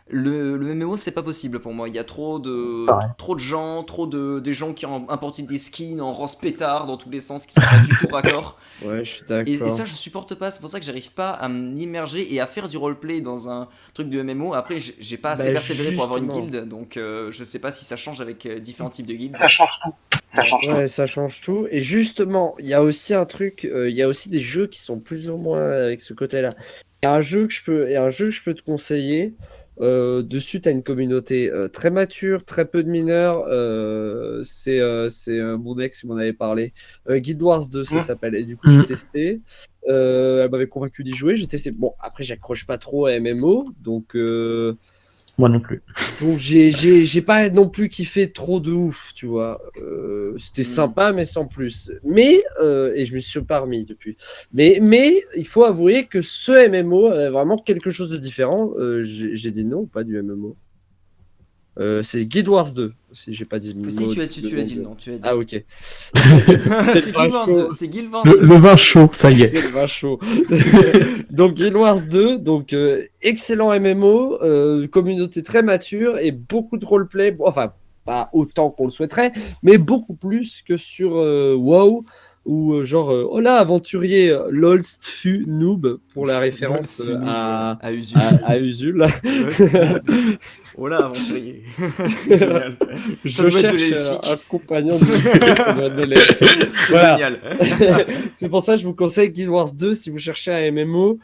Le MMO, c'est pas possible pour moi. Il y a trop de gens, des gens qui ont importé des skins en rose pétard dans tous les sens, qui sont pas du tout raccord. Ouais, je suis Et d'accord. ça, je supporte pas. C'est pour ça que j'arrive pas à m'immerger et à faire du roleplay dans un truc de MMO. Après, j'ai pas assez Bah, persévéré pour avoir une justement. guilde, donc je sais pas si ça change avec différents types de guildes. Ça change tout. Ça change tout. Ouais, ça change tout. Et justement, il y a aussi un truc, il y a aussi des jeux qui sont plus ou moins avec ce côté-là. Il y a un jeu que je peux te conseiller. Dessus, tu as une communauté très mature, très peu de mineurs. C'est mon ex qui m'en avait parlé. Guild Wars 2, ça s'appelle. Et du coup, j'ai testé. Elle m'avait convaincu d'y jouer. J'ai testé. Bon, après, j'accroche pas trop à MMO. Donc, Moi non plus. j'ai pas non plus kiffé trop de ouf, tu vois. C'était sympa, mais sans plus. Mais, et je me suis pas remis depuis. Mais il faut avouer que ce MMO est vraiment quelque chose de différent. J'ai dit non, pas du MMO. C'est Guild Wars 2, si j'ai pas dit le Si mot. tu as dit le nom, tu as dit. Ah, ok. C'est Guild Wars 2. C'est Guild Wars 2. Le vin chaud, ça y est. C'est le vin chaud. Donc Guild Wars 2, donc excellent MMO, communauté très mature et beaucoup de roleplay. Bon, enfin, pas autant qu'on le souhaiterait, mais beaucoup plus que sur WoW ou genre oh là aventurier lolst fu noob pour la référence à Usul. à Usul. Oh là, aventurier. C'est génial. Je cherche un compagnon de ça doit être de l'élève. C'est Voilà. génial. C'est pour ça que je vous conseille Guild Wars 2 si vous cherchez un MMO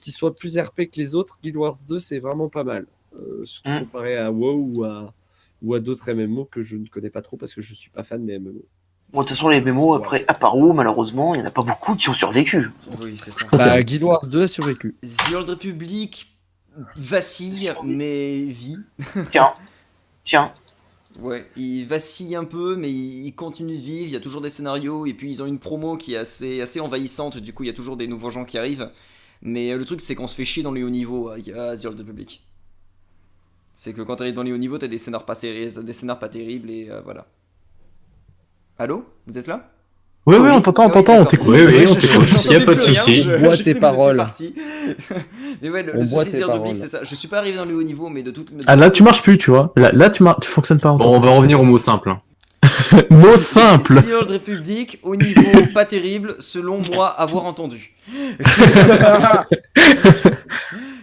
qui soit plus RP que les autres. Guild Wars 2 c'est vraiment pas mal, surtout comparé à WoW ou à d'autres MMO que je ne connais pas trop parce que je suis pas fan des MMO. Bon, de toute façon, les MMO, après, à part WoW, malheureusement, il n'y en a pas beaucoup qui ont survécu. Oui, c'est ça. Bah, Guild Wars 2 a survécu. The Old Republic vacille, mais vit. Tiens. Ouais, il vacille un peu, mais il continue de vivre. Il y a toujours des scénarios, et puis ils ont une promo qui est assez envahissante. Du coup, il y a toujours des nouveaux gens qui arrivent. Mais le truc, c'est qu'on se fait chier dans les hauts niveaux à The Old Republic. C'est que quand tu arrives dans les hauts niveaux, t'as des scénars pas terribles, et voilà. Allô? Vous êtes là? Oui, on t'entend, on t'écoute. Oui, on t'écoute. Il n'y a pas de souci. On boit tes paroles. Mais ouais, le souci de The Old Republic, c'est ça. Je suis pas arrivé dans les hauts niveaux, mais de toute. Ah là, tu marches plus, tu vois. Là, tu fonctionnes pas. Bon, on va revenir au mot simple. hein. Mot simple. The Old Republic, au niveau pas terrible, selon moi, avoir entendu.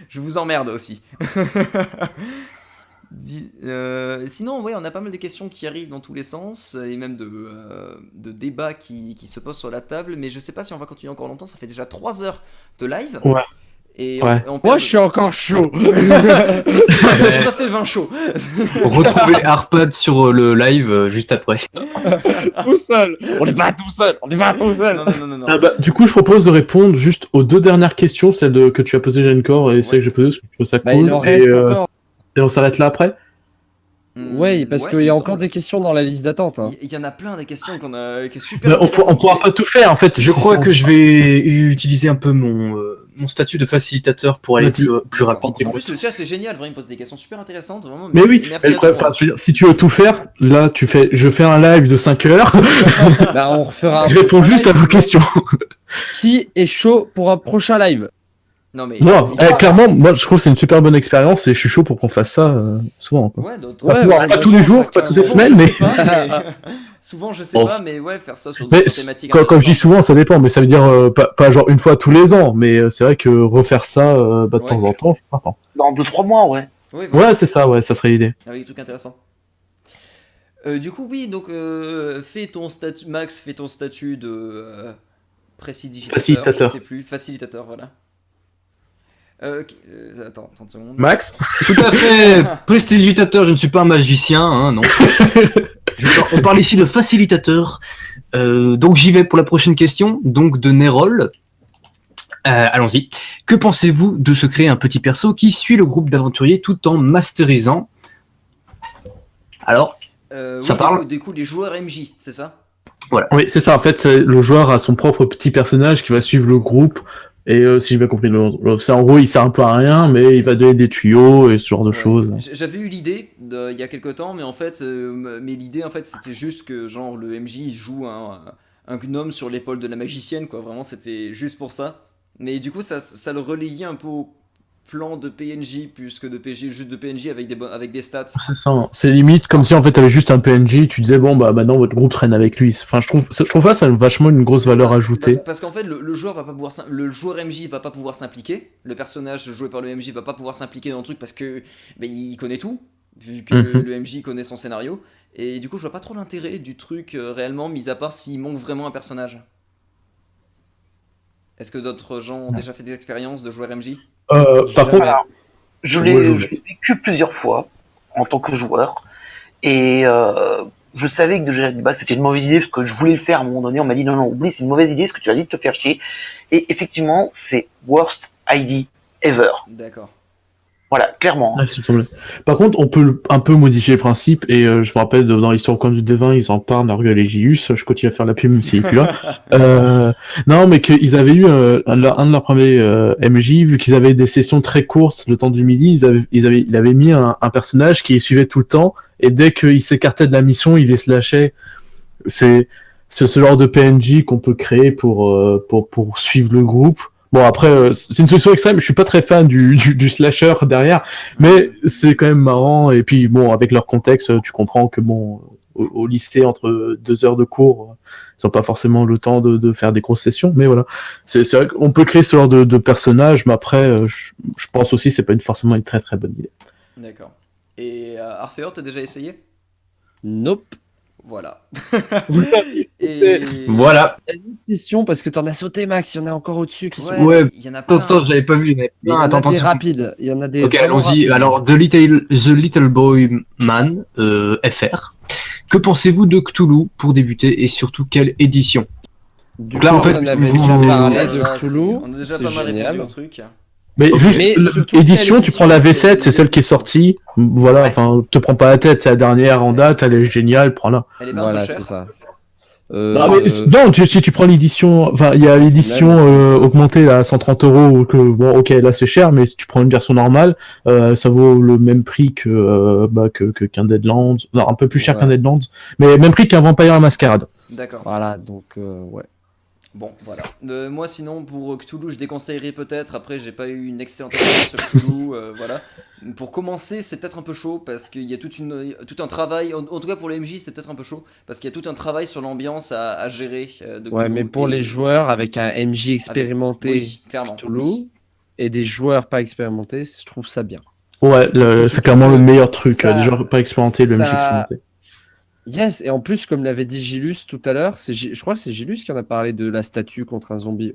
Je vous emmerde aussi. Sinon, ouais, on a pas mal de questions qui arrivent dans tous les sens et même de débats qui se posent sur la table, mais je sais pas si on va continuer encore longtemps. Ça fait déjà 3 heures de live. Ouais. Et Ouais. Moi, je suis encore chaud. Toi, c'est le vin chaud. Retrouvez Arpad sur le live juste après. Tout seul. On n'est pas tout seul. Non. Ah bah, du coup, je propose de répondre juste aux 2 dernières questions, celle que tu as posée, Jeanne-Cor, et celle que j'ai posée, parce que je trouve ça cool. Il en reste encore. Et on s'arrête là après. Ouais, parce qu'il y a encore des questions dans la liste d'attente. Hein. Il y en a plein des questions qui est super. On pourra pas tout faire en fait. Je crois que je vais utiliser un peu mon statut de facilitateur pour aller plus rapidement. En plus, le chat c'est génial, vraiment, il pose des questions super intéressantes. Vraiment, Mais oui, merci à tout le monde. je veux dire, si tu veux tout faire, là, je fais un live de 5 heures. Bah, on refera. Je réponds juste à vos questions. Qui est chaud pour un prochain live? Non, mais. Non, clairement, moi, je trouve que c'est une super bonne expérience et je suis chaud pour qu'on fasse ça souvent. Quoi. Ouais, pas tous les jours, pas toutes les semaines, mais. Souvent, je sais pas, mais ouais, faire ça sur Mais d'autres thématiques. quand je dis souvent, ça dépend, mais ça veut dire pas genre une fois tous les ans, mais c'est vrai que refaire ça de temps en temps, je suis partant. Dans 2-3 mois, ouais. Ouais, c'est ça, ça serait l'idée. Avec des trucs intéressants. Du coup, oui, donc Max, fais ton statut de Facilitateur. Je sais plus, facilitateur, voilà. Attends, 30 secondes. Max? Tout à fait. Prestidigitateur, je ne suis pas un magicien, hein, non. On parle ici de facilitateur. Donc j'y vais pour la prochaine question. Donc de Nerol. Allons-y. Que pensez-vous de se créer un petit perso qui suit le groupe d'aventuriers tout en masterisant? Alors, ça parle. Du coup, les joueurs MJ, c'est ça? Voilà. Oui, c'est ça. En fait, le joueur a son propre petit personnage qui va suivre le groupe. Et si j'ai bien compris, c'est en gros, il sert un peu à rien, mais il va donner des tuyaux et ce genre de choses. J'avais eu l'idée il y a quelques temps, mais en fait, l'idée en fait, c'était juste que genre le MJ il joue un gnome sur l'épaule de la magicienne, quoi. Vraiment, c'était juste pour ça. Mais du coup, ça le relayait un peu plan de PNJ plus que de PNJ, juste de PNJ avec des stats. C'est ça. C'est limite comme si en fait t'avais juste un PNJ, tu disais bon bah maintenant votre groupe traîne avec lui. Enfin je trouve pas ça a vachement une grosse C'est valeur ça. ajoutée. Parce qu'en fait, le joueur MJ va pas pouvoir s'impliquer. Le personnage joué par le MJ va pas pouvoir s'impliquer dans le truc parce que il connaît tout, vu que le MJ connaît son scénario. Et du coup, je vois pas trop l'intérêt du truc réellement, mis à part s'il manque vraiment un personnage. Est-ce que d'autres gens ont déjà fait des expériences de joueur MJ? Par contre, Alors, je l'ai vécu plusieurs fois en tant que joueur et je savais que déjà de base c'était une mauvaise idée parce que je voulais le faire à un moment donné. On m'a dit non, oublie, c'est une mauvaise idée parce que tu as dit de te faire chier. Et effectivement, c'est worst idea ever. D'accord. Voilà, clairement. ouais, s'il te plaît. Par contre, on peut un peu modifier le principe et je me rappelle dans l'histoire Camp du Devin, ils en parlent, Narguel et Gilus, je continue à faire la pub même s'il est plus là. Non, mais qu'ils avaient eu un de leurs premiers MJ, vu qu'ils avaient des sessions très courtes, le temps du midi, il avait mis un personnage qui les suivait tout le temps et dès qu'il s'écartait de la mission, il les lâchait. C'est ce genre de PNJ qu'on peut créer pour suivre le groupe. Bon après c'est une solution extrême, je suis pas très fan du slasher derrière, mais c'est quand même marrant et puis bon avec leur contexte tu comprends que bon au lycée entre 2 heures de cours ils ont pas forcément le temps de faire des grosses sessions, mais voilà c'est vrai qu'on peut créer ce genre de personnage, mais après je pense aussi c'est pas forcément une très très bonne idée. D'accord. Et Arphéor, t'as déjà essayé? Nope. Voilà. Et... Voilà. T'as une question parce que t'en as sauté, Max. Il y en a encore au-dessus qui sont. Ouais. Il y en a plein. Attends, j'avais pas vu. Il y en avait Il y plein. en a Attends, des rapides. Il y en a des. Ok, vraiment allons-y. rapides. Alors, The Little Boy Man, FR. Que pensez-vous de Cthulhu pour débuter et surtout quelle édition? Du Donc là, coup, en fait, on avait vous- déjà parlé Ouais, de Cthulhu. on a déjà C'est pas mal répondu génial. au truc. Mais Ok. juste Mais surtout, édition, quelle tu prends la édition V7, c'est celle qui est sortie. Voilà, enfin, te prends pas la tête, c'est la dernière en date, elle est géniale, prends-la. Elle est pas un Voilà, peu c'est chère. ça. Non, si tu prends l'édition, enfin, il y a l'édition augmentée là, à 130 €, que bon, ok, là c'est cher, mais si tu prends une version normale, ça vaut le même prix qu'un Deadlands, non, un peu plus cher Ouais. qu'un Deadlands, mais même prix qu'un Vampire Masquerade. D'accord. Voilà, donc ouais. Bon, voilà. Moi, sinon, pour Cthulhu, je déconseillerais peut-être. Après, j'ai pas eu une excellente expérience sur Cthulhu. Voilà. Pour commencer, c'est peut-être un peu chaud parce qu'il y a tout un travail. En tout cas, pour les MJ, c'est peut-être un peu chaud parce qu'il y a tout un travail sur l'ambiance à gérer. De Ouais, Cthulhu. mais pour les joueurs avec un MJ expérimenté Oui, clairement. Cthulhu et des joueurs pas expérimentés, je trouve ça bien. Ouais, Parce que c'est clairement le meilleur truc, ça- les gens pas expérimentés, le MJ ça- expérimenté. Yes, et en plus, comme l'avait dit Gilus tout à l'heure, je crois que c'est Gilus qui en a parlé de la statue contre un zombie.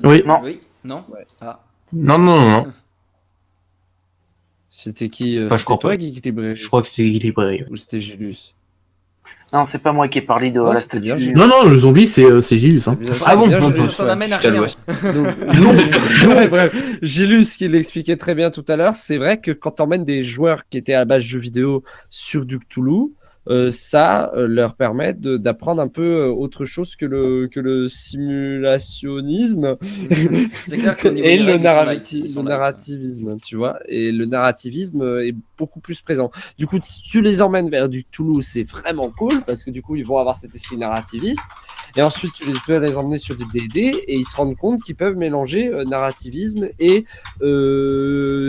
Oui. Non. Oui. Non. Ouais. Ah. Non. C'était qui Enfin, je c'était crois toi, pas. Guy Librairie Je crois que c'était équilibré. Ou c'était Gilus? Non, c'est pas moi qui ai parlé de Non, la c'était bien, statue. Non, le zombie, c'est Gilles, hein. Ah bon, bien, non, Gilus, Ça ouais. n'amène à je suis à rien. l'ouest. Ouais, bref, Gilus qui l'expliquait très bien tout à l'heure, c'est vrai que quand tu emmènes des joueurs qui étaient à la base jeux vidéo sur du Cthulhu, ça leur permet d'apprendre un peu autre chose que le simulationnisme C'est clair qu'au niveau et des le, règles, ils sont light. narrativisme, tu vois. Et le narrativisme est beaucoup plus présent. Du coup, si tu les emmènes vers du Cthulhu, c'est vraiment cool parce que du coup, ils vont avoir cet esprit narrativiste. Et ensuite, tu peux les emmener sur du D&D et ils se rendent compte qu'ils peuvent mélanger narrativisme et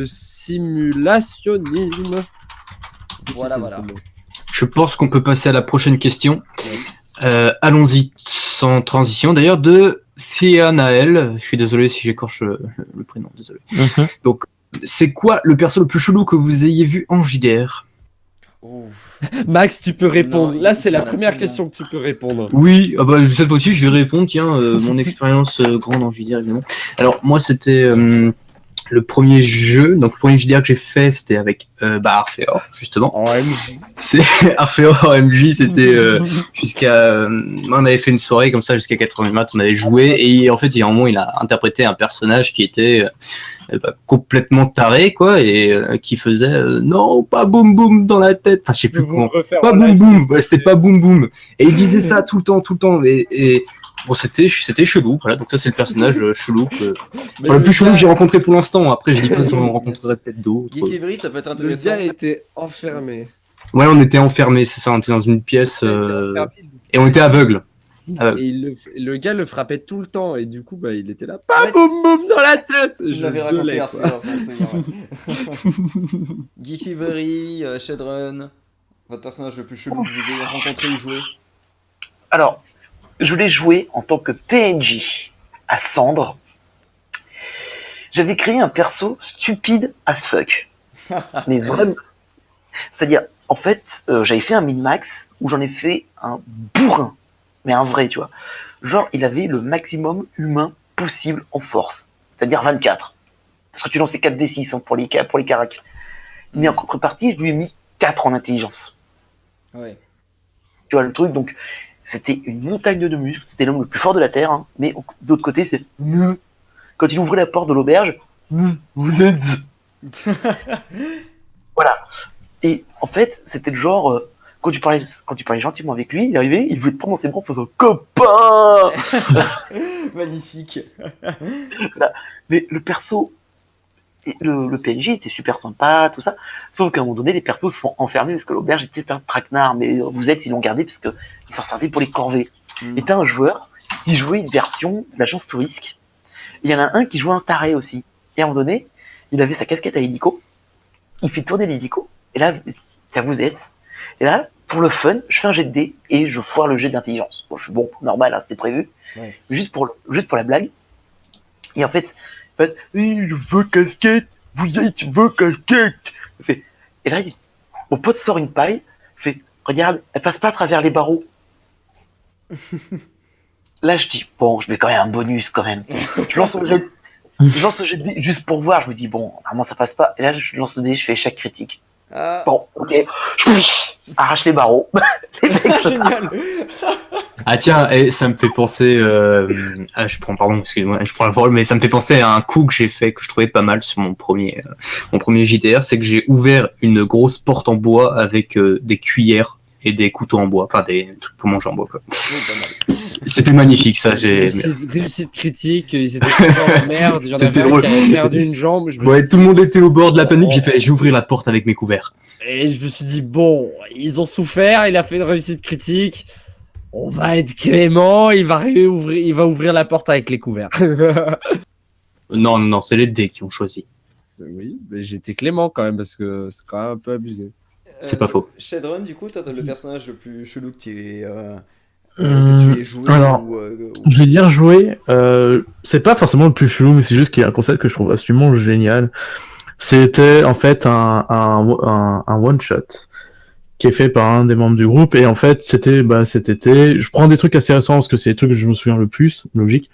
simulationnisme. Voilà, Difficile, voilà. ce mot. Je pense qu'on peut passer à la prochaine question. Yes. Allons-y sans transition. D'ailleurs, de Fianael. Je suis désolé si j'écorche le prénom, désolé. Donc, c'est quoi le perso le plus chelou que vous ayez vu en JDR? Oh. Max, tu peux répondre. Non, Là, c'est il y la en a première tellement. question que tu peux répondre. Oui, ah bah, cette fois-ci, je vais répondre. Tiens, mon expérience grande en JDR, évidemment. Alors, moi, c'était le premier jeu. Donc, le premier JDR que j'ai fait, c'était avec Arphéor, justement. En MJ. C'est Arphéor MJ, c'était jusqu'à... on avait fait une soirée comme ça jusqu'à 4h du mat, on avait joué, et en fait, il y a un moment, il a interprété un personnage qui était complètement taré, quoi, et qui faisait non, pas boum boum dans la tête, enfin, je sais plus comment. Pas boum boum, ouais, c'était pas boum boum. Et il disait ça tout le temps, et bon, c'était chelou, voilà, donc ça, c'est le personnage chelou, enfin, le plus chelou que j'ai rencontré pour l'instant. Après, j'ai dit que j'en rencontrerai peut-être d'autres. Geek Livery, ça peut être Le intéressant. gars était enfermé. Ouais, on était enfermés, c'est ça, on était dans une pièce, et on était aveugles. Et le gars le frappait tout le temps et du coup bah il était là, pas boum boum dans la tête. Tu Je l'avais raconté gueulais, à quoi. fond, Geeksy, Shadron, votre personnage le plus chelou que vous ayez rencontré ou joué? Alors, je voulais jouer en tant que PNJ à Cendre. J'avais créé un perso stupide as fuck. Mais vraiment. C'est-à-dire, en fait, j'avais fait un min-max où j'en ai fait un bourrin. Mais un vrai, tu vois. Genre, il avait le maximum humain possible en force. C'est-à-dire 24. Parce que tu lançais 4d6 hein, pour les caracs. Mais en contrepartie, je lui ai mis 4 en intelligence. Ouais. Tu vois le truc, donc c'était une montagne de muscles. C'était l'homme le plus fort de la Terre. Hein, mais d'autre côté, c'est... Quand il ouvrait la porte de l'auberge, vous êtes... Voilà. Et en fait, c'était le genre... Quand tu parlais gentiment avec lui, il arrivait, il voulait te prendre dans ses bras en faisant copain. Magnifique. Voilà. Mais le perso, le PNJ était super sympa, tout ça. Sauf qu'à un moment donné, les persos se font enfermer parce que l'auberge était un traquenard. Mais vous êtes, ils l'ont gardé parce qu'ils s'en servaient pour les corvées. Et t'as un joueur qui jouait une version de l'agence Tourisque. Il y en a un qui jouait un taré aussi. Et à un moment donné, il avait sa casquette à hélico. Il fait tourner l'hélico. Et là, ça vous êtes. Et là, pour le fun, je fais un jet de dés et je foire le jet d'intelligence. Bon, je suis bon, normal, hein, c'était prévu. Ouais. Juste pour la blague. Et en fait, il passe, je veux casquette, vous êtes, je veux casquette. Et là, mon pote sort une paille, fait, regarde, elle passe pas à travers les barreaux. Là, je dis, bon, je mets quand même un bonus quand même. Je lance le jet de dés juste pour voir. Je me dis, bon, normalement ça passe pas. Et là, je lance le dé, je fais échec critique. Bon, ok. Arrache les barreaux. Les mecs se Génial. Ah tiens, et ça me fait penser... excusez-moi, je prends la parole, mais ça me fait penser à un coup que j'ai fait, que je trouvais pas mal sur mon premier JDR, c'est que j'ai ouvert une grosse porte en bois avec des cuillères et des couteaux en bois, enfin des trucs pour manger en bois, quoi. C'était magnifique, ça. Réussite critique, ils étaient en merde, j'en avais un qui avait perdu une jambe. Ouais, tout le monde était au bord de la panique, j'ai ouvert la porte avec mes couverts. Et je me suis dit, bon, ils ont souffert, il a fait une réussite critique, on va être clément, il va ouvrir la porte avec les couverts. Non, c'est les dés qui ont choisi. Oui, mais j'étais clément quand même, parce que c'est quand même un peu abusé. C'est pas faux. Shadron, du coup, toi, t'as le personnage le plus chelou que tu aies joué. Alors, je vais dire jouer. C'est pas forcément le plus chelou, mais c'est juste qu'il y a un concept que je trouve absolument génial. C'était en fait un one shot qui est fait par un des membres du groupe, et en fait c'était cet été. Je prends des trucs assez récents parce que c'est les trucs que je me souviens le plus, logique.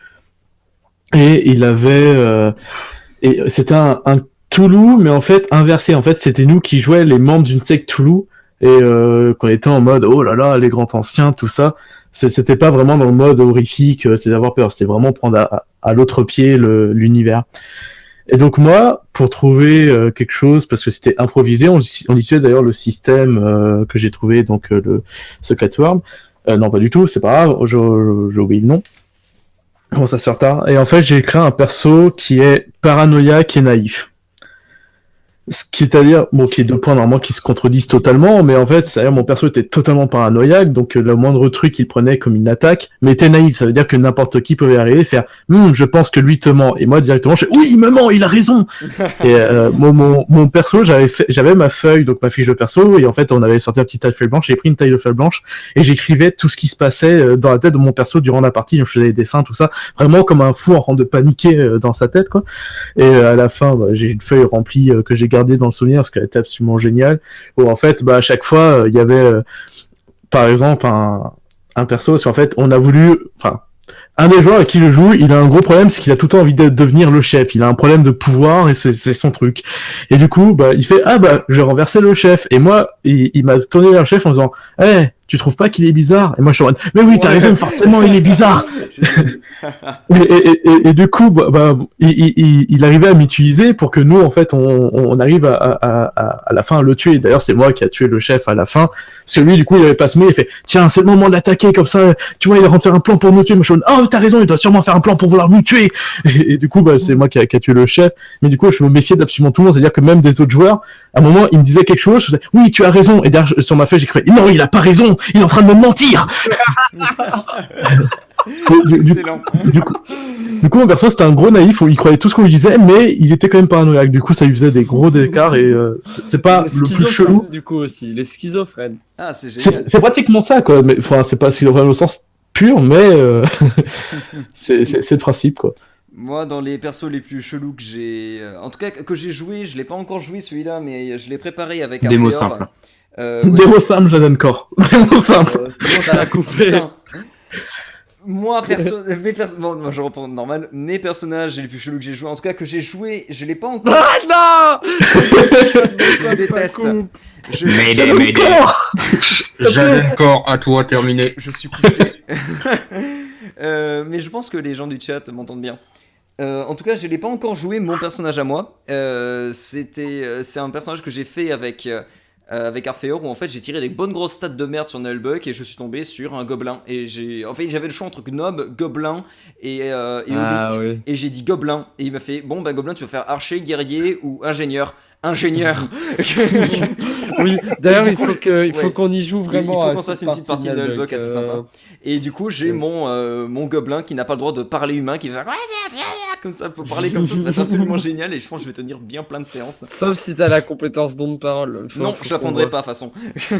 Et il avait et c'était un Toulouse, mais en fait inversé. En fait, c'était nous qui jouions les membres d'une secte Toulouse, et qu'on était en mode oh là là, les grands anciens, tout ça. C'était pas vraiment dans le mode horrifique, c'est d'avoir peur. C'était vraiment prendre à l'autre pied l'univers. Et donc moi, pour trouver quelque chose, parce que c'était improvisé, on utilisait d'ailleurs le système que j'ai trouvé, donc le Secret Worm. Non, pas du tout, c'est pas grave, j'ai oublié le nom. Comment ça se fait tard. Et en fait, j'ai créé un perso qui est paranoïaque et naïf. C'est-à-dire, bon, qui est deux points normalement qui se contredisent totalement, mais en fait, c'est-à-dire mon perso était totalement paranoïaque, donc le moindre truc il prenait comme une attaque, mais était naïf, ça veut dire que n'importe qui pouvait arriver et faire je pense que lui te ment, et moi directement je fais oui, il me ment, il a raison. Et mon perso, j'avais ma feuille, donc ma fiche de perso, et en fait on avait sorti un petit taille de feuille blanche, j'ai pris une taille de feuille blanche et j'écrivais tout ce qui se passait dans la tête de mon perso durant la partie, je faisais des dessins, tout ça, vraiment comme un fou en train de paniquer dans sa tête, quoi. Et à la fin, j'ai une feuille remplie que j'ai gardée dans le souvenir parce qu'elle était absolument géniale, où en fait à chaque fois il y avait par exemple un perso, parce qu'en fait on a voulu, enfin un des joueurs avec qui je joue, il a un gros problème, c'est qu'il a tout le temps envie de devenir le chef, il a un problème de pouvoir et c'est son truc, et du coup il fait je vais renverser le chef, et moi il m'a tourné vers le chef en disant tu trouves pas qu'il est bizarre? Et moi je suis en mode mais oui, t'as raison, forcément il est bizarre. et du coup il arrivait à m'utiliser pour que nous en fait on arrive à la fin à le tuer. D'ailleurs c'est moi qui a tué le chef à la fin, parce que lui du coup il avait pas semé, il fait tiens c'est le moment de l'attaquer, comme ça tu vois il est en train de faire un plan pour nous tuer. Moi je suis en mode t'as raison, il doit sûrement faire un plan pour vouloir nous tuer. Et du coup c'est moi qui a tué le chef, mais du coup je me méfiais d'absolument tout le monde, c'est à dire que même des autres joueurs à un moment ils me disaient quelque chose, je faisais oui tu as raison, et derrière sur ma feuille j'écrivais non il a pas raison. il est en train de me mentir. Excellent. Du coup, mon perso, c'était un gros naïf, il croyait tout ce qu'on lui disait, mais il était quand même paranoïaque. Du coup, ça lui faisait des gros écarts et c'est pas Les le plus schizophrènes, chelou. du coup aussi, les schizophrènes. Ah, c'est génial. C'est pratiquement ça, quoi. Mais enfin, c'est pas schizophrène au sens pur, mais c'est le principe, quoi. Moi, dans les persos les plus chelous que j'ai, en tout cas que j'ai joué, je l'ai pas encore joué celui-là, mais je l'ai préparé avec un Des mots simples. Ouais. Démo simple, Jaden Core. Démo simple. Ça a coupé. Putain. Moi, bon, moi, je reprends normal. Mes personnages les plus chelous que j'ai joué, en tout cas que j'ai joué, je l'ai pas encore. Ah non. Je déteste. Jaden Core, à toi, terminé. Je suis coupé. Mais je pense que les gens du chat m'entendent bien. En tout cas, je l'ai pas encore joué mon personnage à moi. C'est un personnage que j'ai fait avec Arphéor où en fait j'ai tiré des bonnes grosses stats de merde sur Nullbuck et je suis tombé sur un gobelin et j'avais le choix entre gnobe, gobelin et hobbit oui. et j'ai dit gobelin et il m'a fait bon gobelin tu vas faire archer, guerrier ou ingénieur. Oui, d'ailleurs, Et du il faut qu'on y joue vraiment. il faut qu'on fasse une petite partie de Nullbuck assez sympa. Et du coup, j'ai yes. mon gobelin qui n'a pas le droit de parler humain, qui va faire comme ça, faut parler comme ça va être absolument génial. Et je pense que je vais tenir bien plein de séances. Sauf si t'as la compétence don de parole. Non, je l'apprendrai pas, de toute façon. Ouais,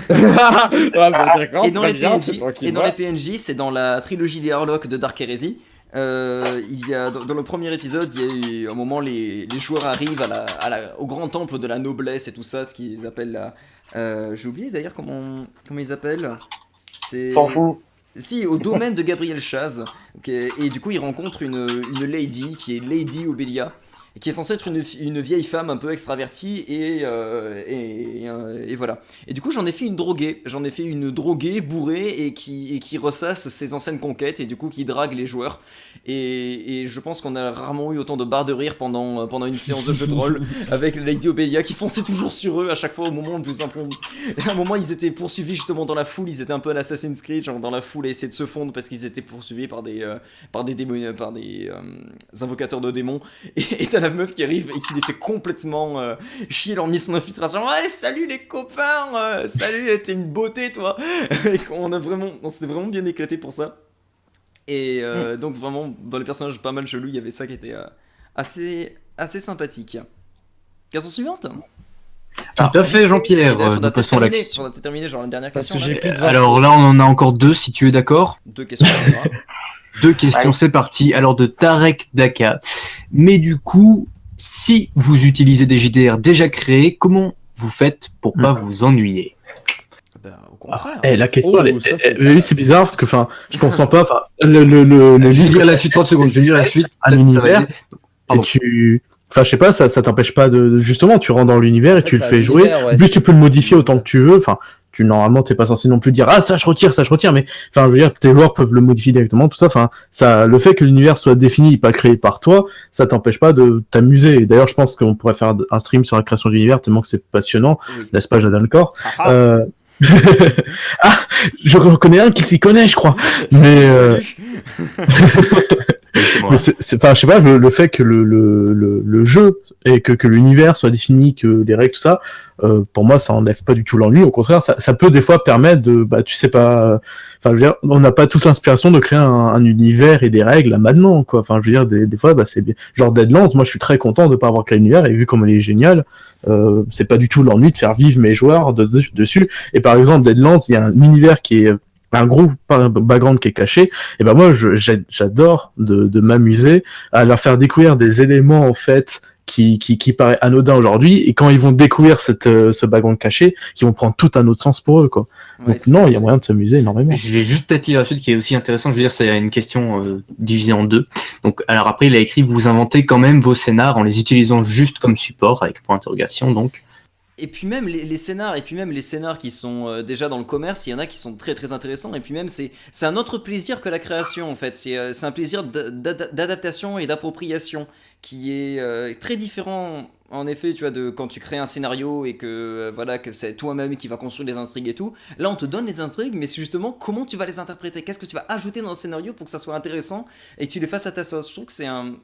bah, d'accord, Et dans très les bien, PNJ, c'est toi qui et dans vois. les PNJ, c'est dans la trilogie des Harlock de Dark Heresy. Il y a, dans le premier épisode, il y a eu un moment, les joueurs arrivent au grand temple de la noblesse et tout ça, ce qu'ils appellent la. J'ai oublié d'ailleurs comment ils appellent. S'en fout. Si, au domaine de Gabriel Chaz. Et du coup, il rencontre une lady qui est Lady Obelia, qui est censée être une vieille femme un peu extravertie et voilà. Et du coup, j'en ai fait une droguée bourrée et qui ressasse ses anciennes conquêtes et du coup qui drague les joueurs. Et je pense qu'on a rarement eu autant de barres de rire pendant une séance de jeu de rôle avec Lady Obelia qui fonçait toujours sur eux à chaque fois au moment le plus simple. À un moment, ils étaient poursuivis justement dans la foule, ils étaient un peu à l'Assassin's Creed, genre dans la foule à essayer de se fondre parce qu'ils étaient poursuivis par des invocateurs de démons. Et t'as la meuf qui arrive et qui les fait complètement chier leur mission d'infiltration. Ouais, salut les copains, salut, t'es une beauté toi. Et on s'était vraiment bien éclaté pour ça. Et donc vraiment dans les personnages pas mal chelous, il y avait ça qui était assez sympathique. Question suivante. Tout à fait, Jean-Pierre. Faudra Nous passons à la question. Faudra terminer genre la dernière Parce question. que j'ai plus de 20 Alors là, on en a encore deux, si tu es d'accord. 2 questions. Deux questions, Allez. c'est parti. Alors de Tarek Daka. Mais du coup, si vous utilisez des JDR déjà créés, comment vous faites pour pas vous ennuyer? Bah, au contraire. La question, Oh, elle est- ça, c'est oui, c'est bizarre parce que, enfin, je comprends pas. Enfin, le Je vais lire la suite 30 secondes. Je vais lire la suite. à peut-être ça va l'univers, aider. et Pardon. enfin, je sais pas, ça t'empêche pas justement, tu rentres dans l'univers En et fait, tu le c'est fais un jouer. univers, ouais. En plus, tu peux le modifier autant que tu veux. Enfin, normalement, t'es pas censé non plus dire, ah, ça je retire, mais, enfin, je veux dire, tes joueurs peuvent le modifier directement, tout ça. Enfin, le fait que l'univers soit défini et pas créé par toi, ça t'empêche pas de t'amuser. Et d'ailleurs, je pense qu'on pourrait faire un stream sur la création d'univers tellement que c'est passionnant, Oui. n'est-ce pas, Jaden Core? Ah, Ah, je reconnais un qui s'y connaît, je crois. Mais, salut. C'est moi. mais enfin, je sais pas, le fait que le jeu et que l'univers soit défini, que les règles, tout ça, pour moi, ça enlève pas du tout l'ennui. Au contraire, ça peut des fois permettre de, tu sais pas, enfin, je veux dire, on n'a pas tous l'inspiration de créer un univers et des règles là maintenant, quoi. Enfin, je veux dire, des fois, c'est bien. Genre Deadlands, moi, je suis très content de pas avoir créé l'univers et vu comme elle est géniale, c'est pas du tout l'ennui de faire vivre mes joueurs dessus. Et par exemple, Deadlands, il y a un univers qui est un gros background qui est caché, et ben moi j'adore de m'amuser à leur faire découvrir des éléments en fait qui paraît anodin aujourd'hui, et quand ils vont découvrir ce background caché, qui vont prendre tout un autre sens pour eux, quoi. Ouais, Donc non, il y a moyen de s'amuser énormément. Je vais juste peut-être lire la suite qui est aussi intéressante. Je veux dire, c'est une question divisée en deux. Donc, alors après, il a écrit, vous inventez quand même vos scénars en les utilisant juste comme support, avec point d'interrogation, donc. Et puis même les scénars, qui sont déjà dans le commerce, il y en a qui sont très très intéressants. Et puis même c'est un autre plaisir que la création en fait. C'est un plaisir d'adaptation et d'appropriation qui est très différent. En effet, tu vois, de quand tu crées un scénario et que voilà que c'est toi-même qui va construire les intrigues et tout. Là, on te donne les intrigues, mais c'est justement comment tu vas les interpréter. Qu'est-ce que tu vas ajouter dans le scénario pour que ça soit intéressant et que tu les fasses à ta sauce. Je trouve que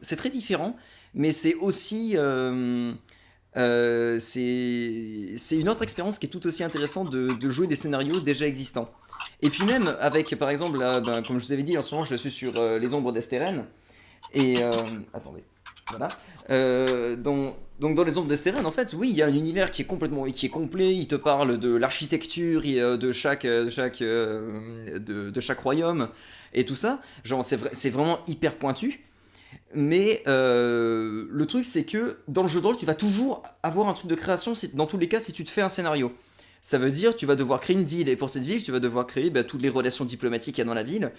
c'est très différent, mais c'est aussi c'est une autre expérience qui est tout aussi intéressante de jouer des scénarios déjà existants. Et puis même avec, par exemple, là, comme je vous avais dit, en ce moment je suis sur les ombres d'Estérène. Et attendez, voilà. Donc dans les ombres d'Estérène, en fait, oui, il y a un univers qui est complet. Il te parle de l'architecture de chaque royaume et tout ça. Genre c'est vraiment hyper pointu. Mais le truc c'est que dans le jeu de rôle, tu vas toujours avoir un truc de création. Dans tous les cas, si tu te fais un scénario. Ça veut dire tu vas devoir créer une ville, et pour cette ville, tu vas devoir créer toutes les relations diplomatiques qu'il y a dans la ville,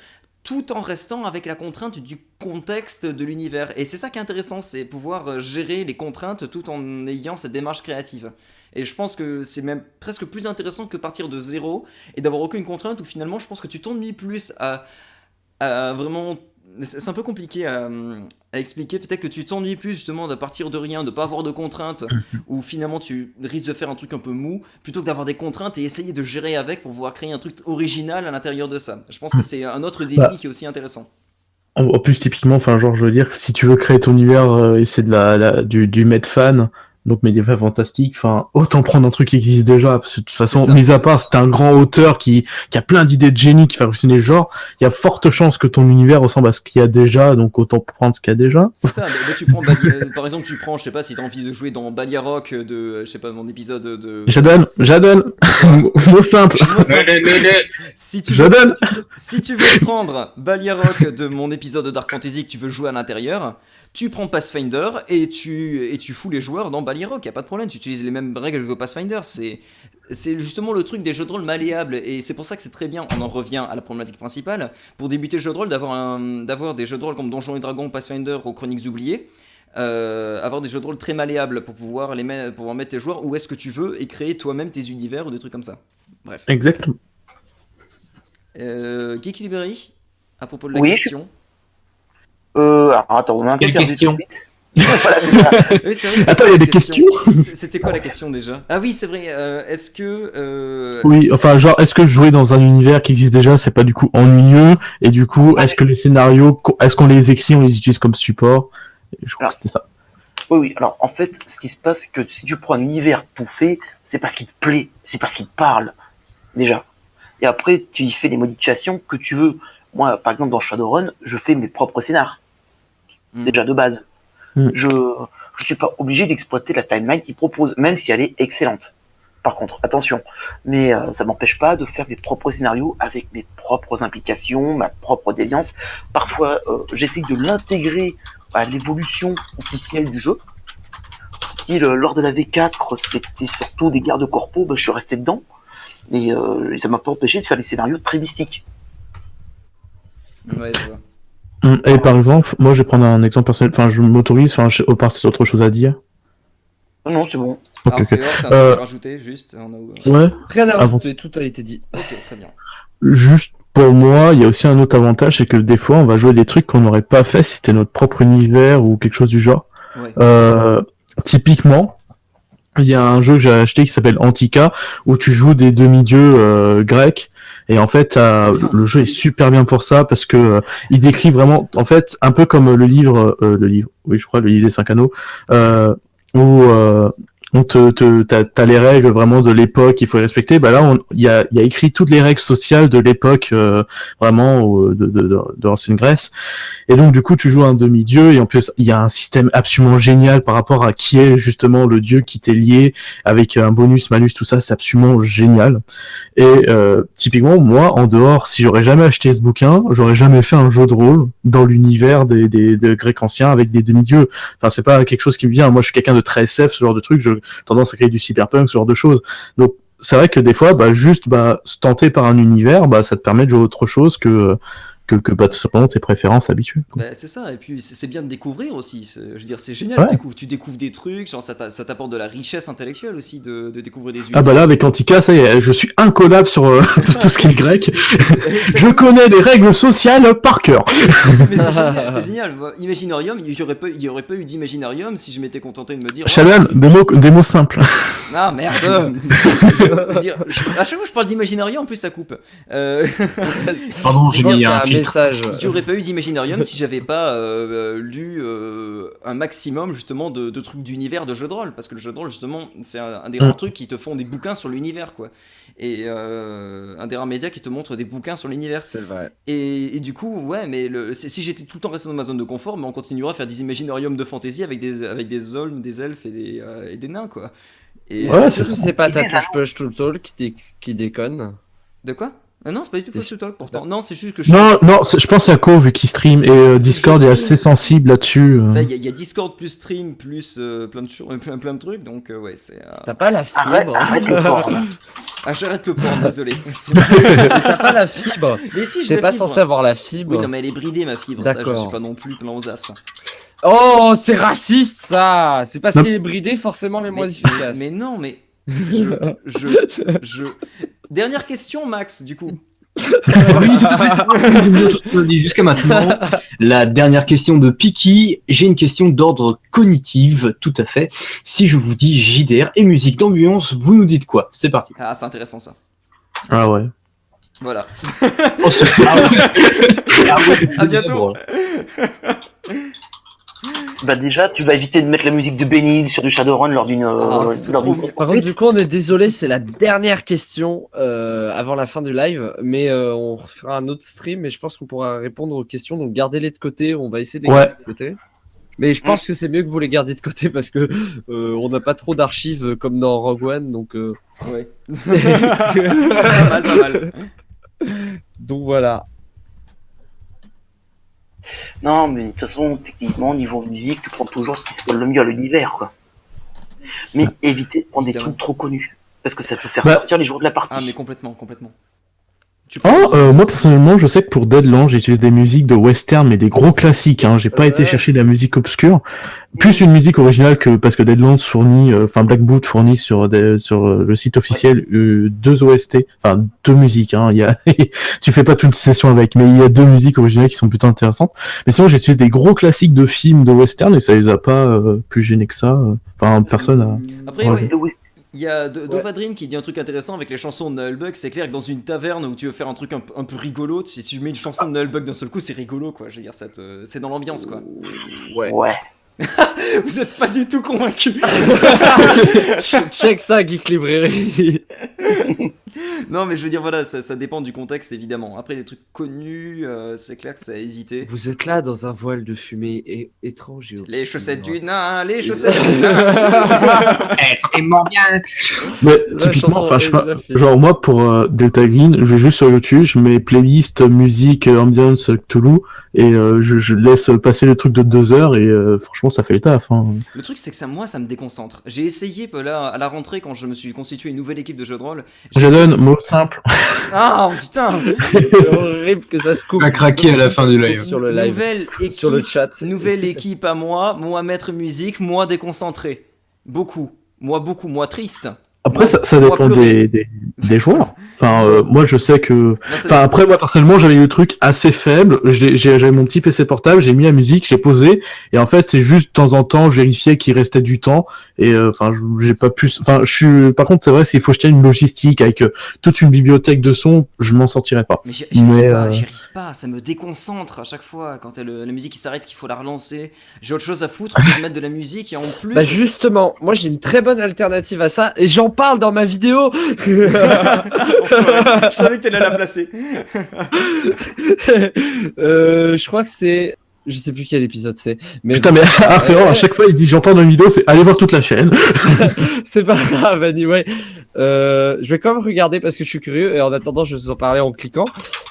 tout en restant avec la contrainte du contexte de l'univers. Et c'est ça qui est intéressant, c'est pouvoir gérer les contraintes tout en ayant cette démarche créative. Et je pense que c'est même presque plus intéressant que partir de zéro et d'avoir aucune contrainte, où finalement je pense que tu t'ennuies plus à vraiment... C'est un peu compliqué à expliquer. Peut-être que tu t'ennuies plus justement de partir de rien, de pas avoir de contraintes, ou finalement tu risques de faire un truc un peu mou, plutôt que d'avoir des contraintes et essayer de gérer avec pour pouvoir créer un truc original à l'intérieur de ça. Je pense que c'est un autre défi qui est aussi intéressant. En plus, typiquement, enfin, genre, je veux dire, si tu veux créer ton univers et c'est du Medfan, donc médiéval fantastique, enfin, autant prendre un truc qui existe déjà, parce que de toute façon, mis à part, c'est un grand auteur qui a plein d'idées de génie, qui fait halluciner le genre, il y a forte chance que ton univers ressemble à ce qu'il y a déjà, donc autant prendre ce qu'il y a déjà. C'est ça, mais tu prends, par exemple, je sais pas, si t'as envie de jouer dans Balyaroc je sais pas, mon épisode de... J'adonne, mot simple. Si tu veux prendre Balyaroc de mon épisode de Dark Fantasy que tu veux jouer à l'intérieur, tu prends Pathfinder et tu fous les joueurs dans Balyaroc, y a pas de problème, tu utilises les mêmes règles que Pathfinder, c'est justement le truc des jeux de rôle malléables, et c'est pour ça que c'est très bien, on en revient à la problématique principale, pour débuter le jeu de rôle, d'avoir des jeux de rôle comme Donjons et Dragons, Pathfinder ou Chroniques oubliées, avoir des jeux de rôle très malléables pour pouvoir mettre tes joueurs où est-ce que tu veux et créer toi-même tes univers ou des trucs comme ça. Bref. Exactement. Geeky Library, à propos de la question. Alors, attends, on a un peu Quelle perdu question? tout de suite. Voilà, c'est ça. Oui, c'est vrai, Attends, il y a des questions. C'était quoi la question déjà? Ah oui, c'est vrai. Est-ce que Oui, enfin, genre, est-ce que jouer dans un univers qui existe déjà, c'est pas du coup ennuyeux? Et du coup, est-ce que les scénarios, est-ce qu'on les écrit, on les utilise comme support? Je crois que c'était ça. Oui. Alors, en fait, ce qui se passe, c'est que si tu prends un univers tout fait, c'est parce qu'il te plaît, c'est parce qu'il te parle, déjà. Et après, tu y fais les modifications que tu veux. Moi, par exemple, dans Shadowrun, je fais mes propres scénars. Déjà, de base. Je suis pas obligé d'exploiter la timeline qu'ils proposent, même si elle est excellente. Par contre, attention, mais ça m'empêche pas de faire mes propres scénarios avec mes propres implications, ma propre déviance. Parfois, j'essaie de l'intégrer à l'évolution officielle du jeu. Style, lors de la V4, c'était surtout des gardes corpos, je suis resté dedans, mais ça m'a pas empêché de faire des scénarios très mystiques. Ouais, je vois. Et par exemple, moi je vais prendre un exemple personnel, enfin je m'autorise, au part c'est autre chose à dire. Non, c'est bon. Alors, Ok. Féor, t'as un truc à rajouter, juste Ouais. Rien à Ah bon. rajouter, tout a été dit. Ok, très bien. Juste pour moi, il y a aussi un autre avantage, c'est que des fois on va jouer des trucs qu'on n'aurait pas fait si c'était notre propre univers ou quelque chose du genre. Ouais. Typiquement, il y a un jeu que j'ai acheté qui s'appelle Antica, où tu joues des demi-dieux grecs. Et en fait, le jeu est super bien pour ça parce que il décrit vraiment, en fait, un peu comme le livre, oui, je crois, le livre des 5 anneaux, où t'as les règles vraiment de l'époque qu'il faut respecter. Bah là, il y a écrit toutes les règles sociales de l'époque vraiment de l'ancienne Grèce. Et donc du coup, tu joues un demi-dieu et en plus, il y a un système absolument génial par rapport à qui est justement le dieu qui t'est lié avec un bonus, malus, tout ça, c'est absolument génial. Et typiquement, moi, en dehors, si j'aurais jamais acheté ce bouquin, j'aurais jamais fait un jeu de rôle dans l'univers des Grecs anciens avec des demi-dieux. Enfin, c'est pas quelque chose qui me vient. Moi, je suis quelqu'un de très SF, ce genre de truc. J'ai tendance à créer du cyberpunk, ce genre de choses. Donc, c'est vrai que des fois, se tenter par un univers, ça te permet de jouer autre chose que tout simplement tes préférences habituelles. C'est ça, et puis c'est bien de découvrir aussi. Je veux dire, c'est génial. Ouais. Tu découvres des trucs, genre ça t'apporte de la richesse intellectuelle aussi de découvrir des univers. Ah bah là, avec Antica, ça y est, je suis incollable sur tout ce qui est grec. Je connais les règles sociales par cœur. Mais c'est génial. Imaginarium, il y aurait pas eu d'Imaginarium si je m'étais contenté de me dire. Shannon, des mots simples. Ah merde. Je veux dire, à chaque fois que je parle d'Imaginarium, en plus ça coupe. Pardon, j'ai Je pense mis qu'il y un a un filtre. message. Il n'y aurait pas eu d'Imaginarium si j'avais pas lu un maximum justement de trucs d'univers de jeux de rôle, parce que le jeu de rôle justement c'est un des rares trucs qui te font des bouquins sur l'univers quoi, et un des rares médias qui te montre des bouquins sur l'univers. C'est vrai. Et du coup ouais, mais si j'étais tout le temps resté dans ma zone de confort, mais on continuera à faire des Imaginariums de fantasy avec des olmes, des elfes et des nains quoi. Et Ouais, c'est ça. C'est pas ta Des touche push tout le talk qui déconne. de quoi? Ah non, c'est pas du tout T'es Push to Talk pourtant. Non, c'est juste que Non, je pense à Co vu qu'il stream et Discord est assez sensible là-dessus. Ça, il y a Discord plus stream plus plein de trucs, donc ouais, c'est. T'as pas la Arrête, fibre. arrête le porn. Ah, j'arrête le porn, désolé. T'as pas la fibre. Mais si, j'ai T'es la pas fibre. censé avoir la fibre. Oui, non, mais elle est bridée ma fibre. Ça, je D'accord. suis pas non plus plein aux as. Oh, c'est raciste ça. C'est parce Non. qu'il est bridé forcément les moins efficaces. Mais non, mais. Dernière question, Max, du coup. Oui, tout à fait. C'est ce qu'on a dit jusqu'à maintenant. La dernière question de Piki. J'ai une question d'ordre cognitif, tout à fait. Si je vous dis JDR et musique d'ambiance, vous nous dites quoi? C'est parti. Ah, c'est intéressant ça. Ah ouais. Voilà. Oh, c'est- À bientôt. Bah déjà, tu vas éviter de mettre la musique de Benny Hill sur du Shadowrun lors d'une... c'est lors trop d'une- bien. Par contre, du coup, on est désolé, c'est la dernière question avant la fin du live, mais on fera un autre stream et je pense qu'on pourra répondre aux questions. Donc gardez-les de côté, on va essayer de les Ouais. garder de côté. Mais je pense que c'est mieux que vous les gardiez de côté parce que on n'a pas trop d'archives comme dans Rogue One, donc Ouais. Pas mal. donc voilà. Non, mais de toute façon, techniquement, niveau musique, tu prends toujours ce qui se colle le mieux à l'univers, quoi. Mais évitez de prendre des Évidemment. trucs trop connus. Parce que ça peut faire Bah. sortir les joueurs de la Ah, partie. mais complètement. Tu Moi personnellement, je sais que pour Deadlands, j'utilise des musiques de western, mais des gros classiques. Hein. J'ai pas été chercher de la musique obscure, plus une musique originale que parce que Deadlands fournit, Black Boot fournit sur le site officiel deux OST, enfin deux musiques. Hein. Il y a, tu fais pas toute une session avec, mais il y a deux musiques originales qui sont plutôt intéressantes. Mais sinon, j'ai utilisé des gros classiques de films de western et ça les a pas plus gênés que ça. Enfin, personne a. Après, Ouais. ouais, Le West- il y a Dovadrim qui dit un truc intéressant avec les chansons de Nullbug. C'est clair que dans une taverne où tu veux faire un truc un peu rigolo, si tu mets une chanson de Nullbug d'un seul coup, c'est rigolo quoi. Je veux dire, c'est dans l'ambiance quoi. Ouais. Ouais. Vous êtes pas du tout convaincu. Check ça, Geek Librairie. Non, mais je veux dire, voilà, ça dépend du contexte évidemment. Après, des trucs connus, c'est clair que c'est à éviter. Vous êtes là dans un voile de fumée étrange et Les chaussettes du nain, les Et- chaussettes du nain. Extrêmement bien. Mais La typiquement, chanson enfin, je sais est pas, déjà faite. genre moi pour Delta Green, je vais juste sur YouTube, je mets playlist musique ambiance Cthulhu et je laisse passer le truc de 2 heures et franchement ça fait le taf. Hein. Le truc, c'est que moi, ça me déconcentre. J'ai essayé là à la rentrée quand je me suis constitué une nouvelle équipe de jeux de rôle. j'ai essayé- J'adonne mot simple. Ah putain. C'est horrible que ça se coupe. Va craquer à la fin du live. Sur le live. Nouvelle équipe, Sur le chat. nouvelle Est-ce que ça- équipe à moi maître musique, moi déconcentré. Beaucoup, moi triste. Après ça Moi, dépend pleurer. des joueurs. Enfin moi je sais que Moi, ça enfin après moi personnellement j'avais eu le truc assez faible, j'avais mon petit PC portable, j'ai mis la musique, j'ai posé et en fait c'est juste de temps en temps je vérifiais qu'il restait du temps et enfin j'ai pas pu enfin je suis par contre c'est vrai s'il faut jeter une logistique avec toute une bibliothèque de sons, je m'en sortirais pas. Mais j'y Mais, arrive pas, ça me déconcentre à chaque fois quand la musique qui s'arrête qu'il faut la relancer. J'ai autre chose à foutre que de mettre de la musique et en plus. Bah justement, moi j'ai une très bonne alternative à ça et j'en parle dans ma vidéo. Je savais que t'allais la placer. Je crois que c'est, je sais plus quel épisode c'est, mais Putain mais à chaque fois il dit j'entends dans une vidéo, c'est allez voir toute la chaîne. c'est pas grave anyway. Je vais quand même regarder parce que je suis curieux et en attendant je vais vous en parler en cliquant.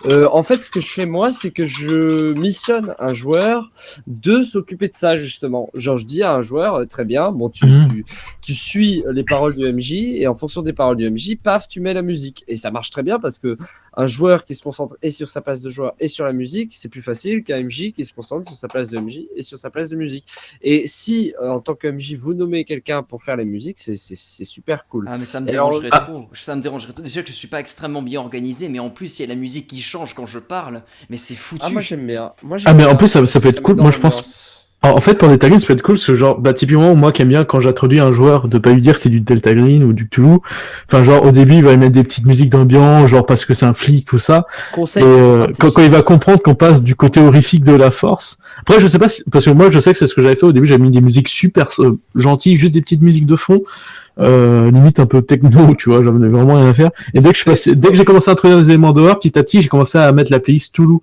En fait ce que je fais moi c'est que je missionne un joueur de s'occuper de ça justement. Genre je dis à un joueur très bien, bon tu suis les paroles du MJ et en fonction des paroles du MJ, paf tu mets la musique et ça marche très bien parce que un joueur qui se concentre et sur sa place de joueur et sur la musique c'est plus facile qu'un MJ qui se concentre sur sa place de MJ et sur sa place de musique. Et si en tant que MJ vous nommez quelqu'un pour faire les musiques c'est super cool. Ah mais ça me Et alors- dérangerait trop. Ça me dérangerait trop. Déjà que je suis pas extrêmement bien organisé, mais en plus il y a la musique qui change quand je parle. Mais c'est foutu. Ah moi j'aime bien. Moi, Ah mais en plus ça peut être met cool, dans moi je pense l'ambiance. En fait, pour Delta Green, ça peut être cool, parce que genre, bah, typiquement, moi qui aime bien quand j'introduis un joueur, de pas lui dire que c'est du Delta Green ou du Cthulhu. Enfin, genre, au début, il va lui mettre des petites musiques d'ambiance, genre parce que c'est un flic, tout ça. Conseil. Et quand il va comprendre qu'on passe du côté horrifique de la force. Après, je sais pas si, parce que moi, je sais que c'est ce que j'avais fait au début, j'avais mis des musiques super gentilles, juste des petites musiques de fond. Limite un peu techno, tu vois, j'en avais vraiment rien à faire. Et dès que j'ai commencé à introduire des éléments d'horreur, petit à petit, j'ai commencé à mettre la playlist Toulouse.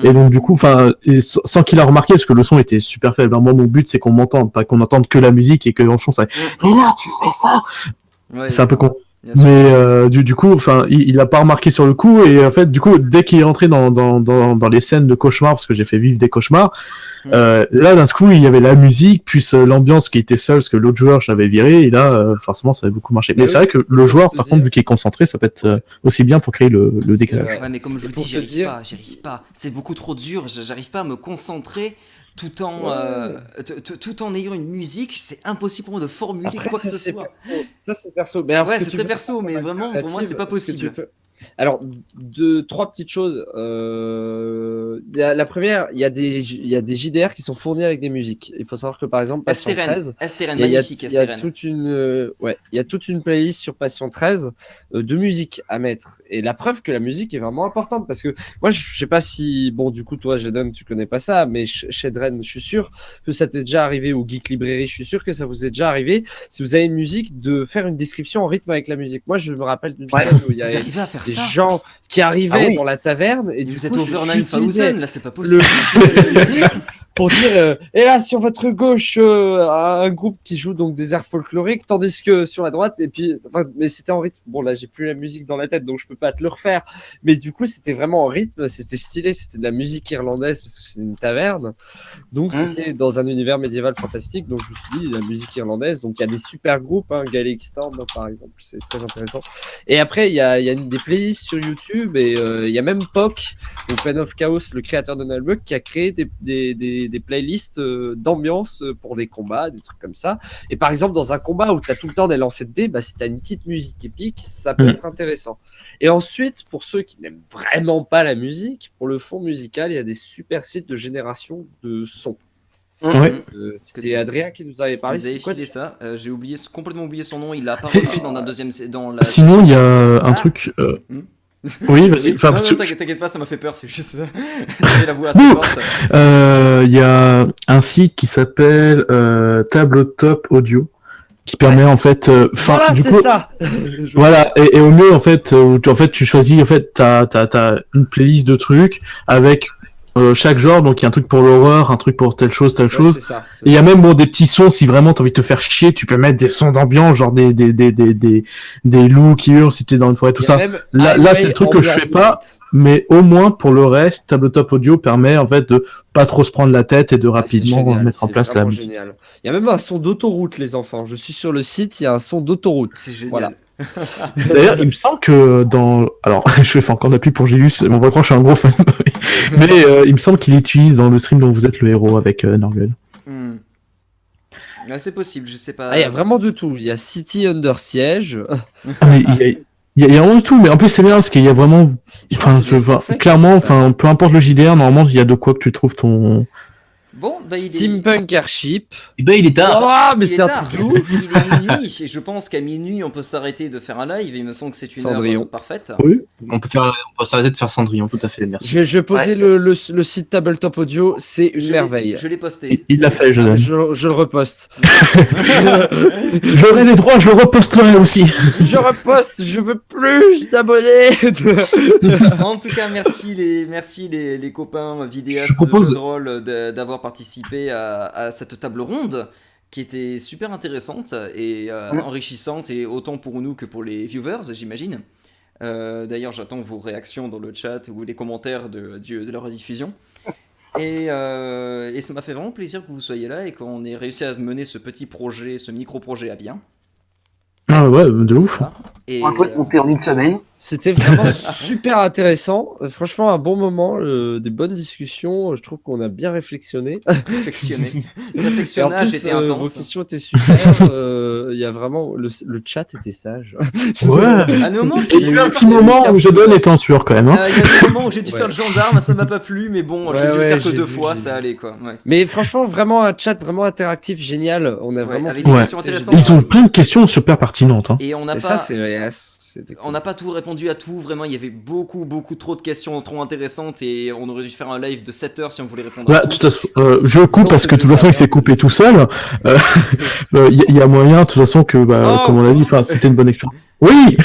Et donc du coup, enfin, sans qu'il a remarqué, parce que le son était super faible. Moi, mon but, c'est qu'on m'entende, pas qu'on entende que la musique et que en son, ça. Mais là, tu fais ça. Ouais, C'est un peu con. bien sûr. Mais du coup, enfin, il a pas remarqué sur le coup. Et en fait, du coup, dès qu'il est entré dans les scènes de cauchemar, parce que j'ai fait vivre des cauchemars. Là, d'un coup, il y avait la musique, plus l'ambiance qui était seule, parce que l'autre joueur, je l'avais viré, et là, forcément, ça avait beaucoup marché. Mais c'est vrai que le joueur, par contre, vu qu'il est concentré, ça peut être aussi bien pour créer le décalage. Ouais, mais comme je vous dis, j'y arrive pas. C'est beaucoup trop dur, j'arrive pas à me concentrer tout en ayant une musique, c'est impossible pour moi de formuler Après, quoi que ce soit. Ça, c'est perso. Mais alors, Ouais, ce que c'est tu très veux perso, mais vraiment, pour moi, c'est pas possible. Alors, trois petites choses. La première, il y a des JDR qui sont fournis avec des musiques. Il faut savoir que par exemple, Passion 13, Asteren, il y a magnifique, toute une playlist sur Passion 13 de musique à mettre. Et la preuve que la musique est vraiment importante, parce que moi, je sais pas si, bon, du coup, toi, Jaden, tu connais pas ça, mais chez Dren, je suis sûr que ça t'est déjà arrivé, ou Geek Librairie, je suis sûr que ça vous est déjà arrivé, si vous avez une musique, de faire une description en rythme avec la musique. Moi, je me rappelle d'une scène où il y a des gens qui arrivaient dans la taverne et du vous coup, êtes over 9000, là, c'est pas possible. la musique pour dire et là sur votre gauche un groupe qui joue donc des airs folkloriques, tandis que sur la droite, et puis mais c'était en rythme. Bon, là j'ai plus la musique dans la tête, donc je peux pas te le refaire, mais du coup c'était vraiment en rythme, c'était stylé, c'était de la musique irlandaise parce que c'est une taverne, donc c'était dans un univers médiéval fantastique. Donc je me suis dit, la musique irlandaise, donc il y a des super groupes, Gaelic Storm par exemple, c'est très intéressant. Et après il y a des playlists sur YouTube, et il y a même POC, donc Pen of Chaos, le créateur de Nullbug, qui a créé des playlists d'ambiance pour des combats, des trucs comme ça. Et par exemple, dans un combat où tu as tout le temps des lancers de dés, si tu as une petite musique épique, ça peut être intéressant. Et ensuite, pour ceux qui n'aiment vraiment pas la musique, pour le fond musical, il y a des super sites de génération de sons. C'était Adrien qui nous avait parlé. Vous avez filé ça. J'ai complètement oublié son nom. Il l'a pas C'est- dans un deuxième. Sinon, il y a un truc. Oui, vas-y. Enfin, non, t'inquiète pas, ça m'a fait peur. C'est juste. J'ai la voix assez forte. Il y a un site qui s'appelle Tabletop Audio, qui permet en fait. Voilà, du c'est coup, ça. voilà, et au mieux en fait, où tu choisis en fait, t'as une playlist de trucs avec chaque genre, donc il y a un truc pour l'horreur, un truc pour telle chose. C'est ça. Et il y a même des petits sons, si vraiment t'as envie de te faire chier, tu peux mettre des sons d'ambiance, genre des loups qui hurlent si t'es dans une forêt, tout ça. Là c'est le truc que je fais pas, mais au moins pour le reste, Tabletop Audio permet en fait de pas trop se prendre la tête et de rapidement mettre en place la musique. Génial. Il y a même un son d'autoroute, les enfants. Je suis sur le site, il y a un son d'autoroute. C'est génial. Voilà. D'ailleurs, il me semble que alors, je fais encore de la pub pour Gilus, bon, vraiment, je suis un gros fan, mais il me semble qu'il utilise dans le stream dont vous êtes le héros avec Norgul. C'est possible, je sais pas. Il y a vraiment de tout. Il y a City Under Siege. Mais il y a vraiment de tout, mais en plus c'est bien parce qu'il y a vraiment, clairement, peu importe le JDR, normalement il y a de quoi que tu trouves ton. Bon, Steampunk Airship. Et il est tard. Mais c'est un truc de ouf. Il est minuit, et je pense qu'à minuit on peut s'arrêter de faire un live. Il me semble que c'est une heure parfaite. Oui. On peut s'arrêter de faire Cendrillon, tout à fait, merci. Je vais poser le site Tabletop Audio, c'est une merveille. Je l'ai posté. Il l'a fait, je le reposte. J'aurai les droits, je le reposterai aussi. Je reposte, je veux plus d'abonnés. En tout cas, merci les copains vidéastes de jeux de rôle d'avoir participé à cette table ronde qui était super intéressante et enrichissante, et autant pour nous que pour les viewers, j'imagine. D'ailleurs, j'attends vos réactions dans le chat ou les commentaires de la rediffusion. Et ça m'a fait vraiment plaisir que vous soyez là et qu'on ait réussi à mener ce petit projet, ce micro-projet à bien. Ah ouais, de ouf. Et on peut monter en une semaine. C'était vraiment super intéressant. Franchement, un bon moment, des bonnes discussions. Je trouve qu'on a bien réflexionné. Réflexionné. Le Et en réflexionnage plus, était vos intense. questions étaient super. Il y a vraiment le chat était sage. Ouais. À nos moments, Il y a eu un petit moment où Jadon était en sueur quand même. Hein. Il y a des moments où j'ai dû Ouais. faire le gendarme, ça m'a pas plu, mais bon, j'ai Ouais, dû ouais, le faire que j'ai 2 vu, fois, j'ai ça vu. allait quoi. Ouais. Mais franchement, vraiment un chat vraiment interactif, génial. On a vraiment avec pu des Ouais. questions discuter, intéressantes. Ils ont plein de questions super pertinentes. Hein. Et on n'a Et ça, pas. c'était cool. On n'a pas tout répondu à tout, vraiment, il y avait beaucoup trop de questions trop intéressantes et on aurait dû faire un live de 7 heures si on voulait répondre Bah, à de tout. toute façon, je coupe parce que de toute façon il s'est coupé tout seul. Il y a moyen, de toute façon, que, Oh. comme on a dit, enfin, c'était une bonne expérience. Oui,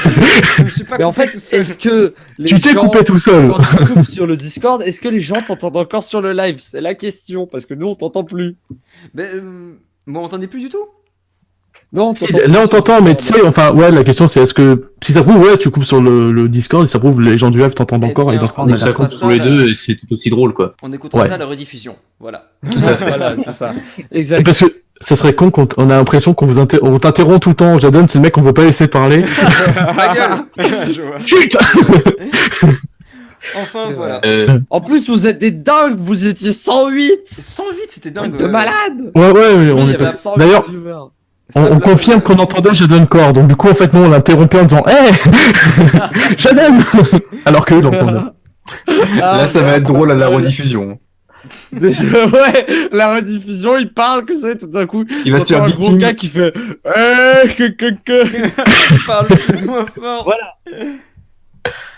Je me suis pas Mais en coupé fait, tout seul. est-ce que les tu t'es gens, coupé tout seul. quand tu coupes sur le Discord, est-ce que les gens t'entendent encore sur le live? C'est la question, parce que nous, on t'entend plus. Ben, moi, on m'entendait plus du tout. Non, on Si, t'entend plus là on sur t'entend, mais tu Discord. sais, enfin, ouais, la question c'est est-ce que, si ça prouve, ouais, tu coupes sur le Discord, si ça prouve, les gens du live t'entendent Eh encore, bien, et dans ce cas, on on est écoutera Ça d'accord. compte pour les là. deux, et c'est tout aussi drôle, quoi. On écoutera Ouais. ça à la rediffusion. Voilà. Tout à fait. Voilà, c'est ça. Exact. Parce que ça serait con qu'on on a l'impression qu'on on t'interrompt tout le temps. Jadon, c'est le mec qu'on veut pas laisser parler. Ma gueule. Je vois. Chut. Enfin, C'est voilà. En plus, vous êtes des dingues, vous étiez 108 108, c'était dingue. de ouais. malades. Ouais, Oui, on il y est avait 108 D'ailleurs, viewers. Ça on blague. confirme qu'on entendait Jadon Core. Donc du coup, en fait, nous on l'interrompait en disant, hé, Jadon. Alors que eux l'entendaient. Ah, ça va être drôle à la rediffusion. Ouais, la rediffusion, il parle que ça, tout d'un coup. Il va se faire t'entends un gros victime. gars qui fait Parle plus moins fort. Voilà.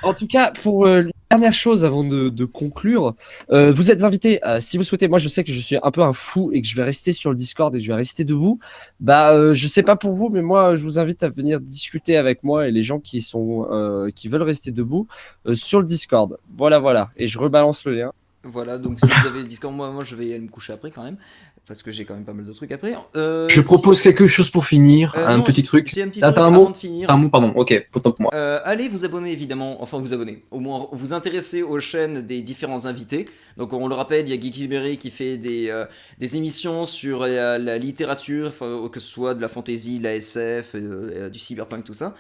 En tout cas, pour une dernière chose avant de conclure, vous êtes invités, si vous souhaitez, moi je sais que je suis un peu un fou et que je vais rester sur le Discord et que je vais rester debout, je sais pas pour vous, mais moi je vous invite à venir discuter avec moi et les gens qui veulent rester debout sur le Discord. Voilà, et je rebalance le lien. Voilà, donc si vous avez le Discord, moi je vais aller me coucher après quand même. Parce que j'ai quand même pas mal de trucs après. Je propose quelque chose pour finir, un non, petit truc. J'ai un petit Ah, truc t'as un avant mot de finir. Un mot, pardon, ok, autant pour moi. Allez vous abonner évidemment, enfin vous abonner, au moins vous intéresser aux chaînes des différents invités. Donc on le rappelle, il y a Geeky Berry qui fait des émissions sur la littérature, que ce soit de la fantasy, de la SF, du cyberpunk, tout ça.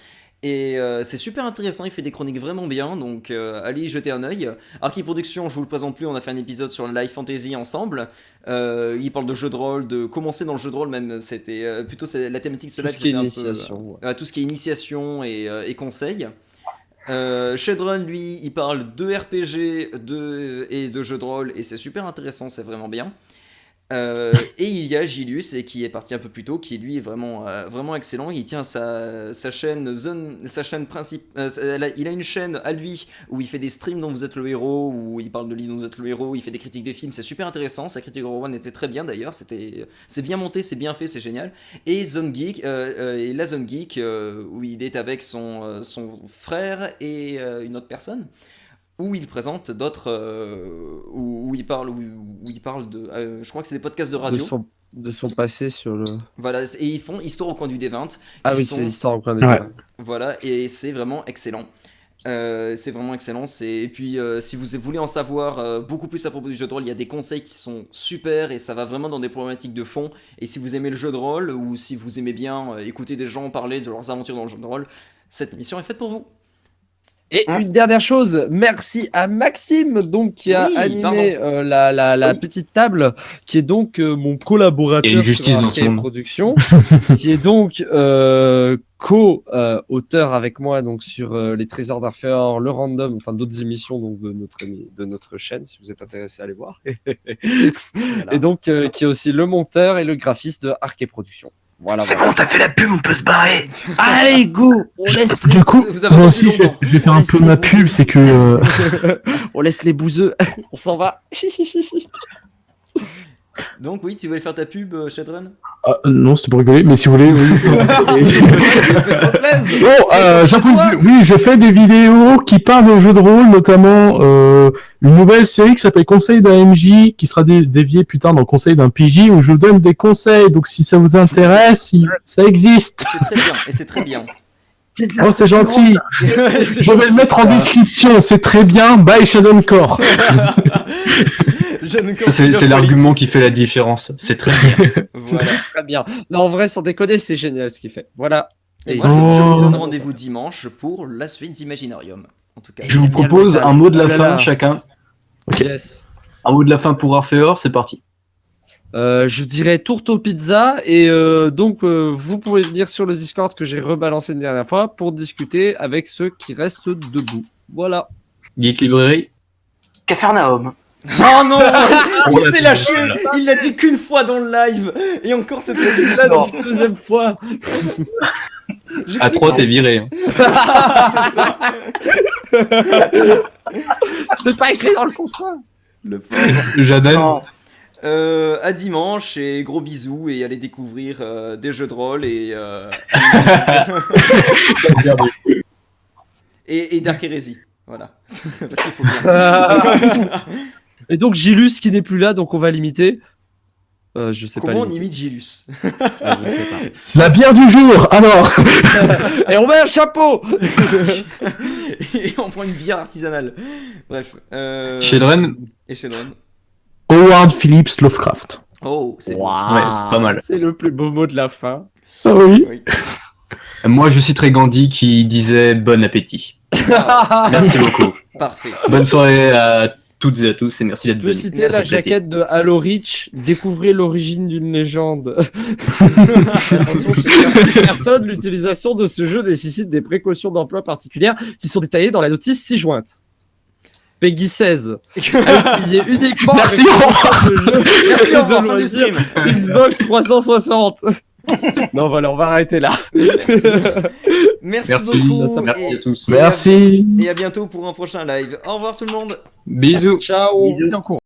Et c'est super intéressant, il fait des chroniques vraiment bien, donc allez y jeter un œil. Arky Productions, je vous le présente plus, on a fait un épisode sur la live fantasy ensemble. Il parle de jeux de rôle, de commencer dans le jeu de rôle même, c'était plutôt la thématique de ce Tout live, ce qui est c'était un initiation. peu, tout ce qui est initiation et conseils. Shadowrun, lui, il parle de RPG et de jeux de rôle, et c'est super intéressant, c'est vraiment bien. Et il y a Gilius, et qui est parti un peu plus tôt, qui lui est vraiment excellent. Il tient sa chaîne principale. Il a une chaîne à lui où il fait des streams dont vous êtes le héros, où il parle de lui dont vous êtes le héros, il fait des critiques des films. C'est super intéressant. Sa critique Hero One était très bien d'ailleurs. C'est bien monté, c'est bien fait, c'est génial. Et Zone Geek, et la Zone Geek, où il est avec son frère et une autre personne. Où il présente d'autres, où il parle de, je crois que c'est des podcasts de radio. De son passé sur le. Voilà, et ils font Histoire au coin du D20. Ah qui oui, sont- c'est l'histoire au coin des Ouais. doigts. Voilà, et c'est vraiment excellent. C'est vraiment excellent. Et puis, si vous voulez en savoir beaucoup plus à propos du jeu de rôle, il y a des conseils qui sont super et ça va vraiment dans des problématiques de fond. Et si vous aimez le jeu de rôle ou si vous aimez bien écouter des gens parler de leurs aventures dans le jeu de rôle, cette émission est faite pour vous. Et une dernière chose, merci à Maxime donc qui a Oui, animé la petite table, qui est donc mon collaborateur Il y a une justice sur dans ce Arcade monde. Productions, qui est donc co-auteur avec moi donc sur les Trésors d'Orphéor, le Random, enfin d'autres émissions donc de notre chaîne si vous êtes intéressé à aller voir. Voilà. Et donc qui est aussi le monteur et le graphiste de Arcade Productions. Voilà. C'est bon, t'as fait la pub, on peut se barrer. Allez go, on laisse Du coup, Vous avez moi attendu aussi, longtemps. je vais faire un peu ma pub, c'est que on laisse les bouseux, on s'en va. Donc oui, tu voulais faire ta pub, Shadowrun? non, c'était pour rigoler, mais si vous voulez, oui. Bon, j'improvise. Oui, je fais des vidéos qui parlent de jeux de rôle, notamment une nouvelle série qui s'appelle Conseil d'un MJ, qui sera déviée plus tard dans Conseil d'un PJ, où je vous donne des conseils. Donc si ça vous intéresse, ça existe. C'est très bien, et c'est très bien. Oh, c'est gentil. Je vais le mettre en description. C'est très bien. Bye Shadow Core. C'est l'argument qui fait la différence. C'est très bien. Voilà. Très bien. Non, en vrai, sans déconner, c'est génial ce qu'il fait. Voilà. Et Et moi, c'est- je vous Oh. donne rendez-vous dimanche pour la suite d'Imaginarium. En tout cas. Je vous propose un mot de la Oh là fin, là. chacun. Yes. Un mot de la fin pour Orphéor, c'est parti. Je dirais tourte pizza et donc vous pouvez venir sur le Discord que j'ai rebalancé une dernière fois pour discuter avec ceux qui restent debout. Voilà. Geek Librairie. Cafarnaum. Oh non Il la s'est lâché. Il l'a dit qu'une fois dans le live. Et encore c'était Là, Non. une deuxième fois. À 3, t'es viré. hein. c'est ça. C'était pas écrit dans le contrat. Le pauvre. Jaden. Non. À dimanche et gros bisous et allez découvrir des jeux de rôle et Dark Heresy. Voilà. Parce qu'il faut bien. Et donc Gilus qui n'est plus là, donc on va limiter. Je sais Comment pas. on imite Gilus? Je sais pas. La bière du jour, alors. Et on met un chapeau. Et on prend une bière artisanale. Bref. Children. Et Shedron. Howard Phillips Lovecraft. Oh, c'est bon. Ouais, pas mal. C'est le plus beau mot de la fin. Ah oui. Oui. Moi, je citerai Gandhi qui disait bon appétit. Merci beaucoup. Parfait. Bonne soirée à toutes et à tous et merci Je d'être peux venus. citer Ça la fait plaisir. jaquette de Halo Reach. Découvrez l'origine d'une légende. Attention, chez certaines personnes, l'utilisation de ce jeu nécessite des précautions d'emploi particulières qui sont détaillées dans la notice ci-jointe. Peggy 16. À utiliser uniquement Merci, avec au revoir. le jeu Merci, de au revoir, fin du loisirs stream. Xbox 360. Non, voilà, on va arrêter là. Merci Merci. beaucoup. Merci et- à tous. Merci. Et à bientôt pour un prochain live. Au revoir tout le monde. Bisous. Ciao. Bisous. Bien court.